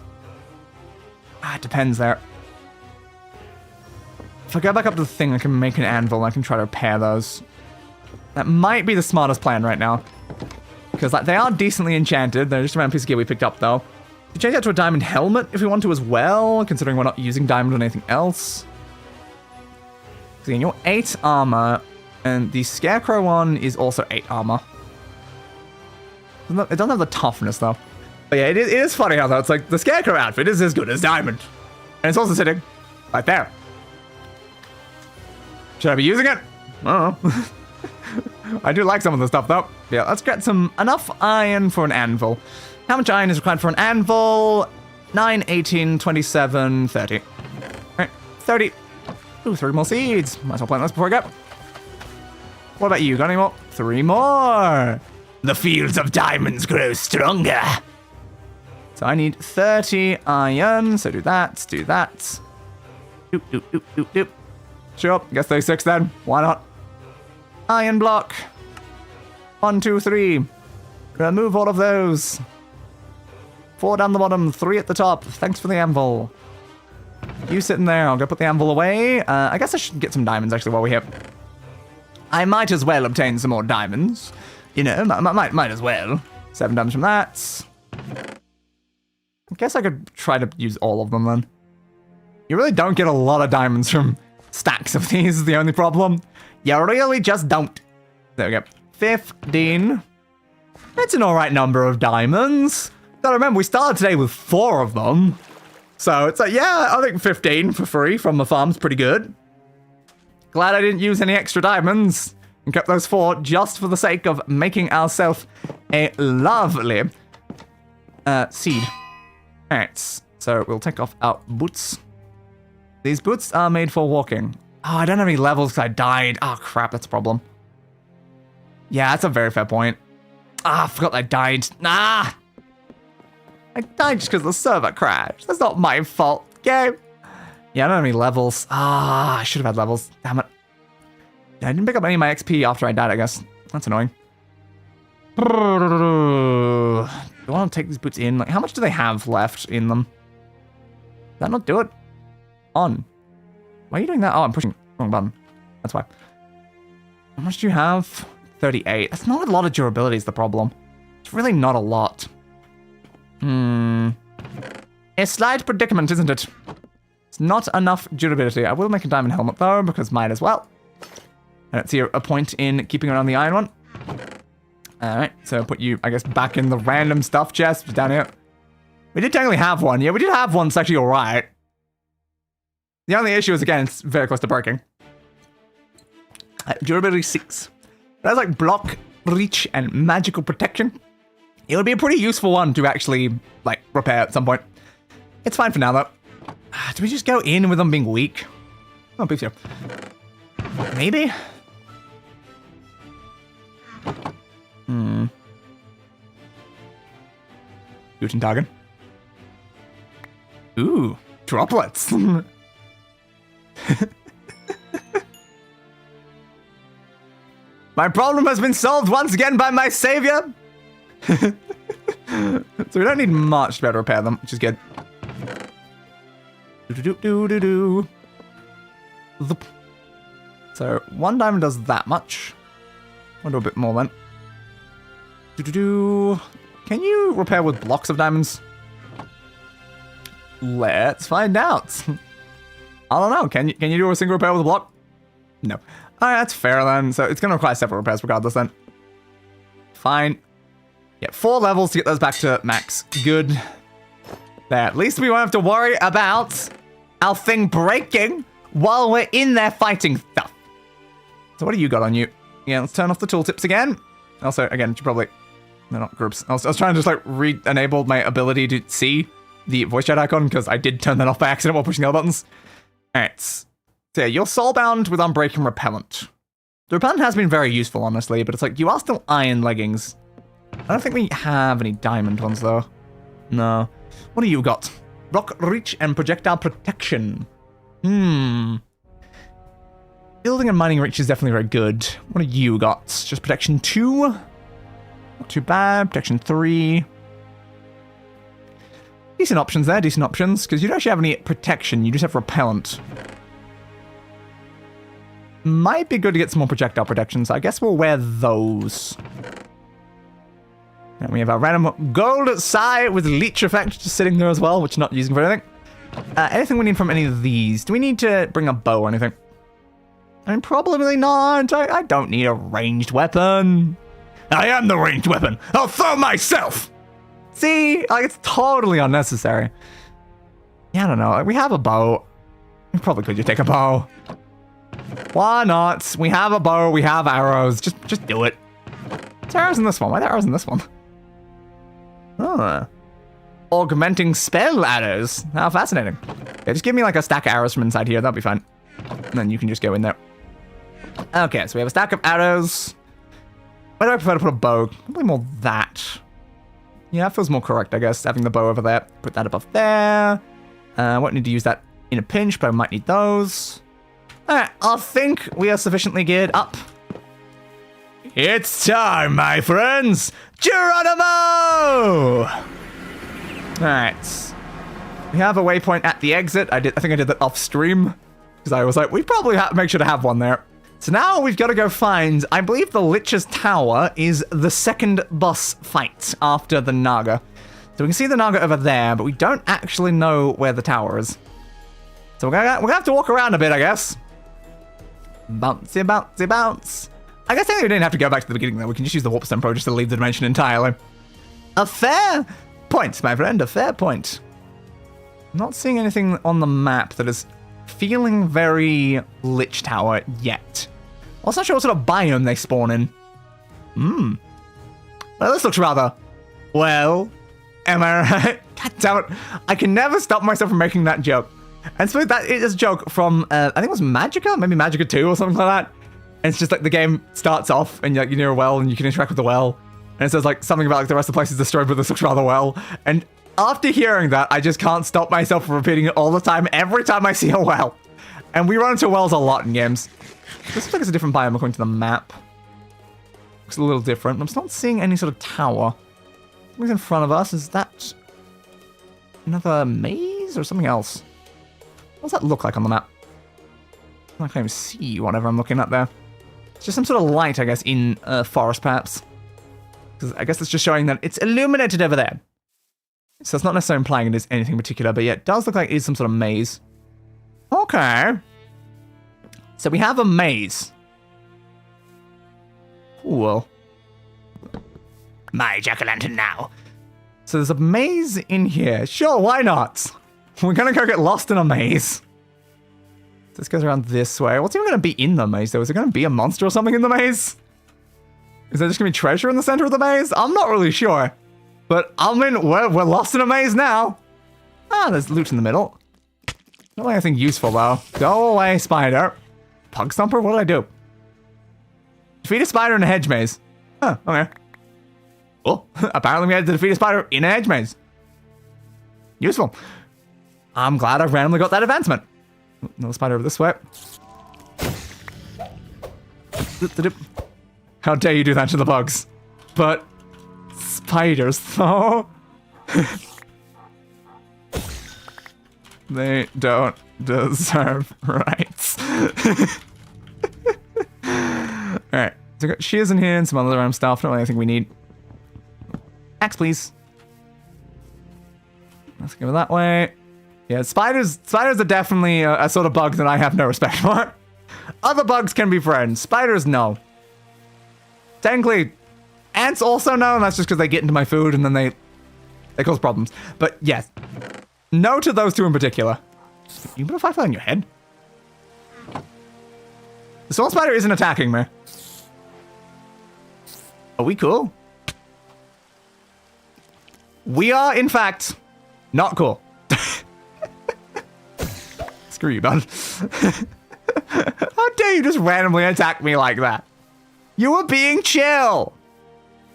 It depends there. If I go back up to the thing, I can make an anvil, and I can try to repair those. That might be the smartest plan right now. Because like, they are decently enchanted. They're just a random piece of gear we picked up, though. We change that to a diamond helmet if we want to as well, considering we're not using diamond on anything else. So again, you're 8 armor, and the scarecrow one is also 8 armor. It doesn't have the toughness, though. But yeah, it is funny how, though, it's like the scarecrow outfit is as good as diamond. And it's also sitting right there. Should I be using it? I don't know. I do like some of the stuff, though. Yeah, let's get enough iron for an anvil. How much iron is required for an anvil? 9, 18, 27, 30. Alright, 30. Ooh, 3 more seeds. Might as well plant those before I go. What about you? Got any more? 3 more. The fields of diamonds grow stronger. So I need 30 iron. So do that, Doop, doop, doop, doop, doop. Sure, guess 36 then. Why not? Iron block. 1, 2, 3. Remove all of those. 4 down the bottom, 3 at the top. Thanks for the anvil. You sitting there, I'll go put the anvil away. I guess I should get some diamonds actually while we're here. I might as well obtain some more diamonds. You know, might as well. 7 diamonds from that. I guess I could try to use all of them then. You really don't get a lot of diamonds from stacks of these, is the only problem. You really just don't. There we go. 15. That's an alright number of diamonds. Gotta remember, we started today with 4 of them. So it's like, yeah, I think 15 for free from the farm's pretty good. Glad I didn't use any extra diamonds and kept those 4 just for the sake of making ourselves a lovely seed. Alright, so we'll take off our boots. These boots are made for walking. Oh, I don't have any levels because I died. Oh, crap, that's a problem. Yeah, that's a very fair point. I forgot I died. I died just because the server crashed. That's not my fault, game. Yeah, I don't have any levels. I should have had levels. Damn it. Yeah, I didn't pick up any of my XP after I died, I guess. That's annoying. Do I want to take these boots in? Like, how much do they have left in them? Did that not do it? On. Why are you doing that? Oh, I'm pushing wrong button. That's why. How much do you have? 38. That's not a lot of durability is the problem. It's really not a lot. A slight predicament, isn't it? It's not enough durability. I will make a diamond helmet, though, because might as well. I don't see a point in keeping it on the iron one. Alright, so put you, I guess, back in the random stuff chest down here. We did technically have one. Yeah, we did have one that's actually alright. The only issue is, again, it's very close to breaking. Durability 6. That's like block, reach, and magical protection. It would be a pretty useful one to actually, like, repair at some point. It's fine for now, though. Do we just go in with them being weak? Oh, beef's here. Maybe? Guten Tagen. Ooh, droplets. My problem has been solved once again by my savior. So we don't need much to be able to repair them, which is good. So 1 diamond does that much. I'll do a bit more then. Can you repair with blocks of diamonds? Let's find out. I don't know. Can you do a single repair with a block? No. Alright, that's fair then. So it's going to require several repairs regardless then. Fine. Yeah, 4 levels to get those back to max. Good. There, at least we won't have to worry about our thing breaking while we're in there fighting stuff. So what do you got on you? Yeah, let's turn off the tooltips again. Also, again, you probably... They're not groups. I was trying to just like re-enable my ability to see the voice chat icon because I did turn that off by accident while pushing the other buttons. Alright. So yeah, you're soulbound with Unbreaking Repellent. The repellent has been very useful, honestly, but it's like, you are still iron leggings. I don't think we have any diamond ones, though. No. What do you got? Block reach and projectile protection. Building and mining reach is definitely very good. What do you got? Just protection 2? Not too bad. Protection 3. Decent options there, decent options. Because you don't actually have any protection, you just have repellent. Might be good to get some more projectile protection, so I guess we'll wear those. And we have our random gold Sai with leech effect just sitting there as well, which we're not using for anything. Anything we need from any of these? Do we need to bring a bow or anything? I mean, probably not. I don't need a ranged weapon. I am the ranged weapon. I'll throw myself. See? Like, it's totally unnecessary. Yeah, I don't know. Like, we have a bow. We probably could just take a bow. Why not? We have a bow. We have arrows. Just do it. There's arrows in this one. Why are there arrows in this one? Oh. Augmenting spell arrows. How fascinating. Yeah, just give me like a stack of arrows from inside here. That'll be fine. And then you can just go in there. Okay, so we have a stack of arrows. Where do I prefer to put a bow? Probably more that. Yeah, that feels more correct, I guess. Having the bow over there. Put that above there. Won't need to use that in a pinch, but I might need those. Alright, I think we are sufficiently geared up. It's time, my friends! Geronimo! Alright. We have a waypoint at the exit. I think I did that off stream. Because I was like, we probably have to make sure to have one there. So now we've got to go find, I believe the Lich's Tower is the second boss fight after the Naga. So we can see the Naga over there, but we don't actually know where the tower is. So we're gonna have to walk around a bit, I guess. Bouncy, bouncy, bounce. I guess we didn't have to go back to the beginning, though. We can just use the Warp Stone Pro just to leave the dimension entirely. A fair point, my friend. A fair point. I'm not seeing anything on the map that is feeling very Lich Tower yet. I'm also not sure what sort of biome they spawn in. Well, this looks rather... Well, am I right? God damn it. I can never stop myself from making that joke. And so that is a joke from, I think it was Magica? Maybe Magica 2 or something like that. And it's just like the game starts off and you're near a well and you can interact with the well. And it says like something about like the rest of the place is destroyed, but this looks rather well. And after hearing that, I just can't stop myself from repeating it all the time, every time I see a well. And we run into wells a lot in games. This looks like it's a different biome according to the map. Looks a little different. I'm not seeing any sort of tower. Something's in front of us. Is that another maze or something else? What does that look like on the map? I can't even see whatever I'm looking at there. It's just some sort of light, I guess, in forest, perhaps. Because I guess it's just showing that it's illuminated over there. So it's not necessarily implying it is anything particular, but yeah, it does look like it is some sort of maze. Okay. So we have a maze. Cool. My jack-o'-lantern now. So there's a maze in here. Sure, why not? We're gonna go get lost in a maze. This goes around this way. What's even gonna be in the maze, though? Is there gonna be a monster or something in the maze? Is there just gonna be treasure in the center of the maze? I'm not really sure. But I mean, we're lost in a maze now. Ah, there's loot in the middle. Not like anything useful, though. Go away, spider. Pug Stomper? What did I do? Defeat a spider in a hedge maze. Huh, okay. Well, apparently we had to defeat a spider in a hedge maze. Useful. I'm glad I randomly got that advancement. Another spider over this way. How dare you do that to the bugs? But spiders, though. They don't deserve rights. Alright, so we got shears in here and some other random stuff. Not really anything we need. Axe, please. Let's go that way. Yeah, spiders are definitely a sort of bug that I have no respect for. Other bugs can be friends. Spiders, no. Technically, ants also no, and that's just because they get into my food and then they cause problems. But yes, no to those two in particular. You put a firefly on your head? The soul spider isn't attacking me. Are we cool? We are, in fact, not cool. Screw you, bud. How dare you just randomly attack me like that? You were being chill.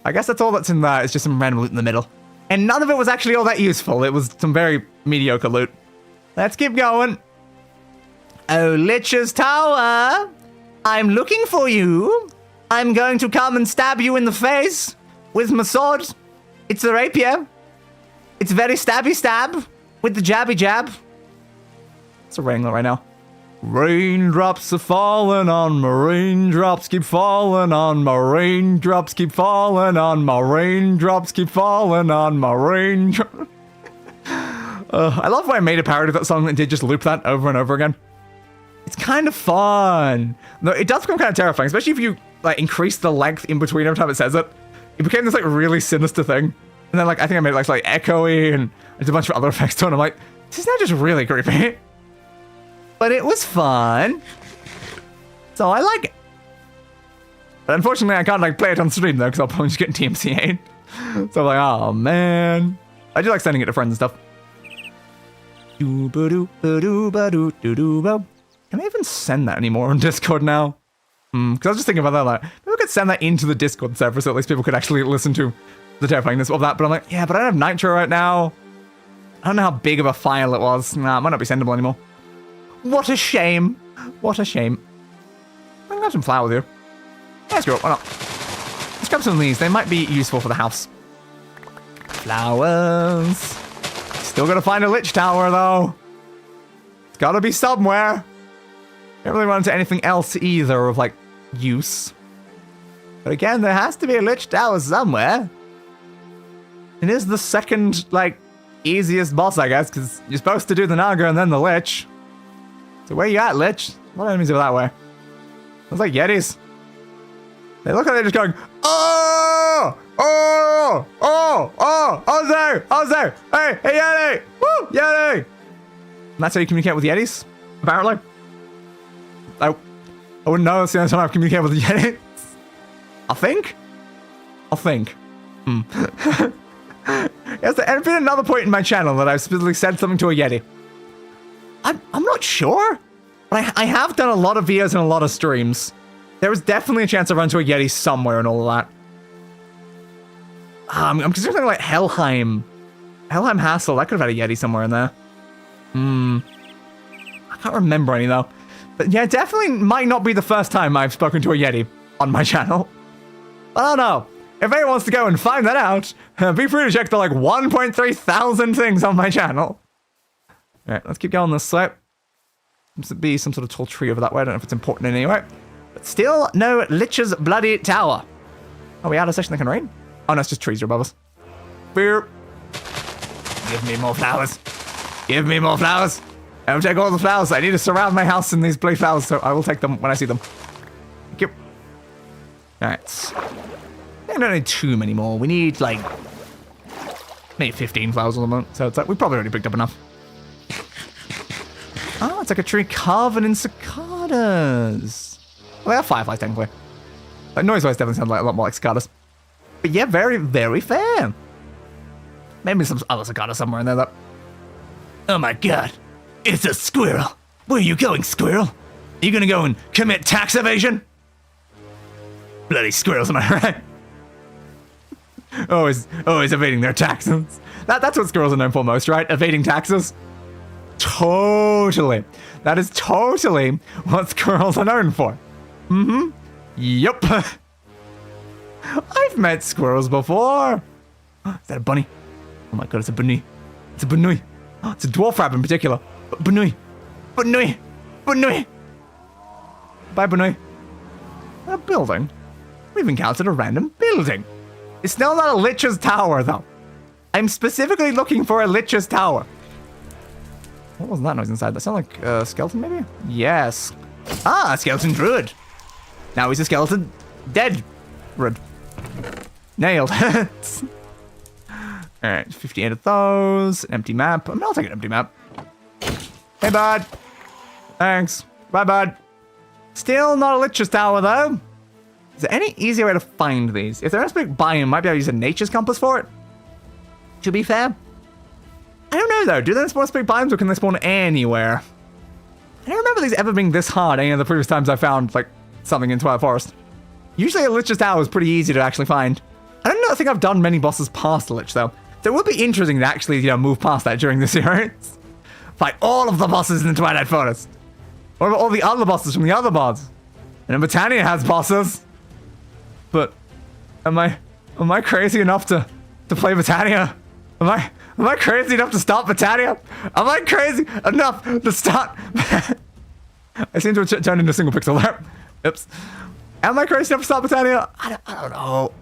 I guess that's all that's in there. It's just some random loot in the middle. And none of it was actually all that useful. It was some very mediocre loot. Let's keep going. Oh, Lich's Tower. I'm looking for you. I'm going to come and stab you in the face with my sword. It's a rapier. It's very stabby stab with the jabby jab. It's raining right now. Raindrops are falling on my raindrops keep falling on my raindrops keep falling on my raindrops keep falling on my raindrops. I love why I made a parody of that song and did just loop that over and over again. It's kind of fun. No, it does become kind of terrifying, especially if you like increase the length in between every time it says it. It became this like really sinister thing. And then like I think I made it like echoey and I did a bunch of other effects to it. And I'm like, this is now just really creepy. But it was fun. So I like it. But unfortunately I can't like play it on stream though, because I'll probably just get TMCA'd. So I'm like, oh man. I do like sending it to friends and stuff. Can I even send that anymore on Discord now? Because I was just thinking about that, like, maybe we could send that into the Discord server so at least people could actually listen to the terrifyingness of that. But I'm like, yeah, but I don't have Nitro right now. I don't know how big of a file it was. Nah, it might not be sendable anymore. What a shame. What a shame. I can have some flowers here. Yeah, screw it, why not? Let's grab some of these. They might be useful for the house. Flowers. Still gotta find a Lich Tower, though. It's gotta be somewhere. Don't really run into anything else either of, like, use. But again, there has to be a Lich Tower somewhere. It is the second, like, easiest boss, I guess, because you're supposed to do the Naga and then the Lich. So where you at, Lich? What enemies are that way? Looks like Yetis. They look like they're just going, oh! Oh! Oh! Oh! Ozzy! Ozzy! Hey! Hey, Yeti! Woo! Yeti! And that's how you communicate with Yetis, apparently. I wouldn't know. That's the only time I've communicated with Yetis. I think. Yes, there's been another point in my channel that I've specifically said something to a Yeti. I'm not sure, but I have done a lot of videos and a lot of streams. There was definitely a chance I run into a Yeti somewhere and all of that. I'm considering something like Helheim. Helheim Hassel, that could have had a Yeti somewhere in there. I can't remember any though. But yeah, definitely might not be the first time I've spoken to a Yeti on my channel. I don't know. If anyone wants to go and find that out, be free to check the like 1.3 thousand things on my channel. Alright, let's keep going this way. Seems to be some sort of tall tree over that way. I don't know if it's important in any way. But still, no Lich's bloody tower. Are we out of a section that can rain? Oh no, it's just trees above us. Beer. Give me more flowers. Give me more flowers. I will take all the flowers. I need to surround my house in these blue flowers, so I will take them when I see them. Thank you. Alright. I don't need too many more. We need like maybe 15 flowers at the moment. So it's like we probably already picked up enough. Oh, it's like a tree carved in cicadas. Well, they are fireflies technically. Like noise-wise definitely sound like a lot more like cicadas. But yeah, very, very fair. Maybe some other cicada somewhere in there though. Oh my god. It's a squirrel. Where are you going, squirrel? Are you gonna go and commit tax evasion? Bloody squirrels, am I right? always evading their taxes. That's what squirrels are known for most, right? Evading taxes. Totally. That is totally what squirrels are known for. Yup. I've met squirrels before. Is that a bunny? Oh my god, it's a bunny. It's a bunny. Oh, it's a dwarf rabbit in particular. Bunny. Bunny. Bunny. Bye, bunny. A building? We've encountered a random building. It's still not a Lich's Tower, though. I'm specifically looking for a Lich's Tower. What was that noise inside? That sounded like a skeleton, maybe? Yes. Ah, skeleton druid. Now he's a skeleton dead druid. Nailed it. Alright, 58 of those. An empty map. I mean, I'll take an empty map. Hey, bud. Thanks. Bye, bud. Still not a Lich's Tower, though. Is there any easier way to find these? If they're in a specific biome, might be able to use a nature's compass for it. To be fair. I don't know, though. Do they spawn specific biomes, or can they spawn anywhere? I don't remember these ever being this hard any of the previous times I found, like, something in Twilight Forest. Usually a Lich's Tower is pretty easy to actually find. I don't think I've done many bosses past the Lich, though. So it would be interesting to actually, you know, move past that during the series. Fight all of the bosses in the Twilight Forest. What about all the other bosses from the other mods? And Botania has bosses. But am I crazy enough to play Botania? Am I crazy enough to start Botania? Am I crazy enough to start? I seem to have turned into a single pixel there. Oops. Am I crazy enough to start Botania? I don't know.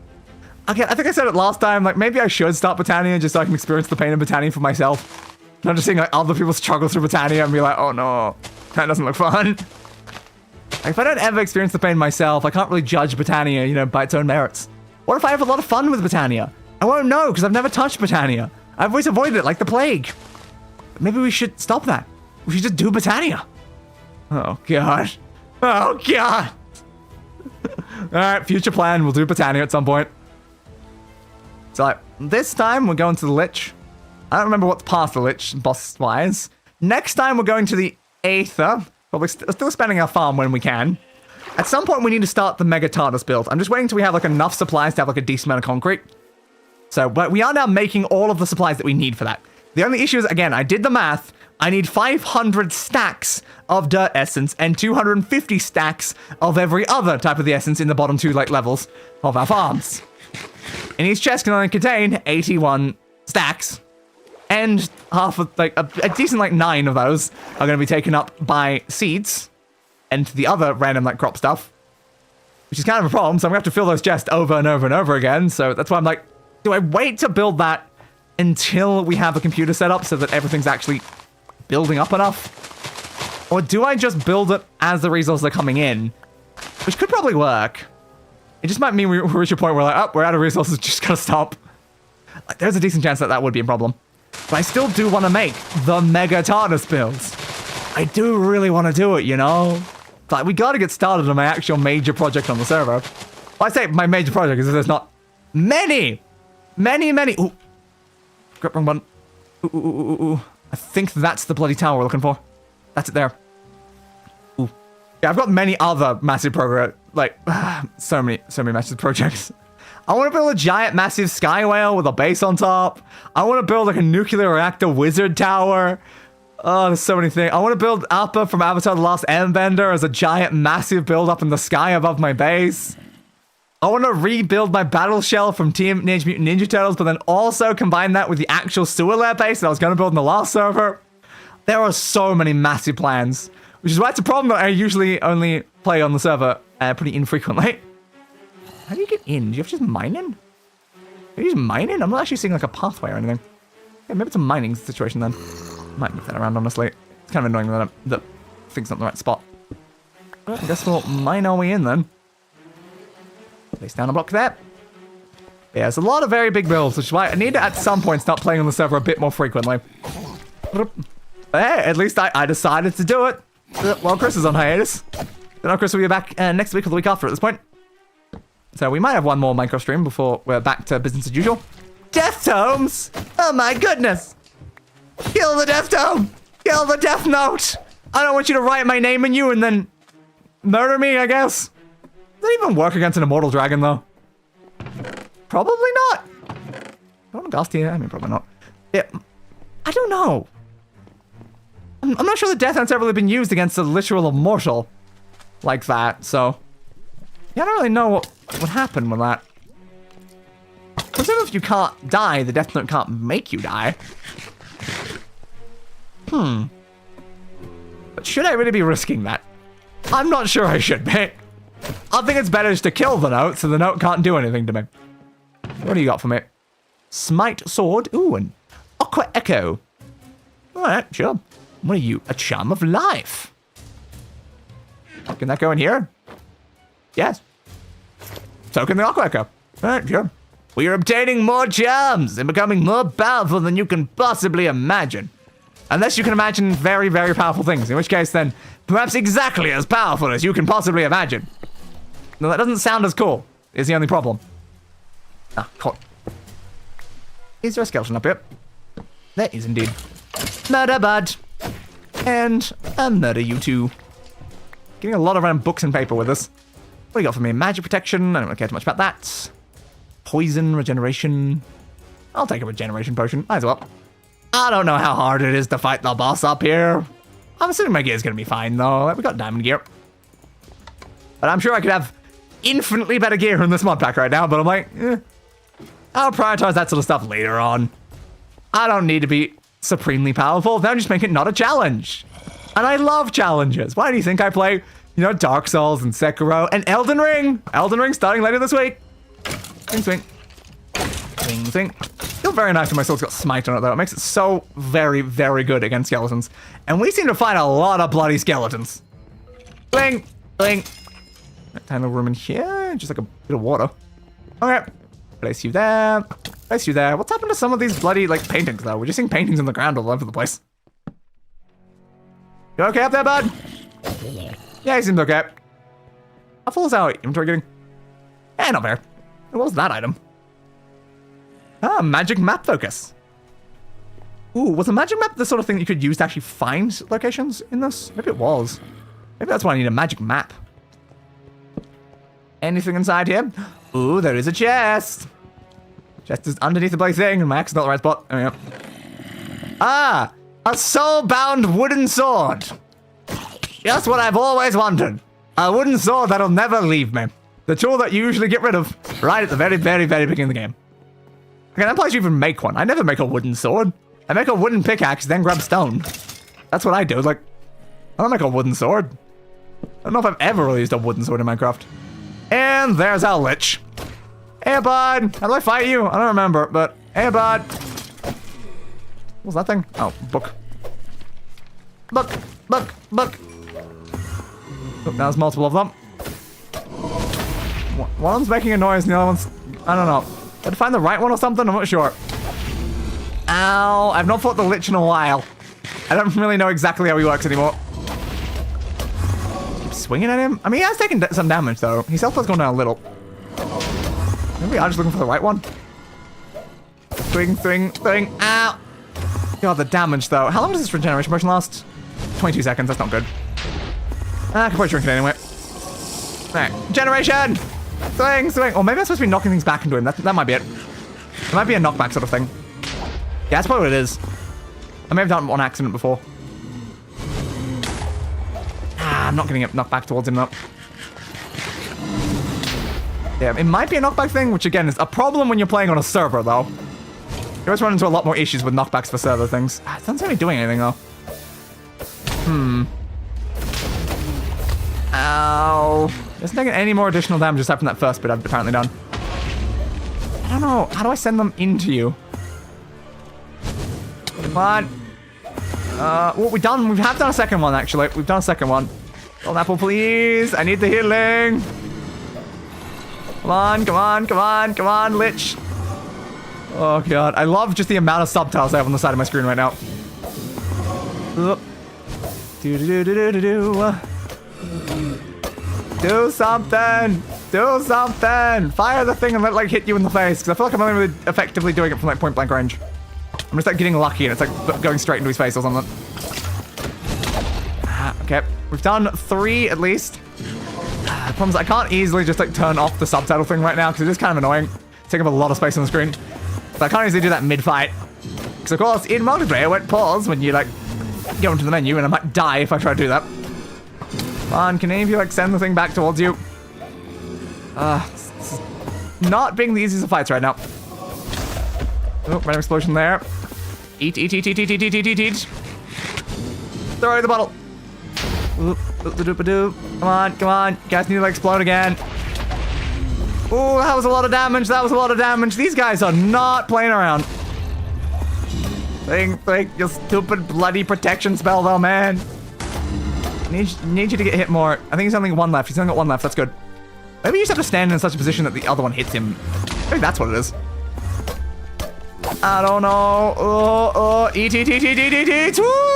Okay, I think I said it last time, like, maybe I should start Botania just so I can experience the pain of Botania for myself. Not just seeing, like, other people struggle through Botania and be like, oh no, that doesn't look fun. Like, if I don't ever experience the pain myself, I can't really judge Botania, you know, by its own merits. What if I have a lot of fun with Botania? I won't know, because I've never touched Botania. I've always avoided it like the plague. Maybe we should stop that. We should just do Botania. Oh, God. Oh, God. Alright, future plan, we'll do Botania at some point. So, like, this time we're going to the Lich. I don't remember what's past the Lich, boss-wise. Next time we're going to the Aether. Probably still spending our farm when we can. At some point we need to start the Mega TARDIS build. I'm just waiting till we have, like, enough supplies to have, like, a decent amount of concrete. So, but we are now making all of the supplies that we need for that. The only issue is, again, I did the math. I need 500 stacks of dirt essence and 250 stacks of every other type of the essence in the bottom two, like, levels of our farms. And each chest can only contain 81 stacks. And half of, like, a decent, like, 9 of those are going to be taken up by seeds. And the other random, like, crop stuff. Which is kind of a problem, so I'm going to have to fill those chests over and over and over again. So that's why I'm like, do I wait to build that until we have a computer set up so that everything's actually building up enough? Or do I just build it as the resources are coming in? Which could probably work. It just might mean we reach a point where, like, oh, we're out of resources, just gotta stop. Like, there's a decent chance that that would be a problem. But I still do want to make the Mega TARDIS builds. I do really want to do it, you know? Like, we gotta get started on my actual major project on the server. Well, I say my major project is there's not many. Ooh. Grip wrong button. Ooh. I think that's the bloody tower we're looking for. That's it there. Ooh. Yeah, I've got many other massive progress. Like, so many massive projects. I want to build a giant massive sky whale with a base on top. I want to build like a nuclear reactor wizard tower. Oh, there's so many things. I want to build Appa from Avatar The Last Airbender as a giant massive build up in the sky above my base. I want to rebuild my battle shell from Teenage Mutant Ninja Turtles, but then also combine that with the actual sewer layer base that I was going to build in the last server. There are so many massive plans, which is why it's a problem that I usually only play on the server pretty infrequently. How do you get in? Do you have to just mine in? Are you just mining? I'm not actually seeing like a pathway or anything. Yeah, maybe it's a mining situation then. Might move that around, honestly. It's kind of annoying that the thing's not in the right spot. I guess we'll mine our way in then. Place down a block there. Yeah, there's a lot of very big builds, which is why I need to at some point start playing on the server a bit more frequently. But hey, at least I decided to do it. Well, Chris is on hiatus. Then Chris will be back next week or the week after at this point. So we might have one more Minecraft stream before we're back to business as usual. Death tomes! Oh my goodness! Kill the death tome! Kill the death note! I don't want you to write my name in you and then murder me, I guess. Does that even work against an immortal dragon, though? Probably not. Don't want to ghast here? I mean, probably not. Yeah, I don't know. I'm not sure the death note's ever really been used against a literal immortal like that, so yeah, I don't really know what would happen with that. Considering if you can't die, the death note can't make you die. But should I really be risking that? I'm not sure I should be. I think it's better just to kill the note so the note can't do anything to me. What do you got for me? Smite sword. Ooh, an aqua echo. Alright, sure. What are you? A charm of life. Can that go in here? Yes. So can the Aqua Echo. Alright, sure. We are obtaining more charms and becoming more powerful than you can possibly imagine. Unless you can imagine very, very powerful things, in which case then, perhaps exactly as powerful as you can possibly imagine. No, that doesn't sound as cool, is the only problem. Ah, caught. Is there a skeleton up here? There is indeed. Murder bud. And a murder you too. Getting a lot of random books and paper with us. What do you got for me? Magic protection. I don't really care too much about that. Poison, regeneration. I'll take a regeneration potion. Might as well. I don't know how hard it is to fight the boss up here. I'm assuming my gear's gonna be fine though. We got diamond gear. But I'm sure I could have infinitely better gear in this mod pack right now, but I'm like, I'll prioritize that sort of stuff later on. I don't need to be supremely powerful. Then just make it not a challenge. And I love challenges. Why do you think I play, you know, Dark Souls and Sekiro and Elden Ring? Elden Ring starting later this week. Swing, swing. Swing, swing. Feels very nice when my sword's got smite on it though. It makes it so very, very good against skeletons. And we seem to find a lot of bloody skeletons. Bling, bling. Tiny little room in here. Just like a bit of water. Okay. Place you there. Place you there. What's happened to some of these bloody, like, paintings, though? We're just seeing paintings on the ground all over the place. You okay up there, bud? Yeah, he seems okay. How full is our inventory getting? Eh, not fair. What was that item? Ah, magic map focus. Ooh, was a magic map the sort of thing that you could use to actually find locations in this? Maybe it was. Maybe that's why I need a magic map. Anything inside here? Ooh, there is a chest. Chest is underneath the bloody thing, and my axe is not the right spot. There we go. Ah, a soul-bound wooden sword. Just what I've always wanted. A wooden sword that'll never leave me. The tool that you usually get rid of right at the very, very, very beginning of the game. Okay, that implies you even make one. I never make a wooden sword. I make a wooden pickaxe, then grab stone. That's what I do. Like, I don't make a wooden sword. I don't know if I've ever really used a wooden sword in Minecraft. And there's our lich. Hey, bud. How do I fight you? I don't remember, but hey, bud. What's that thing? Oh, book. Book, book, book. Oh, now there's multiple of them. One of them's making a noise and the other one's... I don't know. Did I find the right one or something? I'm not sure. Ow. I've not fought the lich in a while. I don't really know exactly how he works anymore. Keep swinging at him? I mean, he has taken some damage, though. His health has gone down a little. Maybe I'm just looking for the right one. Swing, swing, swing. Ow. God, the damage, though. How long does this regeneration potion last? 22 seconds. That's not good. I can probably drink it anyway. Alright. Generation! Swing, swing. Or maybe I'm supposed to be knocking things back into him. That might be it. It might be a knockback sort of thing. Yeah, that's probably what it is. I may have done it on accident before. Ah, I'm not getting it knocked back towards him, though. Yeah, it might be a knockback thing, which again is a problem when you're playing on a server, though. You always run into a lot more issues with knockbacks for server things. Ah, it doesn't seem to be doing anything, though. Ow. Isn't taking any more additional damage aside from that first bit I've apparently done. I don't know. How do I send them into you? Come on. What we've done? We have done a second one, actually. We've done a second one. Golden apple, please. I need the healing. Come on, come on, come on, come on, lich. Oh, God. I love just the amount of subtitles I have on the side of my screen right now. Do-do-do-do-do-do. Do something! Do something! Fire the thing and let it, like, hit you in the face, because I feel like I'm only really effectively doing it from, like, point-blank range. I'm just, like, getting lucky and it's, like, going straight into his face or something. Okay. We've done 3, at least. The problem is I can't easily just, like, turn off the subtitle thing right now, because it is kind of annoying. It's taking up a lot of space on the screen. But I can't easily do that mid-fight. Because, of course, in multiplayer, it won't pause when you, like, go into the menu, and I might die if I try to do that. Come on, can any of you, like, send the thing back towards you? This is not being the easiest of fights right now. Oh, random explosion there. Eat, eat, eat, eat, eat, eat, eat, eat, eat, eat. Throw away the bottle. Come on, come on. You guys need to, like, explode again. Oh, that was a lot of damage. That was a lot of damage. These guys are not playing around. Think, your stupid bloody protection spell though, man. Need you to get hit more. I think he's only one left. He's only got one left. That's good. Maybe you just have to stand in such a position that the other one hits him. I think that's what it is. I don't know. Eat. Woo!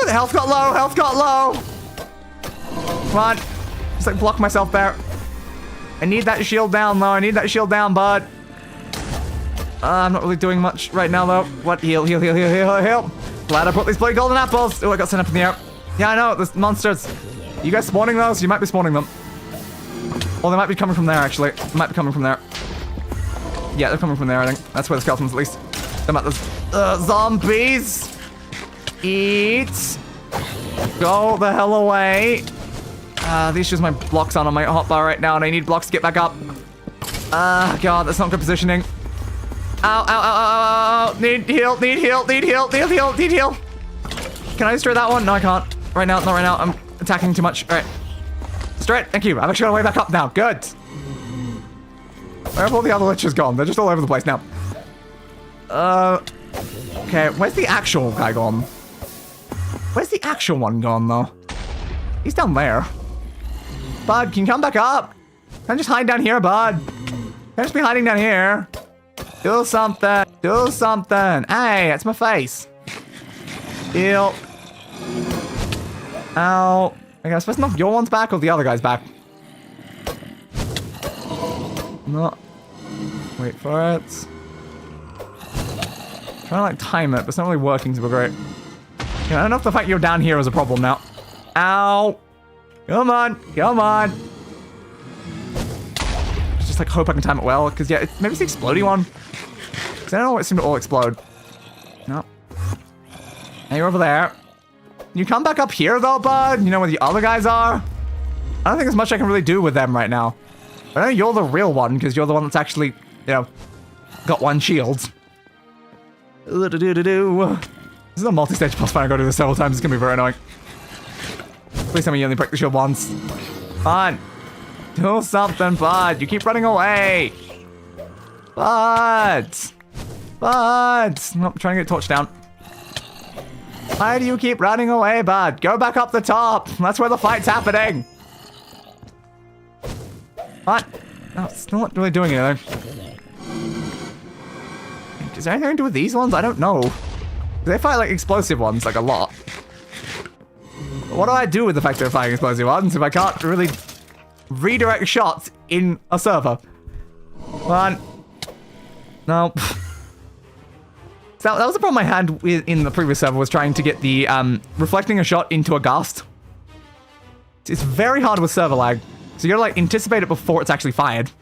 The health got low. Come on. Just like block myself there. I need that shield down though. I need that shield down, bud. I'm not really doing much right now though. What? Heal. Glad I put these bloody golden apples. Oh, I got sent up in the air. Yeah, I know. There's monsters. You guys spawning those? You might be spawning them. Or they might be coming from there, actually. They might be coming from there. Yeah, they're coming from there, I think. That's where the skeletons, at least. They're about the zombies. Eat. Go the hell away. These shoes my blocks on my hotbar right now, and I need blocks to get back up. God, that's not good positioning. Ow. Need heal. Can I destroy that one? No, I can't. Right now, not right now. I'm attacking too much. All right. Straight. Thank you. I've actually got a way back up now. Good. Where have all the other liches gone? They're just all over the place now. Okay. Where's the actual guy gone? Where's the actual one gone, though? He's down there. Bud, can you come back up? Can I just hide down here, bud? Can I just be hiding down here? Do something. Hey, that's my face. Heal. Ow. Okay, I'm supposed to knock your one's back or the other guy's back? No. Wait for it. Trying to like time it, but it's not really working super great. Yeah, I don't know if the fact you're down here is a problem now. Ow. Come on. Just like hope I can time it well, because yeah, maybe it's the exploding one. Because I don't know what seem to all explode. No. Hey, you're over there. You come back up here though, bud? You know where the other guys are? I don't think there's much I can really do with them right now. But I know you're the real one, because you're the one that's actually, you know, got one shield. This is a multi-stage boss fight. I gotta do this several times. It's gonna be very annoying. Please tell me you only break the shield once. Fine. Do something, bud. You keep running away. Bud. Nope, trying to get torched down. Why do you keep running away, bud? Go back up the top. That's where the fight's happening. What? No, it's not really doing anything. Is there anything to do with these ones? I don't know. They fight like explosive ones, like a lot. But what do I do with the fact they're fighting explosive ones if I can't really redirect shots in a server? Come on. No. So that was the problem I had in the previous server, was trying to get the reflecting a shot into a gust. It's very hard with server lag. So you gotta like anticipate it before it's actually fired.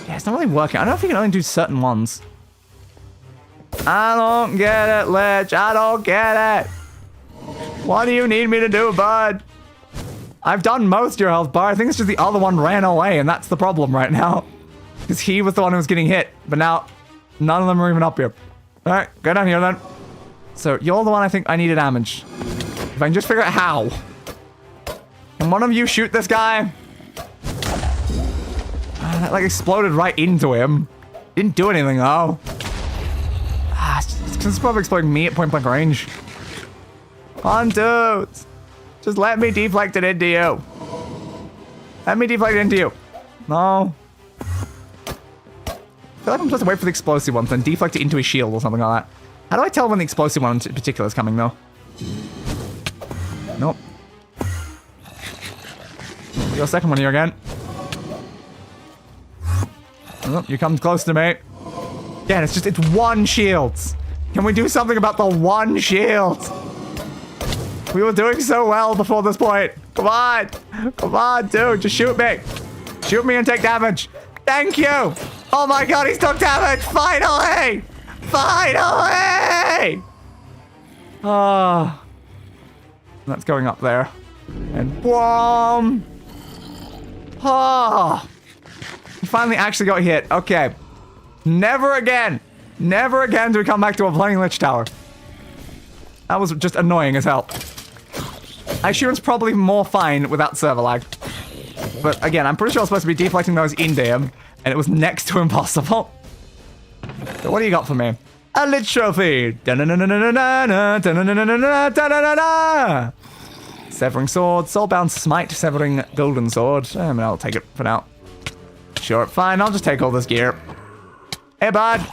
Yeah, it's not really working. I don't know if you can only do certain ones. I don't get it, Lich. I don't get it. What do you need me to do, bud? I've done most of your health bar. I think it's just the other one ran away, and that's the problem right now. Because he was the one who was getting hit. But now, none of them are even up here. Alright, go down here then. So, you're the one I think I need to damage. If I can just figure out how. Can one of you shoot this guy? That like exploded right into him. Didn't do anything though. It's probably exploding me at point blank range. Come on, dudes. Just let me deflect it into you. Let me deflect it into you. No. I feel like I'm supposed to wait for the explosive ones and deflect it into his shield or something like that. How do I tell when the explosive one in particular is coming though? Nope. We got a second one here again. Oh, you come close to me. Yeah, it's one shield. Can we do something about the one shield? We were doing so well before this point. Come on. Come on, dude. Just shoot me. Shoot me and take damage. Thank you. Oh my god, he's took damage. Finally. Finally. That's going up there. And boom. He finally actually got hit. Okay. Never again do we come back to a playing Lich Tower. That was just annoying as hell. I assume it's probably more fine without server lag. But again, I'm pretty sure I was supposed to be deflecting those into him, and it was next to impossible. So what do you got for me? A lich trophy. Severing sword, soulbound smite, severing golden sword. I mean, I'll take it for now. Sure, fine, I'll just take all this gear. Hey, bud,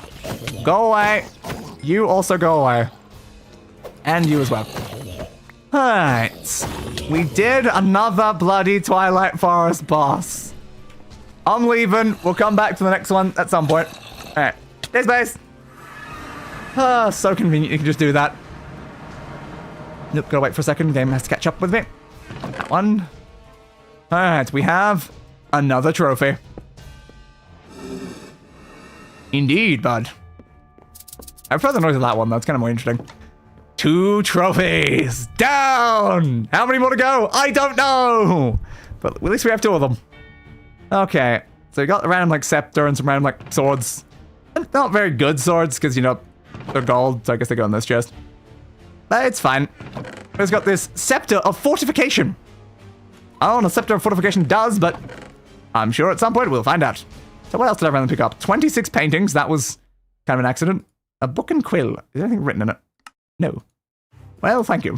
go away. You also go away. And you as well. Alright. We did another bloody Twilight Forest boss. I'm leaving. We'll come back to the next one at some point. Alright. Stay space. So convenient you can just do that. Nope, gotta wait for a second. Game has to catch up with me. That one. Alright, we have another trophy. Indeed, bud. I prefer the noise of that one, though. It's kind of more interesting. 2 trophies down. How many more to go? I don't know. But at least we have 2 of them. Okay. So we got a random, like, scepter and some random, like, swords. Not very good swords, because, you know, they're gold, so I guess they go in this chest. But it's fine. It's got this scepter of fortification. I don't know what a scepter of fortification does, but I'm sure at some point we'll find out. So what else did I randomly pick up? 26 paintings. That was kind of an accident. A book and quill. Is there anything written in it? No. Well, thank you.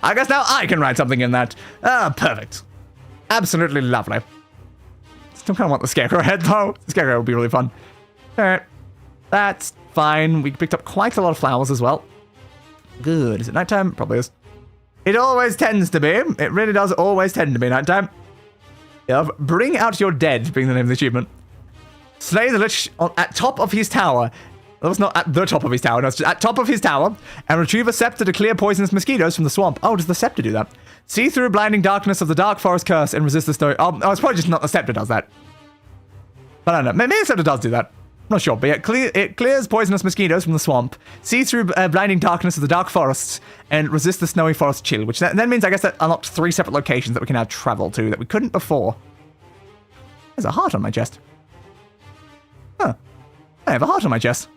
I guess now I can write something in that. Ah, perfect. Absolutely lovely. Still kind of want the scarecrow head, though. The scarecrow would be really fun. Alright. That's fine. We picked up quite a lot of flowers as well. Good. Is it nighttime? Probably is. It always tends to be. It really does always tend to be nighttime. Bring out your dead, being the name of the achievement. Slay the lich at top of his tower. That was not at the top of his tower, no, it's just at top of his tower, and retrieve a scepter to clear poisonous mosquitoes from the swamp. Oh, does the scepter do that? See through blinding darkness of the dark forest curse and resist the story. Oh, it's probably just not the scepter does that. But I don't know. Maybe the scepter does do that. I'm not sure, but yeah, it clears poisonous mosquitoes from the swamp, see through blinding darkness of the dark forests, and resist the snowy forest chill, which then means I guess that unlocked 3 separate locations that we can now travel to that we couldn't before. There's a heart on my chest. Huh. I have a heart on my chest.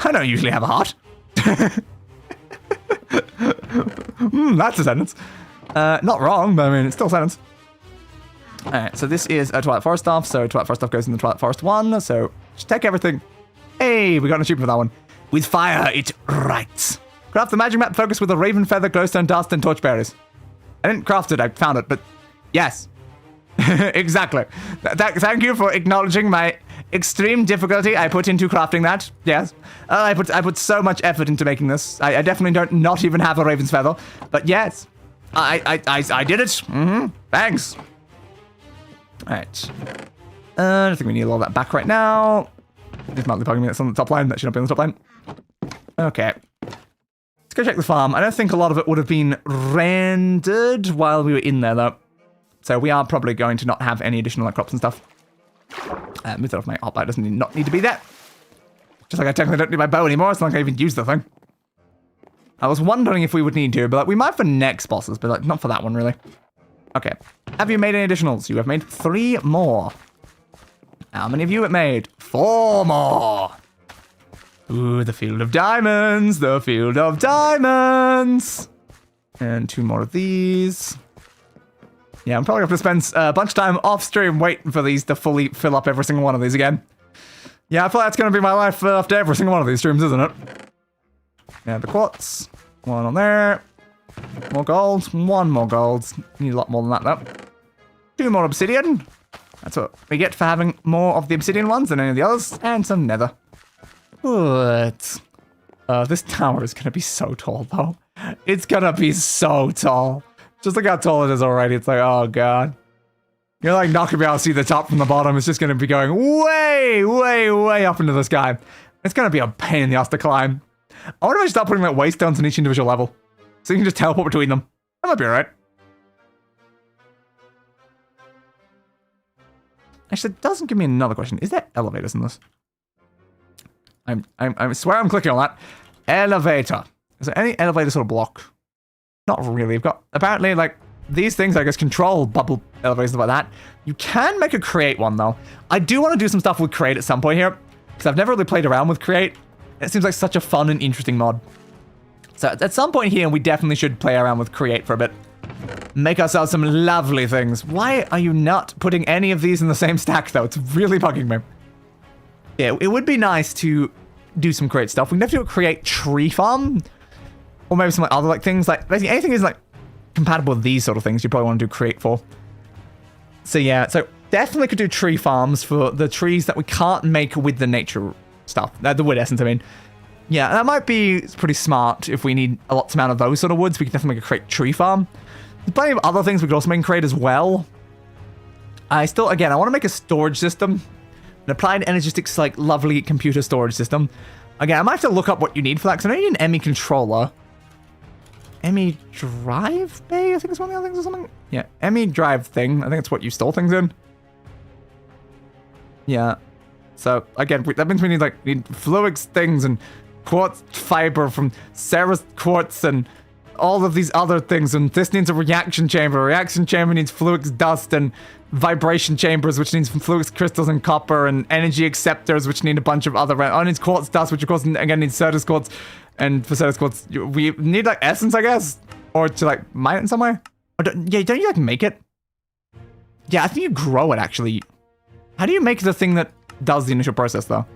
I don't usually have a heart. That's a sentence. Not wrong, but I mean, it's still a sentence. Alright, so this is a Twilight Forest stuff, so Twilight Forest stuff goes in the Twilight Forest 1, so just take everything. Hey, we got an achievement for that one. With fire, it writes. Craft the magic map focused with a raven feather, glowstone dust, and torchbearers. I didn't craft it, I found it, but yes. Exactly. Thank you for acknowledging my extreme difficulty I put into crafting that. Yes. I put so much effort into making this. I definitely don't not even have a raven's feather. But yes. I did it. Thanks. Alright. I don't think we need all that back right now. This might be bugging me that's on the top line. That should not be on the top line. Okay. Let's go check the farm. I don't think a lot of it would have been rendered while we were in there, though. So we are probably going to not have any additional crops and stuff. Move that off my hoplite. Doesn't not need to be there. Just like I technically don't need my bow anymore. It's not like I even use the thing. I was wondering if we would need to, but like, we might for next bosses, but like, not for that one, really. Okay. Have you made any additionals? You have made 3 more. How many of you have made? 4 more. Ooh, the field of diamonds. The field of diamonds. And 2 more of these. Yeah, I'm probably going to have to spend a bunch of time off stream waiting for these to fully fill up every single one of these again. Yeah, I feel like that's going to be my life after every single one of these streams, isn't it? Yeah, the quartz. 1 on there. More gold. 1 more gold. Need a lot more than that, though. 2 more obsidian. That's what we get for having more of the obsidian ones than any of the others. And some nether. Good. This tower is going to be so tall, though. It's going to be so tall. Just look how tall it is already. It's like, oh, God. You're like not going to be able to see the top from the bottom. It's just going to be going way, way, way up into the sky. It's going to be a pain in the ass to climb. I wonder if I should start putting like waystones on each individual level. So you can just teleport between them. That might be alright. Actually, it doesn't give me another question. Is there elevators in this? I swear I'm clicking on that. Elevator. Is there any elevator sort of block? Not really. We've got, apparently, like, these things, I guess, control bubble elevators and stuff like that. You can make a create one, though. I do want to do some stuff with create at some point here, because I've never really played around with create. It seems like such a fun and interesting mod. So at some point here, we definitely should play around with create for a bit. Make ourselves some lovely things. Why are you not putting any of these in the same stack, though? It's really bugging me. Yeah, it would be nice to do some great stuff. We can definitely create tree farm. Or maybe some like, other like things. Like basically anything is like compatible with these sort of things you probably want to do create for. So yeah, so definitely could do tree farms for the trees that we can't make with the nature stuff. The wood essence, I mean. Yeah, that might be pretty smart if we need a lot amount of those sort of woods. We can definitely make a create tree farm. There's plenty of other things we could also make and create as well. Again, I want to make a storage system. An applied Energistics, like, lovely computer storage system. Again, I might have to look up what you need for that, because I know you need an ME controller. ME drive bay, I think it's one of the other things or something? Yeah, ME drive thing. I think it's what you store things in. Yeah. So, again, that means we need, like, fluix things and quartz fiber from Sarah's quartz and all of these other things, and this needs a reaction chamber. A reaction chamber needs fluix dust and vibration chambers, which needs fluix crystals and copper, and energy acceptors, which need a bunch of other... Oh, it needs quartz dust, which of course, again, needs Certus quartz. And for Certus quartz, we need, like, essence, I guess? Or to, like, mine it in some way? Or don't you, like, make it? Yeah, I think you grow it, actually. How do you make the thing that does the initial process, though?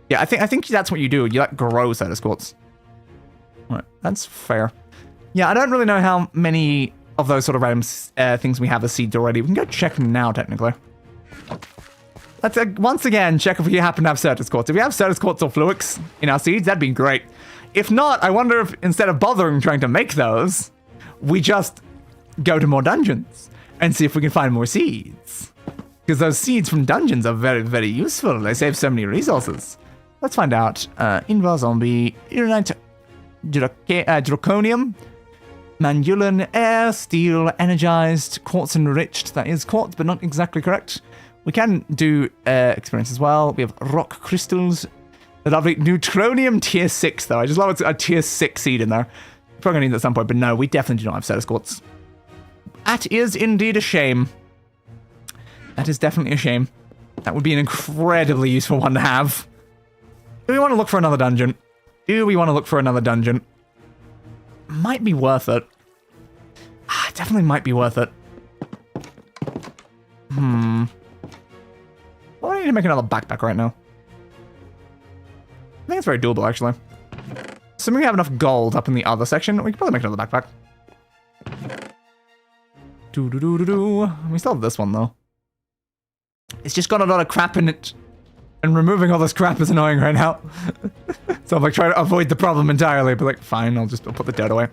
Yeah, I think that's what you do. You, like, grow Certus quartz. Right, that's fair. Yeah, I don't really know how many of those sort of random things we have as seeds already. We can go check now, technically. Let's, once again, check if we happen to have Certus quartz. If we have Certus quartz or fluix in our seeds, that'd be great. If not, I wonder if instead of bothering trying to make those, we just go to more dungeons and see if we can find more seeds. Because those seeds from dungeons are very, very useful. They save so many resources. Let's find out. Invar zombie, Ironite, Draconium, Mandulan, air, steel, energized, quartz enriched. That is quartz, but not exactly correct. We can do experience as well. We have rock crystals. The lovely neutronium tier 6, though. I just love it's a tier 6 seed in there. Probably gonna need that at some point, but no, we definitely do not have Certus quartz. That is indeed a shame. That is definitely a shame. That would be an incredibly useful one to have. Do we want to look for another dungeon? Might be worth it. Definitely might be worth it. Well, I need to make another backpack right now. I think it's very doable, actually. Assuming we have enough gold up in the other section, we could probably make another backpack. We still have this one, though. It's just got a lot of crap in it. And removing all this crap is annoying right now. So I'm like trying to avoid the problem entirely, but like, fine, I'll put the dirt away.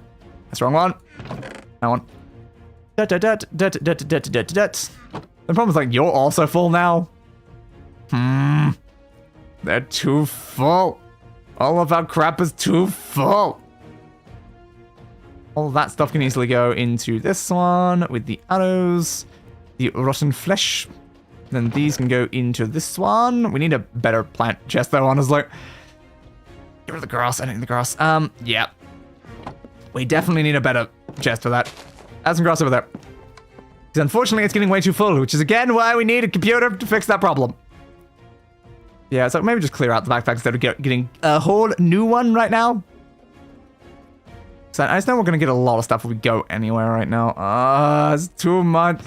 That's the wrong one. That one. The problem is like, you're also full now. They're too full. All of our crap is too full. All of that stuff can easily go into this one with the arrows, the rotten flesh. Then these can go into this one. We need a better plant chest though, honestly. Get rid of the grass. I don't need the grass. Yeah. We definitely need a better chest for that. Add some grass over there. Because unfortunately it's getting way too full, which is again why we need a computer to fix that problem. Yeah, so maybe just clear out the backpack instead of getting a whole new one right now. So I just know we're going to get a lot of stuff if we go anywhere right now. It's too much.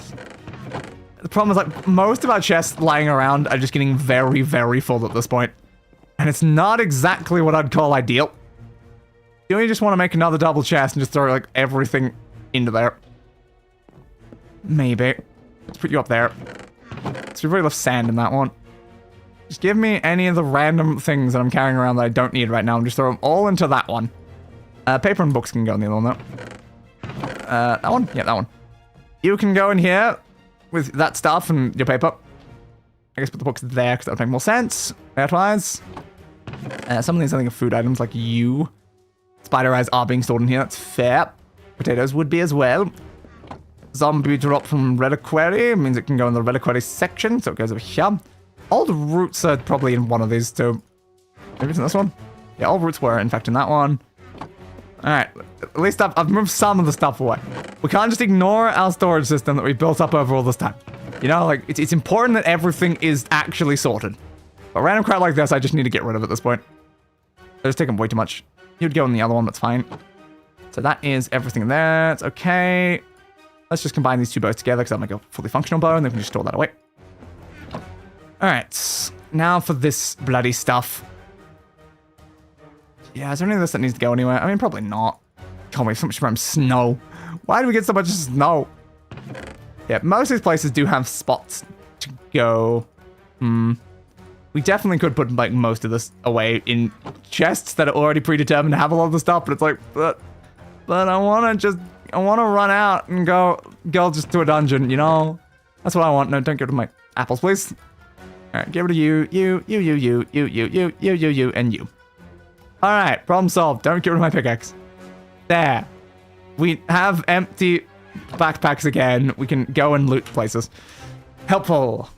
The problem is, like, most of our chests lying around are just getting very, very full at this point. And it's not exactly what I'd call ideal. Do we just want to make another double chest and just throw, like, everything into there? Maybe. Let's put you up there. So we've already left sand in that one. Just give me any of the random things that I'm carrying around that I don't need right now and just throw them all into that one. Paper and books can go in the other one, though. That one? Yeah, that one. You can go in here with that stuff and your paper. I guess put the books there because that would make more sense. Layout-wise. Some of these, I think, are food items like you. Spider eyes are being stored in here. That's fair. Potatoes would be as well. Zombie drop from reliquary. Means it can go in the reliquary section. So it goes over here. All the roots are probably in one of these too. Maybe it's in this one? Yeah, all roots were, in fact, in that one. Alright, at least I've moved some of the stuff away. We can't just ignore our storage system that we built up over all this time. You know, like, it's important that everything is actually sorted. But random crap like this, I just need to get rid of at this point. They're just taking way too much. You'd go in the other one, that's fine. So that is everything in there. It's okay. Let's just combine these two bows together because that'll make a fully functional bow, and then we can just store that away. Alright, now for this bloody stuff. Yeah, is there any of this that needs to go anywhere? I mean, probably not. God, we have so much random snow. Why do we get so much snow? Yeah, most of these places do have spots to go. We definitely could put, like, most of this away in chests that are already predetermined to have a lot of the stuff, but it's like, but I want to run out and go just to a dungeon, you know? That's what I want. No, don't give it to my apples, please. All right, give it to you, and you. All right, problem solved. Don't get rid of my pickaxe. There. We have empty backpacks again. We can go and loot places. Helpful.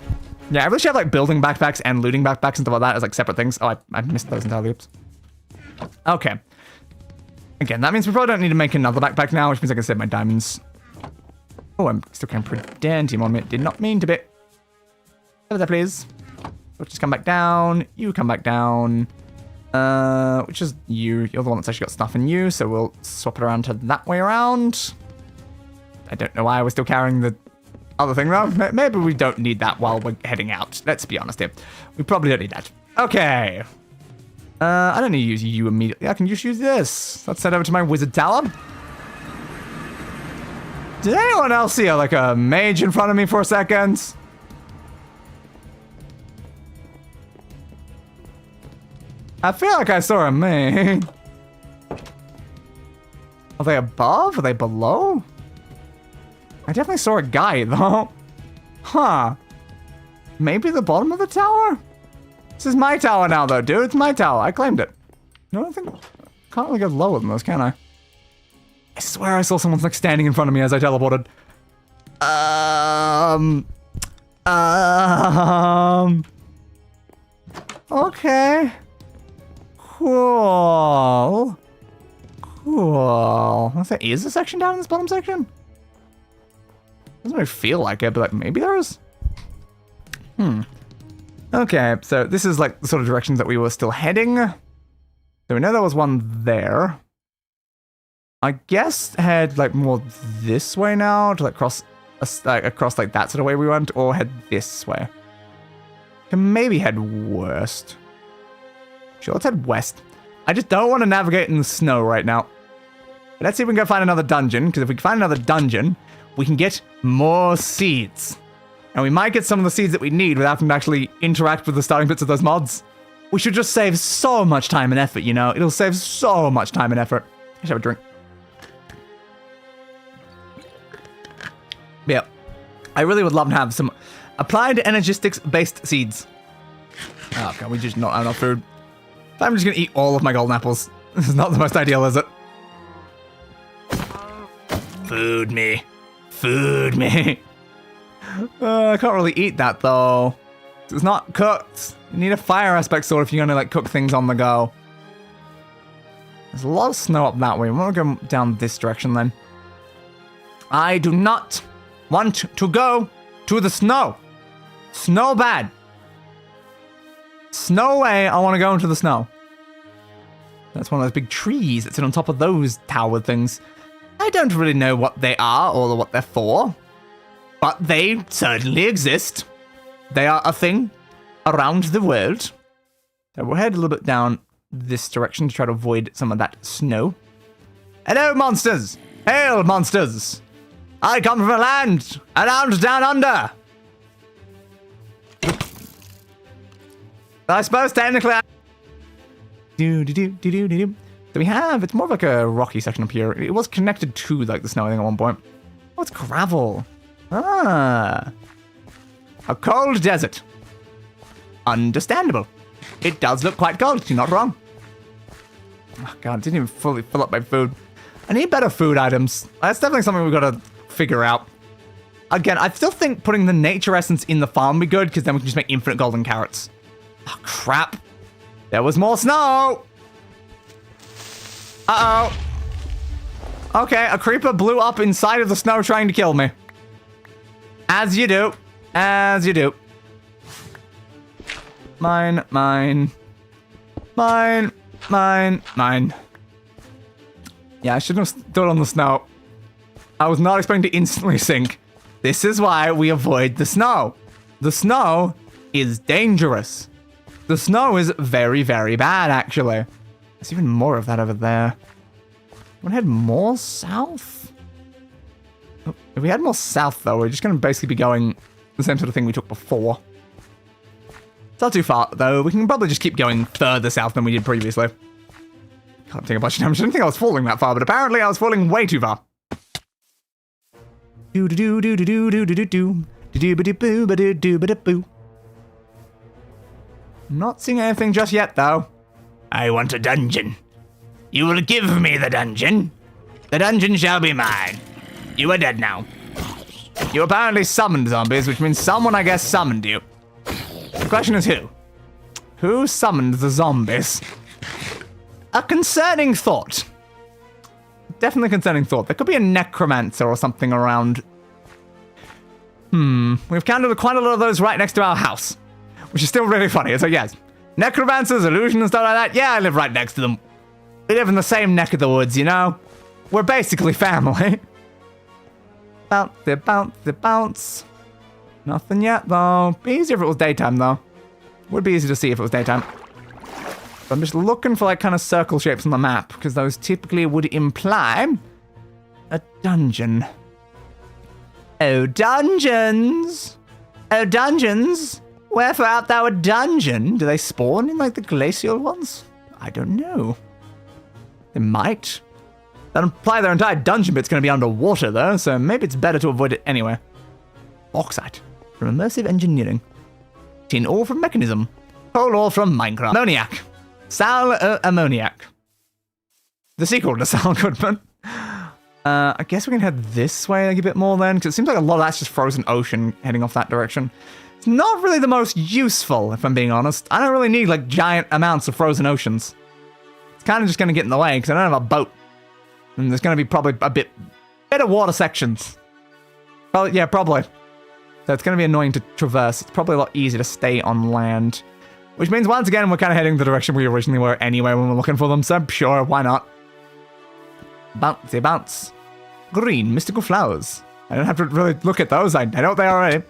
Yeah, I wish you have like building backpacks and looting backpacks and stuff like that as like separate things. Oh, I missed those entirely. Oops. Okay. Again, that means we probably don't need to make another backpack now, which means I can save my diamonds. Oh, I'm still carrying Predantium on me. Did not mean to be. Over there, please. We'll just come back down. You come back down. Which is you. You're the one that's actually got stuff in you, so we'll swap it around to that way around. I don't know why I was still carrying the other thing, though. Maybe we don't need that while we're heading out. Let's be honest here. We probably don't need that. Okay. I don't need to use you immediately. I can just use this. Let's head over to my wizard tower. Did anyone else see like a mage in front of me for a second? I feel like I saw a mage. Are they above? Are they below? I definitely saw a guy, though. Huh. Maybe the bottom of the tower? This is my tower now, though, dude. It's my tower. I claimed it. No, I don't think... Can't really go lower than this, can I? I swear I saw someone, like, standing in front of me as I teleported. Okay. Cool. Is a section down in this bottom section? Doesn't really feel like it, but like maybe there is. Okay, so this is like the sort of directions that we were still heading. So we know there was one there. I guess head like more this way now to like cross across like that sort of way we went, or head this way. Can maybe head west. Sure, let's head west. I just don't want to navigate in the snow right now. But let's see if we can go find another dungeon, because if we can find another dungeon, we can get more seeds. And we might get some of the seeds that we need without having to actually interact with the starting bits of those mods. We should just save so much time and effort, you know? It'll save so much time and effort. I should have a drink. Yeah. I really would love to have some applied energistics-based seeds. Oh, God, we just not have enough food. I'm just gonna eat all of my golden apples. This is not the most ideal, is it? Food me. Food me. I can't really eat that, though. It's not cooked. You need a fire aspect sword if you're gonna, like, cook things on the go. There's a lot of snow up that way. We want to go down this direction, then. I do not want to go to the snow. Snow bad. Snow away, I want to go into the snow. That's one of those big trees that sit on top of those tower things. I don't really know what they are or what they're for, but they certainly exist. They are a thing around the world. So we'll head a little bit down this direction to try to avoid some of that snow. Hello, monsters! Hail, monsters! I come from a land around down under. I suppose technically So we have, it's more of like a rocky section up here. It was connected to like the snow, I think, at one point. Oh, it's gravel. Ah. A cold desert. Understandable. It does look quite cold, you're not wrong. Oh God, it didn't even fully fill up my food. I need better food items. That's definitely something we've got to figure out. Again, I still think putting the nature essence in the farm would be good, because then we can just make infinite golden carrots. Oh, crap. There was more snow. Uh-oh. Okay, a creeper blew up inside of the snow trying to kill me. As you do. As you do. Mine, mine. Mine, mine, mine. Yeah, I shouldn't have stood on the snow. I was not expecting to instantly sink. This is why we avoid the snow. The snow is dangerous. The snow is very, very bad, actually. There's even more of that over there. Want to head more south? Oh, if we head more south, though, we're just going to basically be going the same sort of thing we took before. It's not too far, though. We can probably just keep going further south than we did previously. Can't take a bunch of damage. I didn't think I was falling that far, but apparently I was falling way too far. Not seeing anything just yet, though. I want a dungeon. You will give me the dungeon. The dungeon shall be mine. You are dead now. You apparently summoned zombies, which means someone, I guess, summoned you. The question is who? Who summoned the zombies? A concerning thought. Definitely concerning thought. There could be a necromancer or something around. We've counted quite a lot of those right next to our house, which is still really funny. It's like, yes, necromancers, illusion and stuff like that. Yeah, I live right next to them. We live in the same neck of the woods, you know? We're basically family. Bounce, bounce, bounce. Nothing yet, though. Be easier if it was daytime, though. Would be easy to see if it was daytime. But I'm just looking for, like, kind of circle shapes on the map, because those typically would imply a dungeon. Oh, dungeons! Oh, dungeons! Wherefore art thou a dungeon? Do they spawn in, like, the glacial ones? I don't know. They might. That imply their entire dungeon bit's going to be underwater, though, so maybe it's better to avoid it anyway. Bauxite from Immersive Engineering. Tin ore from Mekanism. Coal ore from Minecraft. Ammoniac. Sal Ammoniac. The sequel to Sal Goodman. I guess we can head this way like a bit more then, because it seems like a lot of that's just frozen ocean heading off that direction. It's not really the most useful, if I'm being honest. I don't really need, like, giant amounts of frozen oceans. It's kind of just going to get in the way, because I don't have a boat. And there's going to be probably a bit of water sections. Probably, yeah, probably. So it's going to be annoying to traverse. It's probably a lot easier to stay on land. Which means, once again, we're kind of heading the direction we originally were anyway when we're looking for them, so sure, why not? Bouncy bounce. Green mystical flowers. I don't have to really look at those. I know what they are already.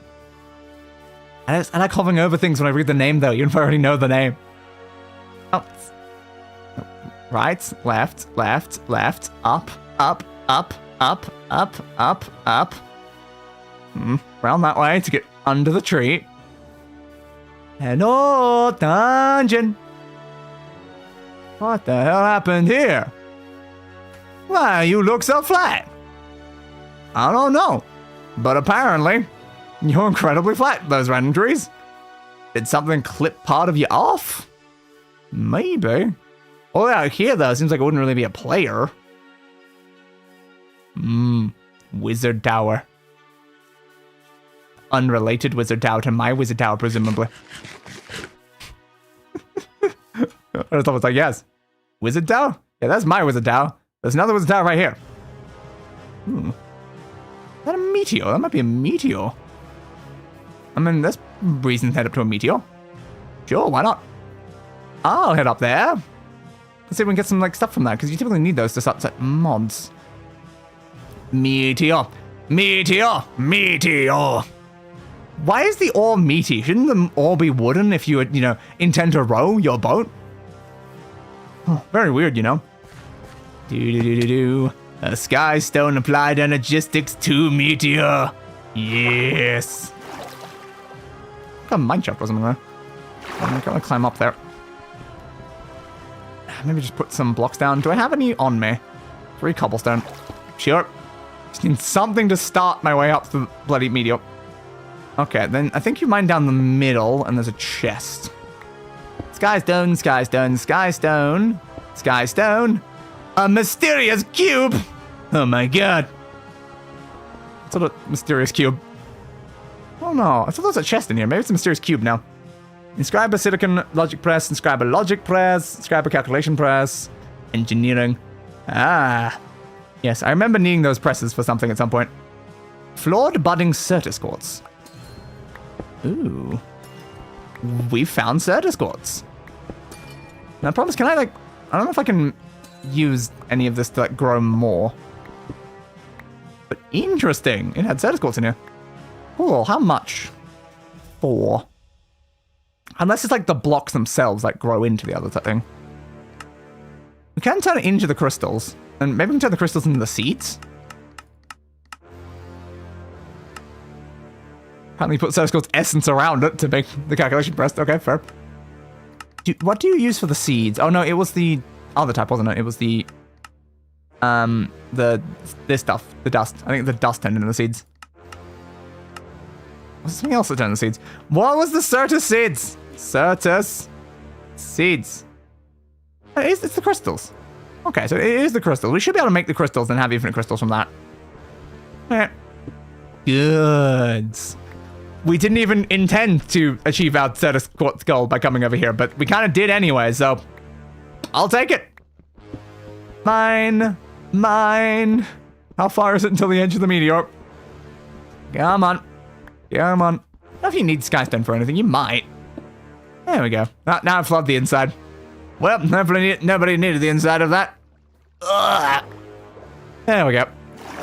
I like hovering over things when I read the name, though, even if I already know the name. Bounce. Right, left, left, left, up, up, up, up, up, up, up. Round that way to get under the tree. Hello, dungeon. What the hell happened here? Why, you look so flat. I don't know, but apparently, you're incredibly flat, those random trees. Did something clip part of you off? Maybe. Oh, yeah, here, though, seems like it wouldn't really be a player. Wizard Tower. Unrelated Wizard Tower to my Wizard Tower, presumably. I thought it was like, yes. Wizard Tower? Yeah, that's my Wizard Tower. There's another Wizard Tower right here. Is that a meteor? That might be a meteor. I mean, there's reason to head up to a meteor. Sure, why not? I'll head up there. Let's see if we can get some, like, stuff from that, because you typically need those to start set mods. Meteor. Meteor. Meteor. Why is the ore meaty? Shouldn't the ore be wooden if you, you know, intend to row your boat? Oh, very weird, you know. Do. A sky stone applied Energistics to meteor. Yes. Got a mine shaft or something there. I'm gonna climb up there. Maybe just put some blocks down. Do I have any on me? 3 cobblestone. Sure. Just need something to start my way up the bloody meteor. Okay, then I think you mine down the middle, and there's a chest. Skystone, skystone, skystone, skystone. A mysterious cube! Oh my god. What's sort of mysterious cube? Oh no, I thought there was a chest in here. Maybe it's a mysterious cube now. Inscribe a silicon logic press, inscribe a logic press, inscribe a calculation press, engineering. Ah. Yes, I remember needing those presses for something at some point. Flawed budding Certus quartz. Ooh. We found Certus quartz. Now, promise, can I, like, I don't know if I can use any of this to, like, grow more. But interesting. It had Certus quartz in here. Cool. How much? 4. Unless it's, like, the blocks themselves, like, grow into the other thing. We can turn it into the crystals. And maybe we can turn the crystals into the seeds? Apparently you put Cetus Quartz essence around it to make the calculation pressed. Okay, fair. What do you use for the seeds? Oh no, it was the other type, wasn't it? It was the this stuff, the dust. I think the dust turned into the seeds. Was something else that turned into the seeds? What was the Certus seeds? Certus seeds. It's the crystals. Okay, so it is the crystals. We should be able to make the crystals and have infinite crystals from that. Okay. Good. We didn't even intend to achieve our Certus Quartz goal by coming over here, but we kind of did anyway, so I'll take it. Mine. Mine. How far is it until the edge of the meteor? Come on. Come on. I don't know if you need Skystone for anything. You might. There we go. Now I've flooded the inside. Well, nobody needed the inside of that. Ugh. There we go.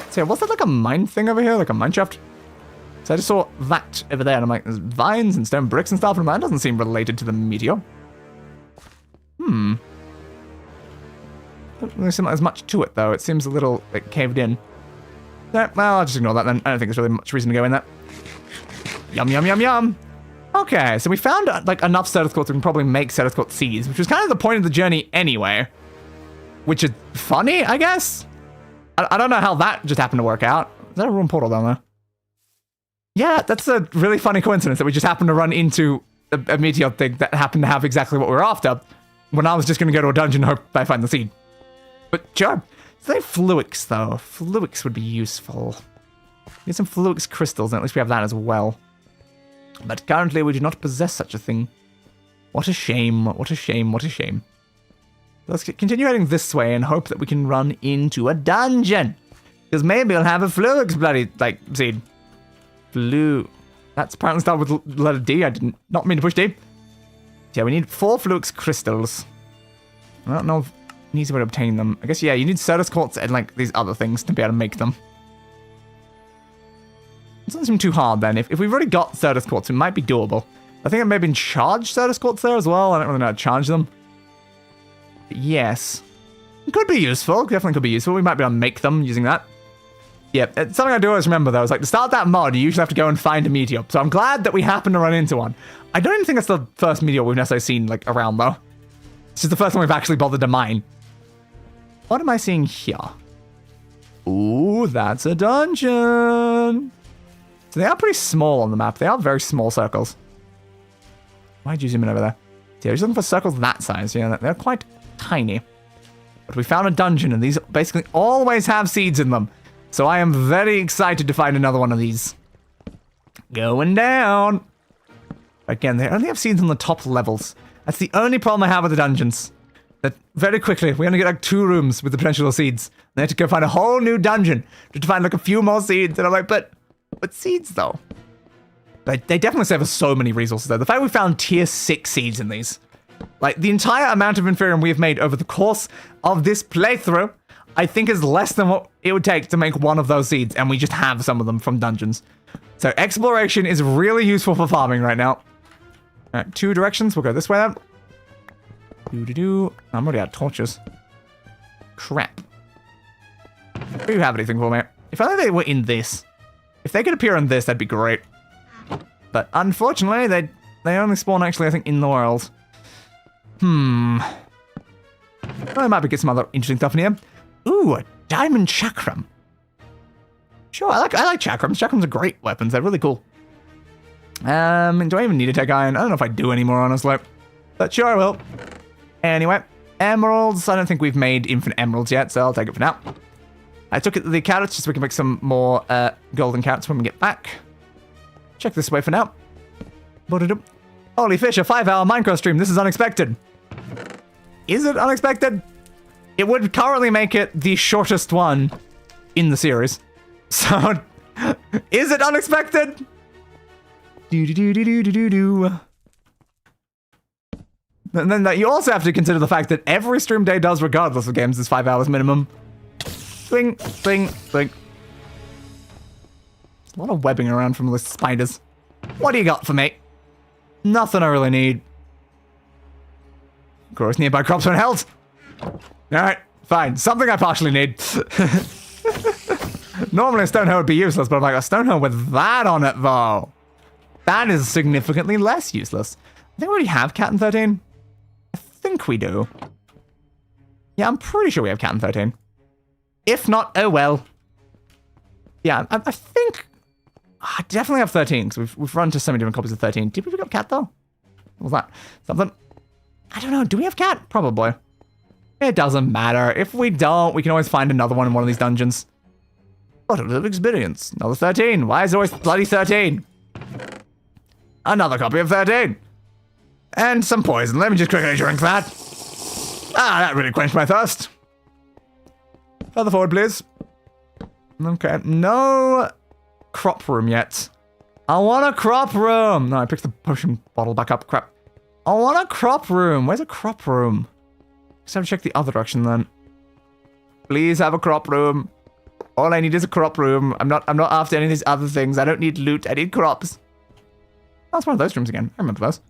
So was there like a mine thing over here? Like a mine shaft? So I just saw that over there, and I'm like, there's vines and stone bricks and stuff, and that doesn't seem related to the meteor. Doesn't really seem like there's much to it, though. It seems a little, like, caved in. Well, I'll just ignore that then. I don't think there's really much reason to go in there. Yum, yum, yum, yum. Okay, so we found, like, enough Certus Quartz we can probably make Certus Quartz seeds, which was kind of the point of the journey anyway. Which is funny, I guess? I don't know how that just happened to work out. Is there a room portal down there? Yeah, that's a really funny coincidence that we just happened to run into a meteor thing that happened to have exactly what we were after, when I was just going to go to a dungeon and hope I find the seed. But sure. So they have fluix, though. Fluix would be useful. Get some fluix crystals, and at least we have that as well. But currently we do not possess such a thing. What a shame, what a shame, what a shame. Let's continue heading this way and hope that we can run into a dungeon. Because maybe I'll have a fluix bloody, like, seed. That's apparently started with the letter D. I did not mean to push D. Yeah, we need 4 fluix crystals. I don't know if an easy way to obtain them. I guess, yeah, you need Certus Quartz and, like, these other things to be able to make them. It doesn't seem too hard, then. If we've already got Certus Quartz, it might be doable. I think I may have been charged Certus Quartz there as well. I don't really know how to charge them. But yes. It could be useful. Definitely could be useful. We might be able to make them using that. Yeah, it's something I do always remember, though. It's like, to start that mod, you usually have to go and find a meteor. So I'm glad that we happened to run into one. I don't even think that's the first meteor we've necessarily seen, like, around, though. It's just the first one we've actually bothered to mine. What am I seeing here? Ooh, that's a dungeon. So they are pretty small on the map. They are very small circles. Why'd you zoom in over there? Yeah, we're just looking for circles that size. Yeah, they're quite tiny. But we found a dungeon, and these basically always have seeds in them. So I am very excited to find another one of these. Going down. Again, they only have seeds on the top levels. That's the only problem I have with the dungeons. That very quickly, we only get like 2 rooms with the potential of seeds. And I have to go find a whole new dungeon to find like a few more seeds. And I'm like, but seeds though? They definitely save us so many resources though. The fact we found tier 6 seeds in these. Like the entire amount of Inferium we have made over the course of this playthrough, I think is less than what it would take to make one of those seeds, and we just have some of them from dungeons. So exploration is really useful for farming right now. Alright, 2 directions. We'll go this way then. I'm already out of torches. Crap. Do you have anything for me? If only they were in this. If they could appear in this, that'd be great. But unfortunately, they only spawn actually, I think, in the world. Well, I might be get some other interesting stuff in here. Ooh, a diamond chakram. Sure, I like chakrams. Chakrams are great weapons. They're really cool. Do I even need to take iron? I don't know if I do anymore, honestly. But sure I will. Anyway, emeralds. I don't think we've made infinite emeralds yet, so I'll take it for now. I took the carrots just so we can make some more golden carrots when we get back. Check this way for now. Holy fish, a 5-hour Minecraft stream. This is unexpected. Is it unexpected? It would currently make it the shortest one in the series. So, is it unexpected? And then you also have to consider the fact that every stream day does, regardless of games, is 5 hours minimum. Swing, swing, swing. A lot of webbing around from the spiders. What do you got for me? Nothing I really need. Gross nearby crops when held. Alright, fine. Something I partially need. Normally a stone hoe would be useless, but I'm like, a stone hoe with that on it, though. That is significantly less useless. I think we already have cat in 13. I think we do. Yeah, I'm pretty sure we have cat in 13. If not, oh well. Yeah, I think... I definitely have 13, because we've run to so many different copies of 13. Did we pick up cat, though? What was that? Something? I don't know. Do we have cat? Probably. It doesn't matter. If we don't, we can always find another one in one of these dungeons. What a little experience. Another 13. Why is it always bloody 13? Another copy of 13. And some poison. Let me just quickly drink that. Ah, that really quenched my thirst. Further forward, please. Okay. No crop room yet. I want a crop room. No, I picked the potion bottle back up. Crap. I want a crop room. Where's a crop room? Just have to check the other direction then. Please have a crop room. All I need is a crop room. I'm not after any of these other things. I don't need loot. I need crops. Oh, it's one of those rooms again. I remember those.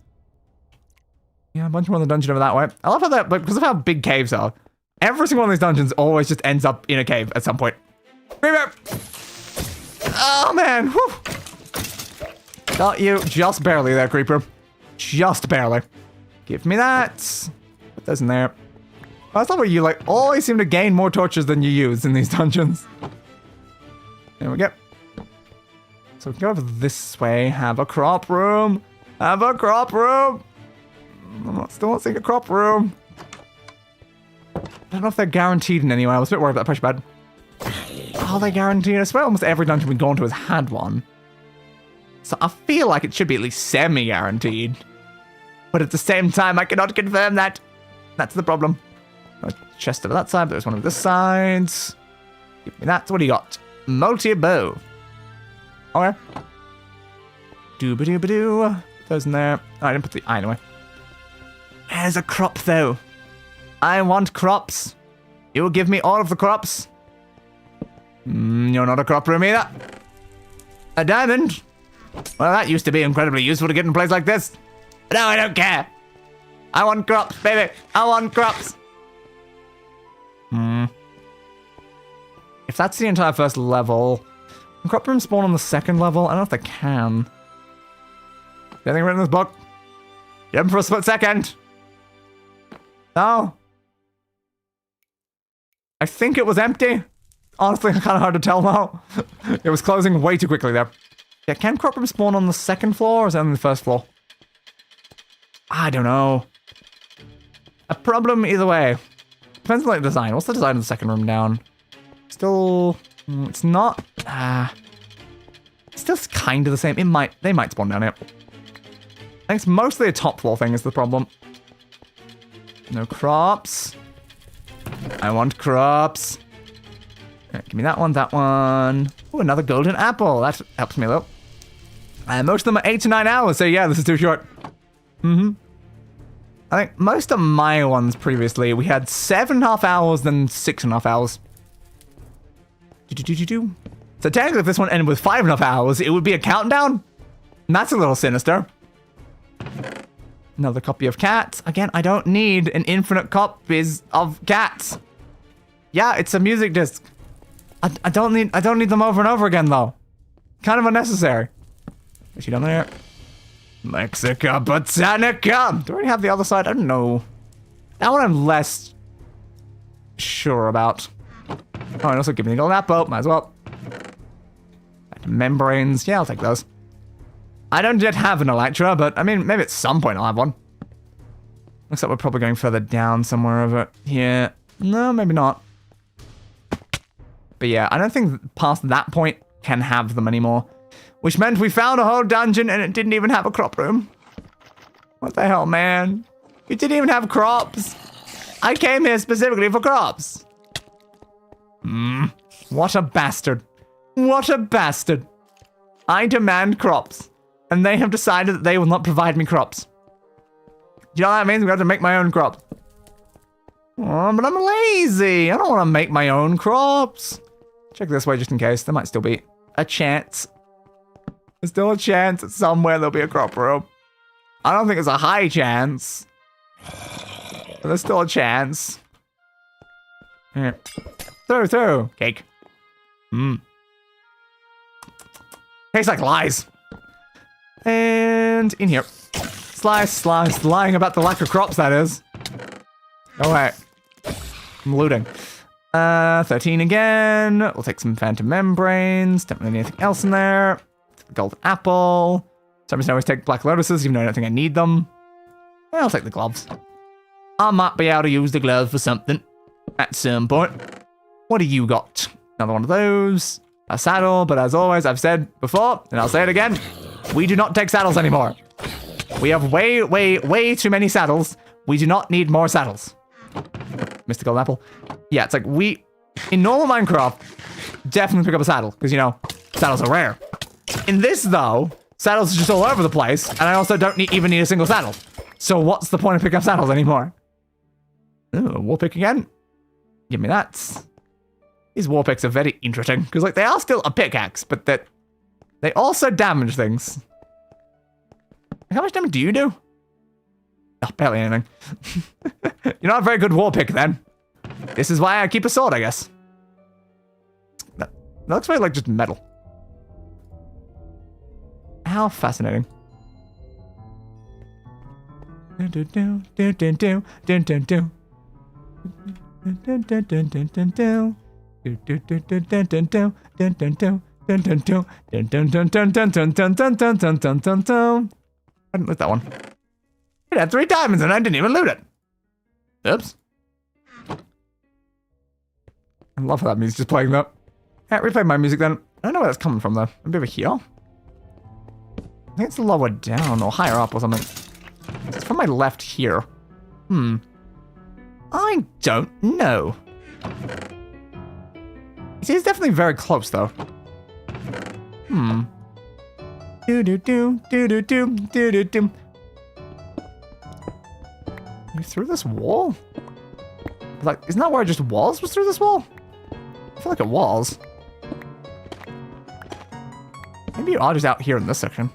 Yeah, a bunch more in the dungeon over that way. I love how that, because of how big caves are, every single one of these dungeons always just ends up in a cave at some point. Reaper! Oh, man. Whew. Got you just barely there, creeper. Just barely. Give me that. Put those in there. Oh, that's not where you, like, always seem to gain more torches than you use in these dungeons. There we go. So we can go over this way. Have a crop room. Have a crop room. Still not seeing a crop room. I don't know if they're guaranteed in any way. I was a bit worried about that pressure pad. Are they guaranteed? I swear almost every dungeon we've gone to has had one. So I feel like it should be at least semi-guaranteed. But at the same time, I cannot confirm that. That's the problem. A chest over that side, but there's one over this side. Give me that. What do you got? Multi-bow. Okay. Doo-ba-doo-ba-doo. Those in there. Oh, I didn't put the iron away. There's a crop, though. I want crops. You will give me all of the crops. You're not a crop room either. A diamond. Well, that used to be incredibly useful to get in a place like this. But now I don't care. I want crops, baby. I want crops. If that's the entire first level, can crop rooms spawn on the second level? I don't know if they can. Anything written in this book? Jump for a split second. No. I think it was empty. Honestly, kind of hard to tell now. It was closing way too quickly there. Yeah, can crop rooms spawn on the second floor or is it on the first floor? I don't know. A problem either way. Depends on the design. What's the design of the second room down? Still, it's not. It's still kind of the same. They might spawn down here. I think it's mostly a top floor thing is the problem. No crops. I want crops. Right, give me that one, that one. Oh, another golden apple. That helps me a little. And most of them are 8 to 9 hours, so yeah, this is too short. I think most of my ones previously, we had 7.5 hours, then 6.5 hours. So technically, if this one ended with 5.5 hours, it would be a countdown. And that's a little sinister. Another copy of cats. Again, I don't need an infinite copies of cats. Yeah, it's a music disc. I don't need them over and over again though. Kind of unnecessary. Is she down there? Mexica Botanica. Do I already have the other side? I don't know. That one I'm less sure about. Oh, and also give me the gold apple. Might as well. Membranes. Yeah, I'll take those. I don't yet have an Elytra, but I mean, maybe at some point I'll have one. Looks like we're probably going further down somewhere over here. No, maybe not. But yeah, I don't think past that point can have them anymore. Which meant we found a whole dungeon and it didn't even have a crop room. What the hell, man? It didn't even have crops. I came here specifically for crops. What a bastard. What a bastard. I demand crops. And they have decided that they will not provide me crops. Do you know what that means? We have to make my own crops. Oh, but I'm lazy. I don't want to make my own crops. Check this way just in case. There might still be a chance. There's still a chance that somewhere there'll be a crop room. I don't think it's a high chance. But there's still a chance. Yeah. Through. Cake. Tastes like lies. And in here. Slice, lying about the lack of crops, that is. Oh, wait. I'm looting. 13 again. We'll take some phantom membranes. Don't really need anything else in there. Golden apple. Sometimes I always take black lotuses, even though I don't think I need them. Yeah, I'll take the gloves. I might be able to use the gloves for something at some point. What do you got? Another one of those. A saddle, but as always, I've said before, and I'll say it again, we do not take saddles anymore. We have way too many saddles. We do not need more saddles. Mr. Golden Apple. Yeah, it's like in normal Minecraft, definitely pick up a saddle, because, you know, saddles are rare. In this, though, saddles are just all over the place, and I also don't even need a single saddle. So what's the point of picking up saddles anymore? Ooh, war pick again. Give me that. These war picks are very interesting, because, like, they are still a pickaxe, but they also damage things. How much damage do you do? Oh, barely anything. You're not a very good war pick, then. This is why I keep a sword, I guess. That looks very like just metal. How fascinating. I didn't loot that one. It had 3 diamonds and I didn't even loot it. Oops. I love how that music's just playing that. Yeah, replay my music then. I don't know where that's coming from though. Maybe over here? I think it's lower down or higher up or something. It's from my left here. I don't know. It is definitely very close though. Do-do-do. You through this wall? Like, isn't that where just walls was through this wall? I feel like it was. Maybe you are just out here in this section.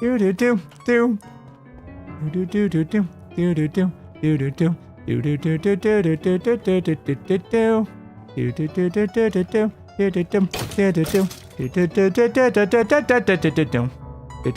Do-do-do. Do-do-do-do-do. Do-do-do. Do-do-do. Do-do-do-do-do-do-do-do-do-do. Do-do-do-do-do-do-do. Do-do-do.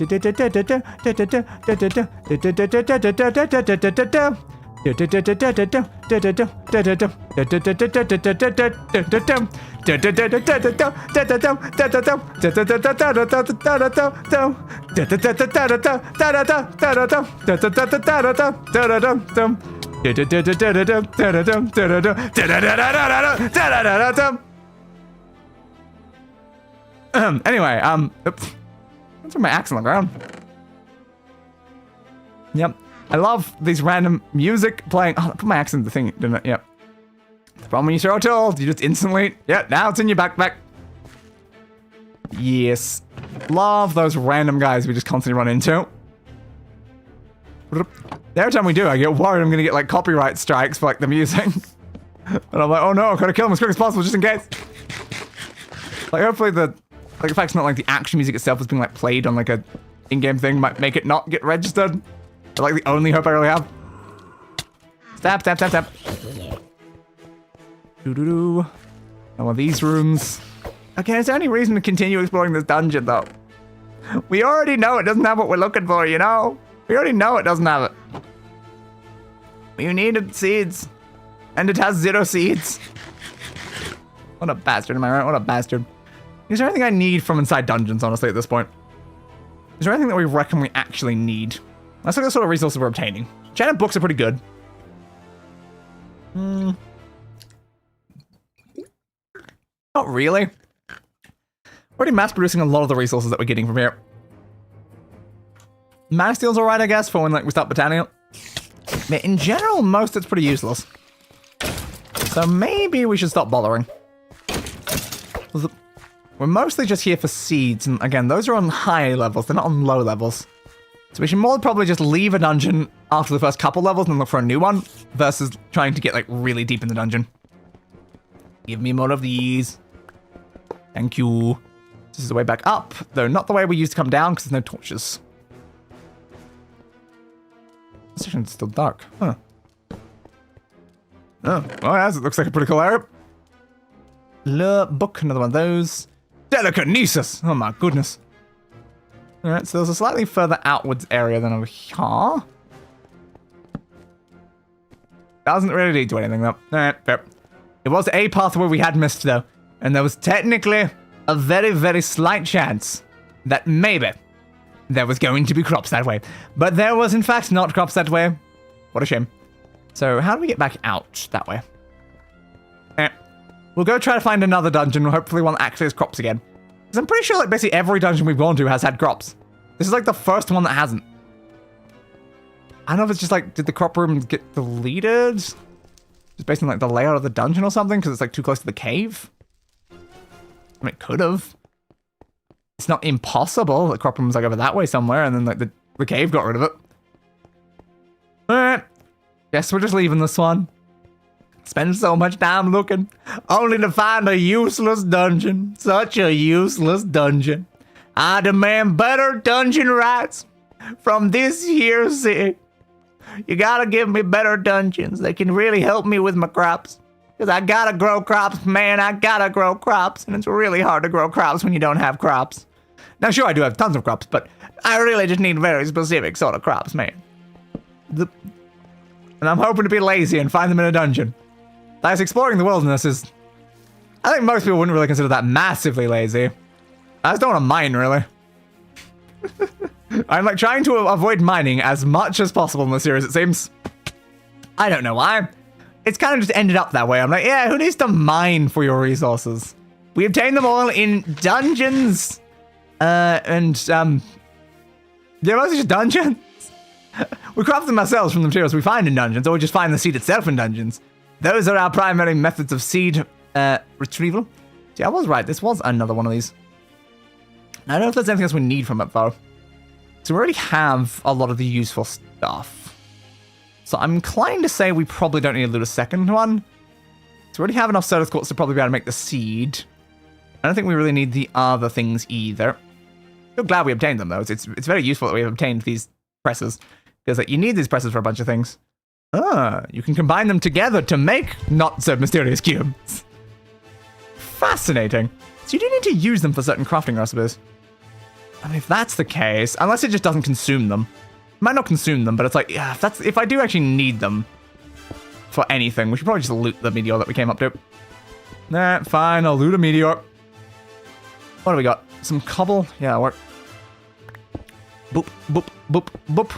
Do-do-do-do-do-do-do-do-do-do. Anyway, oops. That's my axe on the ground. Yep. I love these random music playing. Oh, I put my axe in the thing, didn't I? Yep. The problem when you throw a tool, you just instantly, yep, now it's in your backpack. Yes. Love those random guys we just constantly run into. Every time we do, I get worried I'm gonna get like copyright strikes for like the music. And I'm like, oh no, I've gotta kill them as quick as possible just in case. Like hopefully the fact it's not like the action music itself is being like played on like a in-game thing might make it not get registered. But like the only hope I really have. Stab. Doo-doo-doo. And one of these rooms. Okay, is there any reason to continue exploring this dungeon though? We already know it doesn't have what we're looking for, you know? We already know it doesn't have it. You needed seeds. And it has 0 seeds. What a bastard, am I right? What a bastard. Is there anything I need from inside dungeons, honestly, at this point? Is there anything that we reckon we actually need? Let's look at the sort of resources we're obtaining. Enchanted books are pretty good. Not really. We're already mass producing a lot of the resources that we're getting from here. Mana steel's alright, I guess, for when like we start Botania. But in general, most it's pretty useless. So maybe we should stop bothering. We're mostly just here for seeds, and again, those are on high levels, they're not on low levels. So we should more probably just leave a dungeon after the first couple levels and look for a new one, versus trying to get like really deep in the dungeon. Give me more of these. Thank you. This is the way back up, though not the way we used to come down because there's no torches. This section's still dark, huh? Oh, yes, it looks like a pretty cool area. Lure book, another one of those. Telekinesis! Oh my goodness. Alright, so there's a slightly further outwards area than over here. Doesn't really lead to anything, though. Alright, fair. It was a pathway we had missed, though. And there was technically a very, very slight chance that maybe there was going to be crops that way. But there was, in fact, not crops that way. What a shame. So, how do we get back out that way? We'll go try to find another dungeon, hopefully one that actually has crops again. Because I'm pretty sure, like, basically every dungeon we've gone to has had crops. This is, like, the first one that hasn't. I don't know if it's just, like, did the crop room get deleted? Just based on, like, the layout of the dungeon or something, because it's, like, too close to the cave? I mean, it could have. It's not impossible. The crop room was, like, over that way somewhere, and then, like, the cave got rid of it. Alright. Guess we're just leaving this one. Spend so much time looking, only to find a useless dungeon. Such a useless dungeon. I demand better dungeon rights from this here city. You gotta give me better dungeons that can really help me with my crops. Because I gotta grow crops, man, I gotta grow crops. And it's really hard to grow crops when you don't have crops. Now, sure, I do have tons of crops, but I really just need very specific sort of crops, man. And I'm hoping to be lazy and find them in a dungeon. Thus, exploring the wilderness is... I think most people wouldn't really consider that massively lazy. I just don't want to mine, really. I'm, like, trying to avoid mining as much as possible in the series, it seems. I don't know why. It's kind of just ended up that way. I'm like, yeah, who needs to mine for your resources? We obtain them all in dungeons. Yeah, mostly just dungeons. We craft them ourselves from the materials we find in dungeons, or we just find the seed itself in dungeons. Those are our primary methods of seed retrieval. See, I was right. This was another one of these. I don't know if there's anything else we need from it, though. So we already have a lot of the useful stuff. So I'm inclined to say we probably don't need to loot a second one. So we already have enough Soda Quartz to probably be able to make the seed. I don't think we really need the other things either. I'm glad we obtained them, though. It's very useful that we have obtained these presses. Because like, you need these presses for a bunch of things. You can combine them together to make not-so-mysterious cubes. Fascinating. So you do need to use them for certain crafting recipes. I mean, if that's the case, unless it just doesn't consume them. It might not consume them, but it's like, yeah, if I do actually need them for anything, we should probably just loot the meteor that we came up to. Nah, fine, I'll loot a meteor. What do we got? Some cobble? Yeah, work. Boop, boop, boop, boop.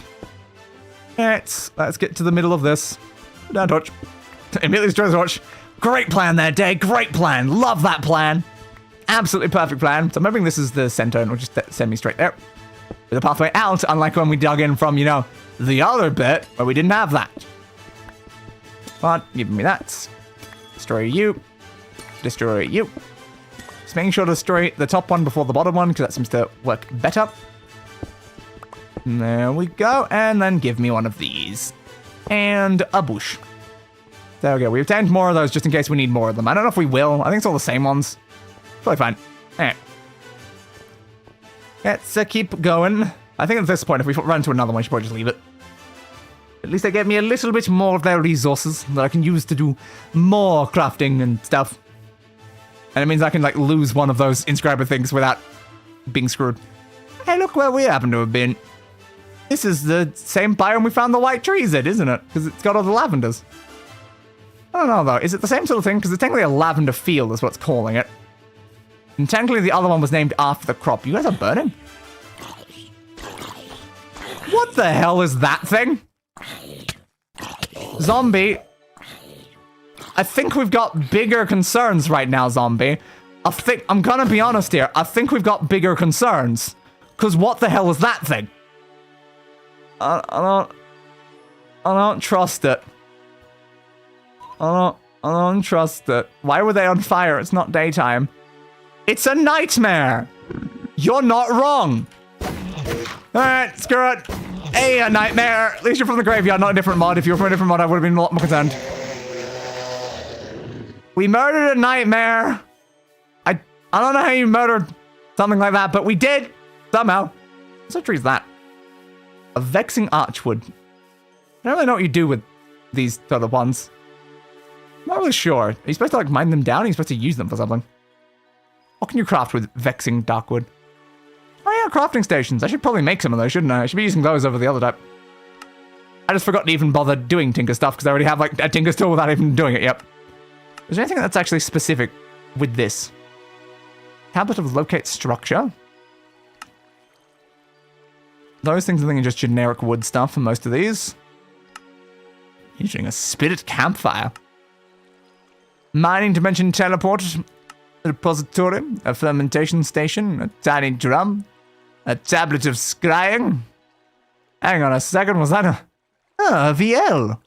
Alright, let's get to the middle of this. Down torch. Immediately destroy the torch. Great plan there, Day. Great plan. Love that plan. Absolutely perfect plan. So I'm hoping this is the center and it'll just send me straight there. With a pathway out, unlike when we dug in from, you know, the other bit where we didn't have that. But give me that. Destroy you. Destroy you. Just making sure to destroy the top one before the bottom one because that seems to work better. There we go, and then give me one of these. And a bush. There we go, we obtained more of those just in case we need more of them. I don't know if we will, I think it's all the same ones. Probably fine. Alright. Let's keep going. I think at this point, if we run into another one, we should probably just leave it. At least they gave me a little bit more of their resources that I can use to do more crafting and stuff. And it means I can, like, lose one of those inscriber things without being screwed. Hey, look where we happen to have been. This is the same biome we found the white trees in, isn't it? Because it's got all the lavenders. I don't know, though. Is it the same sort of thing? Because it's technically a lavender field is what it's calling it. And technically the other one was named after the crop. You guys are burning? What the hell is that thing? Zombie. I think we've got bigger concerns right now, zombie. I'm gonna be honest here. I think we've got bigger concerns. Because what the hell is that thing? I don't trust it. I don't trust it. Why were they on fire? It's not daytime. It's a nightmare. You're not wrong. Alright, screw it. Hey, a nightmare. At least you're from the graveyard, not a different mod. If you were from a different mod, I would have been a lot more concerned. We murdered a nightmare. I don't know how you murdered something like that, but we did. Somehow. What tree is that? A vexing archwood. I don't really know what you do with these sort of ones. Not really sure. Are you supposed to like mine them down? Or are you supposed to use them for something? What can you craft with vexing darkwood? Oh yeah, crafting stations. I should probably make some of those, shouldn't I? I should be using those over the other type. I just forgot to even bother doing Tinker stuff because I already have like a Tinker tool without even doing it. Yep. Is there anything that's actually specific with this? Tablet of locate structure. Those things I think are just generic wood stuff for most of these. Using a spirit campfire. Mining dimension teleport. A repository. A fermentation station. A tiny drum. A tablet of scrying. Hang on a second, was that a VL?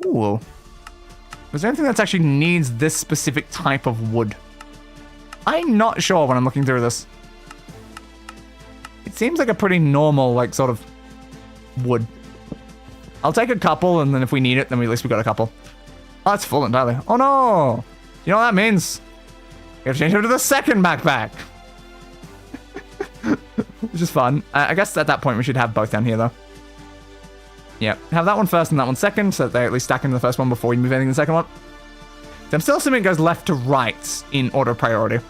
Ooh. Was there anything that actually needs this specific type of wood? I'm not sure when I'm looking through this. It seems like a pretty normal, like, sort of wood. I'll take a couple, and then if we need it, then at least we got a couple. Oh, it's full entirely. Oh, no! You know what that means? We have to change over to the second backpack. Which is fun. I guess at that point we should have both down here, though. Yeah, have that one first and that one second, so that they at least stack into the first one before you move anything to the second one. So I'm still assuming it goes left to right in order of priority.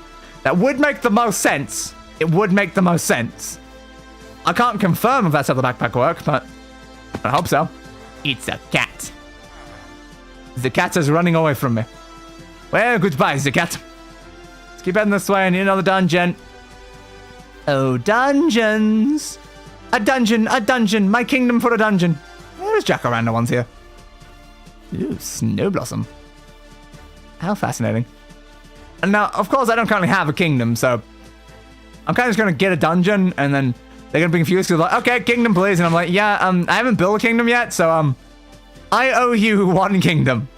That would make the most sense. It would make the most sense. I can't confirm if that's how the backpack works, but I hope so. It's a cat. The cat is running away from me. Well, goodbye, the cat. Let's keep heading this way and another dungeon. Oh, dungeons. A dungeon, my kingdom for a dungeon. There's jacaranda ones here. Ooh, snow blossom. How fascinating. And now, of course, I don't currently have a kingdom, so I'm kind of just going to get a dungeon, and then they're going to be confused because like, okay, kingdom, please. And I'm like, yeah, I haven't built a kingdom yet, so, I owe you one kingdom.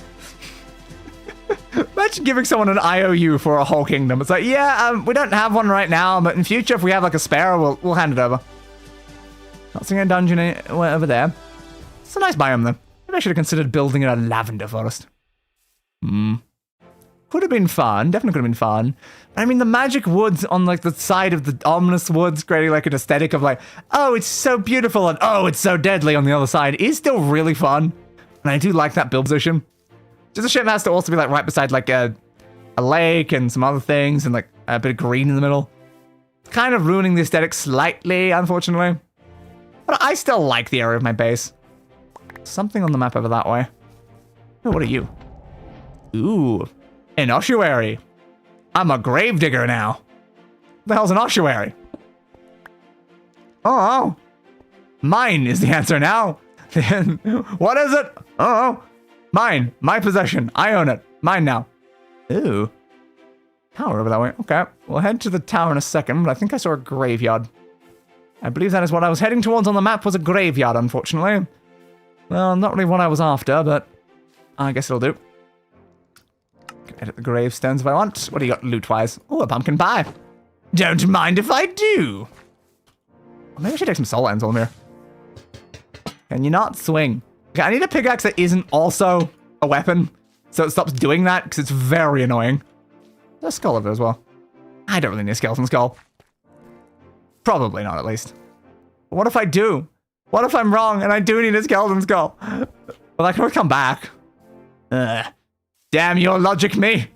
Imagine giving someone an IOU for a whole kingdom. It's like, yeah, we don't have one right now, but in future, if we have like a spare, we'll hand it over. Not seeing a dungeon over there. It's a nice biome, though. Maybe I should have considered building a lavender forest. Could have been fun. Definitely could have been fun. I mean, the magic woods on, like, the side of the ominous woods, creating, like, an aesthetic of, like, oh, it's so beautiful, and oh, it's so deadly on the other side, is still really fun. And I do like that build position. Just a shame it has to also be, like, right beside, like, a lake and some other things, and, like, a bit of green in the middle. It's kind of ruining the aesthetic slightly, unfortunately. But I still like the area of my base. Something on the map over that way. Oh, what are you? Ooh, an ossuary. I'm a gravedigger now. What the hell's an ossuary? Oh, mine is the answer now. What is it? Oh, mine. My possession. I own it. Mine now. Ooh. Tower over that way. Okay, we'll head to the tower in a second, but I think I saw a graveyard. I believe that is what I was heading towards on the map was a graveyard, unfortunately. Well, not really what I was after, but I guess it'll do. Can edit the gravestones if I want. What do you got loot-wise? Oh, a pumpkin pie. Don't mind if I do. Maybe I should take some soul ends on here. Can you not swing? Okay, I need a pickaxe that isn't also a weapon, so it stops doing that, because it's very annoying. There's a skull over there as well. I don't really need a skeleton skull. Probably not, at least. But what if I do? What if I'm wrong and I do need a skeleton skull? Well, I can always come back. Damn your logic, me.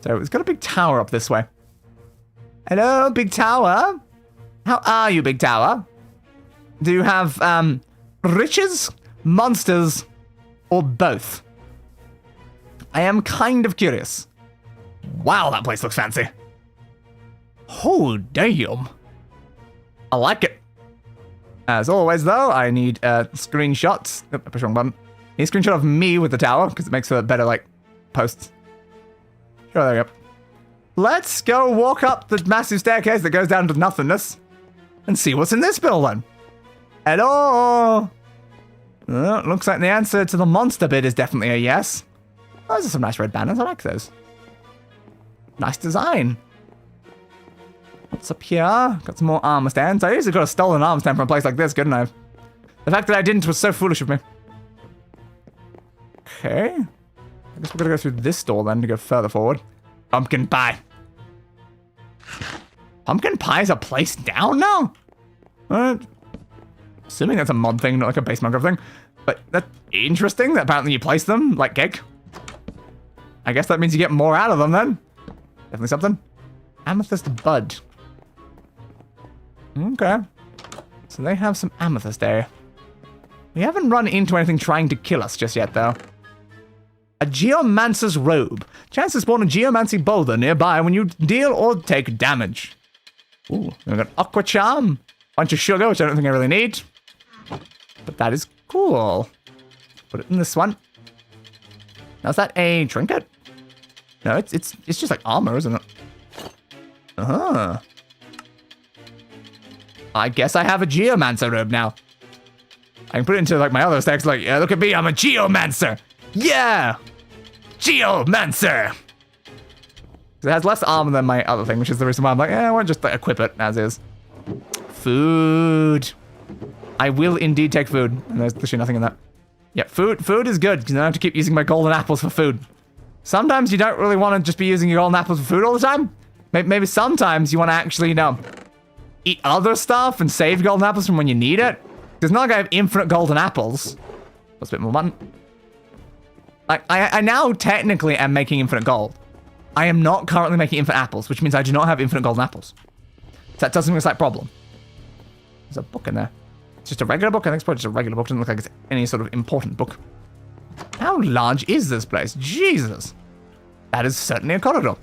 So, it's got a big tower up this way. Hello, big tower. How are you, big tower? Do you have, riches, monsters, or both? I am kind of curious. Wow, that place looks fancy. Oh, damn. I like it. As always, though, I need screenshots. Oh, I pushed the wrong button. Need a screenshot of me with the tower, because it makes for better, like, posts. Sure, there we go. Let's go walk up the massive staircase that goes down to nothingness and see what's in this building. Hello? Well, looks like the answer to the monster bit is definitely a yes. Oh, those are some nice red banners. I like those. Nice design. What's up here? Got some more armor stands. I usually got a stolen armor stand from a place like this, couldn't I? The fact that I didn't was so foolish of me. Okay. I guess we're gonna go through this door then to go further forward. Pumpkin pie. Pumpkin pie is a place down now? Assuming that's a mod thing, not like a base Minecraft thing. But that's interesting that apparently you place them like cake. I guess that means you get more out of them then. Definitely something. Amethyst bud. Okay. So they have some amethyst there. We haven't run into anything trying to kill us just yet, though. A Geomancer's robe. Chance to spawn a Geomancy boulder nearby when you deal or take damage. Ooh, we've got Aqua Charm. Bunch of sugar, which I don't think I really need. But that is cool. Put it in this one. Now, is that a trinket? No, it's just like armor, isn't it? Uh-huh. I guess I have a Geomancer robe now. I can put it into like my other stacks, like, yeah, look at me, I'm a Geomancer. Yeah! Geomancer! It has less armor than my other thing, which is the reason why I'm like, I want to just like, equip it as is. Food. I will indeed take food. And there's literally nothing in that. Yeah, food is good, because I don't have to keep using my golden apples for food. Sometimes you don't really want to just be using your golden apples for food all the time. Maybe sometimes you want to actually, you know, eat other stuff and save golden apples from when you need it. Because not like I have infinite golden apples. What's a bit more mutton? Like, I now technically am making infinite gold. I am not currently making infinite apples, which means I do not have infinite golden apples. So that doesn't mean it's like a problem. There's a book in there. It's just a regular book. I think it's probably just a regular book. Doesn't look like it's any sort of important book. How large is this place? Jesus. That is certainly a corridor.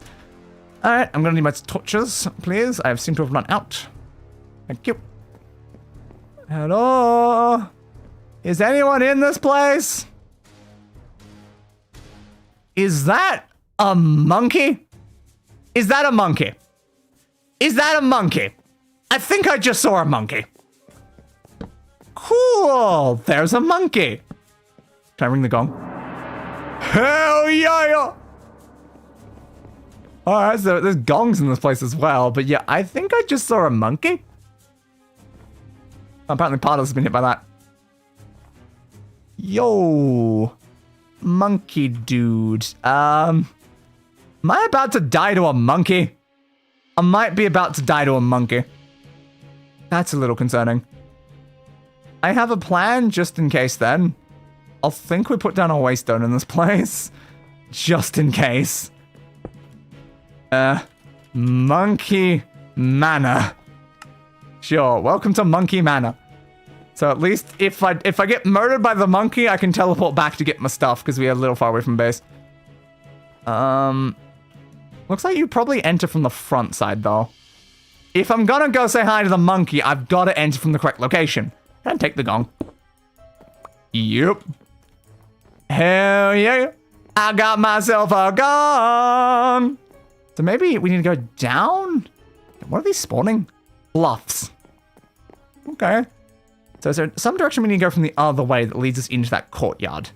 Alright, I'm gonna need my torches, please. I seem to have run out. Thank you. Hello? Is anyone in this place? Is that a monkey? Is that a monkey? Is that a monkey? I think I just saw a monkey. Cool. There's a monkey. Can I ring the gong? Hell yeah! Alright, so there's gongs in this place as well, but yeah, I think I just saw a monkey. Apparently Pardos has been hit by that. Yo. Monkey dude. Am I about to die to a monkey? I might be about to die to a monkey. That's a little concerning. I have a plan just in case then. I'll think we put down a waystone in this place. Just in case. Monkey Manor. Sure, welcome to Monkey Manor. So at least if I get murdered by the monkey, I can teleport back to get my stuff because we are a little far away from base. Looks like you probably enter from the front side though. If I'm gonna go say hi to the monkey, I've got to enter from the correct location. And take the gong. Yep. Hell yeah. I got myself a gong. So maybe we need to go down? What are these spawning? Bluffs. Okay. So is there some direction we need to go from the other way that leads us into that courtyard?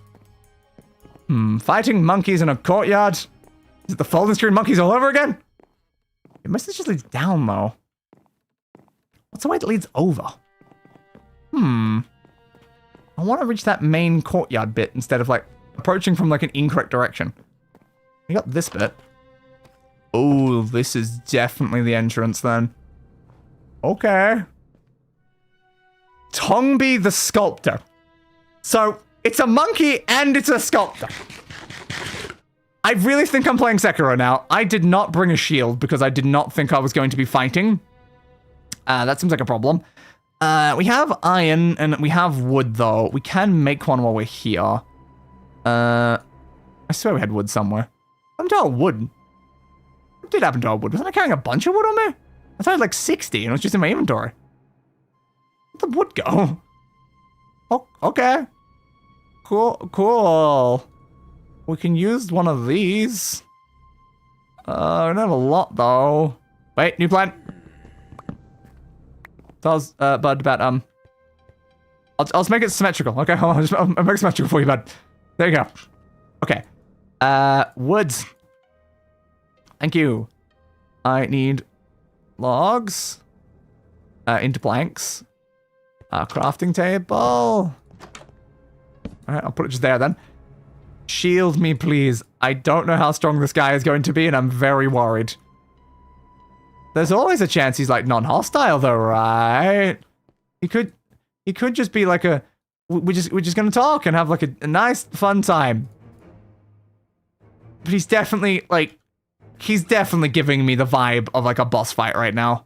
Fighting monkeys in a courtyard? Is it the folding screen monkeys all over again? It must have just leads down though. What's the way that leads over? I want to reach that main courtyard bit instead of like approaching from like an incorrect direction. We got this bit. Oh, this is definitely the entrance then. Okay. Tongbi the Sculptor. So, it's a monkey and it's a sculptor. I really think I'm playing Sekiro now. I did not bring a shield because I did not think I was going to be fighting. That seems like a problem. We have iron and we have wood though. We can make one while we're here. I swear we had wood somewhere. What happened to our wood? What did happen to our wood? Wasn't I carrying a bunch of wood on me? I thought I had like 60 and it was just in my inventory. Where'd the wood go? Oh, okay. Cool. We can use one of these. We don't have a lot though. Wait, new plan. So I was, bud, about, I'll just make it symmetrical. Okay, hold on, I'll make it symmetrical for you, bud. There you go. Okay. Woods. Thank you. I need logs. Into planks. Crafting table. Alright, I'll put it just there then. Shield me, please. I don't know how strong this guy is going to be, and I'm very worried. There's always a chance he's, like, non-hostile, though, right? He could just be, like, a we're just gonna talk and have like a nice fun time. But he's definitely like, he's definitely giving me the vibe of like a boss fight right now.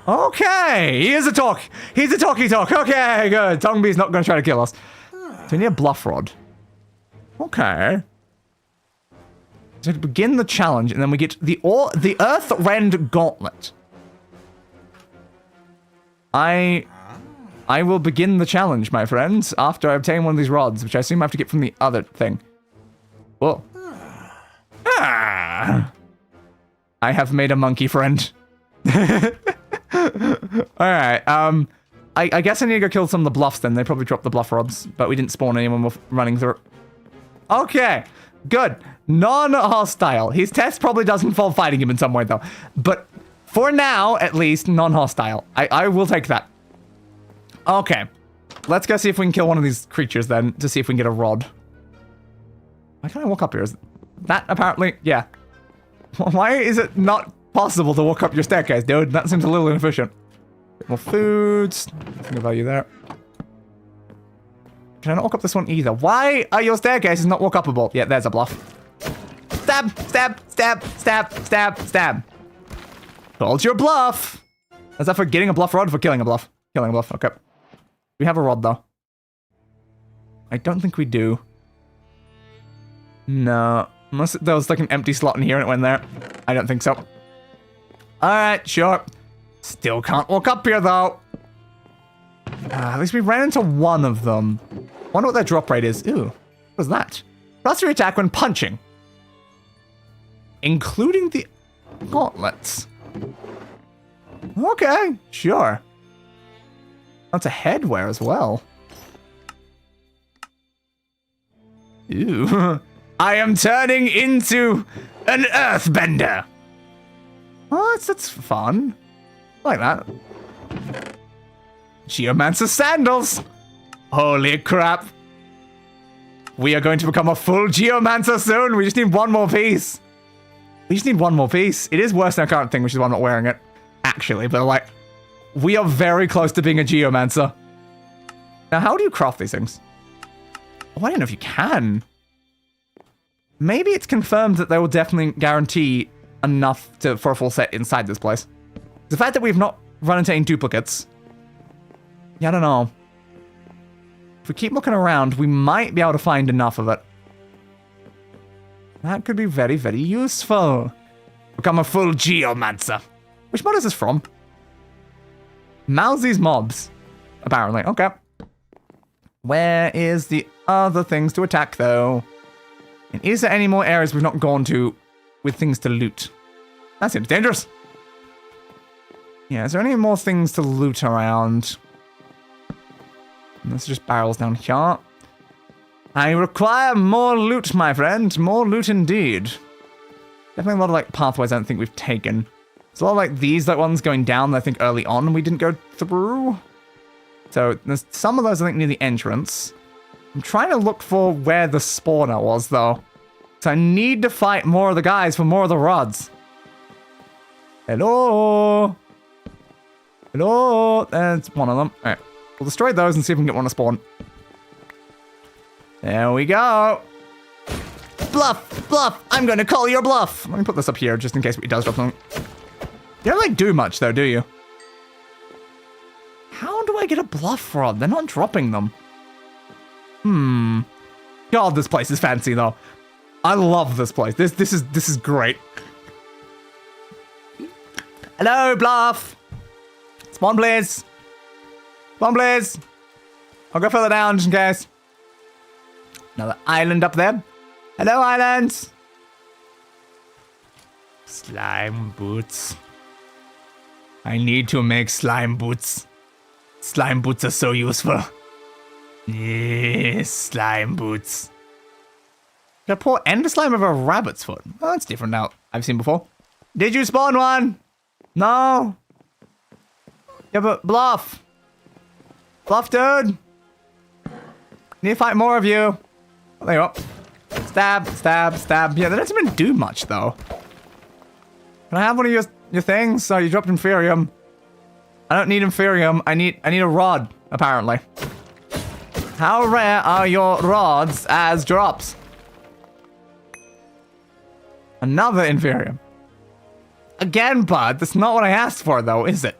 Okay, he is a talk. He's a talky talk. Okay, good. Tongbi's not gonna try to kill us. So we need a bluff rod. Okay. So to begin the challenge, and then we get the Earth Rend Gauntlet. I will begin the challenge, my friends, after I obtain one of these rods, which I assume I have to get from the other thing. Whoa. Ah. I have made a monkey friend. Alright, I guess I need to go kill some of the bluffs then. They probably dropped the bluff rods, but we didn't spawn anyone running through. Okay, good. Non-hostile. His test probably does involve fighting him in some way though. But for now, at least, non-hostile. I will take that. Okay. Let's go see if we can kill one of these creatures then, to see if we can get a rod. Why can't I walk up here? Is that apparently... Yeah. Why is it not possible to walk up your staircase, dude? That seems a little inefficient. Bit more foods. Nothing of value there. Can I not walk up this one either? Why are your staircases not walk upable? Yeah, there's a bluff. Stab, stab, stab, stab, stab, stab. Hold your bluff. Is that for getting a bluff rod or for killing a bluff? Killing a bluff, okay. We have a rod though. I don't think we do. No. Unless there was like an empty slot in here and it went there. I don't think so. Alright, sure. Still can't walk up here though. At least we ran into one of them. Wonder what their drop rate is. Ooh, what was that? Plus your attack when punching. Including the gauntlets. Okay, sure. That's a headwear as well. Ooh. I am turning into an earthbender. Oh, that's fun. I like that. Geomancer sandals. Holy crap. We are going to become a full Geomancer soon. We just need one more piece. We just need one more piece. It is worse than our current thing, which is why I'm not wearing it. Actually, but like, we are very close to being a Geomancer. Now, how do you craft these things? Oh, I don't know if you can. Maybe it's confirmed that they will definitely guarantee enough for a full set inside this place. The fact that we've not run into any duplicates. Yeah, I don't know. If we keep looking around, we might be able to find enough of it. That could be very, very useful. Become a full Geomancer. Which mod is this from? Mousey's Mobs. Apparently. Okay. Where is the other things to attack, though? And is there any more areas we've not gone to with things to loot? That seems dangerous. Yeah, is there any more things to loot around? This is just barrels down here. I require more loot, my friend. More loot indeed. Definitely a lot of like pathways I don't think we've taken. There's a lot of like these like ones going down that I think early on we didn't go through. So there's some of those I think near the entrance. I'm trying to look for where the spawner was though. So I need to fight more of the guys for more of the rods. Hello? Hello? There's one of them. Alright. We'll destroy those and see if we can get one to spawn. There we go. Bluff! Bluff! I'm gonna call your bluff! Let me put this up here just in case it does drop something. You don't like do much though, do you? How do I get a bluff rod? They're not dropping them. God, this place is fancy though. I love this place. This is great. Hello, bluff! Spawn please! Spawn please! I'll go further down just in case. Another island up there. Hello, islands! Slime boots. I need to make slime boots. Slime boots are so useful. Yes, slime boots. Got a poor ender slime of a rabbit's foot. Oh, that's different now. I've seen before. Did you spawn one? No. Yeah, but bluff. Bluff, dude. Need to fight more of you. Oh, there you go. Stab, stab, stab. Yeah, that doesn't even do much, though. Can I have one of your things? Oh, you dropped Inferium. I don't need Inferium. I need a rod, apparently. How rare are your rods as drops? Another Inferium. Again, bud, that's not what I asked for, though, is it?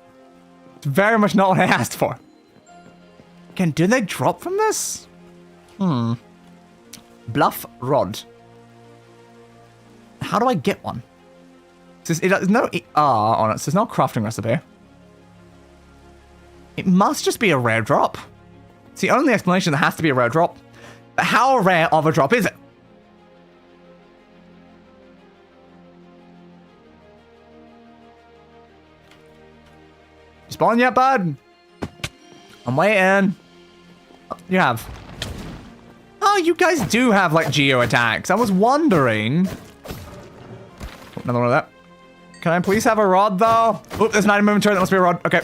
It's very much not what I asked for. Again, do they drop from this? Bluff rod. How do I get one? There's no ER on it, so there's no crafting recipe. It must just be a rare drop. It's the only explanation that has to be a rare drop. But how rare of a drop is it? You spawn yet, bud? I'm waiting. You have. Oh, you guys do have, like, geo attacks. I was wondering. Oh, another one of that. Can I please have a rod, though? Oh, there's an item inventory. That must be a rod. Okay.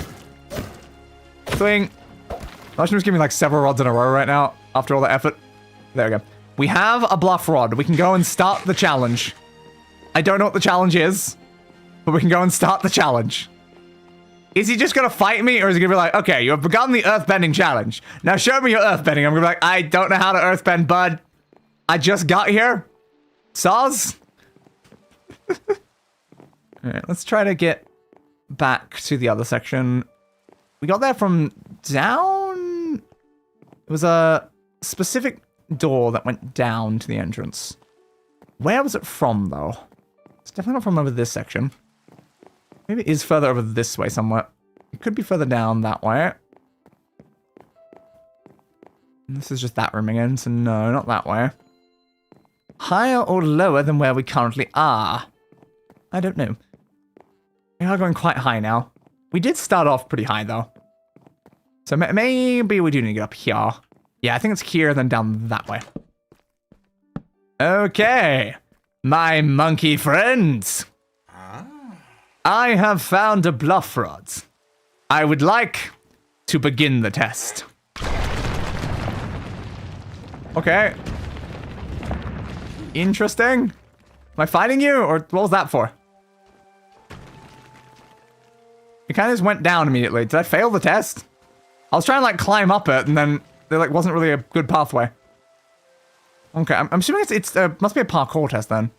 Swing. I should just give me, like, several rods in a row right now after all the effort. There we go. We have a bluff rod. We can go and start the challenge. I don't know what the challenge is, but we can go and start the challenge. Is he just gonna fight me, or is he gonna be like, okay, you have begun the earthbending challenge. Now show me your earthbending. I'm gonna be like, I don't know how to earthbend, bud. I just got here. Saws? Alright, let's try to get back to the other section. We got there from down? It was a specific door that went down to the entrance. Where was it from, though? It's definitely not from over this section. Maybe it is further over this way somewhere. It could be further down that way. And this is just that room again, so no, not that way. Higher or lower than where we currently are? I don't know. We are going quite high now. We did start off pretty high, though. So maybe we do need to get up here. Yeah, I think it's here, then down that way. Okay. My monkey friends. I have found a bluff rod. I would like to begin the test. Okay. Interesting. Am I fighting you, or what was that for? It kind of just went down immediately. Did I fail the test? I was trying to, like, climb up it, and then there, like, wasn't really a good pathway. Okay, I'm assuming it's must be a parkour test, then.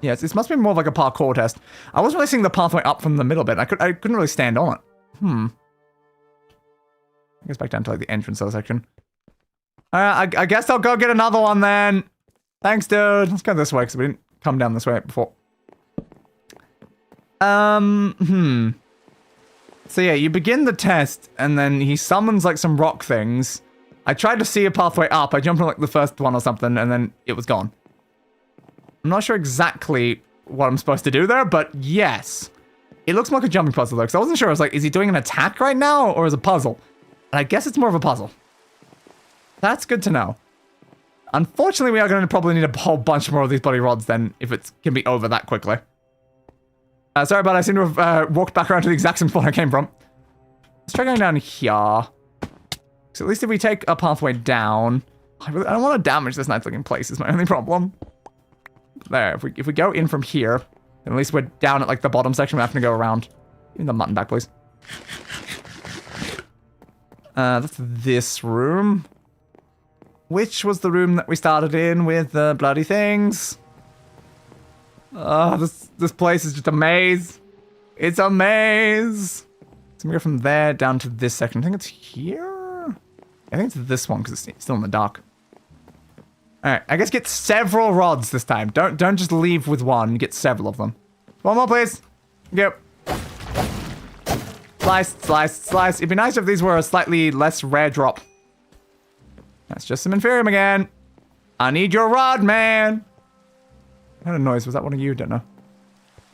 Yes, it must be more of like a parkour test. I wasn't really seeing the pathway up from the middle bit. I couldn't really stand on it. I guess back down to like the entrance of the section. I guess I'll go get another one then. Thanks, dude. Let's go this way because we didn't come down this way before. So yeah, you begin the test and then he summons like some rock things. I tried to see a pathway up. I jumped on like the first one or something and then it was gone. I'm not sure exactly what I'm supposed to do there, but yes. It looks more like a jumping puzzle though, because I wasn't sure. I was like, is he doing an attack right now, or is it a puzzle? And I guess it's more of a puzzle. That's good to know. Unfortunately, we are going to probably need a whole bunch more of these bloody rods then, if it can be over that quickly. Sorry, but I seem to have walked back around to the exact same spot I came from. Let's try going down here. So at least if we take a pathway down... I don't want to damage this nice-looking place, is my only problem. There, if we go in from here, then at least we're down at like the bottom section. We're having to go around. Give me the mutton back, please. That's this room. Which was the room that we started in with the bloody things. Oh, this place is just a maze. It's a maze. So we go from there down to this section. I think it's here. I think it's this one because it's still in the dark. Alright, I guess get several rods this time. Don't just leave with one. Get several of them. One more, please. Yep. Slice, slice, slice. It'd be nice if these were a slightly less rare drop. That's just some Inferium again. I need your rod, man. What kind of noise was that? One of you? Don't know.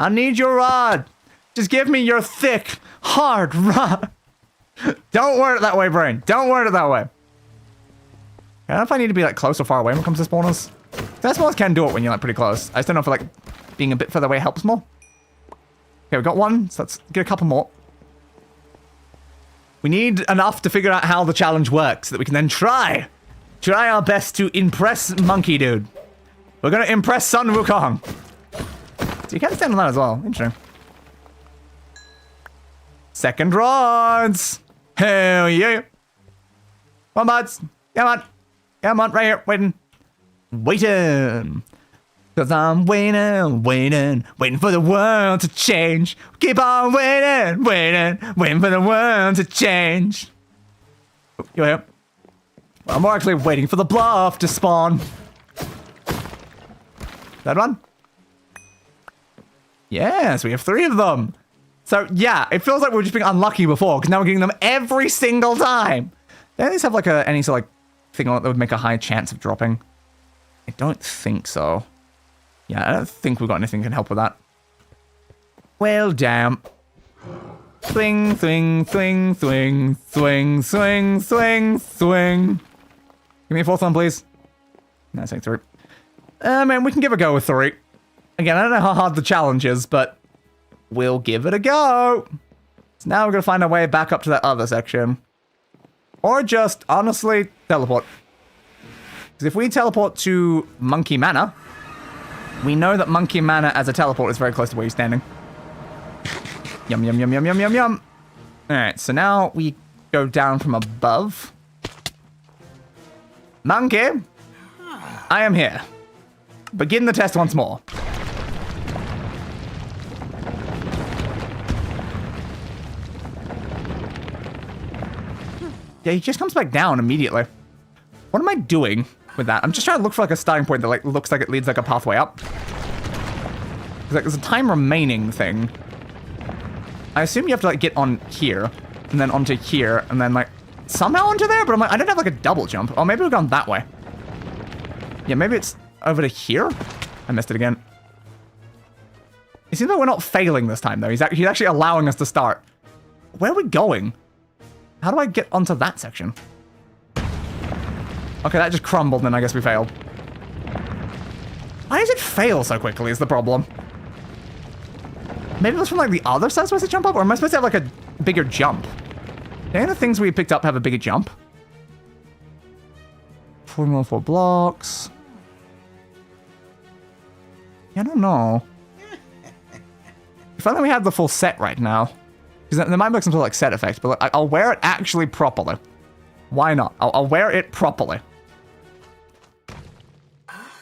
I need your rod. Just give me your thick, hard rod. Don't word it that way, brain. Don't word it that way. I don't know if I need to be like close or far away when it comes to spawners. Spawners can do it when you're like pretty close. I just don't know if like being a bit further away helps more. Okay, we got one, so let's get a couple more. We need enough to figure out how the challenge works so that we can then try our best to impress Monkey Dude. We're gonna impress Sun Wukong. So you can stand on that as well. Interesting. Second rounds. Hell yeah. Come on, buds. Come on. Come on, right here. Waiting. Waiting. Cause I'm waiting for the world to change. Keep on waiting for the world to change. You here? I'm more actually waiting for the bluff to spawn. That one? Yes, we have 3 of them. So yeah, it feels like we were just being unlucky before, because now we're getting them every single time. Do these have like any sort of like thing that would make a high chance of dropping? I don't think so. Yeah, I don't think we've got anything that can help with that. Well, damn. Swing, swing, swing, swing, swing, swing, swing, swing. Give me a 4th one, please. No, say 3. Man, we can give it a go with 3. Again, I don't know how hard the challenge is, but we'll give it a go. So now we're going to find our way back up to that other section. Or just, honestly, teleport. Because if we teleport to Monkey Manor, we know that Monkey Manor as a teleport is very close to where you're standing. Yum, yum, yum, yum, yum, yum, yum. Alright, so now we go down from above. Monkey, I am here. Begin the test once more. Yeah, he just comes back down immediately. What am I doing with that? I'm just trying to look for like a starting point that like looks like it leads like a pathway up. Like, there's a time remaining thing. I assume you have to like get on here and then onto here and then like somehow onto there, but I'm like, I don't have like a double jump. Oh, maybe we've gone that way. Yeah, maybe it's over to here. I missed it again. It seems like we're not failing this time though. He's actually allowing us to start. Where are we going? How do I get onto that section? Okay, that just crumbled, and I guess we failed. Why does it fail so quickly is the problem. Maybe it was from, like, the other side supposed to jump up? Or am I supposed to have, like, a bigger jump? Do any of the things we picked up have a bigger jump? 4 more 4 blocks. Yeah, I don't know. If only we had the full set right now. Because there might be some sort of, like, set effect, but like, I'll wear it actually properly. Why not? I'll wear it properly.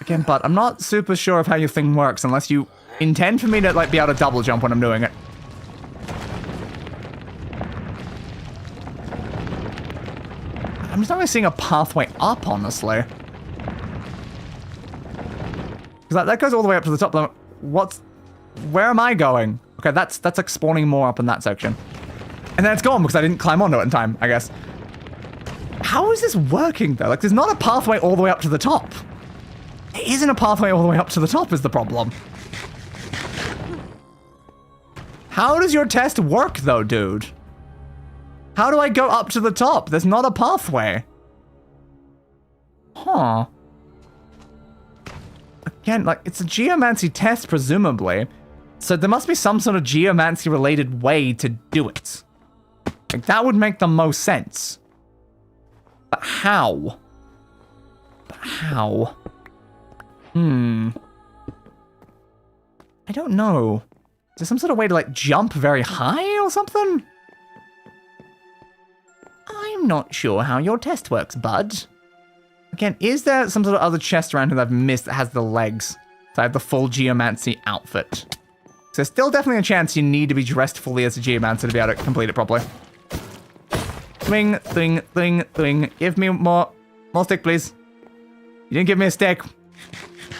Again, but I'm not super sure of how your thing works unless you intend for me to, like, be able to double jump when I'm doing it. I'm just not really seeing a pathway up, honestly. Because that goes all the way up to the top. Where am I going? Okay, that's like spawning more up in that section. And then it's gone because I didn't climb onto it in time, I guess. How is this working, though? Like, there's not a pathway all the way up to the top. There isn't a pathway all the way up to the top is the problem. How does your test work, though, dude? How do I go up to the top? There's not a pathway. Huh. Again, like, it's a geomancy test, presumably. So there must be some sort of geomancy-related way to do it. Like, that would make the most sense. But how? But how? I don't know. Is there some sort of way to, like, jump very high or something? I'm not sure how your test works, bud. Again, is there some sort of other chest around here that I've missed that has the legs? So I have the full geomancy outfit. So there's still definitely a chance you need to be dressed fully as a geomancer to be able to complete it properly. Thing, thing, thing, thing. Give me more stick, please. You didn't give me a stick.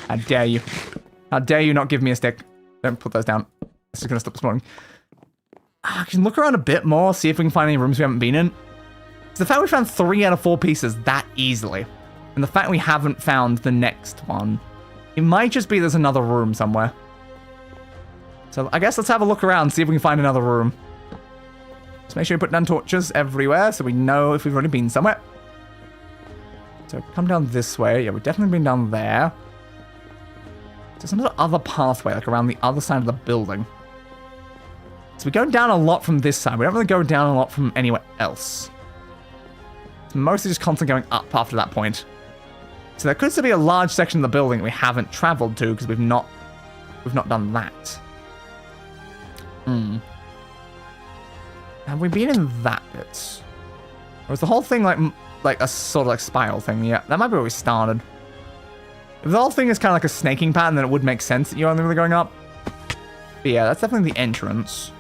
How dare you? How dare you not give me a stick? Don't put those down. This is gonna stop spawning. I can look around a bit more, see if we can find any rooms we haven't been in. It's the fact we found 3 out of 4 pieces that easily, and the fact we haven't found the next one, it might just be there's another room somewhere. So I guess let's have a look around, see if we can find another room. Just make sure you put down torches everywhere so we know if we've already been somewhere. So come down this way. Yeah, we've definitely been down there. There's some other pathway, like around the other side of the building. So we go down a lot from this side. We don't really go down a lot from anywhere else. It's mostly just constantly going up after that point. So there could still be a large section of the building we haven't traveled to because we've not done that. Have we been in that bit? Or was the whole thing like a sort of like spiral thing? Yeah, that might be where we started. If the whole thing is kind of like a snaking pattern, then it would make sense that you're only really going up. But yeah, that's definitely the entrance.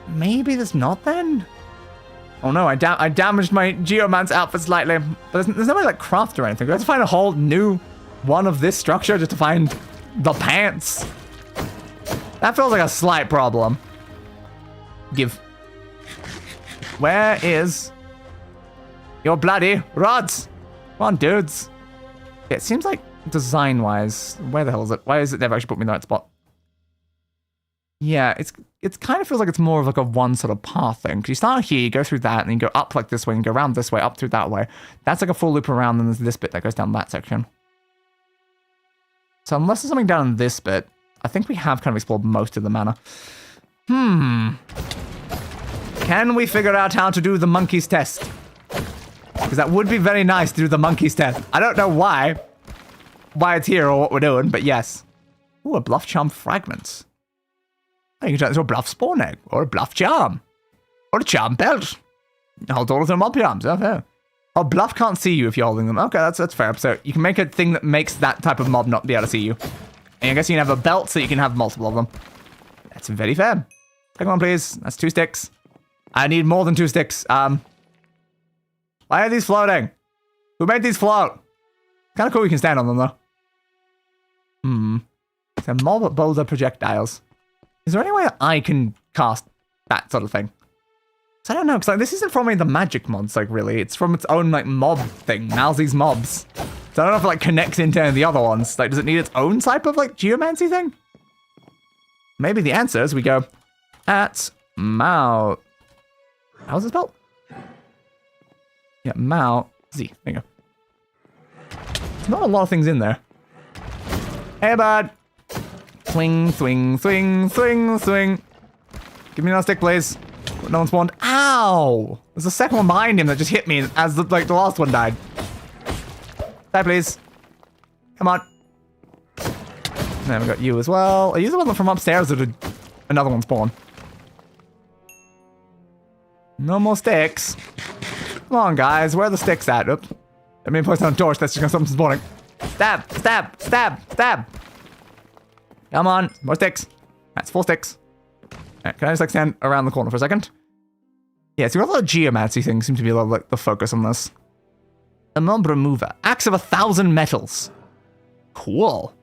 Maybe there's not then? Oh no, I damaged my Geomance outfit slightly. But there's no way to like craft or anything. We have to find a whole new one of this structure just to find the pants. That feels like a slight problem. Give. Where is your bloody rods? Come on, dudes. Yeah, it seems like design-wise, where the hell is it? Why is it never actually put me in the right spot? Yeah, it's kind of feels like it's more of like a one sort of path thing. Because you start here, you go through that, and then you go up like this way, and go around this way, up through that way. That's like a full loop around, and there's this bit that goes down that section. So unless there's something down in this bit, I think we have kind of explored most of the mana. Can we figure out how to do the monkey's test? Because that would be very nice to do the monkey's test. I don't know why it's here or what we're doing, but yes. Ooh, a bluff charm fragment. Oh, you can turn it into a bluff spawn egg, or a bluff charm, or a charm belt. Hold all of them up your arms, okay. Oh, bluff can't see you if you're holding them. Okay, that's fair. So you can make a thing that makes that type of mob not be able to see you. And I guess you can have a belt so you can have multiple of them. That's very fair. Take one, please. That's 2 sticks. I need more than 2 sticks. Why are these floating? Who made these float? Kind of cool we can stand on them, though. So mob boulder projectiles. Is there any way that I can cast that sort of thing? So I don't know, because like, this isn't from any of the magic mods, like, really. It's from its own, like, mob thing. Mousie's mobs. So I don't know if it, like, connects into any of the other ones. Like, does it need its own type of, like, geomancy thing? Maybe the answer is we go at Mao. How's it spelled? Yeah, Mao Z. There you go. There's not a lot of things in there. Hey, bud. Swing, swing, swing, swing, swing. Give me another stick, please. No one spawned. Ow! There's a second one behind him that just hit me as the last one died. Die, please. Come on. And then we got you as well. Are you the one from upstairs or did another one spawn? No more sticks. Come on, guys. Where are the sticks at? Oops. I mean, place down a torch. That's just gonna stop them spawning. Stab, stab, stab, stab. Come on. More sticks. That's 4 sticks. Alright, can I just like stand around the corner for a second? Yeah, so we got a lot of geomancy things seem to be a lot of like the focus on this. A mob remover. Axe of 1,000 metals. Cool.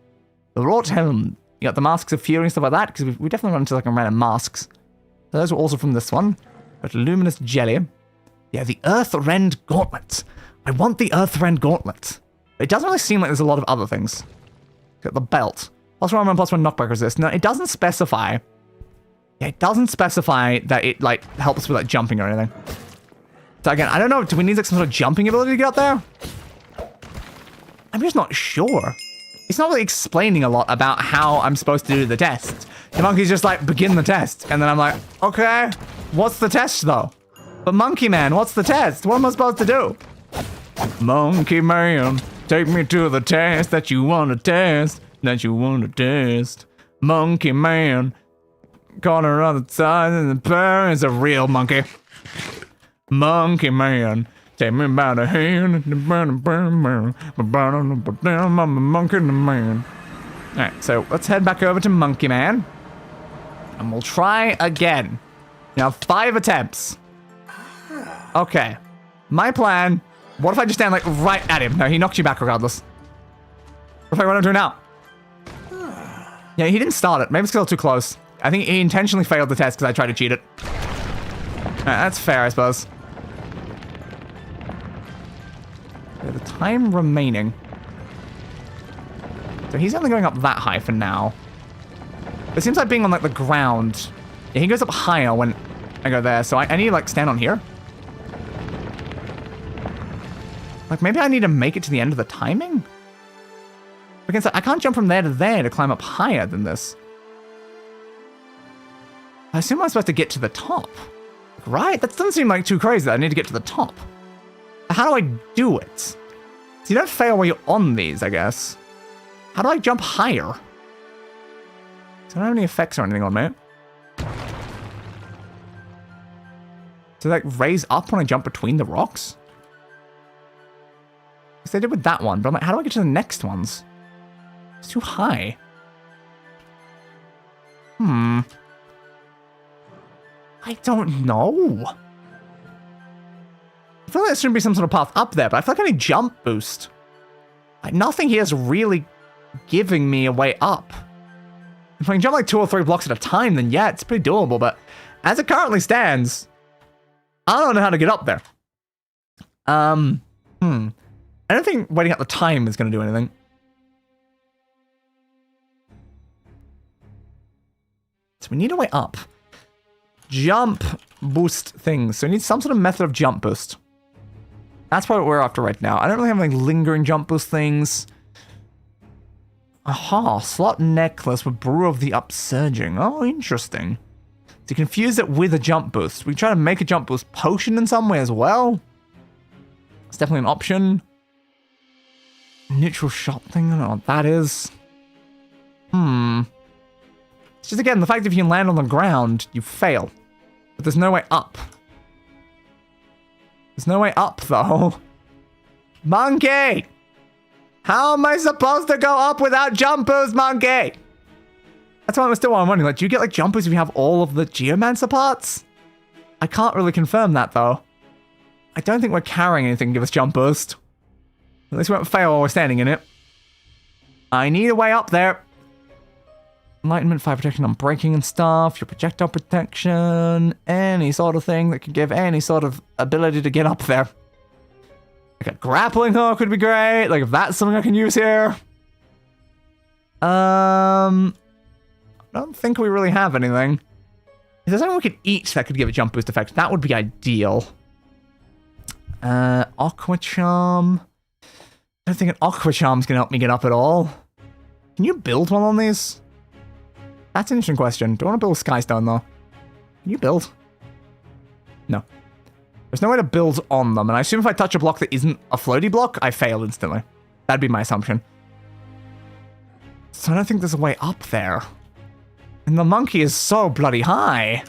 The wrought helm. You got the masks of fury and stuff like that, because we definitely run into like a random masks. So those were also from this one. But luminous jelly. Yeah, the earth rend gauntlet. I want the earth rend gauntlet. It doesn't really seem like there's a lot of other things. Got the belt. +1 armor, +1 knockback resist. No, it doesn't specify. Yeah, it doesn't specify that it, like, helps with, like, jumping or anything. So, again, I don't know. Do we need, like, some sort of jumping ability to get up there? I'm just not sure. It's not really explaining a lot about how I'm supposed to do the test. The monkey's just, like, begin the test. And then I'm like, okay, what's the test, though? But Monkey Man, what's the test? What am I supposed to do? Monkey Man, take me to the test that you want to test. That you want to test. Monkey Man. Corner on the side and the bear is a real monkey. Monkey Man, take me by the hand. Monkey Man. Alright, so let's head back over to Monkey Man. And we'll try again. Now, 5 attempts. Okay. My plan. What if I just stand like right at him? No, he knocks you back regardless. What if I run into him now? Yeah, he didn't start it. Maybe it's still too close. I think he intentionally failed the test because I tried to cheat it. That's fair, I suppose. Okay, the time remaining. So he's only going up that high for now. It seems like being on, like, the ground. Yeah, he goes up higher when I go there, so I need to, like, stand on here. Like, maybe I need to make it to the end of the timing? Because I can't jump from there to climb up higher than this. I assume I'm supposed to get to the top. Right? That doesn't seem like too crazy that I need to get to the top. How do I do it? So you don't fail while you're on these, I guess. How do I jump higher? So I don't have any effects or anything on me. to like raise up when I jump between the rocks? Because they did with that one, but I'm like, how do I get to the next ones? It's too high. I don't know. I feel like there shouldn't be some sort of path up there, but I feel like I need jump boost. Like, nothing here is really giving me a way up. If I can jump like 2 or 3 blocks at a time, then yeah, it's pretty doable, but as it currently stands, I don't know how to get up there. I don't think waiting out the time is going to do anything. So we need a way up. Jump boost things. So we need some sort of method of jump boost. That's probably what we're after right now. I don't really have any lingering jump boost things. Aha, slot necklace with Brew of the Upsurging. Oh, interesting. To confuse it with a jump boost. We try to make a jump boost potion in some way as well. It's definitely an option. Neutral shot thing, I don't know what that is. It's just, again, the fact that if you land on the ground, you fail. But there's no way up. There's no way up, though. Monkey! How am I supposed to go up without jump boost, monkey? That's why I'm still wondering, like, do you get, like, jump boost if you have all of the Geomancer parts? I can't really confirm that, though. I don't think we're carrying anything to give us jump boost. At least we won't fail while we're standing in it. I need a way up there. Enlightenment, fire protection on braking and stuff, your projectile protection, any sort of thing that could give any sort of ability to get up there. Like a grappling hook would be great, like if that's something I can use here. I don't think we really have anything. If there's anything we could eat that could give a jump boost effect, that would be ideal. Aqua Charm. I don't think an Aqua Charm's gonna help me get up at all. Can you build one on these? That's an interesting question. Do I want to build a Skystone, though? Can you build? No. There's no way to build on them, and I assume if I touch a block that isn't a floaty block, I fail instantly. That'd be my assumption. So I don't think there's a way up there. And the monkey is so bloody high.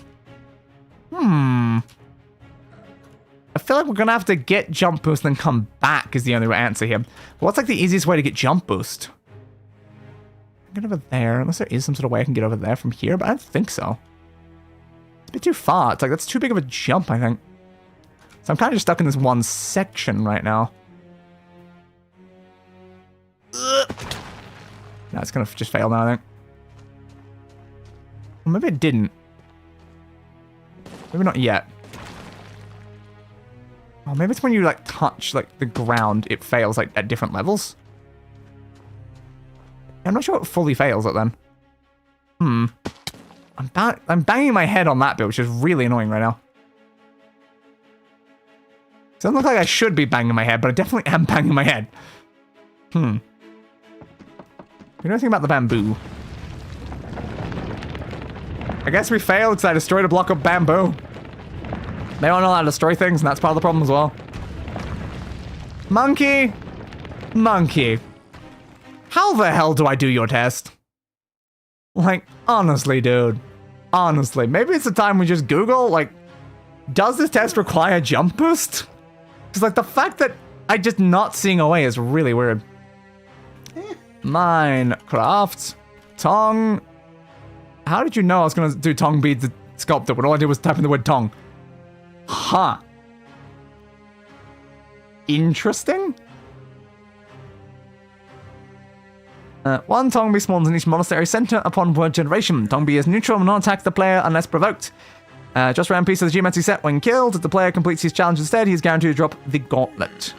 I feel like we're gonna have to get jump boost and then come back is the only answer here. But what's like the easiest way to get jump boost? Get over there, unless there is some sort of way I can get over there from here, but I don't think so. It's a bit too far. It's like, that's too big of a jump, I think. So I'm kind of just stuck in this one section right now. No, it's gonna just fail now, I think. Well, maybe it didn't. Maybe not yet. Oh, maybe it's when you, like, touch, like, the ground, it fails, like, at different levels. I'm not sure it fully fails it then. I'm banging my head on that bit, which is really annoying right now. It doesn't look like I should be banging my head, but I definitely am banging my head. You know anything about the bamboo? I guess we failed because I destroyed a block of bamboo. They aren't allowed to destroy things, and that's part of the problem as well. Monkey! Monkey. How the hell do I do your test? Like, honestly, dude. Honestly. Maybe it's the time we just Google, like, does this test require jump boost? Because, like, the fact that I'm just not seeing a way is really weird. Minecraft. Tongue. How did you know I was going to do tongue beads sculptor when all I did was type in the word tongue? Huh. Interesting. One Tongbee spawns in each monastery center upon word generation. Tongbee is neutral and not attack the player unless provoked. Just round piece of the geomancy set when killed. If the player completes his challenge instead, he's guaranteed to drop the gauntlet.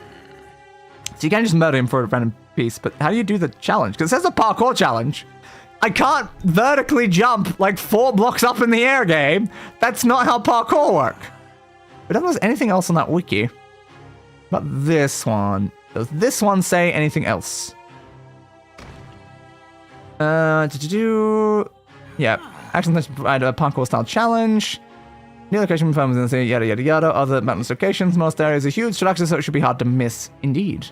So you can just murder him for a random piece, but how do you do the challenge? Because it says a parkour challenge. I can't vertically jump like 4 blocks up in the air, game. That's not how parkour work. But doesn't there's anything else on that wiki. But this one. Does this one say anything else? Yeah. Action that provide a parkour style challenge. New location confirms and say yada yada yada. Other mountainous locations, most areas are huge structures, so it should be hard to miss. Indeed.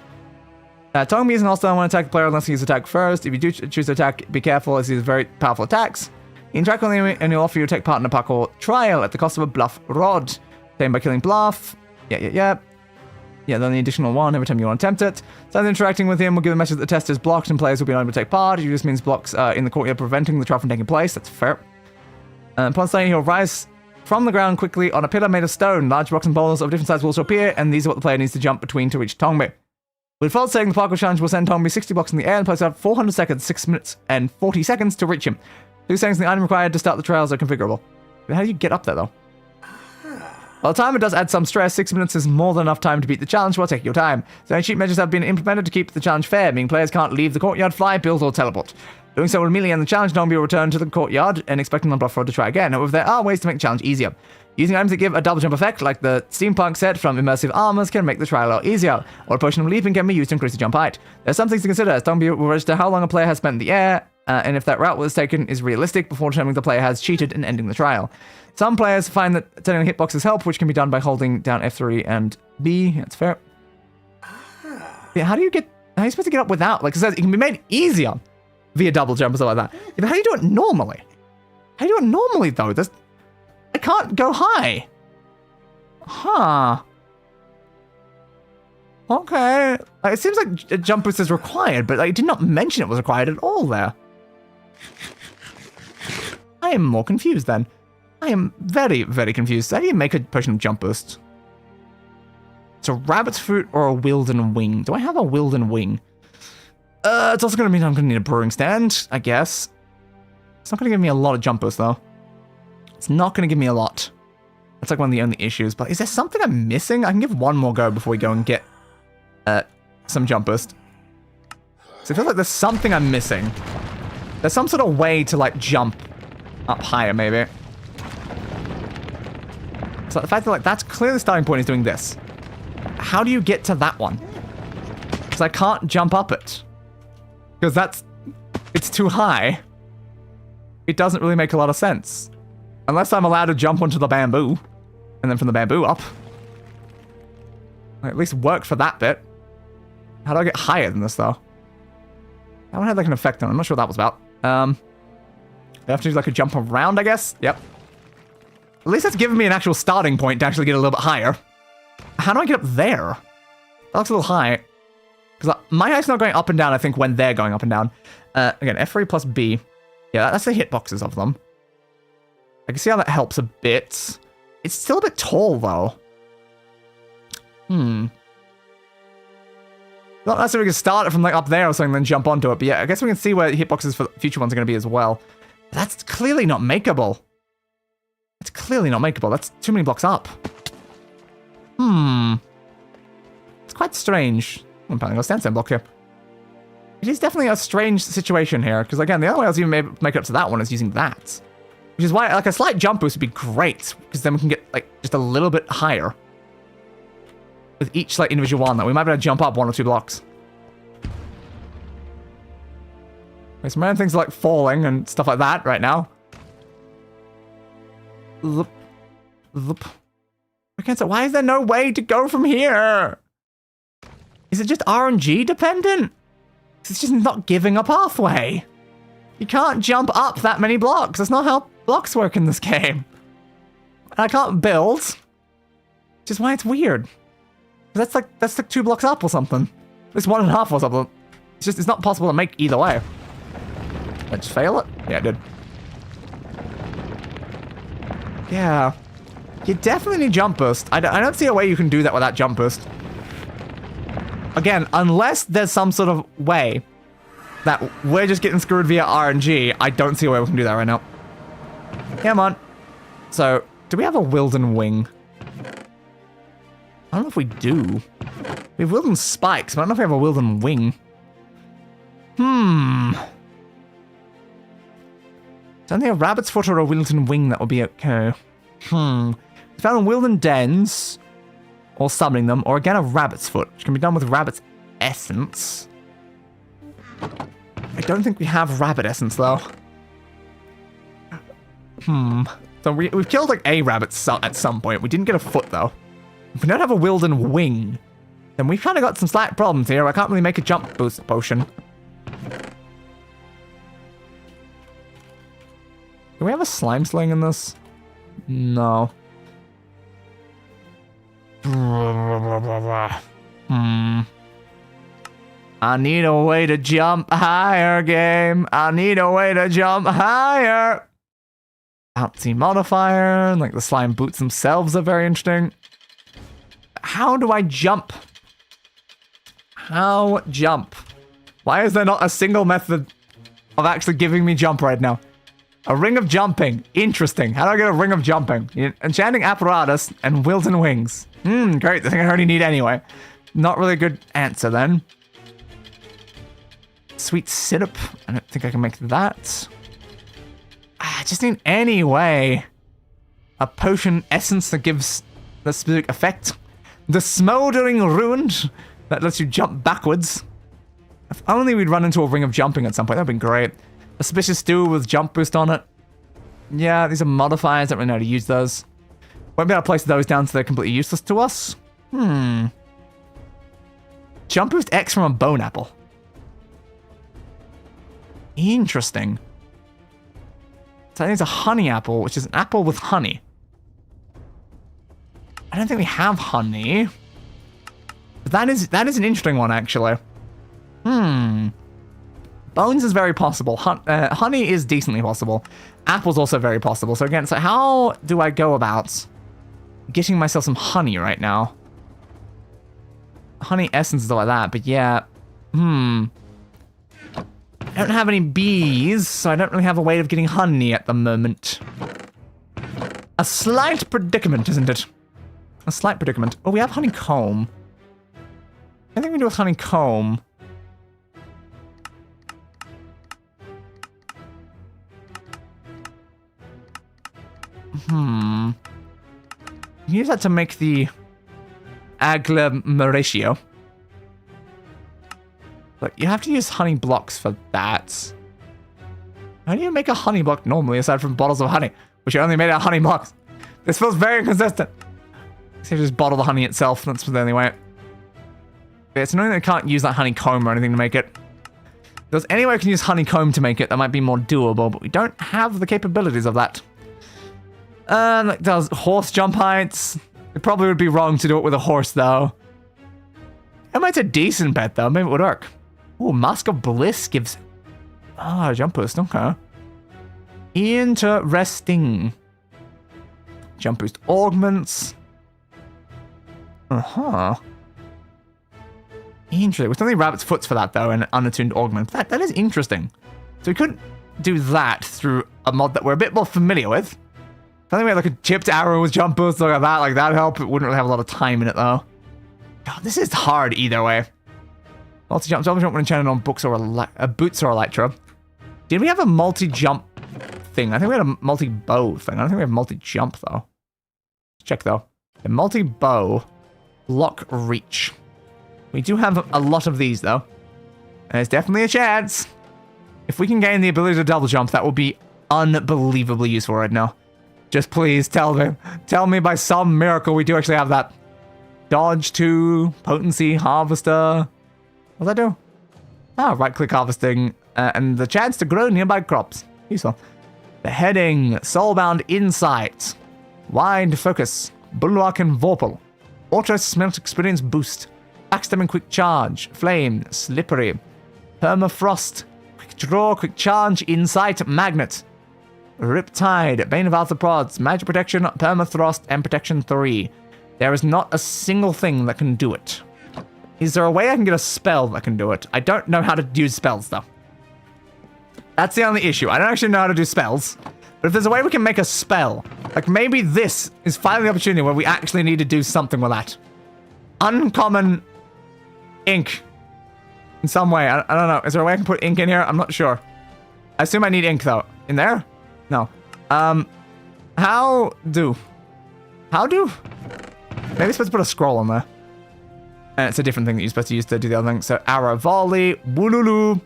Tongbee isn't hostile when attack the player unless he's attacked first. If you do choose to attack, be careful as he has very powerful attacks. You interact with him and he'll offer you to take part in a parkour trial at the cost of a bluff rod. Same by killing Bluff. Yeah, then the additional 1 every time you want to attempt it. So interacting with him will give a message that the test is blocked and players will be unable to take part. It just means blocks in the courtyard preventing the trial from taking place. That's fair. Upon starting, he'll rise from the ground quickly on a pillar made of stone. Large blocks and boulders of different sizes will also appear, and these are what the player needs to jump between to reach Tongbi. With default setting, the parkour challenge will send Tongbi 60 blocks in the air and players have 400 seconds, 6 minutes, and 40 seconds to reach him. 2 seconds in the item required to start the trials are configurable. But how do you get up there, though? While the timer does add some stress, 6 minutes is more than enough time to beat the challenge while taking your time. So cheat measures have been implemented to keep the challenge fair, meaning players can't leave the courtyard, fly, build, or teleport. Doing so will immediately end the challenge. Tongbi will return to the courtyard and expecting the bluff road to try again. However, there are ways to make the challenge easier. Using items that give a double jump effect, like the steampunk set from Immersive Armors, can make the trial a lot easier, or a potion of leaping can be used to increase the jump height. There are some things to consider, as Tongbi will register how long a player has spent in the air, and if that route was taken is realistic before determining the player has cheated and ending the trial. Some players find that turning on hitboxes help, which can be done by holding down F3 and B. That's fair. Yeah, how are you supposed to get up without? Like it says, it can be made easier via double jump or something like that. Yeah, but how do you do it normally? How do you do it normally, though? I can't go high. Huh. Okay. It seems like a jump boost is required, but I did not mention it was required at all there. I am more confused then. I am very, very confused. How do you make a potion of jump boost? It's a rabbit's fruit or a wilden wing. Do I have a wilden wing? It's also going to mean I'm going to need a brewing stand, I guess. It's not going to give me a lot of jump boost, though. It's not going to give me a lot. That's like one of the only issues. But is there something I'm missing? I can give one more go before we go and get some jump boost. So I feel like there's something I'm missing. There's some sort of way to, like, jump up higher, maybe. So the fact that, like, that's clearly the starting point is doing this. How do you get to that one? Because I can't jump up it. Because it's too high. It doesn't really make a lot of sense. Unless I'm allowed to jump onto the bamboo. And then from the bamboo up. I at least work for that bit. How do I get higher than this, though? That one had, like, an effect on it. I'm not sure what that was about. I have to do, like, a jump around, I guess? Yep. At least that's given me an actual starting point to actually get a little bit higher. How do I get up there? That looks a little high. Because my height's not going up and down, I think, when they're going up and down. Again, F3 plus B. Yeah, that's the hitboxes of them. I can see how that helps a bit. It's still a bit tall, though. Not necessarily we can start it from, like, up there or something, then jump onto it. But yeah, I guess we can see where the hitboxes for future ones are going to be as well. That's clearly not makeable. It's clearly not makeable. That's too many blocks up. It's quite strange. I'm planning on a standstill block here. It is definitely a strange situation here, because again, the only way I was even able to make it up to that one is using that. Which is why, like, a slight jump boost would be great, because then we can get, like, just a little bit higher. With each, like, individual one, that we might be able to jump up 1 or 2 blocks. Okay, some random things like falling and stuff like that right now. Why is there no way to go from here? Is it just RNG dependent? It's just not giving a pathway. You can't jump up that many blocks. That's not how blocks work in this game. And I can't build. Which is why it's weird. That's like 2 blocks up or something. It's 1.5 or something. It's not possible to make either way. Did I just fail it? Yeah, I did. Yeah. You definitely need jump boost. I don't see a way you can do that without jump boost. Again, unless there's some sort of way that we're just getting screwed via RNG, I don't see a way we can do that right now. Come on. So, do we have a Wilden Wing? I don't know if we do. We have Wilden Spikes, but I don't know if we have a Wilden Wing. Is there a Rabbit's Foot or a Wilden Wing that would be okay? Found on Wilden Dens, or summoning them, or again a Rabbit's Foot, which can be done with Rabbit's Essence. I don't think we have Rabbit Essence, though. So we've killed, like, a rabbit at some point. We didn't get a foot, though. If we don't have a Wilden Wing, then we've kind of got some slight problems here. I can't really make a jump boost potion. Do we have a Slime Sling in this? No. I need a way to jump higher, game. I need a way to jump higher. Bouncy modifier, like the slime boots themselves are very interesting. How do I jump? How jump? Why is there not a single method of actually giving me jump right now? A ring of jumping. Interesting. How do I get a ring of jumping? Enchanting apparatus and wilton wings. Great. The thing I already need anyway. Not really a good answer then. Sweet syrup. I don't think I can make that. I just need anyway a potion essence that gives the specific effect. The smoldering ruined that lets you jump backwards. If only we'd run into a ring of jumping at some point, that'd been great. A suspicious stew with jump boost on it. Yeah, these are modifiers, don't really know how to use those. Won't be able to place those down so they're completely useless to us. Jump boost X from a bone apple. Interesting. So I think it's a honey apple, which is an apple with honey. I don't think we have honey. But that is an interesting one, actually. Bones is very possible. Honey is decently possible. Apple's also very possible. So again, so how do I go about getting myself some honey right now? Honey essence and stuff like that, but yeah. I don't have any bees, so I don't really have a way of getting honey at the moment. A slight predicament, isn't it? A slight predicament. Oh, we have honeycomb. I think we do with honeycomb. Use that to make the agglomeratio. But you have to use honey blocks for that. How do you make a honey block normally aside from bottles of honey, which are only made out of honey blocks? This feels very inconsistent. So you just bottle the honey itself. That's the only way. Yeah, it's annoying that I can't use that honeycomb or anything to make it. If there's any way I can use honeycomb to make it, that might be more doable, but we don't have the capabilities of that. Like those horse jump heights. It probably would be wrong to do it with a horse, though. It might be a decent bet, though. Maybe it would work. Ooh, Mask of Bliss gives... jump boost. Okay. Interesting. Jump boost augments. Interesting. We still need rabbit's foots for that, though, and unattuned augment. That is interesting. So we could do that through a mod that we're a bit more familiar with. I think we had like a chipped arrow with jump boost, like that. Like that'd help. It wouldn't really have a lot of time in it, though. God, this is hard either way. Multi-jump when enchanted on books or boots or elytra. Did we have a multi-jump thing? I think we had a multi-bow thing. I don't think we have multi-jump, though. Check, though. A multi-bow, lock reach. We do have a lot of these, though. And there's definitely a chance. If we can gain the ability to double jump, that will be unbelievably useful right now. Just please tell me by some miracle we do actually have that. Dodge 2, potency, harvester. What does that do? Right-click harvesting, and the chance to grow nearby crops. Useful. Beheading, soulbound insight, wide focus, bulwark and vorpal, auto smelt experience boost, backstabbing quick charge, flame, slippery, permafrost, quick draw, quick charge, insight, magnet, riptide, bane of arthropods, magic protection, permafrost, and protection 3. There is not a single thing that can do it. Is there a way I can get a spell that can do it? I don't know how to use spells, though. That's the only issue. I don't actually know how to do spells. But if there's a way we can make a spell, like maybe this is finally the opportunity where we actually need to do something with that. Uncommon ink. In some way. I don't know. Is there a way I can put ink in here? I'm not sure. I assume I need ink, though. In there? No. How do? Maybe it's supposed to put a scroll on there. And it's a different thing that you're supposed to use to do the other thing. So, arrow volley, Woolulu.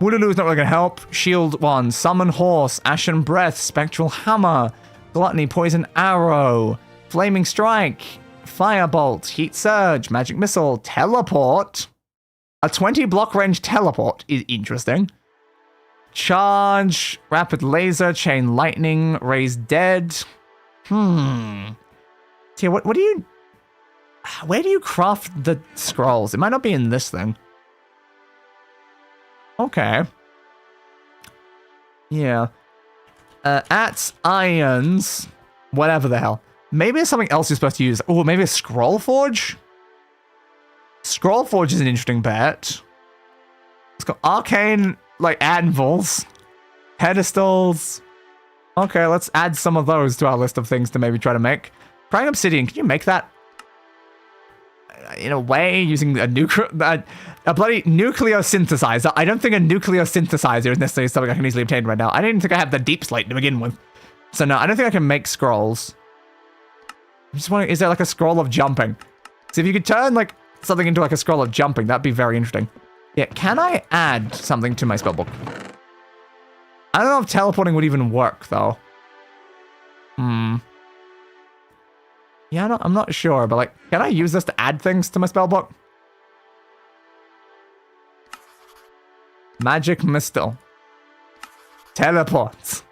Woolulu is not really going to help. Shield 1, summon horse, ashen breath, spectral hammer, gluttony, poison arrow, flaming strike, firebolt, heat surge, magic missile, teleport. A 20 block range teleport is interesting. Charge, rapid laser, chain lightning, raise dead. See, what do you... Where do you craft the scrolls? It might not be in this thing. Okay. Yeah. At irons. Whatever the hell. Maybe there's something else you're supposed to use. Oh, maybe a scroll forge? Scroll forge is an interesting bet. It's got arcane, like, anvils. Pedestals. Okay, let's add some of those to our list of things to maybe try to make. Crying obsidian, can you make that? In a way, using a bloody nucleosynthesizer. I don't think a nucleosynthesizer is necessarily something I can easily obtain right now. I didn't think I had the deep slate to begin with. So no, I don't think I can make scrolls. I'm just wondering, is there like a scroll of jumping? So if you could turn like something into like a scroll of jumping, that'd be very interesting. Yeah, can I add something to my spellbook? I don't know if teleporting would even work though. Yeah, I'm not sure, but like, can I use this to add things to my spellbook? Magic Missile. Teleports.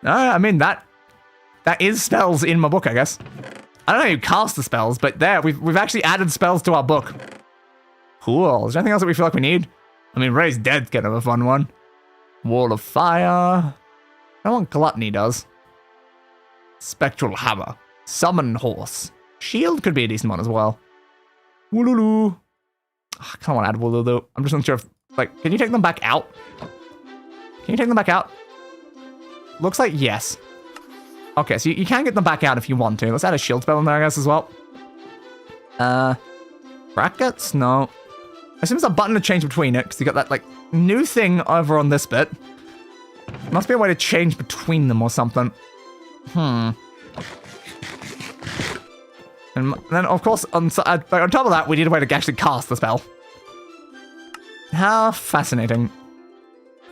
I mean, that is spells in my book, I guess. I don't know how you cast the spells, but there, we've actually added spells to our book. Cool. Is there anything else that we feel like we need? I mean, Raise Dead's kind of a fun one. Wall of Fire. I don't want Gluttony does. Spectral Hammer. Summon Horse. Shield could be a decent one as well. Woolulu. I kind of want to add Woolulu. I'm just not sure if, like, can you take them back out? Can you take them back out? Looks like yes. Okay, so you can get them back out if you want to. Let's add a shield spell in there, I guess, as well. Brackets? No. I assume there's a button to change between it, because you got that, like, new thing over on this bit. Must be a way to change between them or something. And then, of course, on top of that, we need a way to actually cast the spell. How fascinating.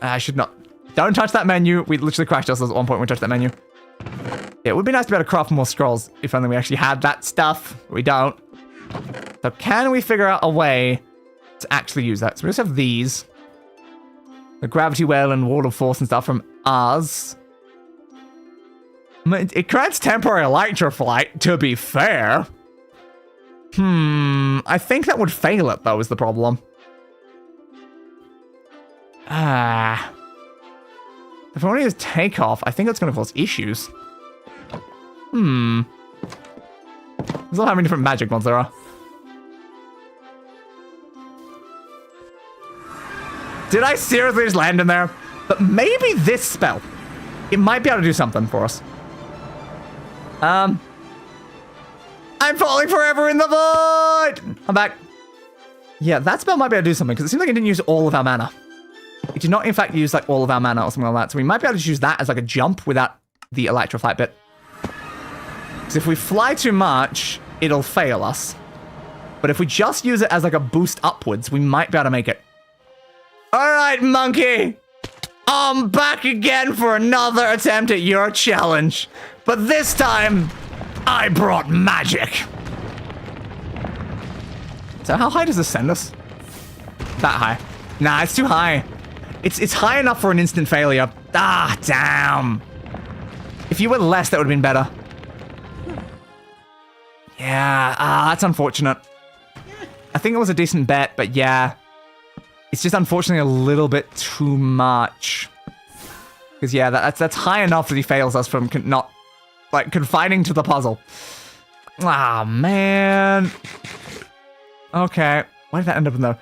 I should not... Don't touch that menu. We literally crashed ourselves at one point when we touched that menu. Yeah, it would be nice to be able to craft more scrolls if only we actually had that stuff. We don't. So can we figure out a way to actually use that? So we just have these. The Gravity Well and Wall of Force and stuff from ours. It grants temporary electroflight, to be fair. I think that would fail it, though, is the problem. If I want to use takeoff, I think that's going to cause issues. There's not how many different magic ones there are. Did I seriously just land in there? But maybe this spell. It might be able to do something for us. I'm falling forever in the void! I'm back. Yeah, that spell might be able to do something, because it seems like it didn't use all of our mana. It did not, in fact, use, like, all of our mana or something like that, so we might be able to use that as, like, a jump without the electroflight bit. Because if we fly too much, it'll fail us. But if we just use it as, like, a boost upwards, we might be able to make it. Alright, monkey! I'm back again for another attempt at your challenge. But this time, I brought magic. So how high does this send us? That high. Nah, it's too high. It's high enough for an instant failure. Ah, damn. If you went less, that would have been better. Yeah, that's unfortunate. I think it was a decent bet, but yeah. It's just unfortunately a little bit too much. Because yeah, that's high enough that he fails us from not, like, confining to the puzzle. Ah, man. Okay. Why did that end up in there?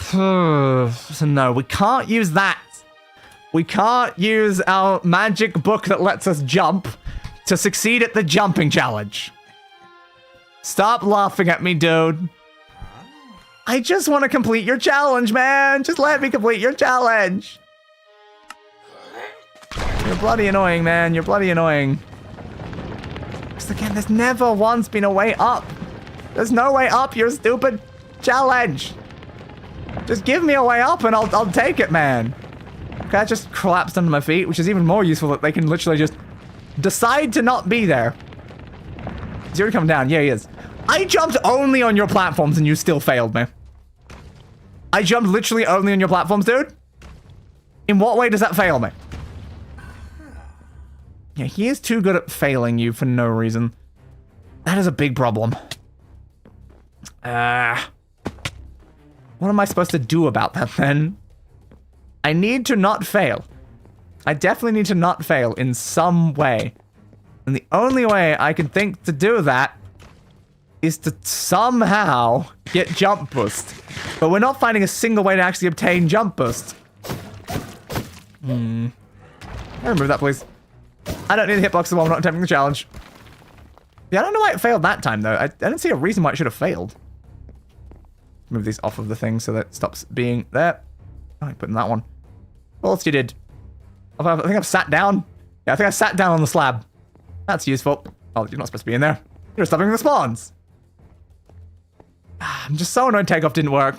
So no, we can't use that. We can't use our magic book that lets us jump to succeed at the jumping challenge. Stop laughing at me, dude. I just want to complete your challenge, man. Just let me complete your challenge. You're bloody annoying, man. You're bloody annoying. Because again, there's never once been a way up. There's no way up your stupid challenge. Just give me a way up and I'll take it, man. Okay, I just collapsed under my feet, which is even more useful that they can literally just decide to not be there. He's already coming down. Yeah, he is. I jumped only on your platforms and you still failed me. I jumped literally only on your platforms, dude. In what way does that fail me? Yeah, he is too good at failing you for no reason. That is a big problem. What am I supposed to do about that then? I need to not fail. I definitely need to not fail in some way. And the only way I can think to do that is to somehow get jump boost. But we're not finding a single way to actually obtain jump boost. Can I remove that, please? I don't need the hitbox while I'm not attempting the challenge. Yeah, I don't know why it failed that time, though. I don't see a reason why it should have failed. Move these off of the thing so that it stops being there. Oh, I put in that one. What else you did? I think I've sat down. Yeah, I think I sat down on the slab. That's useful. Oh, you're not supposed to be in there. You're stopping the spawns. I'm just so annoyed takeoff didn't work.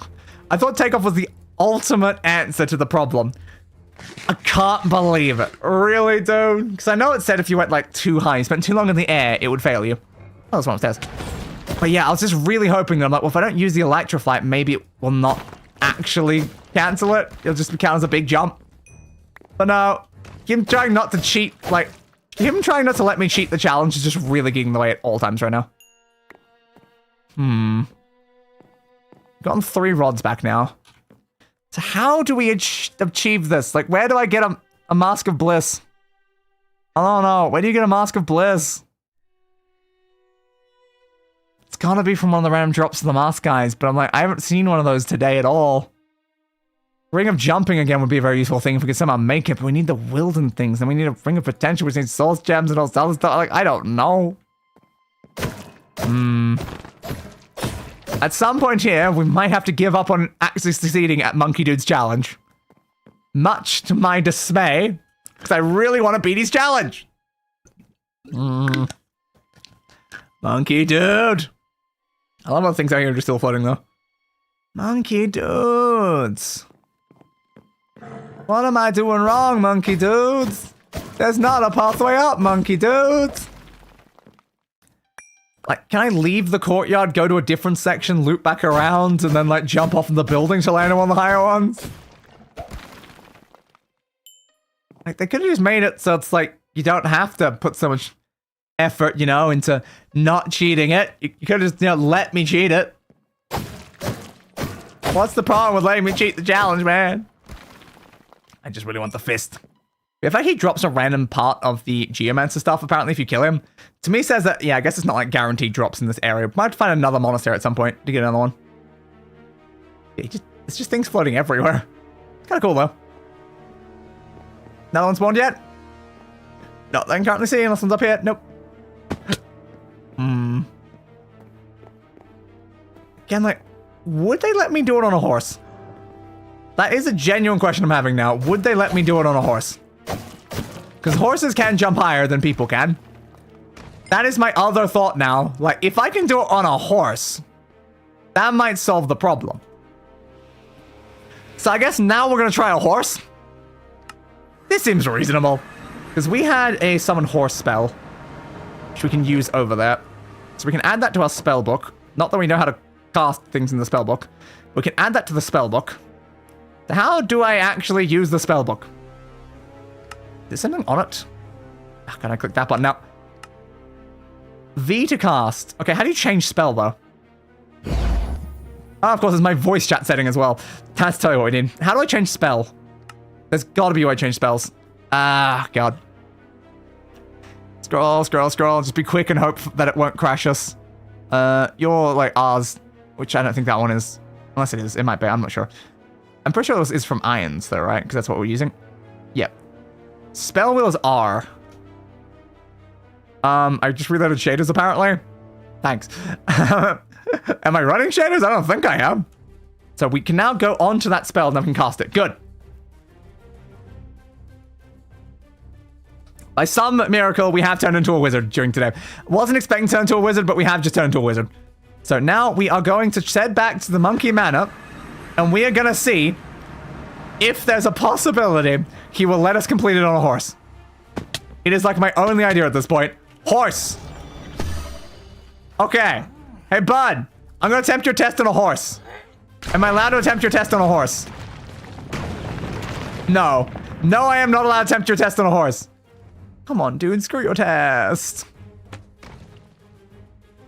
I thought takeoff was the ultimate answer to the problem. I can't believe it. Really, dude? Because I know it said if you went like too high, you spent too long in the air, it would fail you. Oh, there's one upstairs. But yeah, I was just really hoping that I'm like, well, if I don't use the electroflight, maybe it will not actually cancel it. It'll just count as a big jump. But no, him trying not to cheat, like, him trying not to let me cheat the challenge is just really getting in the way at all times right now. Gotten 3 rods back now. So how do we achieve this? Like, where do I get a Mask of Bliss? I don't know. Where do you get a Mask of Bliss? It's gotta be from one of the random drops of the mask guys, but I'm like, I haven't seen one of those today at all. Ring of Jumping again would be a very useful thing if we could somehow make it, but we need the Wilden things, and we need a Ring of Potential, which needs Source Gems and all this other stuff. Like, I don't know. At some point here, we might have to give up on actually succeeding at Monkey Dude's challenge. Much to my dismay, because I really want to beat his challenge. Monkey Dude. I love how things out here are just still floating, though. Monkey Dudes. What am I doing wrong, Monkey Dudes? There's not a pathway up, Monkey Dudes. Like, can I leave the courtyard, go to a different section, loop back around, and then, like, jump off in the building to land on one of the higher ones? Like, they could have just made it so it's like, you don't have to put so much effort, you know, into not cheating it. You could have just, you know, let me cheat it. What's the problem with letting me cheat the challenge, man? I just really want the fist. In fact, he drops a random part of the Geomancer stuff, apparently, if you kill him. To me, says that, yeah, I guess it's not like guaranteed drops in this area. Might have to find another monastery at some point to get another one. Yeah, it's just things floating everywhere. It's kind of cool, though. Another one spawned yet? Not that I can currently see, unless one's up here. Nope. Again, like, would they let me do it on a horse? That is a genuine question I'm having now. Would they let me do it on a horse? Because horses can jump higher than people can. That is my other thought now. Like, if I can do it on a horse, that might solve the problem. So I guess now we're going to try a horse. This seems reasonable. Because we had a summon horse spell, which we can use over there. So we can add that to our spell book. Not that we know how to cast things in the spell book. We can add that to the spell book. So how do I actually use the spell book? Is something on it? Oh, can I click that button now? V to cast. Okay, how do you change spell, though? Oh, of course, there's my voice chat setting as well. That's totally what we need. How do I change spell? There's got to be a way to change spells. Ah, God. Scroll, scroll, scroll. Just be quick and hope that it won't crash us. You're like ours, which I don't think that one is. Unless it is. It might be. I'm not sure. I'm pretty sure this is from Irons, though, right? Because that's what we're using. Yep. Spell wheels are. I just reloaded shaders, apparently. Thanks. Am I running shaders? I don't think I am. So we can now go on to that spell and then we can cast it. Good. By some miracle, we have turned into a wizard during today. Wasn't expecting to turn into a wizard, but we have just turned into a wizard. So now we are going to head back to the Monkey Manor, and we are going to see if there's a possibility he will let us complete it on a horse. It is like my only idea at this point. Horse. Okay. Hey, bud. I'm going to attempt your test on a horse. Am I allowed to attempt your test on a horse? No. No, I am not allowed to attempt your test on a horse. Come on, dude. Screw your test.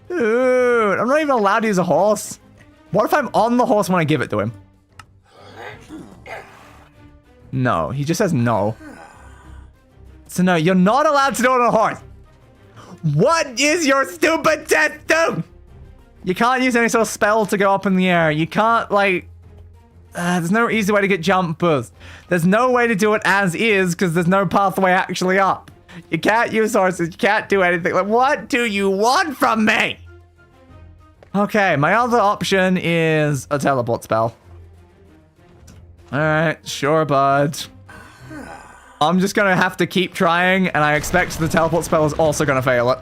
Dude, I'm not even allowed to use a horse. What if I'm on the horse when I give it to him? No, he just says no. So no, you're not allowed to do it on a horse. What is your stupid test do? You can't use any sort of spell to go up in the air. You can't, like... there's no easy way to get jump boost. There's no way to do it as is because there's no pathway actually up. You can't use horses. You can't do anything. Like, what do you want from me? Okay, my other option is a teleport spell. Alright, sure, bud. I'm just gonna have to keep trying, and I expect the teleport spell is also gonna fail it.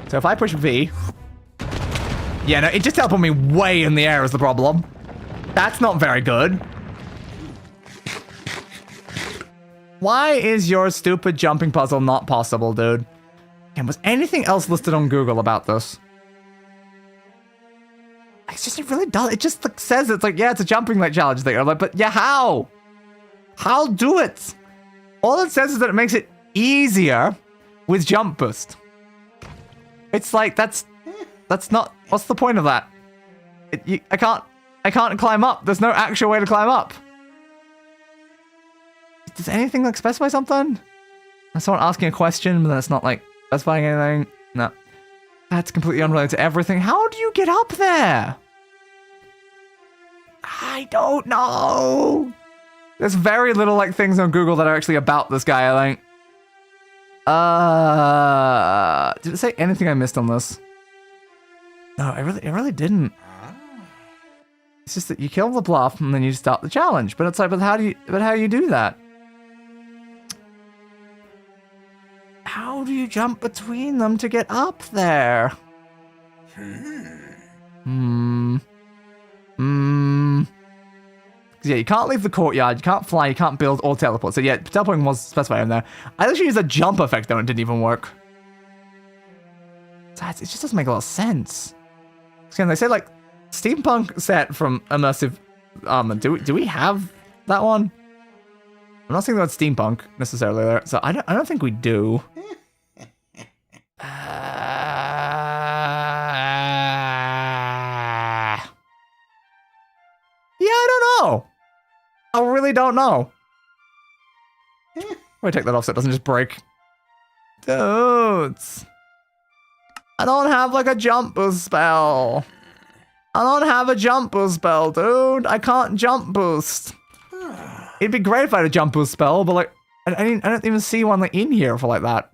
So if I push V... Yeah, no, it just teleported me way in the air is the problem. That's not very good. Why is your stupid jumping puzzle not possible, dude? And was anything else listed on Google about this? It's just, it really does. It just like, says it's like, yeah, it's a jumping like challenge thing. I'm like, but yeah, how? How do it? All it says is that it makes it easier with jump boost. It's like, that's not, what's the point of that? I can't climb up. There's no actual way to climb up. Does anything like specify something? That's someone asking a question, but then it's not like specifying anything. No. That's completely unrelated to everything. How do you get up there? I don't know. There's very little like things on Google that are actually about this guy, I think. Did it say anything I missed on this? No, it really didn't. It's just that you kill the bluff and then you start the challenge. But it's like, but how do you do that? How do you jump between them to get up there? Yeah, you can't leave the courtyard, you can't fly, you can't build or teleport. So yeah, teleporting was specified in there. I actually used a jump effect though and it didn't even work. It just doesn't make a lot of sense. Again, they say like steampunk set from Immersive. Do we have that one? I'm not saying about steampunk necessarily there, so I don't think we do. Yeah, I don't know. I really don't know. I'm gonna take that off so it doesn't just break. Dudes. I don't have like a jump boost spell. I don't have a jump boost spell, dude. I can't jump boost. It'd be great if I had a jump boost spell, but like, I don't even see one like in here for like that.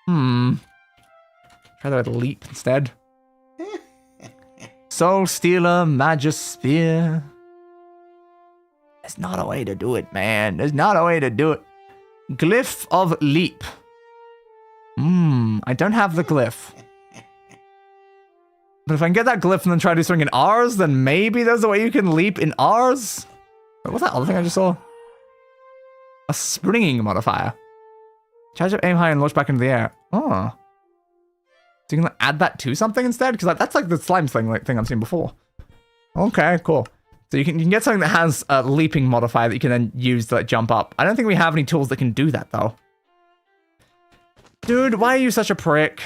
Try that with leap instead. Soul Stealer, Magisphere. There's not a way to do it, man. There's not a way to do it. Glyph of Leap. I don't have the glyph. But if I can get that glyph and then try to do something in ours, then maybe there's a way you can leap in ours. Wait, what's that other thing I just saw? A springing modifier. Charge up, aim high, and launch back into the air. Oh. So you can like, add that to something instead? Because like, that's like the slime thing I've seen before. Okay, cool. So you can get something that has a leaping modifier that you can then use to like, jump up. I don't think we have any tools that can do that though. Dude, why are you such a prick?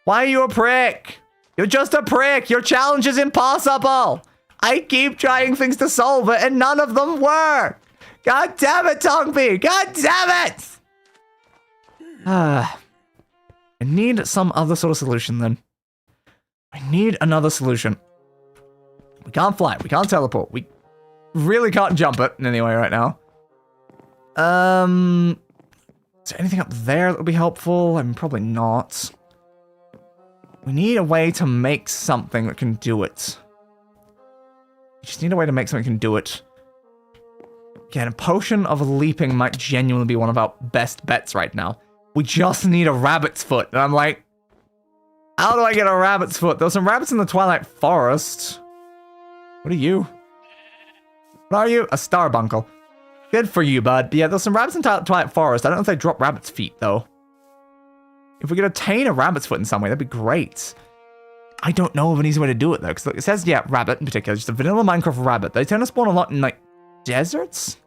Why are you a prick? You're just a prick. Your challenge is impossible. I keep trying things to solve it and none of them work. God damn it, Tongbi. God damn it. I need some other sort of solution then. I need another solution. We can't fly. We can't teleport. We really can't jump it in any way right now. Is there anything up there that would be helpful? I mean, probably not. We need a way to make something that can do it. We just need a way to make something that can do it. Again, a potion of leaping might genuinely be one of our best bets right now. We just need a rabbit's foot. And I'm like, how do I get a rabbit's foot? There were some rabbits in the Twilight Forest. What are you? What are you? A starbuncle. Good for you, bud. But yeah, there's some rabbits in Twilight Forest. I don't know if they drop rabbit's feet, though. If we could obtain a rabbit's foot in some way, that'd be great. I don't know of an easy way to do it, though. Because it says, yeah, rabbit in particular. Just a vanilla Minecraft rabbit. They tend to spawn a lot in, like, deserts?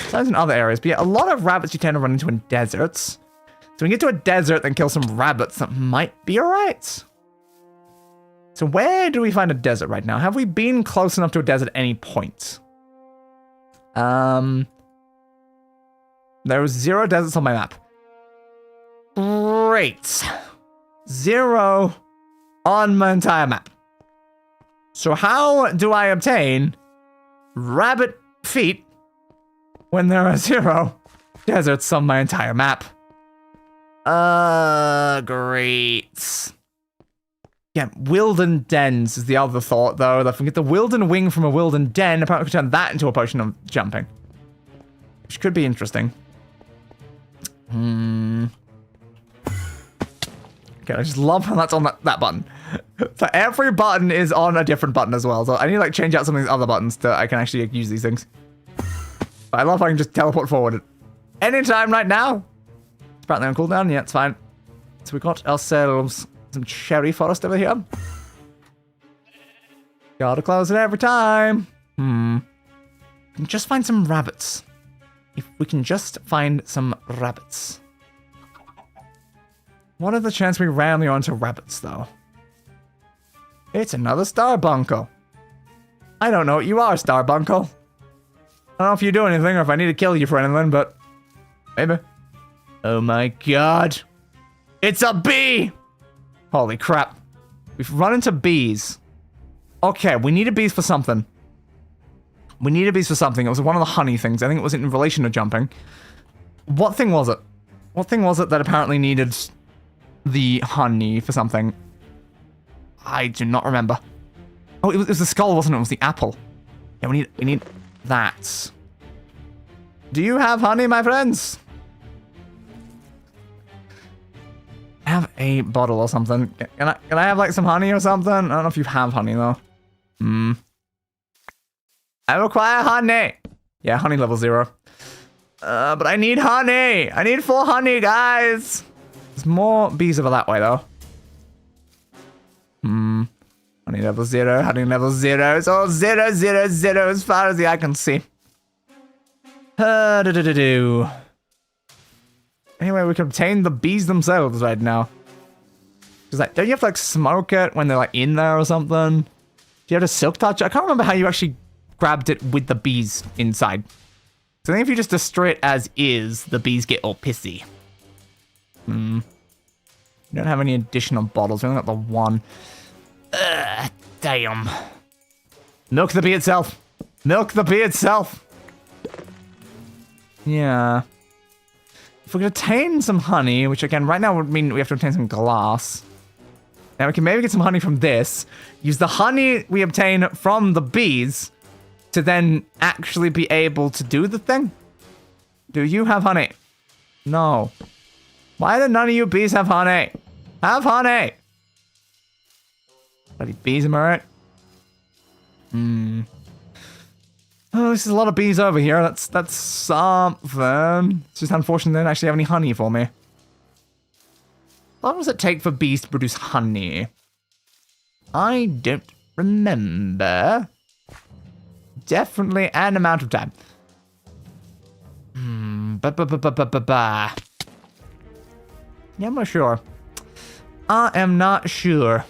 Sometimes in other areas. But yeah, a lot of rabbits you tend to run into in deserts. So we can get to a desert and kill some rabbits. That might be alright. So where do we find a desert right now? Have we been close enough to a desert at any point? There was 0 deserts on my map. Great. 0 on my entire map. So how do I obtain rabbit feet when there are 0 deserts on my entire map? Great. Yeah, Wilden Dens is the other thought, though. If we get the Wilden Wing from a Wilden Den, apparently we can turn that into a potion of jumping. Which could be interesting. Okay, I just love how that's on that button. So every button is on a different button as well. So I need to like change out some of these other buttons so I can actually use these things. But I love how I can just teleport forward anytime right now. It's apparently on cooldown. Yeah, it's fine. So we got ourselves some cherry forest over here. Gotta close it every time. We can just find some rabbits. If we can just find some rabbits. What are the chances we randomly run into rabbits, though? It's another Starbuncle. I don't know what you are, Starbuncle. I don't know if you do anything or if I need to kill you for anything, but maybe. Oh my god. It's a bee! Holy crap. We've run into bees. Okay, we needed bees for something. We needed bees for something. It was one of the honey things. I think it was in relation to jumping. What thing was it? What thing was it that apparently needed the honey for something? I do not remember. Oh, it was the skull, wasn't it? It was the apple. Yeah, we need that. Do you have honey, my friends? Have a bottle or something. Can I have like some honey or something? I don't know if you have honey though. I require honey. Yeah, honey level 0. But I need honey. I need 4 honey, guys. There's more bees over that way though. Honey level 0. Honey level 0. It's all 0, 0, 0 as far as the eye can see. Anyway, we can obtain the bees themselves right now. Cause like, don't you have to like smoke it when they're like in there or something? Do you have to silk touch it? I can't remember how you actually grabbed it with the bees inside. So I think if you just destroy it as is, the bees get all pissy. We don't have any additional bottles. We only got the 1. Damn. Milk the bee itself. Milk the bee itself. Yeah. If we can obtain some honey, which again, right now would mean we have to obtain some glass. Now we can maybe get some honey from this. Use the honey we obtain from the bees to then actually be able to do the thing. Do you have honey? No. Why do none of you bees have honey? Have honey! Bloody bees, am I right? Oh, this is a lot of bees over here. That's something. It's just unfortunate they don't actually have any honey for me. How long does it take for bees to produce honey? I don't remember. Definitely an amount of time. Yeah, I'm not sure. I am not sure.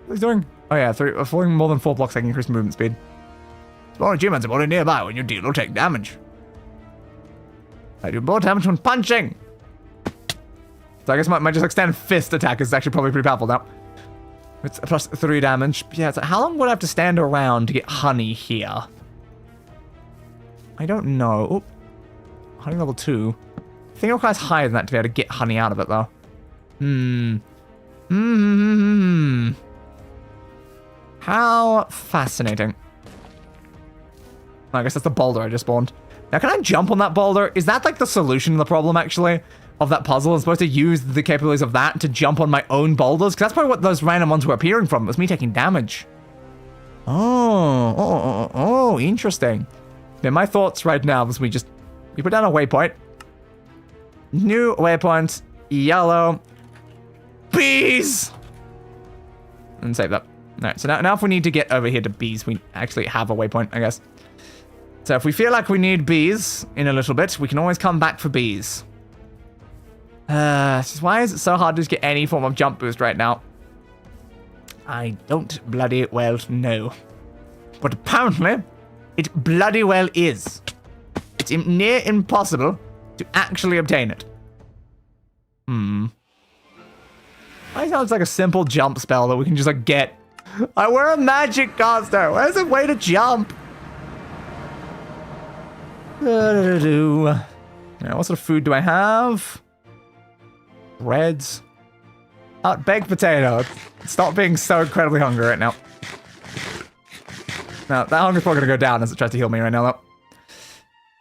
What he's doing? Oh yeah, falling more than 4 blocks, I can increase movement speed. Small achievements are nearby when you deal or take damage. I do more damage when punching. So I guess my just extended fist attack is actually probably pretty powerful now. It's a plus 3 damage. Yeah, so how long would I have to stand around to get honey here? I don't know. Oh, honey level 2. I think it requires higher than that to be able to get honey out of it, though. How fascinating. I guess that's the boulder I just spawned. Now, can I jump on that boulder? Is that like the solution to the problem, actually, of that puzzle? I'm supposed to use the capabilities of that to jump on my own boulders? Because that's probably what those random ones were appearing from. It was me taking damage. Oh, interesting. Yeah, my thoughts right now is we put down a waypoint. New waypoint. Yellow. Bees! And save that. Alright, so now if we need to get over here to bees, we actually have a waypoint, I guess. So if we feel like we need bees in a little bit, we can always come back for bees. Why is it so hard to just get any form of jump boost right now? I don't bloody well know. But apparently, it bloody well is. It's near impossible to actually obtain it. That sounds like a simple jump spell that we can just like get. We're a magic caster. Where's a way to jump? Now, what sort of food do I have? Reds. Baked potato. Stop being so incredibly hungry right now. Now, that hunger's probably gonna go down as it tries to heal me right now,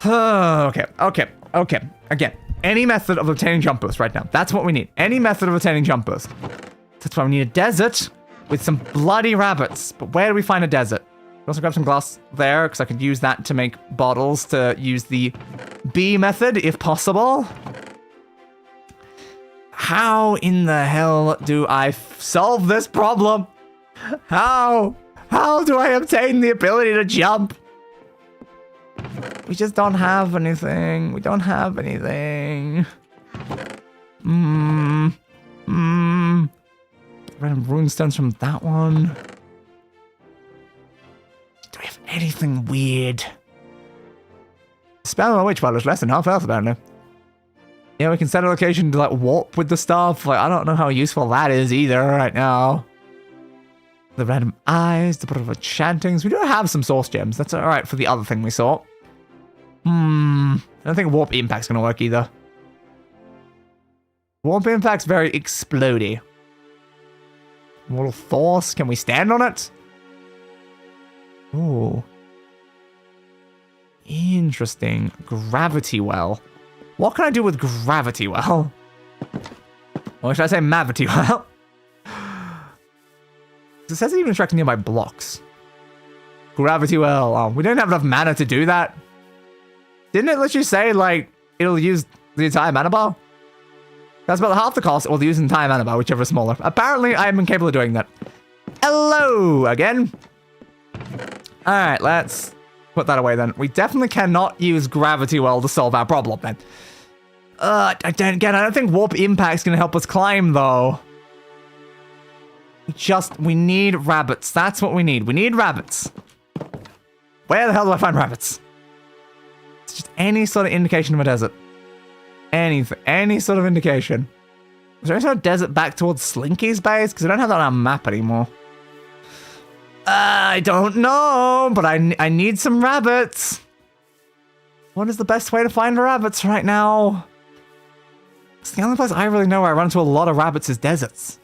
though. Okay. Again, any method of obtaining jump boost right now. That's what we need. Any method of obtaining jump boost. That's why we need a desert with some bloody rabbits. But where do we find a desert? We also grab some glass there, because I could use that to make bottles to use the bee method, if possible. How in the hell do I solve this problem? How? How do I obtain the ability to jump? We just don't have anything. We don't have anything. Random runestones from that one. Do we have anything weird? Spell on witch bottle is less than half health, apparently. Yeah, we can set a location to like warp with the stuff. Like, I don't know how useful that is either right now. The random eyes, the bottle of enchantings. We do have some source gems. That's alright for the other thing we saw. I don't think warp impact's gonna work either. Warp impact's very explodey. Mortal force, can we stand on it? Ooh. Interesting. Gravity well. What can I do with gravity well? Or should I say mavity well? It says it even attracts nearby blocks. Gravity well. Oh, we don't have enough mana to do that. Didn't it literally say, like, it'll use the entire mana bar? That's about half the cost, or the use the entire mana bar, whichever is smaller. Apparently, I am incapable of doing that. Hello, again. Alright, let's put that away then. We definitely cannot use gravity well to solve our problem then. I don't think warp impact's gonna help us climb, though. We need rabbits. That's what we need. We need rabbits. Where the hell do I find rabbits? It's just any sort of indication of a desert. Anything. Any sort of indication. Is there any sort of desert back towards Slinky's base? Because I don't have that on our map anymore. I don't know, but I need some rabbits. What is the best way to find rabbits right now? It's the only place I really know where I run into a lot of rabbits is deserts.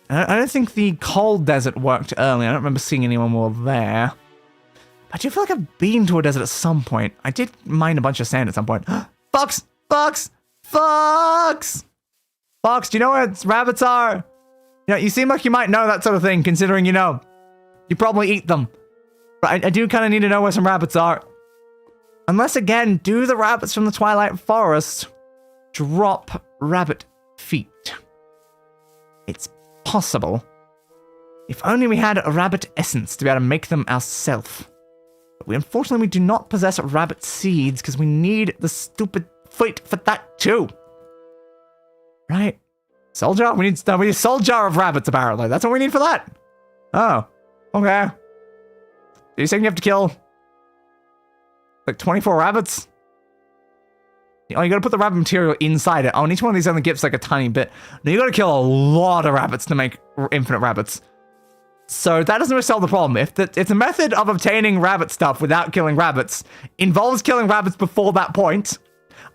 I don't think the cold desert worked earlier. I don't remember seeing anyone more there. I do feel like I've been to a desert at some point. I did mine a bunch of sand at some point. Fox! Fox! Fox! Fox, do you know where rabbits are? You know, you seem like you might know that sort of thing, considering, you know, you probably eat them. But I do kind of need to know where some rabbits are. Unless, again, do the rabbits from the Twilight Forest drop rabbit feet? It's possible. If only we had a rabbit essence to be able to make them ourselves. But unfortunately, we do not possess rabbit seeds because we need the stupid feet for that too. Right? Soul jar? We need a soul jar of rabbits, apparently. That's what we need for that. Oh. Okay. You're saying you have to kill like 24 rabbits? Oh, you gotta put the rabbit material inside it. Oh, and each one of these only gives like a tiny bit. Now you gotta kill a lot of rabbits to make infinite rabbits. So that doesn't really solve the problem. If the method of obtaining rabbit stuff without killing rabbits involves killing rabbits before that point,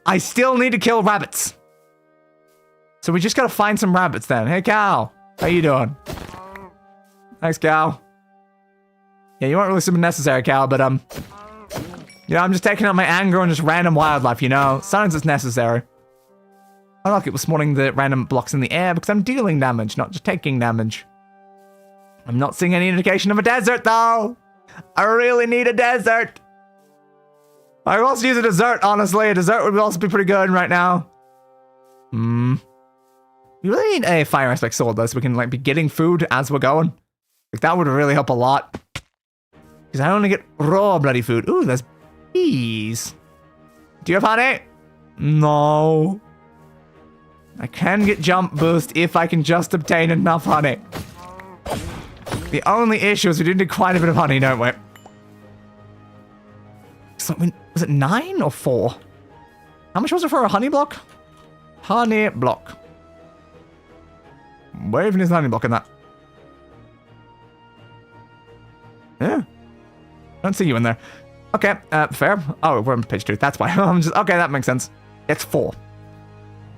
I still need to kill rabbits. So we just gotta find some rabbits then. Hey, cow. How you doing? Thanks, cow. Yeah, you weren't really super necessary, cow, but you know, I'm just taking out my anger on just random wildlife, you know? Sometimes it's necessary. I like it with spawning the random blocks in the air because I'm dealing damage, not just taking damage. I'm not seeing any indication of a desert, though. I really need a desert. I could also use a dessert, honestly. A dessert would also be pretty good right now. We really need a fire aspect sword, though, so we can, like, be getting food as we're going. Like, that would really help a lot. Because I only get raw bloody food. Ooh, there's bees. Do you have honey? No. I can get jump boost if I can just obtain enough honey. The only issue is we do need quite a bit of honey, don't we? So, was it 9 or 4? How much was it for a honey block? Honey block. Where even is the honey block in that? Yeah. Don't see you in there. Okay, fair. Oh, we're on page 2. That's why. Okay, that makes sense. It's 4.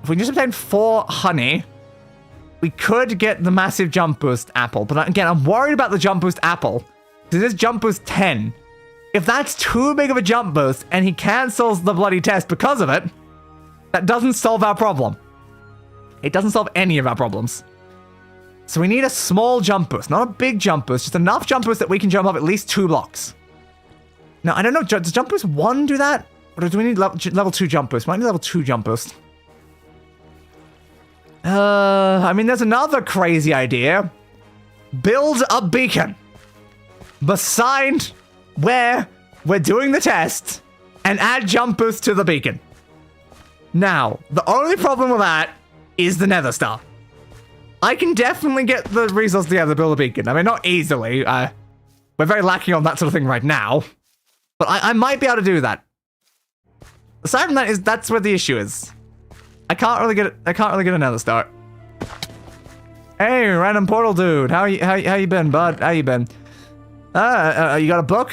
If we just obtain 4 honey, we could get the massive jump boost apple. But again, I'm worried about the jump boost apple. Because this jump boost 10. If that's too big of a jump boost and he cancels the bloody test because of it, that doesn't solve our problem. It doesn't solve any of our problems. So we need a small jump boost, not a big jump boost, just enough jump boost that we can jump up at least 2 blocks. Now, I don't know, does jump boost 1 do that? Or do we need level 2 jump boost? Might need level 2 jump boost. I mean, there's another crazy idea. Build a beacon beside where we're doing the test and add jump boost to the beacon. Now, the only problem with that is the nether star. I can definitely get the resources together to build a beacon. I mean, not easily. We're very lacking on that sort of thing right now. But I might be able to do that. Aside from that, that's where the issue is. I can't really get another start. Hey, random portal dude. How you been, bud? How you been? You got a book?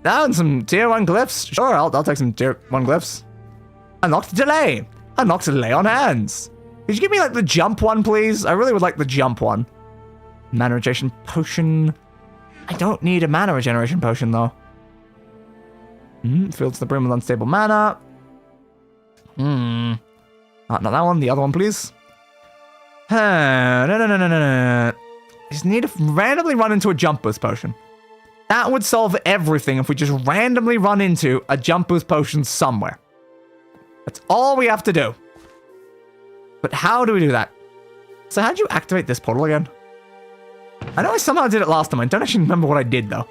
And some tier 1 glyphs? Sure, I'll take some tier 1 glyphs. Unlocked delay. Unlocked delay on hands. Could you give me, like, the jump one, please? I really would like the jump one. Mana regeneration potion. I don't need a mana regeneration potion, though. Fills the brim with unstable mana. Not that one. The other one, please. No. I just need to randomly run into a jump boost potion. That would solve everything if we just randomly run into a jump boost potion somewhere. That's all we have to do. But how do we do that? So how'd you activate this portal again? I know I somehow did it last time. I don't actually remember what I did, though.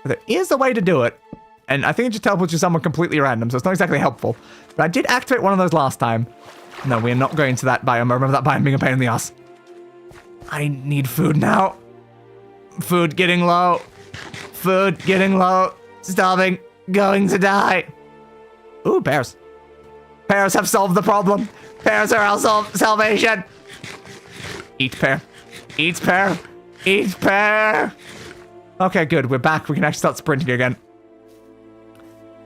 But there is a way to do it. And I think it just teleports you somewhere completely random, so it's not exactly helpful. But I did activate one of those last time. No, we are not going to that biome. I remember that biome being a pain in the ass. I need food now. Food getting low. Food getting low. Starving. Going to die. Ooh, bears. Pears have solved the problem. Pears are our salvation. Eat pear. Eat pear. Eat pear. Okay, good. We're back. We can actually start sprinting again.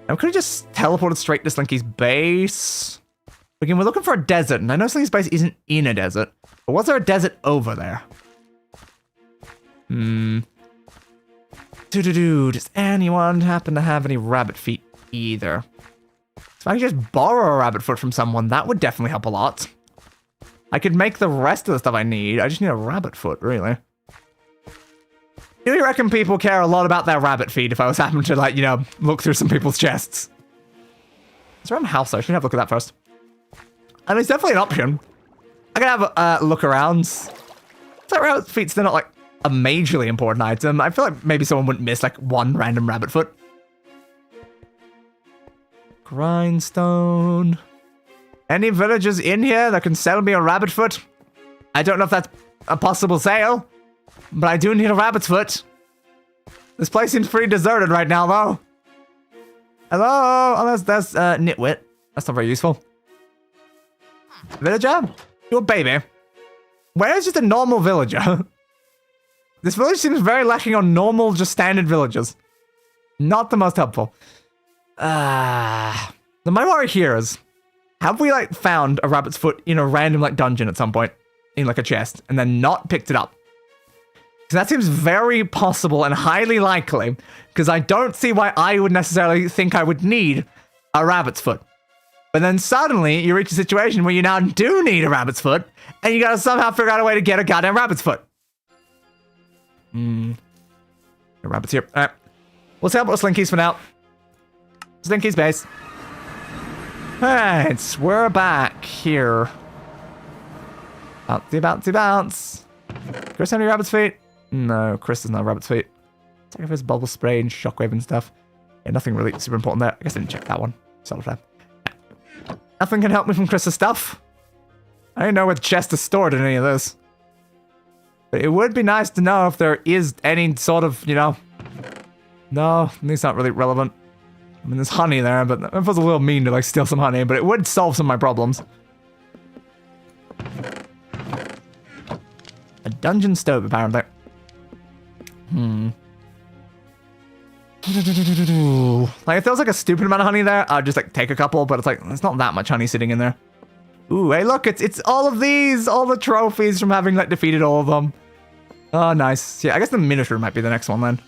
Now, we could have just teleported straight to Slinky's base. Again, we're looking for a desert, and I know Slinky's base isn't in a desert. But was there a desert over there? Does anyone happen to have any rabbit feet either? So I could just borrow a rabbit foot from someone. That would definitely help a lot. I could make the rest of the stuff I need. I just need a rabbit foot, really. Do you reckon people care a lot about their rabbit feet if I was happening to, like, you know, look through some people's chests? Is there a house? I should have a look at that first. I mean, it's definitely an option. I could have a look around. So rabbit feet's they're not, like, a majorly important item. I feel like maybe someone wouldn't miss, like, one random rabbit foot. Grindstone. Any villagers in here that can sell me a rabbit foot? I don't know if that's a possible sale, but I do need a rabbit's foot. This place seems pretty deserted right now, though. Hello? Oh, that's nitwit. That's not very useful. Villager? You're a baby. Where is just a normal villager? This village seems very lacking on normal, just standard villagers. Not the most helpful. My worry here is, have we, like, found a rabbit's foot in a random, like, dungeon at some point? In, like, a chest, and then not picked it up? Because that seems very possible and highly likely, because I don't see why I would necessarily think I would need a rabbit's foot. But then suddenly, you reach a situation where you now do need a rabbit's foot, and you gotta somehow figure out a way to get a goddamn rabbit's foot. The rabbit's here. Alright. We'll set up with Slinky's for now. Slinky's base. Alright, we're back here. Bouncy, bounce. Chris have any rabbit's feet? No, Chris doesn't have rabbit's feet. Check if there's bubble spray and shockwave and stuff. Yeah, nothing really super important there. I guess I didn't check that one. Solid. Nothing can help me from Chris's stuff. I don't know where the chest is stored in any of those. But it would be nice to know if there is any sort of, you know... No, it's not really relevant. I mean, there's honey there, but it was a little mean to, like, steal some honey, but it would solve some of my problems. A dungeon stove, apparently. Like, if there was, like, a stupid amount of honey there, I'd just, like, take a couple, but it's like, there's not that much honey sitting in there. Ooh, hey, look, it's all of these! All the trophies from having, like, defeated all of them. Oh, nice. Yeah, I guess the miniature might be the next one, then.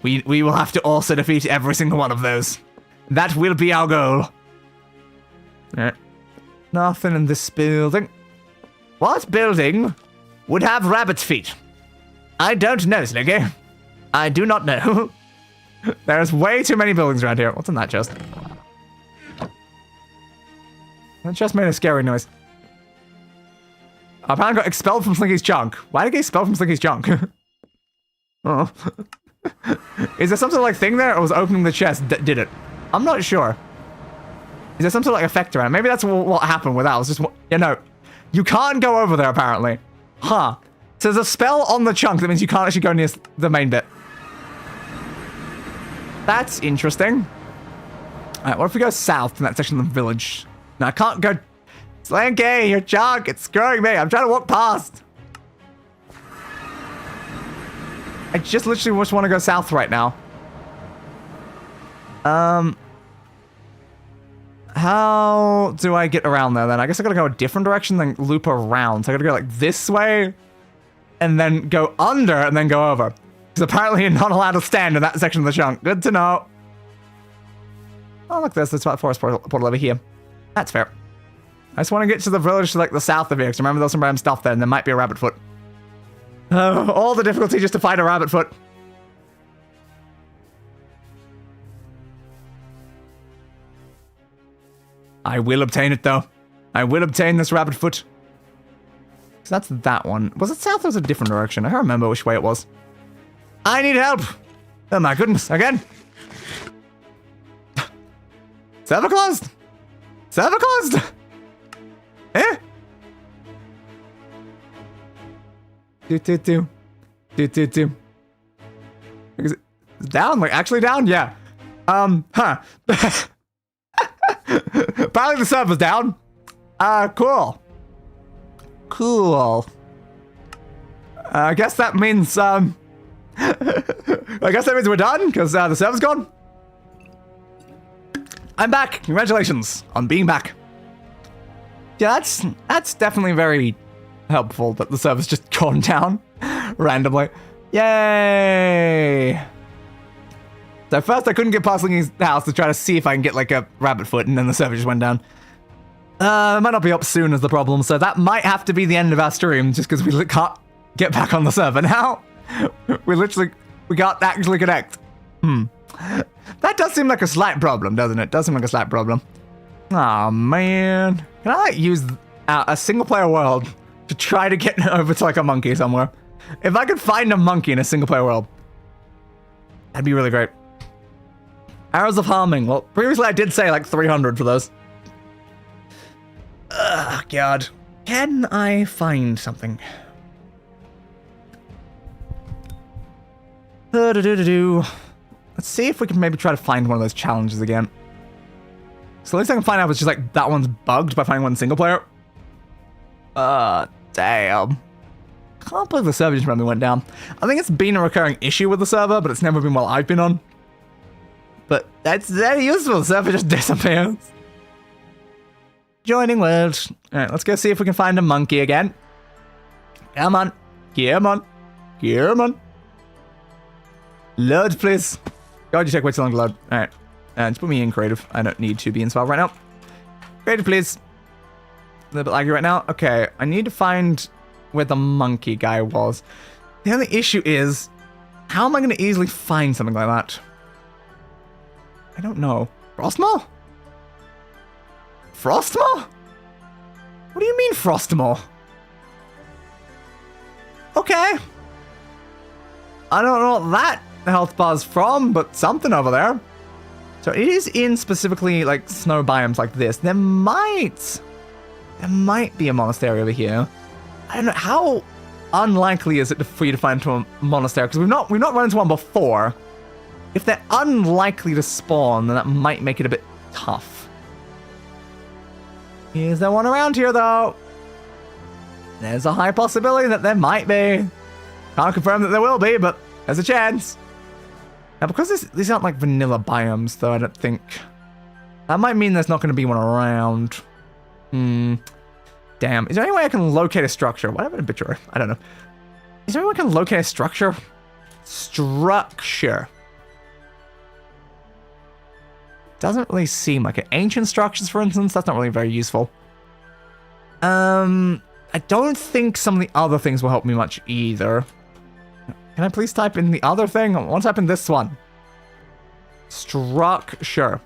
We will have to also defeat every single one of those. That will be our goal. Alright. Nothing in this building. What building would have rabbit's feet? I don't know, Slinky. I do not know. There's way too many buildings around here. What's in that chest? That chest made a scary noise. Apparently got expelled from Slinky's junk. Why did I get expelled from Slinky's junk? Oh. Is there some sort of like thing there, or was opening the chest did it? I'm not sure. Is there some sort of like effect around? Maybe that's what happened with that. It's just, you know, you can't go over there apparently. Huh. So there's a spell on the chunk that means you can't actually go near the main bit. That's interesting. Alright, what if we go south in that section of the village? No, I can't go. Slinky, your junk, it's screwing me. I'm trying to walk past. I just literally just want to go south right now. How do I get around there then? I guess I gotta go a different direction, then loop around. So I gotta go like this way, and then go under, and then go over. Because apparently you're not allowed to stand in that section of the chunk. Good to know. Oh, look, there's the Twilight Forest portal over here. That's fair. I just want to get to the village to like the south of here, because remember there's some random stuff there, and there might be a rabbit foot. All the difficulty just to find a rabbit foot. I will obtain it, though. I will obtain this rabbit foot. So that's that one. Was it south or was it a different direction? I can't remember which way it was. I need help! Oh my goodness, again! Server closed! Server closed! Eh? Is it down? Like, actually down? Yeah. Huh. Apparently the server's down. Cool. Cool. I guess that means, I guess that means we're done, because, the server's gone. I'm back. Congratulations on being back. Yeah, that's definitely very helpful that the server's just gone down randomly. Yay! So first I couldn't get past Linky's house to try to see if I can get like a rabbit foot, and then the server just went down. It might not be up soon is the problem, so that might have to be the end of our stream just because we can't get back on the server now. we can't actually connect. That does seem like a slight problem, doesn't it? Does seem like a slight problem. Aw, man. Can I like use a single player world to try to get over to like a monkey somewhere? If I could find a monkey in a single player world, that'd be really great. Arrows of harming. Well, previously I did say like 300 for those. Ugh, God. Can I find something? Let's see if we can maybe try to find one of those challenges again. So the least I can find out is just like that one's bugged by finding one single player. Damn. Can't believe the server just randomly went down. I think it's been a recurring issue with the server, but it's never been while I've been on. But that's very useful. The server just disappears. Joining world. Alright, let's go see if we can find a monkey again. Come on. Come on. Come on. Load, please. God, you take way too long to load. Alright. Just put me in creative. I don't need to be in survival right now. Creative, please. A little bit laggy right now. Okay, I need to find where the monkey guy was. The only issue is, how am I going to easily find something like that? I don't know. Frostmaw? Frostmaw? What do you mean Frostmaw? Okay. I don't know what that health bar's from, but something over there. So it is in specifically like snow biomes like this. There might be a monastery over here. I don't know how unlikely is it for you to find into a monastery? Because we've not run into one before. If they're unlikely to spawn, then that might make it a bit tough. Is there one around here, though? There's a high possibility that there might be. Can't confirm that there will be, but there's a chance. Now, because these aren't like vanilla biomes, though, I don't think. That might mean there's not going to be one around. Damn. Is there any way I can locate a structure? What happened to Obituary? I don't know. Is there any way I can locate a structure? Structure. Doesn't really seem like it. Ancient structures, for instance, that's not really very useful. I don't think some of the other things will help me much either. Can I please type in the other thing? I want to type in this one. Structure.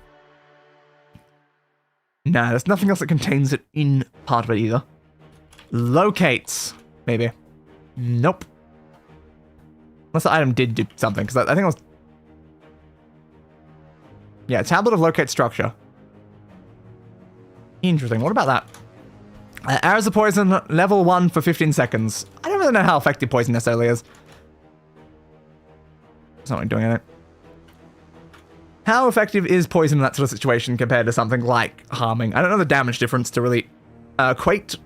Nah, there's nothing else that contains it in part of it either. Locates. Maybe. Nope. Unless the item did do something, because I think it was... Yeah, tablet of locate structure. Interesting. What about that? Arrows of poison, level 1 for 15 seconds. I don't really know how effective poison necessarily is. It's not really doing anything. How effective is poison in that sort of situation compared to something like harming? I don't know the damage difference to really equate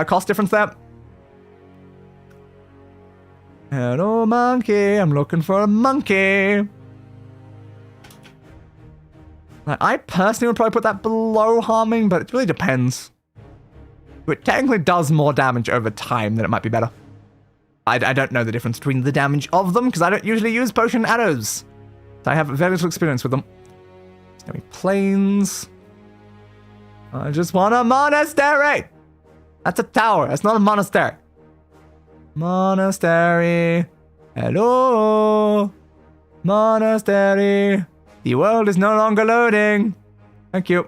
cost difference there. Hello, monkey. I'm looking for a monkey. I personally would probably put that below harming, but it really depends. It technically does more damage over time, then it might be better. I don't know the difference between the damage of them, because I don't usually use potion arrows. So I have very little experience with them. Snowy plains. I just want a monastery! That's a tower, that's not a monastery. Monastery. Hello. Monastery. The world is no longer loading. Thank you.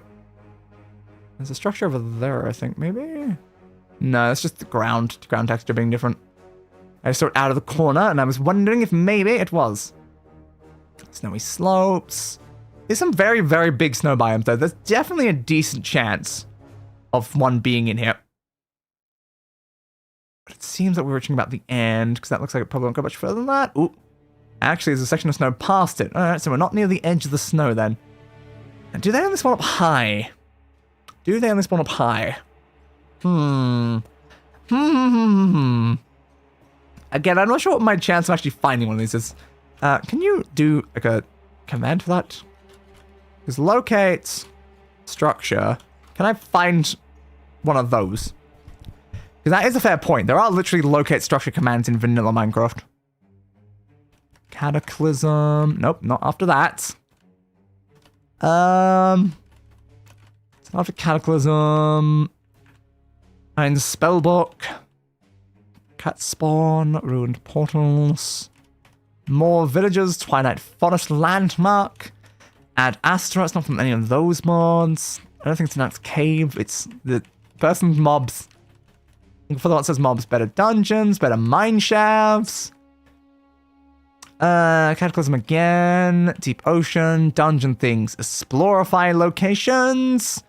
There's a structure over there, I think, maybe? No, it's just the ground texture being different. I saw it out of the corner, and I was wondering if maybe it was. Snowy slopes. There's some very, very big snow biomes, though. There's definitely a decent chance of one being in here. But it seems that we're reaching about the end, because that looks like it probably won't go much further than that. Ooh. Actually, there's a section of snow past it. Alright, so we're not near the edge of the snow, then. And do they only spawn up high? Do they only spawn up high? Again, I'm not sure what my chance of actually finding one of these is. Can you do, like, a command for that? Because locate structure. Can I find one of those? Because that is a fair point. There are literally locate structure commands in vanilla Minecraft. Cataclysm. Nope, not after that. It's not after Cataclysm. And Spellbook. Cat Spawn. Ruined Portals. More Villages. Twilight Forest Landmark. Add Astra. It's not from any of those mods. I don't think it's an Axe Cave. It's the person's mobs. For the one that says mobs, better dungeons, better mine shafts. Cataclysm again. Deep Ocean. Dungeon things. Explorify locations.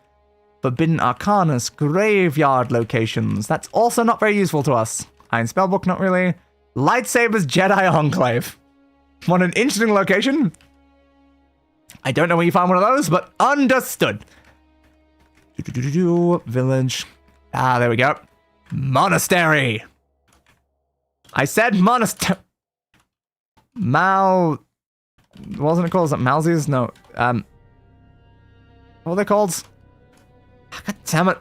Forbidden Arcanas. Graveyard locations. That's also not very useful to us. Iron Spellbook, not really. Lightsabers Jedi Enclave. Want an interesting location? I don't know where you find one of those, but understood. Village. Ah, there we go. Monastery. I said monastery. Wasn't it called? Is it Malzies? No. What are they called? God damn it.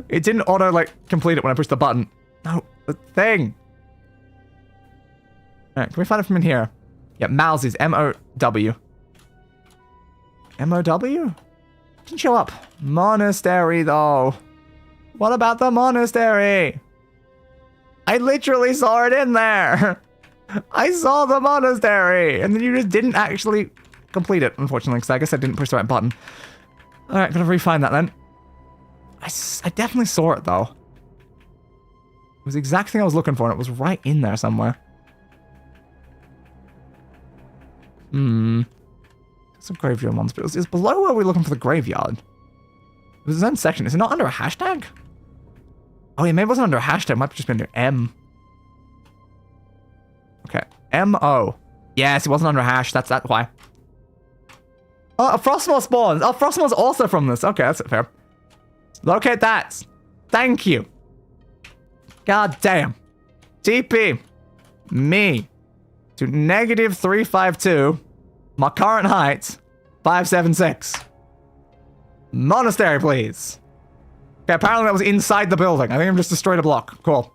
It didn't auto, complete it when I pushed the button. No, the thing. Alright, can we find it from in here? Yeah, Malzies. M-O-W. M-O-W? Didn't show up. Monastery, though. What about the monastery? I literally saw it in there. I saw the monastery, and then you just didn't actually complete it, unfortunately, because I guess I didn't push the right button. Alright, gonna refine that then. I definitely saw it, though. It was the exact thing I was looking for, and it was right in there somewhere. Some graveyard ones, but it's below where we're looking for the graveyard. It was its own section. Is it not under a hashtag? Oh, yeah, maybe it wasn't under a hashtag. It might have just been under M. M-O. Yes, it wasn't under hash. That's why. Oh, a Frostmaw spawns. Oh, Frostmaw's also from this. Okay, that's fair. Locate that. Thank you. God damn. TP me to negative 352. My current height, 576. Monastery, please. Okay, apparently that was inside the building. I think I've just destroyed a block. Cool.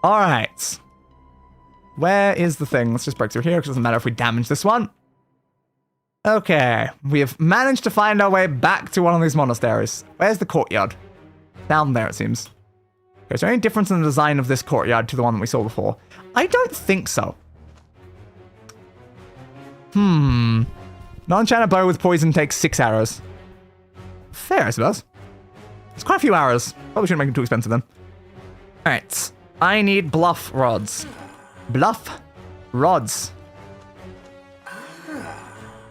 Alright. Where is the thing? Let's just break through here, because it doesn't matter if we damage this one. Okay. We have managed to find our way back to one of these monasteries. Where's the courtyard? Down there, it seems. Okay, is there any difference in the design of this courtyard to the one that we saw before? I don't think so. Non-enchanted bow with poison takes 6 arrows. Fair, I suppose. It's quite a few arrows. Probably shouldn't make them too expensive then. Alright. I need bluff rods. Bluff rods.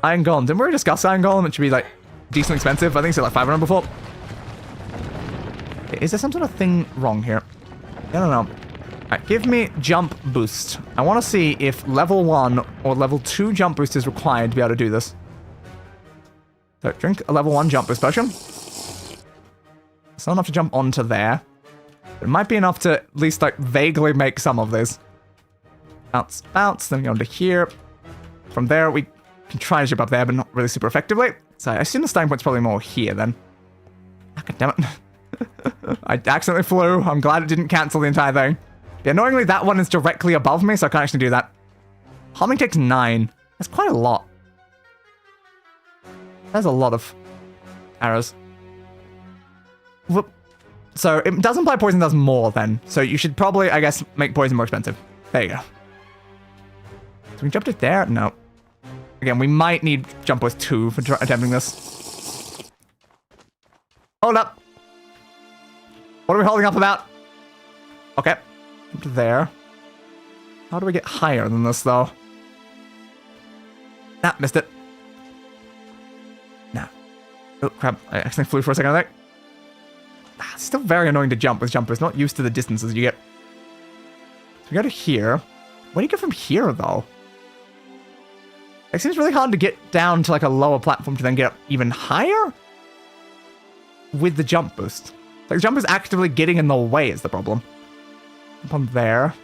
Iron Golem. Didn't we already discuss Iron Golem? It should be like decently expensive. I think it's like 500 before. Okay, is there some sort of thing wrong here? I don't know. Alright, give me jump boost. I want to see if level 1 or level 2 jump boost is required to be able to do this. So drink a level 1 jump boost potion. It's not enough to jump onto there. But it might be enough to at least like vaguely make some of these. Bounce, bounce, then we go into here. From there we can try to jump up there, but not really super effectively. So I assume the starting point's probably more here then. Ah, God damn it. I accidentally flew. I'm glad it didn't cancel the entire thing. Yeah, annoyingly that one is directly above me, so I can't actually do that. Homing takes 9. That's quite a lot. That's a lot of arrows. Whoop. So it does imply poison does more then. So you should probably, I guess, make poison more expensive. There you go. So we jumped it there? No. Again, we might need jump boost 2 for attempting this. Hold up. What are we holding up about? Okay. Up to there. How do we get higher than this, though? Nah, missed it. Nah. Oh, crap. I accidentally flew for a second, I think. Ah, it's still very annoying to jump with jumpers. Not used to the distances you get. So we go to here. Where do you go from here, though? It seems really hard to get down to, like, a lower platform to then get up even higher? With the jump boost. Like, the jump is actively getting in the way is the problem. Up on there.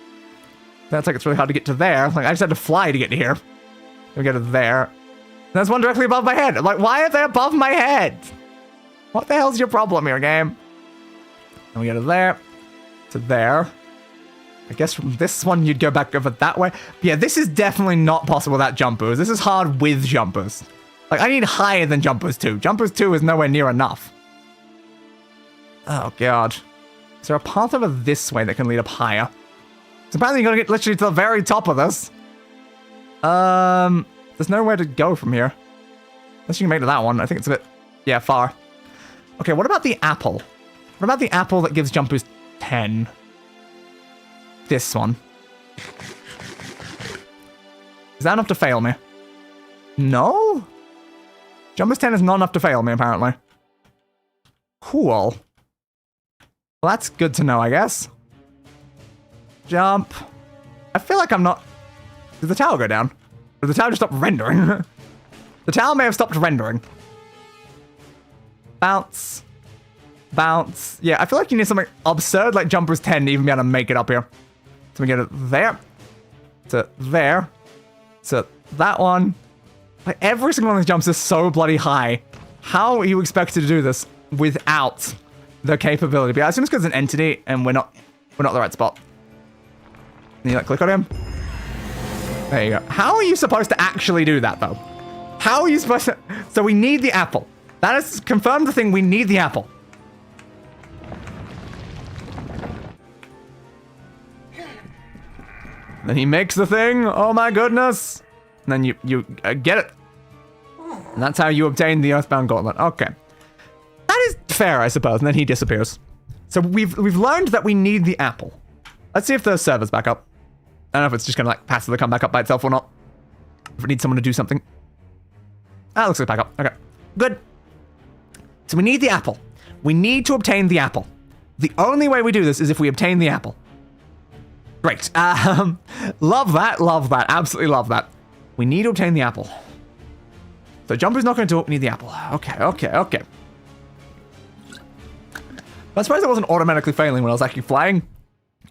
That's like it's really hard to get to there. Like, I just had to fly to get to here. We go to there. There's one directly above my head. I'm like, why are they above my head? What the hell's your problem here, game? And we go to there. To there. I guess from this one, you'd go back over that way. Yeah, this is definitely not possible without jump boost. This is hard with jump boost. Like, I need higher than jump boost 2. Jump boost 2 is nowhere near enough. Oh, God. Is there a path over this way that can lead up higher? So apparently you gotta get literally to the very top of this. There's nowhere to go from here. Unless you can make it to that one. I think it's a bit, yeah, far. Okay, what about the apple? What about the apple that gives jump boost 10? This one. Is that enough to fail me? No? Jump boost 10 is not enough to fail me, apparently. Cool. Well, that's good to know, I guess. Jump. I feel like I'm not... Did the tower go down? Or did the tower just stop rendering? The tower may have stopped rendering. Bounce. Bounce. Yeah, I feel like you need something absurd like jump boost 10 to even be able to make it up here. So we get it there. To there. To that one. Like, every single one of these jumps is so bloody high. How are you expected to do this without the capability? But I assume it's because it's an entity and we're not the right spot. Then you like click on him. There you go. How are you supposed to actually do that though? How are you supposed to? So we need the apple. That is confirmed the thing. We need the apple. Then he makes the thing. Oh my goodness. And then you get it. And that's how you obtain the Earthbound Gauntlet. Okay. That is fair, I suppose. And then he disappears. So we've learned that we need the apple. Let's see if the server's back up. I don't know if it's just gonna like passively come back up by itself or not. If it needs someone to do something. Ah, looks like back up. Okay. Good. So we need the apple. We need to obtain the apple. The only way we do this is if we obtain the apple. Great. Love that, absolutely love that. We need to obtain the apple. So Jumper's not going to do it, we need the apple. Okay. I'm surprised I wasn't automatically failing when I was actually flying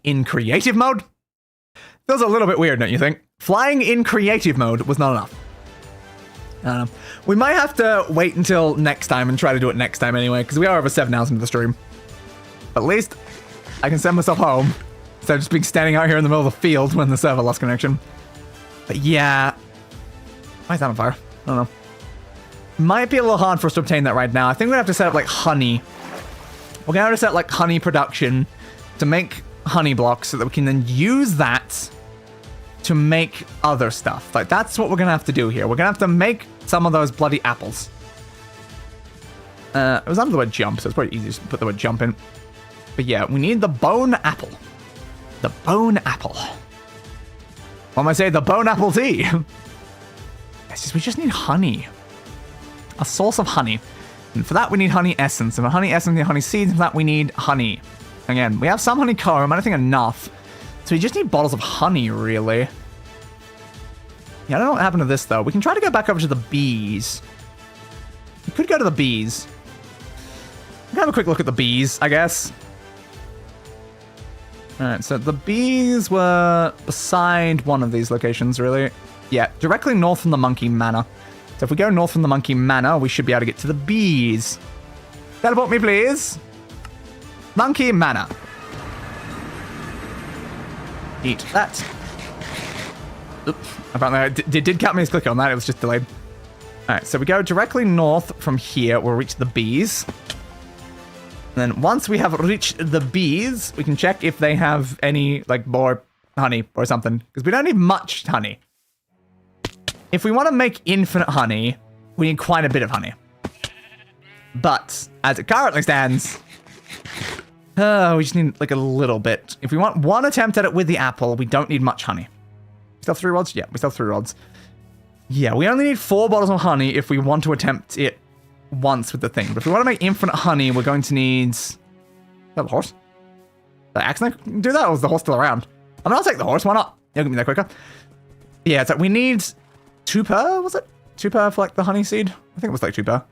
in creative mode. Feels a little bit weird, don't you think? Flying in creative mode was not enough. We might have to wait until next time and try to do it next time anyway, because we are over 7 hours into the stream. At least I can send myself home instead of just being standing out here in the middle of the field when the server lost connection. But yeah. Why is that on fire? I don't know. Might be a little hard for us to obtain that right now. I think we're gonna have to set up like honey. We're gonna have to set like honey production to make honey blocks so that we can then use that to make other stuff. Like that's what we're gonna have to do here. We're gonna have to make some of those bloody apples. It was under the word jump, so it's pretty easy to put the word jump in. But yeah, we need the bone apple. The bone apple. What am I saying? The bone apple tea. It's just, we just need honey. A source of honey. And for that, we need honey essence. And for honey essence, we need honey seeds. And for that, we need honey. Again, we have some honeycomb. I don't think enough. So we just need bottles of honey, really. Yeah, I don't know what happened to this, though. We can try to go back over to the bees. We could go to the bees. We can have a quick look at the bees, I guess. Alright, so the bees were beside one of these locations, really. Yeah, directly north from the Monkey Manor. So if we go north from the Monkey Manor, we should be able to get to the bees. Teleport me, please. Monkey Manor. Eat that. Oops. Apparently, I did cut me his clicker on that. It was just delayed. Alright, so we go directly north from here. We'll reach the bees. And then once we have reached the bees, we can check if they have any, like, more honey or something. Because we don't need much honey. If we want to make infinite honey, we need quite a bit of honey. But, as it currently stands, we just need, like, a little bit. If we want one attempt at it with the apple, we don't need much honey. We still have 3 rods? Yeah, we still have 3 rods. Yeah, we only need 4 bottles of honey if we want to attempt it once with the thing. But if we want to make infinite honey, we're going to need... Is that the horse? Did I accidentally do that, or was the horse still around? I mean, I'll take the horse, why not? It'll get me there quicker. Yeah, so we need 2 per, was it? 2 per for, like, the honey seed? I think it was, like, 2 per.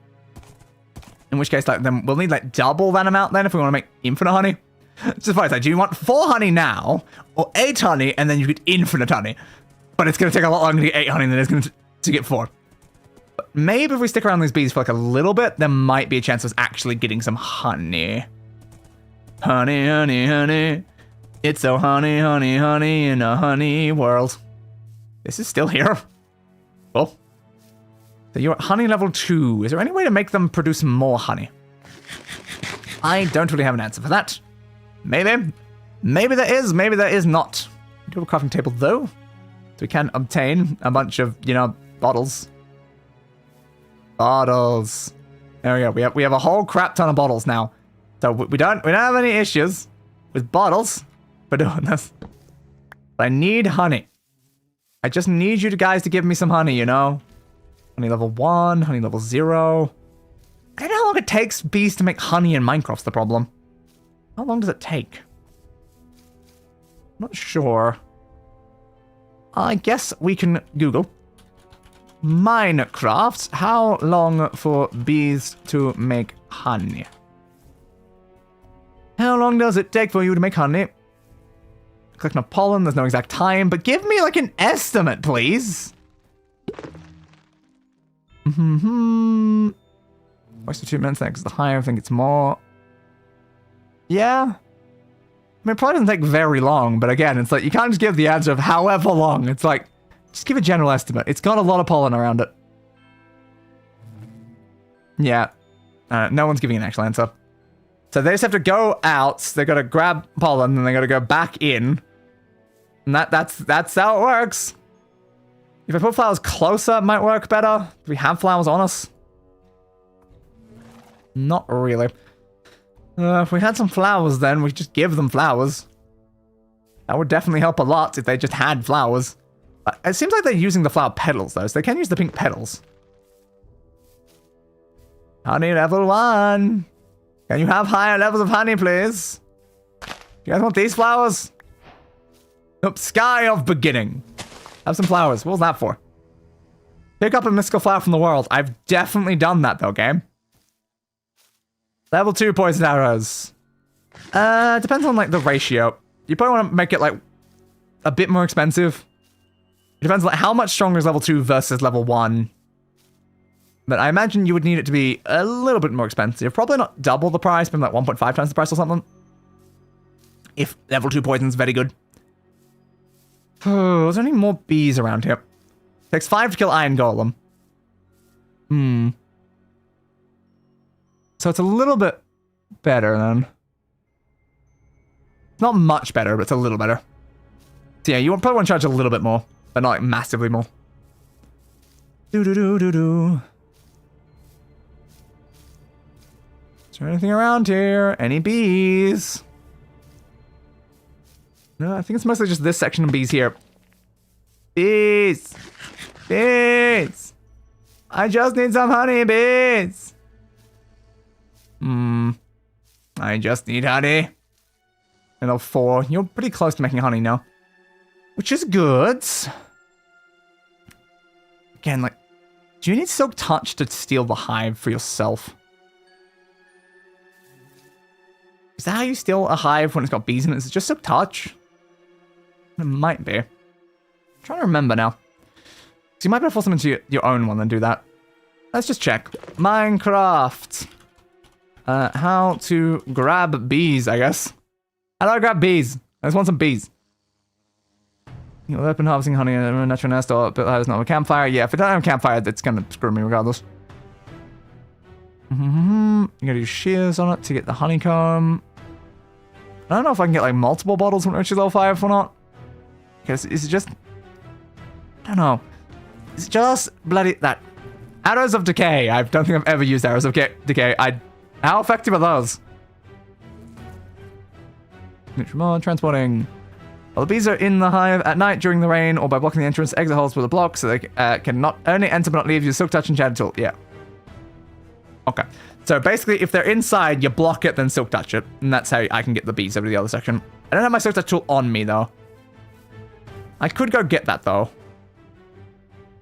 In which case, like, then we'll need, like, double that amount then if we want to make infinite honey. It's just funny, like, do you want 4 honey now, or 8 honey, and then you get infinite honey? But it's going to take a lot longer to get 8 honey than it's going to get 4. But maybe if we stick around these bees for, like, a little bit, there might be a chance of us actually getting some honey. Honey, honey, honey. It's so honey, honey, honey in a honey world. This is still here. Cool. So you're at honey level 2. Is there any way to make them produce more honey? I don't really have an answer for that. Maybe. Maybe there is. Maybe there is not. We do have a crafting table, though. So we can obtain a bunch of, you know, bottles. Bottles. There we go. We have a whole crap ton of bottles now. So we don't have any issues with bottles for doing this. But I need honey. I just need you guys to give me some honey, you know? Honey level 1, honey level 0. I don't know how long it takes bees to make honey in Minecraft's the problem. How long does it take? Not sure. I guess we can Google. Minecraft, how long for bees to make honey? How long does it take for you to make honey? Click on pollen, there's no exact time, but give me like an estimate, please. What's the 2 minutes next? The higher I think it's more. Yeah. I mean, it probably doesn't take very long, but again, it's like, you can't just give the answer of however long. It's like, just give a general estimate. It's got a lot of pollen around it. Yeah. No one's giving an actual answer. So they just have to go out, they gotta grab pollen, and they gotta go back in. And that's how it works. If I put flowers closer, it might work better. Do we have flowers on us? Not really. If we had some flowers then, we could just give them flowers. That would definitely help a lot if they just had flowers. It seems like they're using the flower petals though, so they can use the pink petals. Honey level 1. Can you have higher levels of honey, please? Do you guys want these flowers? Nope, Sky of Beginning. Have some flowers. What was that for? Pick up a mystical flower from the world. I've definitely done that though, game. Level 2 poison arrows. Depends on like the ratio. You probably want to make it like a bit more expensive. It depends on like how much stronger is level 2 versus level 1. But I imagine you would need it to be a little bit more expensive. Probably not double the price, but like 1.5 times the price or something. If level 2 poison's very good. Oh, is there any more bees around here? Takes 5 to kill Iron Golem. So it's a little bit better then. Not much better, but it's a little better. So yeah, you probably want to charge a little bit more, but not like massively more. Do-do-do-do-do. Is there anything around here? Any bees? No, I think it's mostly just this section of bees here. Bees! Bees! I just need some honey, bees! I just need honey. Level 4. You're pretty close to making honey now. Which is good. Again, like, do you need Silk Touch to steal the hive for yourself? Is that how you steal a hive when it's got bees in it? Is it just Silk Touch? It might be. I'm trying to remember now. So you might be able to force them into your own one and do that. Let's just check. Minecraft. How to grab bees, I guess. How do I grab bees? I just want some bees. You'll open harvesting honey in a natural nest or build house, not a campfire. Yeah, if I don't have a campfire, it's gonna screw me regardless. You gotta use shears on it to get the honeycomb. I don't know if I can get like multiple bottles when it reaches level 5 or not. Because is it just... I don't know. It's just bloody... that. Arrows of Decay. I don't think I've ever used Arrows of Decay. How effective are those? Neutral transporting. Well, the bees are in the hive at night during the rain or by blocking the entrance exit holes with a block so they can not only enter but not leave. Use Silk Touch and Shadow Tool. Yeah. Okay. So basically, if they're inside, you block it, then Silk Touch it. And that's how I can get the bees over to the other section. I don't have my Silk Touch tool on me, though. I could go get that, though.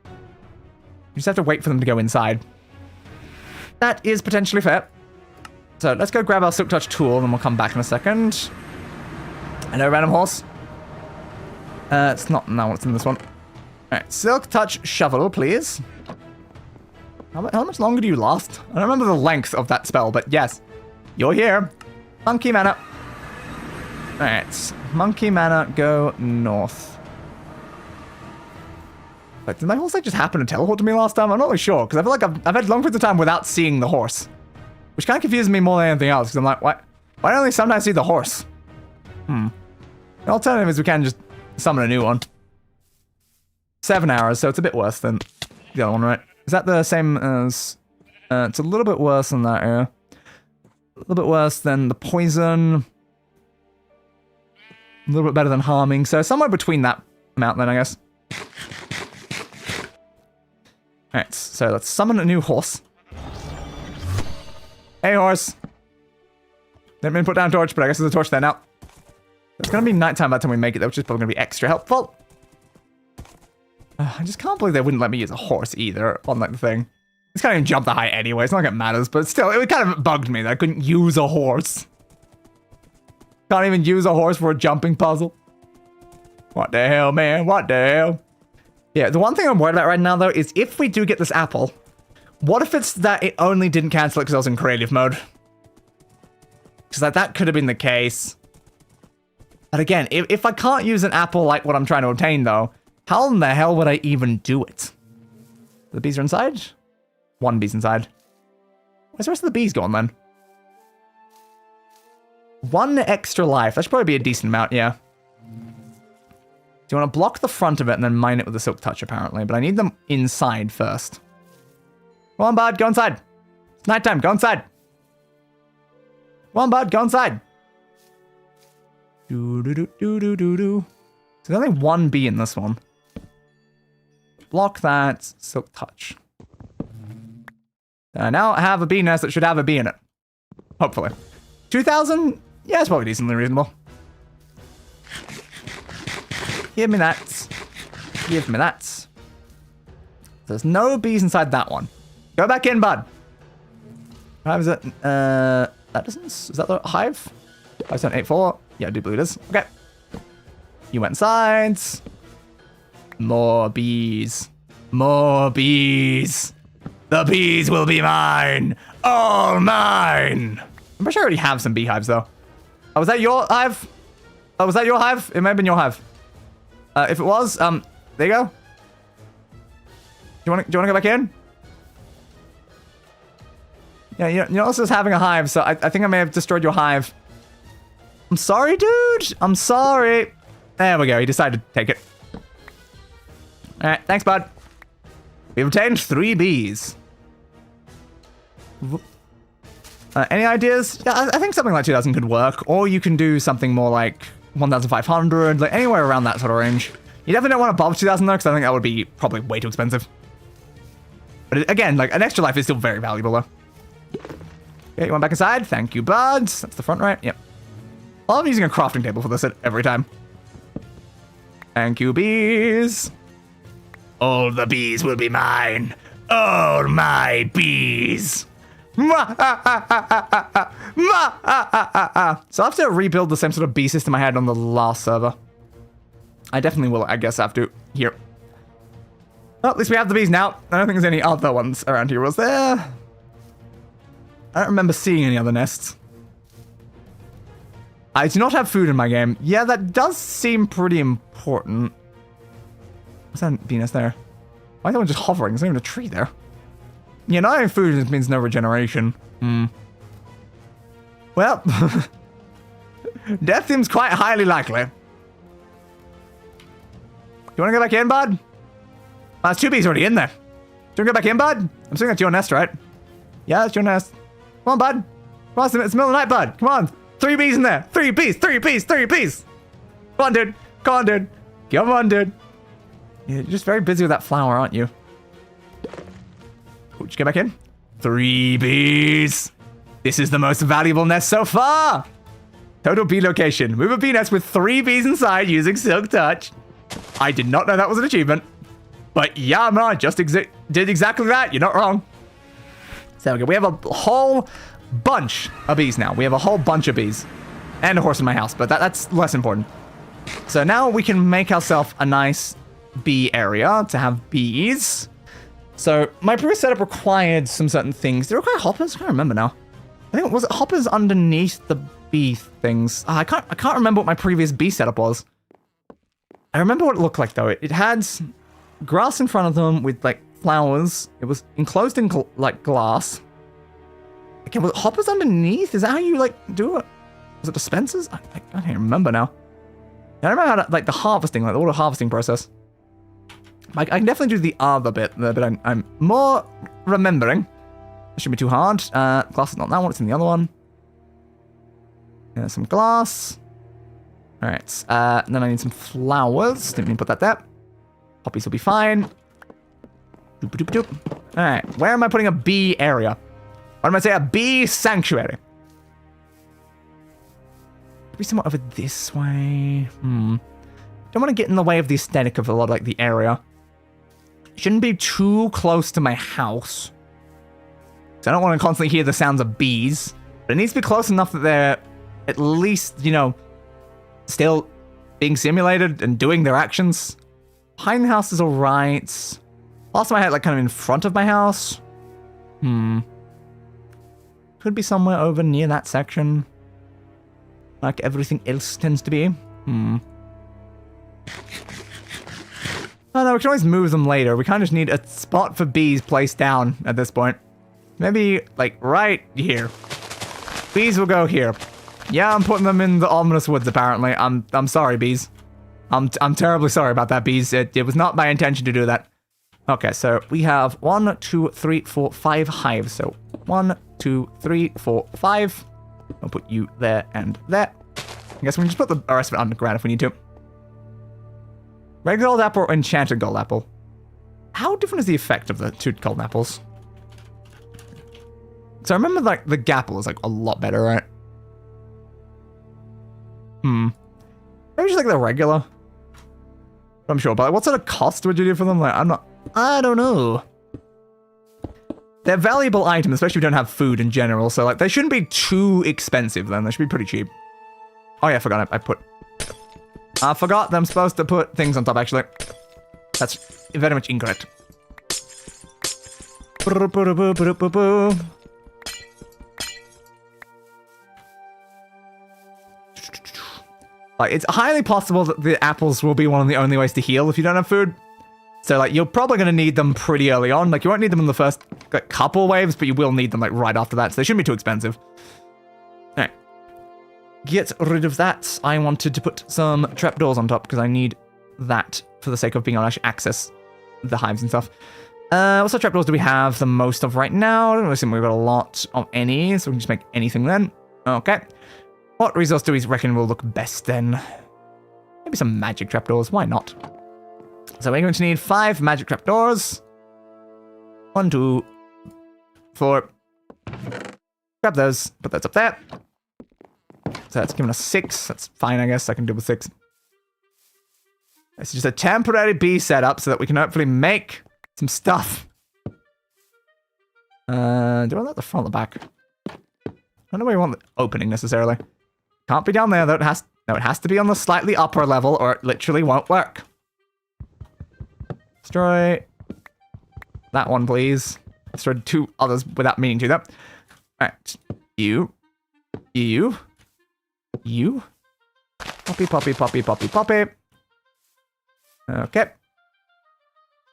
You just have to wait for them to go inside. That is potentially fair. So let's go grab our Silk Touch tool, and we'll come back in a second. Hello, random horse. It's not now what's in this one. Alright, Silk Touch shovel, please. How much longer do you last? I don't remember the length of that spell, but yes. You're here. Monkey mana. Alright. Monkey mana, go north. Like, did my horse like just happen to teleport to me last time? I'm not really sure, because I feel like I've had long periods of time without seeing the horse. Which kind of confuses me more than anything else, because I'm like, why don't we sometimes see the horse? The alternative is we can just summon a new one. 7 hours, so it's a bit worse than the other one, right? Is that the same as... it's a little bit worse than that, yeah. A little bit worse than the poison. A little bit better than harming, so somewhere between that amount then, I guess. Alright, so let's summon a new horse. Hey, horse. Didn't mean to put down a torch, but I guess there's a torch there now. It's gonna be nighttime by the time we make it, though, which is probably gonna be extra helpful. I just can't believe they wouldn't let me use a horse either on like the thing. It's kind of jump the height anyway, it's not like it matters, but still, it kind of bugged me that I couldn't use a horse. Can't even use a horse for a jumping puzzle. What the hell, man? What the hell? Yeah, the one thing I'm worried about right now, though, is if we do get this apple, what if it's that it only didn't cancel it because I was in creative mode? Because like, that could have been the case. But again, if I can't use an apple like what I'm trying to obtain, though, how in the hell would I even do it? The bees are inside? One bee's inside. Where's the rest of the bees going, then? 1 extra life. That should probably be a decent amount, yeah. Do you want to block the front of it and then mine it with a Silk Touch, apparently? But I need them inside first. Come on, bud, go inside. It's nighttime, go inside. Come on, bud, go inside. Do-do-do-do-do-do-do. So there's only 1 bee in this one. Block that. Silk Touch. Now I have a bee nest that should have a bee in it. Hopefully. 2,000? Yeah, it's probably decently reasonable. Give me that. Give me that. There's no bees inside that one. Go back in, bud. How is it? That doesn't... Is that the hive? 5784. Yeah, I do believe it is. Okay. You went inside. More bees. More bees. The bees will be mine. All mine. I'm pretty sure I already have some beehives, though. Oh, was that your hive? Oh, was that your hive? It might have been your hive. If it was, there you go. Do you want to go back in? Yeah, you know, also is having a hive, so I think I may have destroyed your hive. I'm sorry, dude. I'm sorry. There we go. He decided to take it. All right, thanks, bud. We've obtained 3 bees. Any ideas? Yeah, I think something like 2,000 could work, or you can do something more like 1,500, like anywhere around that sort of range. You definitely don't want above 2,000 though, because I think that would be probably way too expensive. But again, like an extra life is still very valuable though. Okay, you want back inside? Thank you, buds. That's the front, right? Yep. I'm using a crafting table for this every time. Thank you, bees. All the bees will be mine. All my bees. So I have to rebuild the same sort of bee system I had on the last server. I definitely will, I guess, have to here. Well, at least we have the bees now. I don't think there's any other ones around here, was there? I don't remember seeing any other nests. I do not have food in my game. Yeah, that does seem pretty important. What's that bee nest there? Why is that one just hovering? There's not even a tree there. Yeah, not having food means no regeneration. Well, death seems quite highly likely. You want to go back in, bud? There's 2 bees already in there. Do you want to go back in, bud? I'm assuming that's your nest, right? Yeah, that's your nest. Come on, bud. Come on, it's the middle of the night, bud. Come on. 3 bees in there. 3 bees, 3 bees, 3 bees. Come on, dude. Come on, dude. Come on, dude. You're just very busy with that flower, aren't you? Would you get back in? 3 bees. This is the most valuable nest so far. Total bee location. Move a bee nest with 3 bees inside using Silk Touch. I did not know that was an achievement. But yeah, man, I just did exactly that. You're not wrong. So we have a whole bunch of bees now. We have a whole bunch of bees. And a horse in my house, but that's less important. So now we can make ourselves a nice bee area to have bees. So my previous setup required some certain things. Did it require hoppers? I can't remember now. I think was it hoppers underneath the bee things? I can't remember what my previous bee setup was. I remember what it looked like though. It had grass in front of them with like flowers. It was enclosed in like glass. Okay, was it hoppers underneath? Is that how you like do it? Was it dispensers? I can't even remember now. I remember how to, like the harvesting, like the auto harvesting process. I can definitely do the other bit, the bit I'm more remembering. It shouldn't be too hard. Glass is not that one, it's in the other one. Some glass. Alright, then I need some flowers. Didn't mean to put that there. Poppies will be fine. Alright, where am I putting a bee area? What am I saying? A bee sanctuary. Maybe somewhere over this way. Don't want to get in the way of the aesthetic of a lot, like the area. Shouldn't be too close to my house. So I don't want to constantly hear the sounds of bees. But it needs to be close enough that they're at least, you know, still being simulated and doing their actions. Behind the house is alright. Last time I had like kind of in front of my house. Could be somewhere over near that section. Like everything else tends to be. Oh no, we can always move them later. We kind of just need a spot for bees placed down at this point. Maybe, like, right here. Bees will go here. Yeah, I'm putting them in the ominous woods, apparently. I'm sorry, bees. I'm terribly sorry about that, bees. It was not my intention to do that. Okay, so we have 1, 2, 3, 4, 5 hives. So 1, 2, 3, 4, 5. I'll put you there and there. I guess we can just put the rest of it underground if we need to. Regular gold apple or enchanted gold apple? How different is the effect of the 2 golden apples? So I remember like the gapple is like a lot better, right? Maybe just like the regular. I'm sure, but like, what sort of cost would you do for them? Like, I don't know. They're valuable items, especially if you don't have food in general, so like, they shouldn't be too expensive then. They should be pretty cheap. Oh yeah, I forgot I forgot that I'm supposed to put things on top, actually. That's very much incorrect. Like, it's highly possible that the apples will be one of the only ways to heal if you don't have food. So, like, you're probably going to need them pretty early on. Like, you won't need them in the first like, couple waves, but you will need them, like, right after that. So they shouldn't be too expensive. Alright. Get rid of that. I wanted to put some trapdoors on top because I need that for the sake of being able to actually access the hives and stuff. What sort of trapdoors do we have the most of right now? I don't really think we've got a lot of any, so we can just make anything then. Okay. What resource do we reckon will look best then? Maybe some magic trapdoors. Why not? So we're going to need 5 magic trapdoors. 1, 2, 4. Grab those. Put those up there. So that's giving us 6. That's fine, I guess. I can do with 6. It's just a temporary bee setup so that we can hopefully make some stuff. Do I want the front or the back? I don't know where you want the opening necessarily. Can't be down there, though. It has to be on the slightly upper level, or it literally won't work. Destroy that one, please. Destroy 2 others without meaning to, though. Alright. You. Poppy. Okay.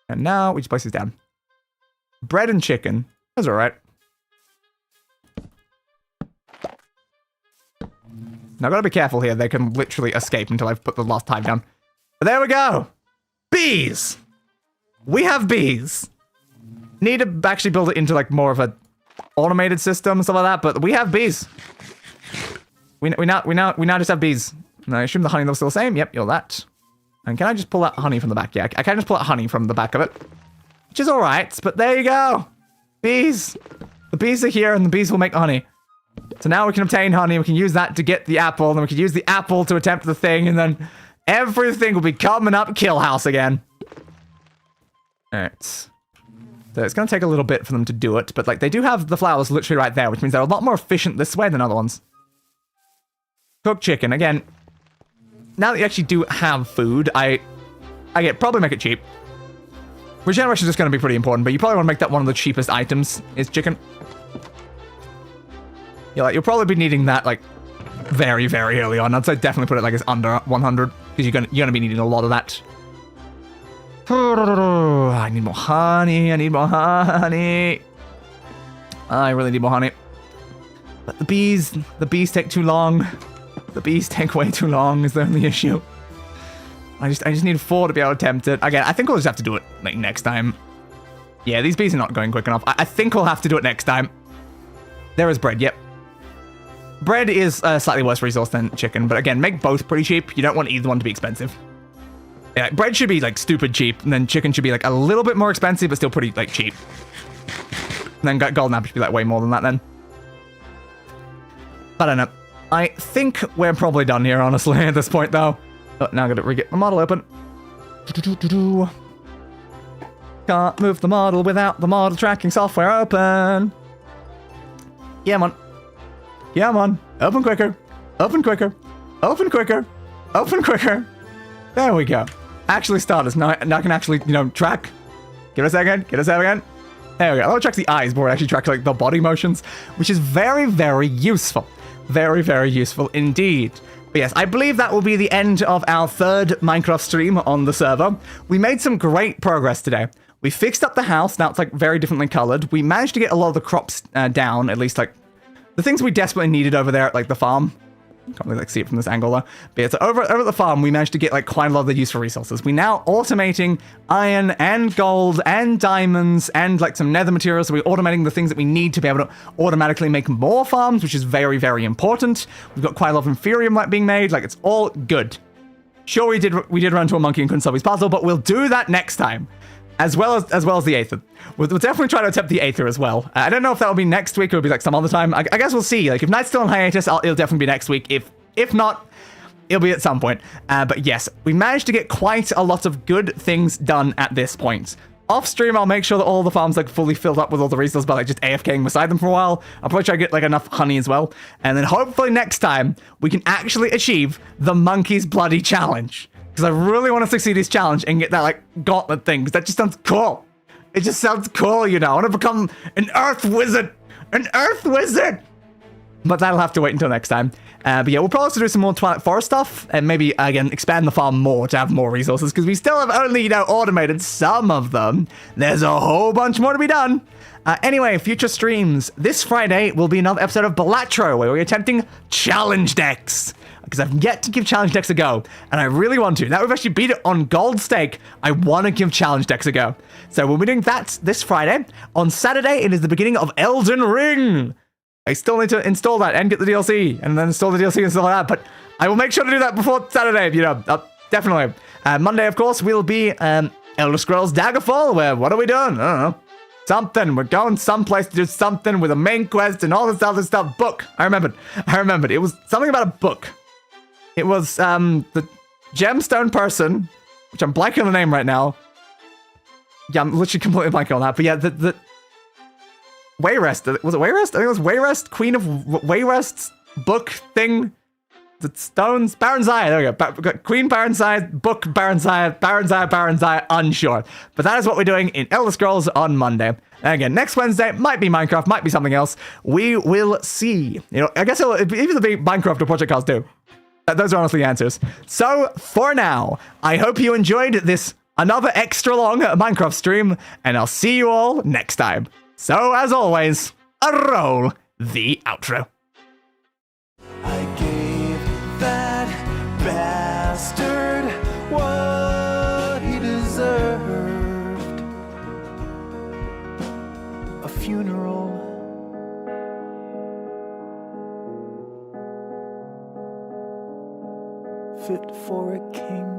And now we just place these down. Bread and chicken. That's alright. Now, gotta be careful here. They can literally escape until I've put the last hive down. But there we go! Bees! We have bees! Need to actually build it into, like, more of a automated system and stuff like that, but we have bees. We now just have bees. And I assume the honey looks still the same. Yep, you're that. And can I just pull that honey from the back? Yeah, I can just pull that honey from the back of it. Which is alright, but there you go! Bees! The bees are here, and the bees will make honey. So now we can obtain honey, we can use that to get the apple, and then we can use the apple to attempt the thing, and then everything will be coming up Kill House again. Alright. So it's gonna take a little bit for them to do it, but like they do have the flowers literally right there, which means they're a lot more efficient this way than other ones. Cooked chicken, again. Now that you actually do have food, I get probably make it cheap. Regeneration is just gonna be pretty important, but you probably want to make that one of the cheapest items, is chicken. Yeah, like, you'll probably be needing that, like, very, very early on. I'd say definitely put it, like, as under 100, because you're gonna be needing a lot of that. I need more honey, I really need more honey. But the bees take too long. The bees take way too long, is the only issue. I just need 4 to be able to attempt it. Again, I think we'll just have to do it, like, next time. Yeah, these bees are not going quick enough. I think we'll have to do it next time. There is bread, yep. Bread is a slightly worse resource than chicken, but again, make both pretty cheap. You don't want either one to be expensive. Yeah, bread should be, like, stupid cheap, and then chicken should be, like, a little bit more expensive, but still pretty, like, cheap. And then golden apple should be, like, way more than that, then. I don't know. I think we're probably done here, honestly, at this point, though. Oh, now I gotta re-get the model open. Can't move the model without the model tracking software open. Yeah, man. Yeah, man. Open quicker. Open quicker. Open quicker. Open quicker. There we go. Actually start us. Now I can actually, you know, track. Give it a second. Give it a second. There we go. I don't track the eyes, but it actually tracks, like, the body motions, which is very, very useful. Very, very useful indeed. But yes, I believe that will be the end of our 3rd Minecraft stream on the server. We made some great progress today. We fixed up the house. Now it's, like, very differently colored. We managed to get a lot of the crops down, at least, like, the things we desperately needed over there at, like, the farm. Can't really, like, see it from this angle, though. But yeah, so over at the farm, we managed to get, like, quite a lot of the useful resources. We're now automating iron and gold and diamonds and, like, some nether materials. So we're automating the things that we need to be able to automatically make more farms, which is very, very important. We've got quite a lot of inferium like being made. Like, it's all good. Sure, we did run into a monkey and couldn't solve his puzzle, but we'll do that next time. As well as the Aether. We'll definitely try to attempt the Aether as well. I don't know if that'll be next week or it'll be like some other time. I guess we'll see. Like, if Night's still on hiatus, it'll definitely be next week. If not, It'll be at some point. But yes, we managed to get quite a lot of good things done at this point. Off stream, I'll make sure that all the farms like fully filled up with all the resources by like just AFKing beside them for a while. I'll probably try to get like enough honey as well. And then hopefully next time we can actually achieve the Monkey's Bloody Challenge. Because I really want to succeed this challenge and get that like gauntlet thing, because that just sounds cool. It just sounds cool, you know. I want to become an Earth Wizard. An Earth Wizard! But that'll have to wait until next time. But yeah, we'll probably also do some more Twilight Forest stuff, and maybe, again, expand the farm more to have more resources, because we still have only, you know, automated some of them. There's a whole bunch more to be done. Anyway, future streams. This Friday will be another episode of Balatro, where we're attempting challenge decks. Because I've yet to give challenge decks a go, and I really want to. Now we've actually beat it on gold stake, I want to give challenge decks a go. So we'll be doing that this Friday. On Saturday, it is the beginning of Elden Ring. I still need to install that and get the DLC, and then install the DLC and stuff like that, but I will make sure to do that before Saturday, you know, definitely. Monday, of course, will be Elder Scrolls Daggerfall, where, what are we doing? I don't know. Something. We're going someplace to do something with a main quest and all this other stuff. Book. I remembered. It was something about a book. It was, the gemstone person, which I'm blanking on the name right now. Yeah, I'm literally completely blanking on that, but yeah, the Wayrest, was it Wayrest? I think it was Wayrest, Queen of Wayrest's book thing. The stones, Baronzai, there we go. Queen Baronzai, book Baronzai, unsure. But that is what we're doing in Elder Scrolls on Monday. And again, next Wednesday might be Minecraft, might be something else. We will see. You know, I guess it'll either be Minecraft or Project Cars 2. Those are honestly the answers. So, for now, I hope you enjoyed this another extra long Minecraft stream, and I'll see you all next time. So, as always, roll the outro. I gave that bastard what he deserved. A funeral. Fit for a king.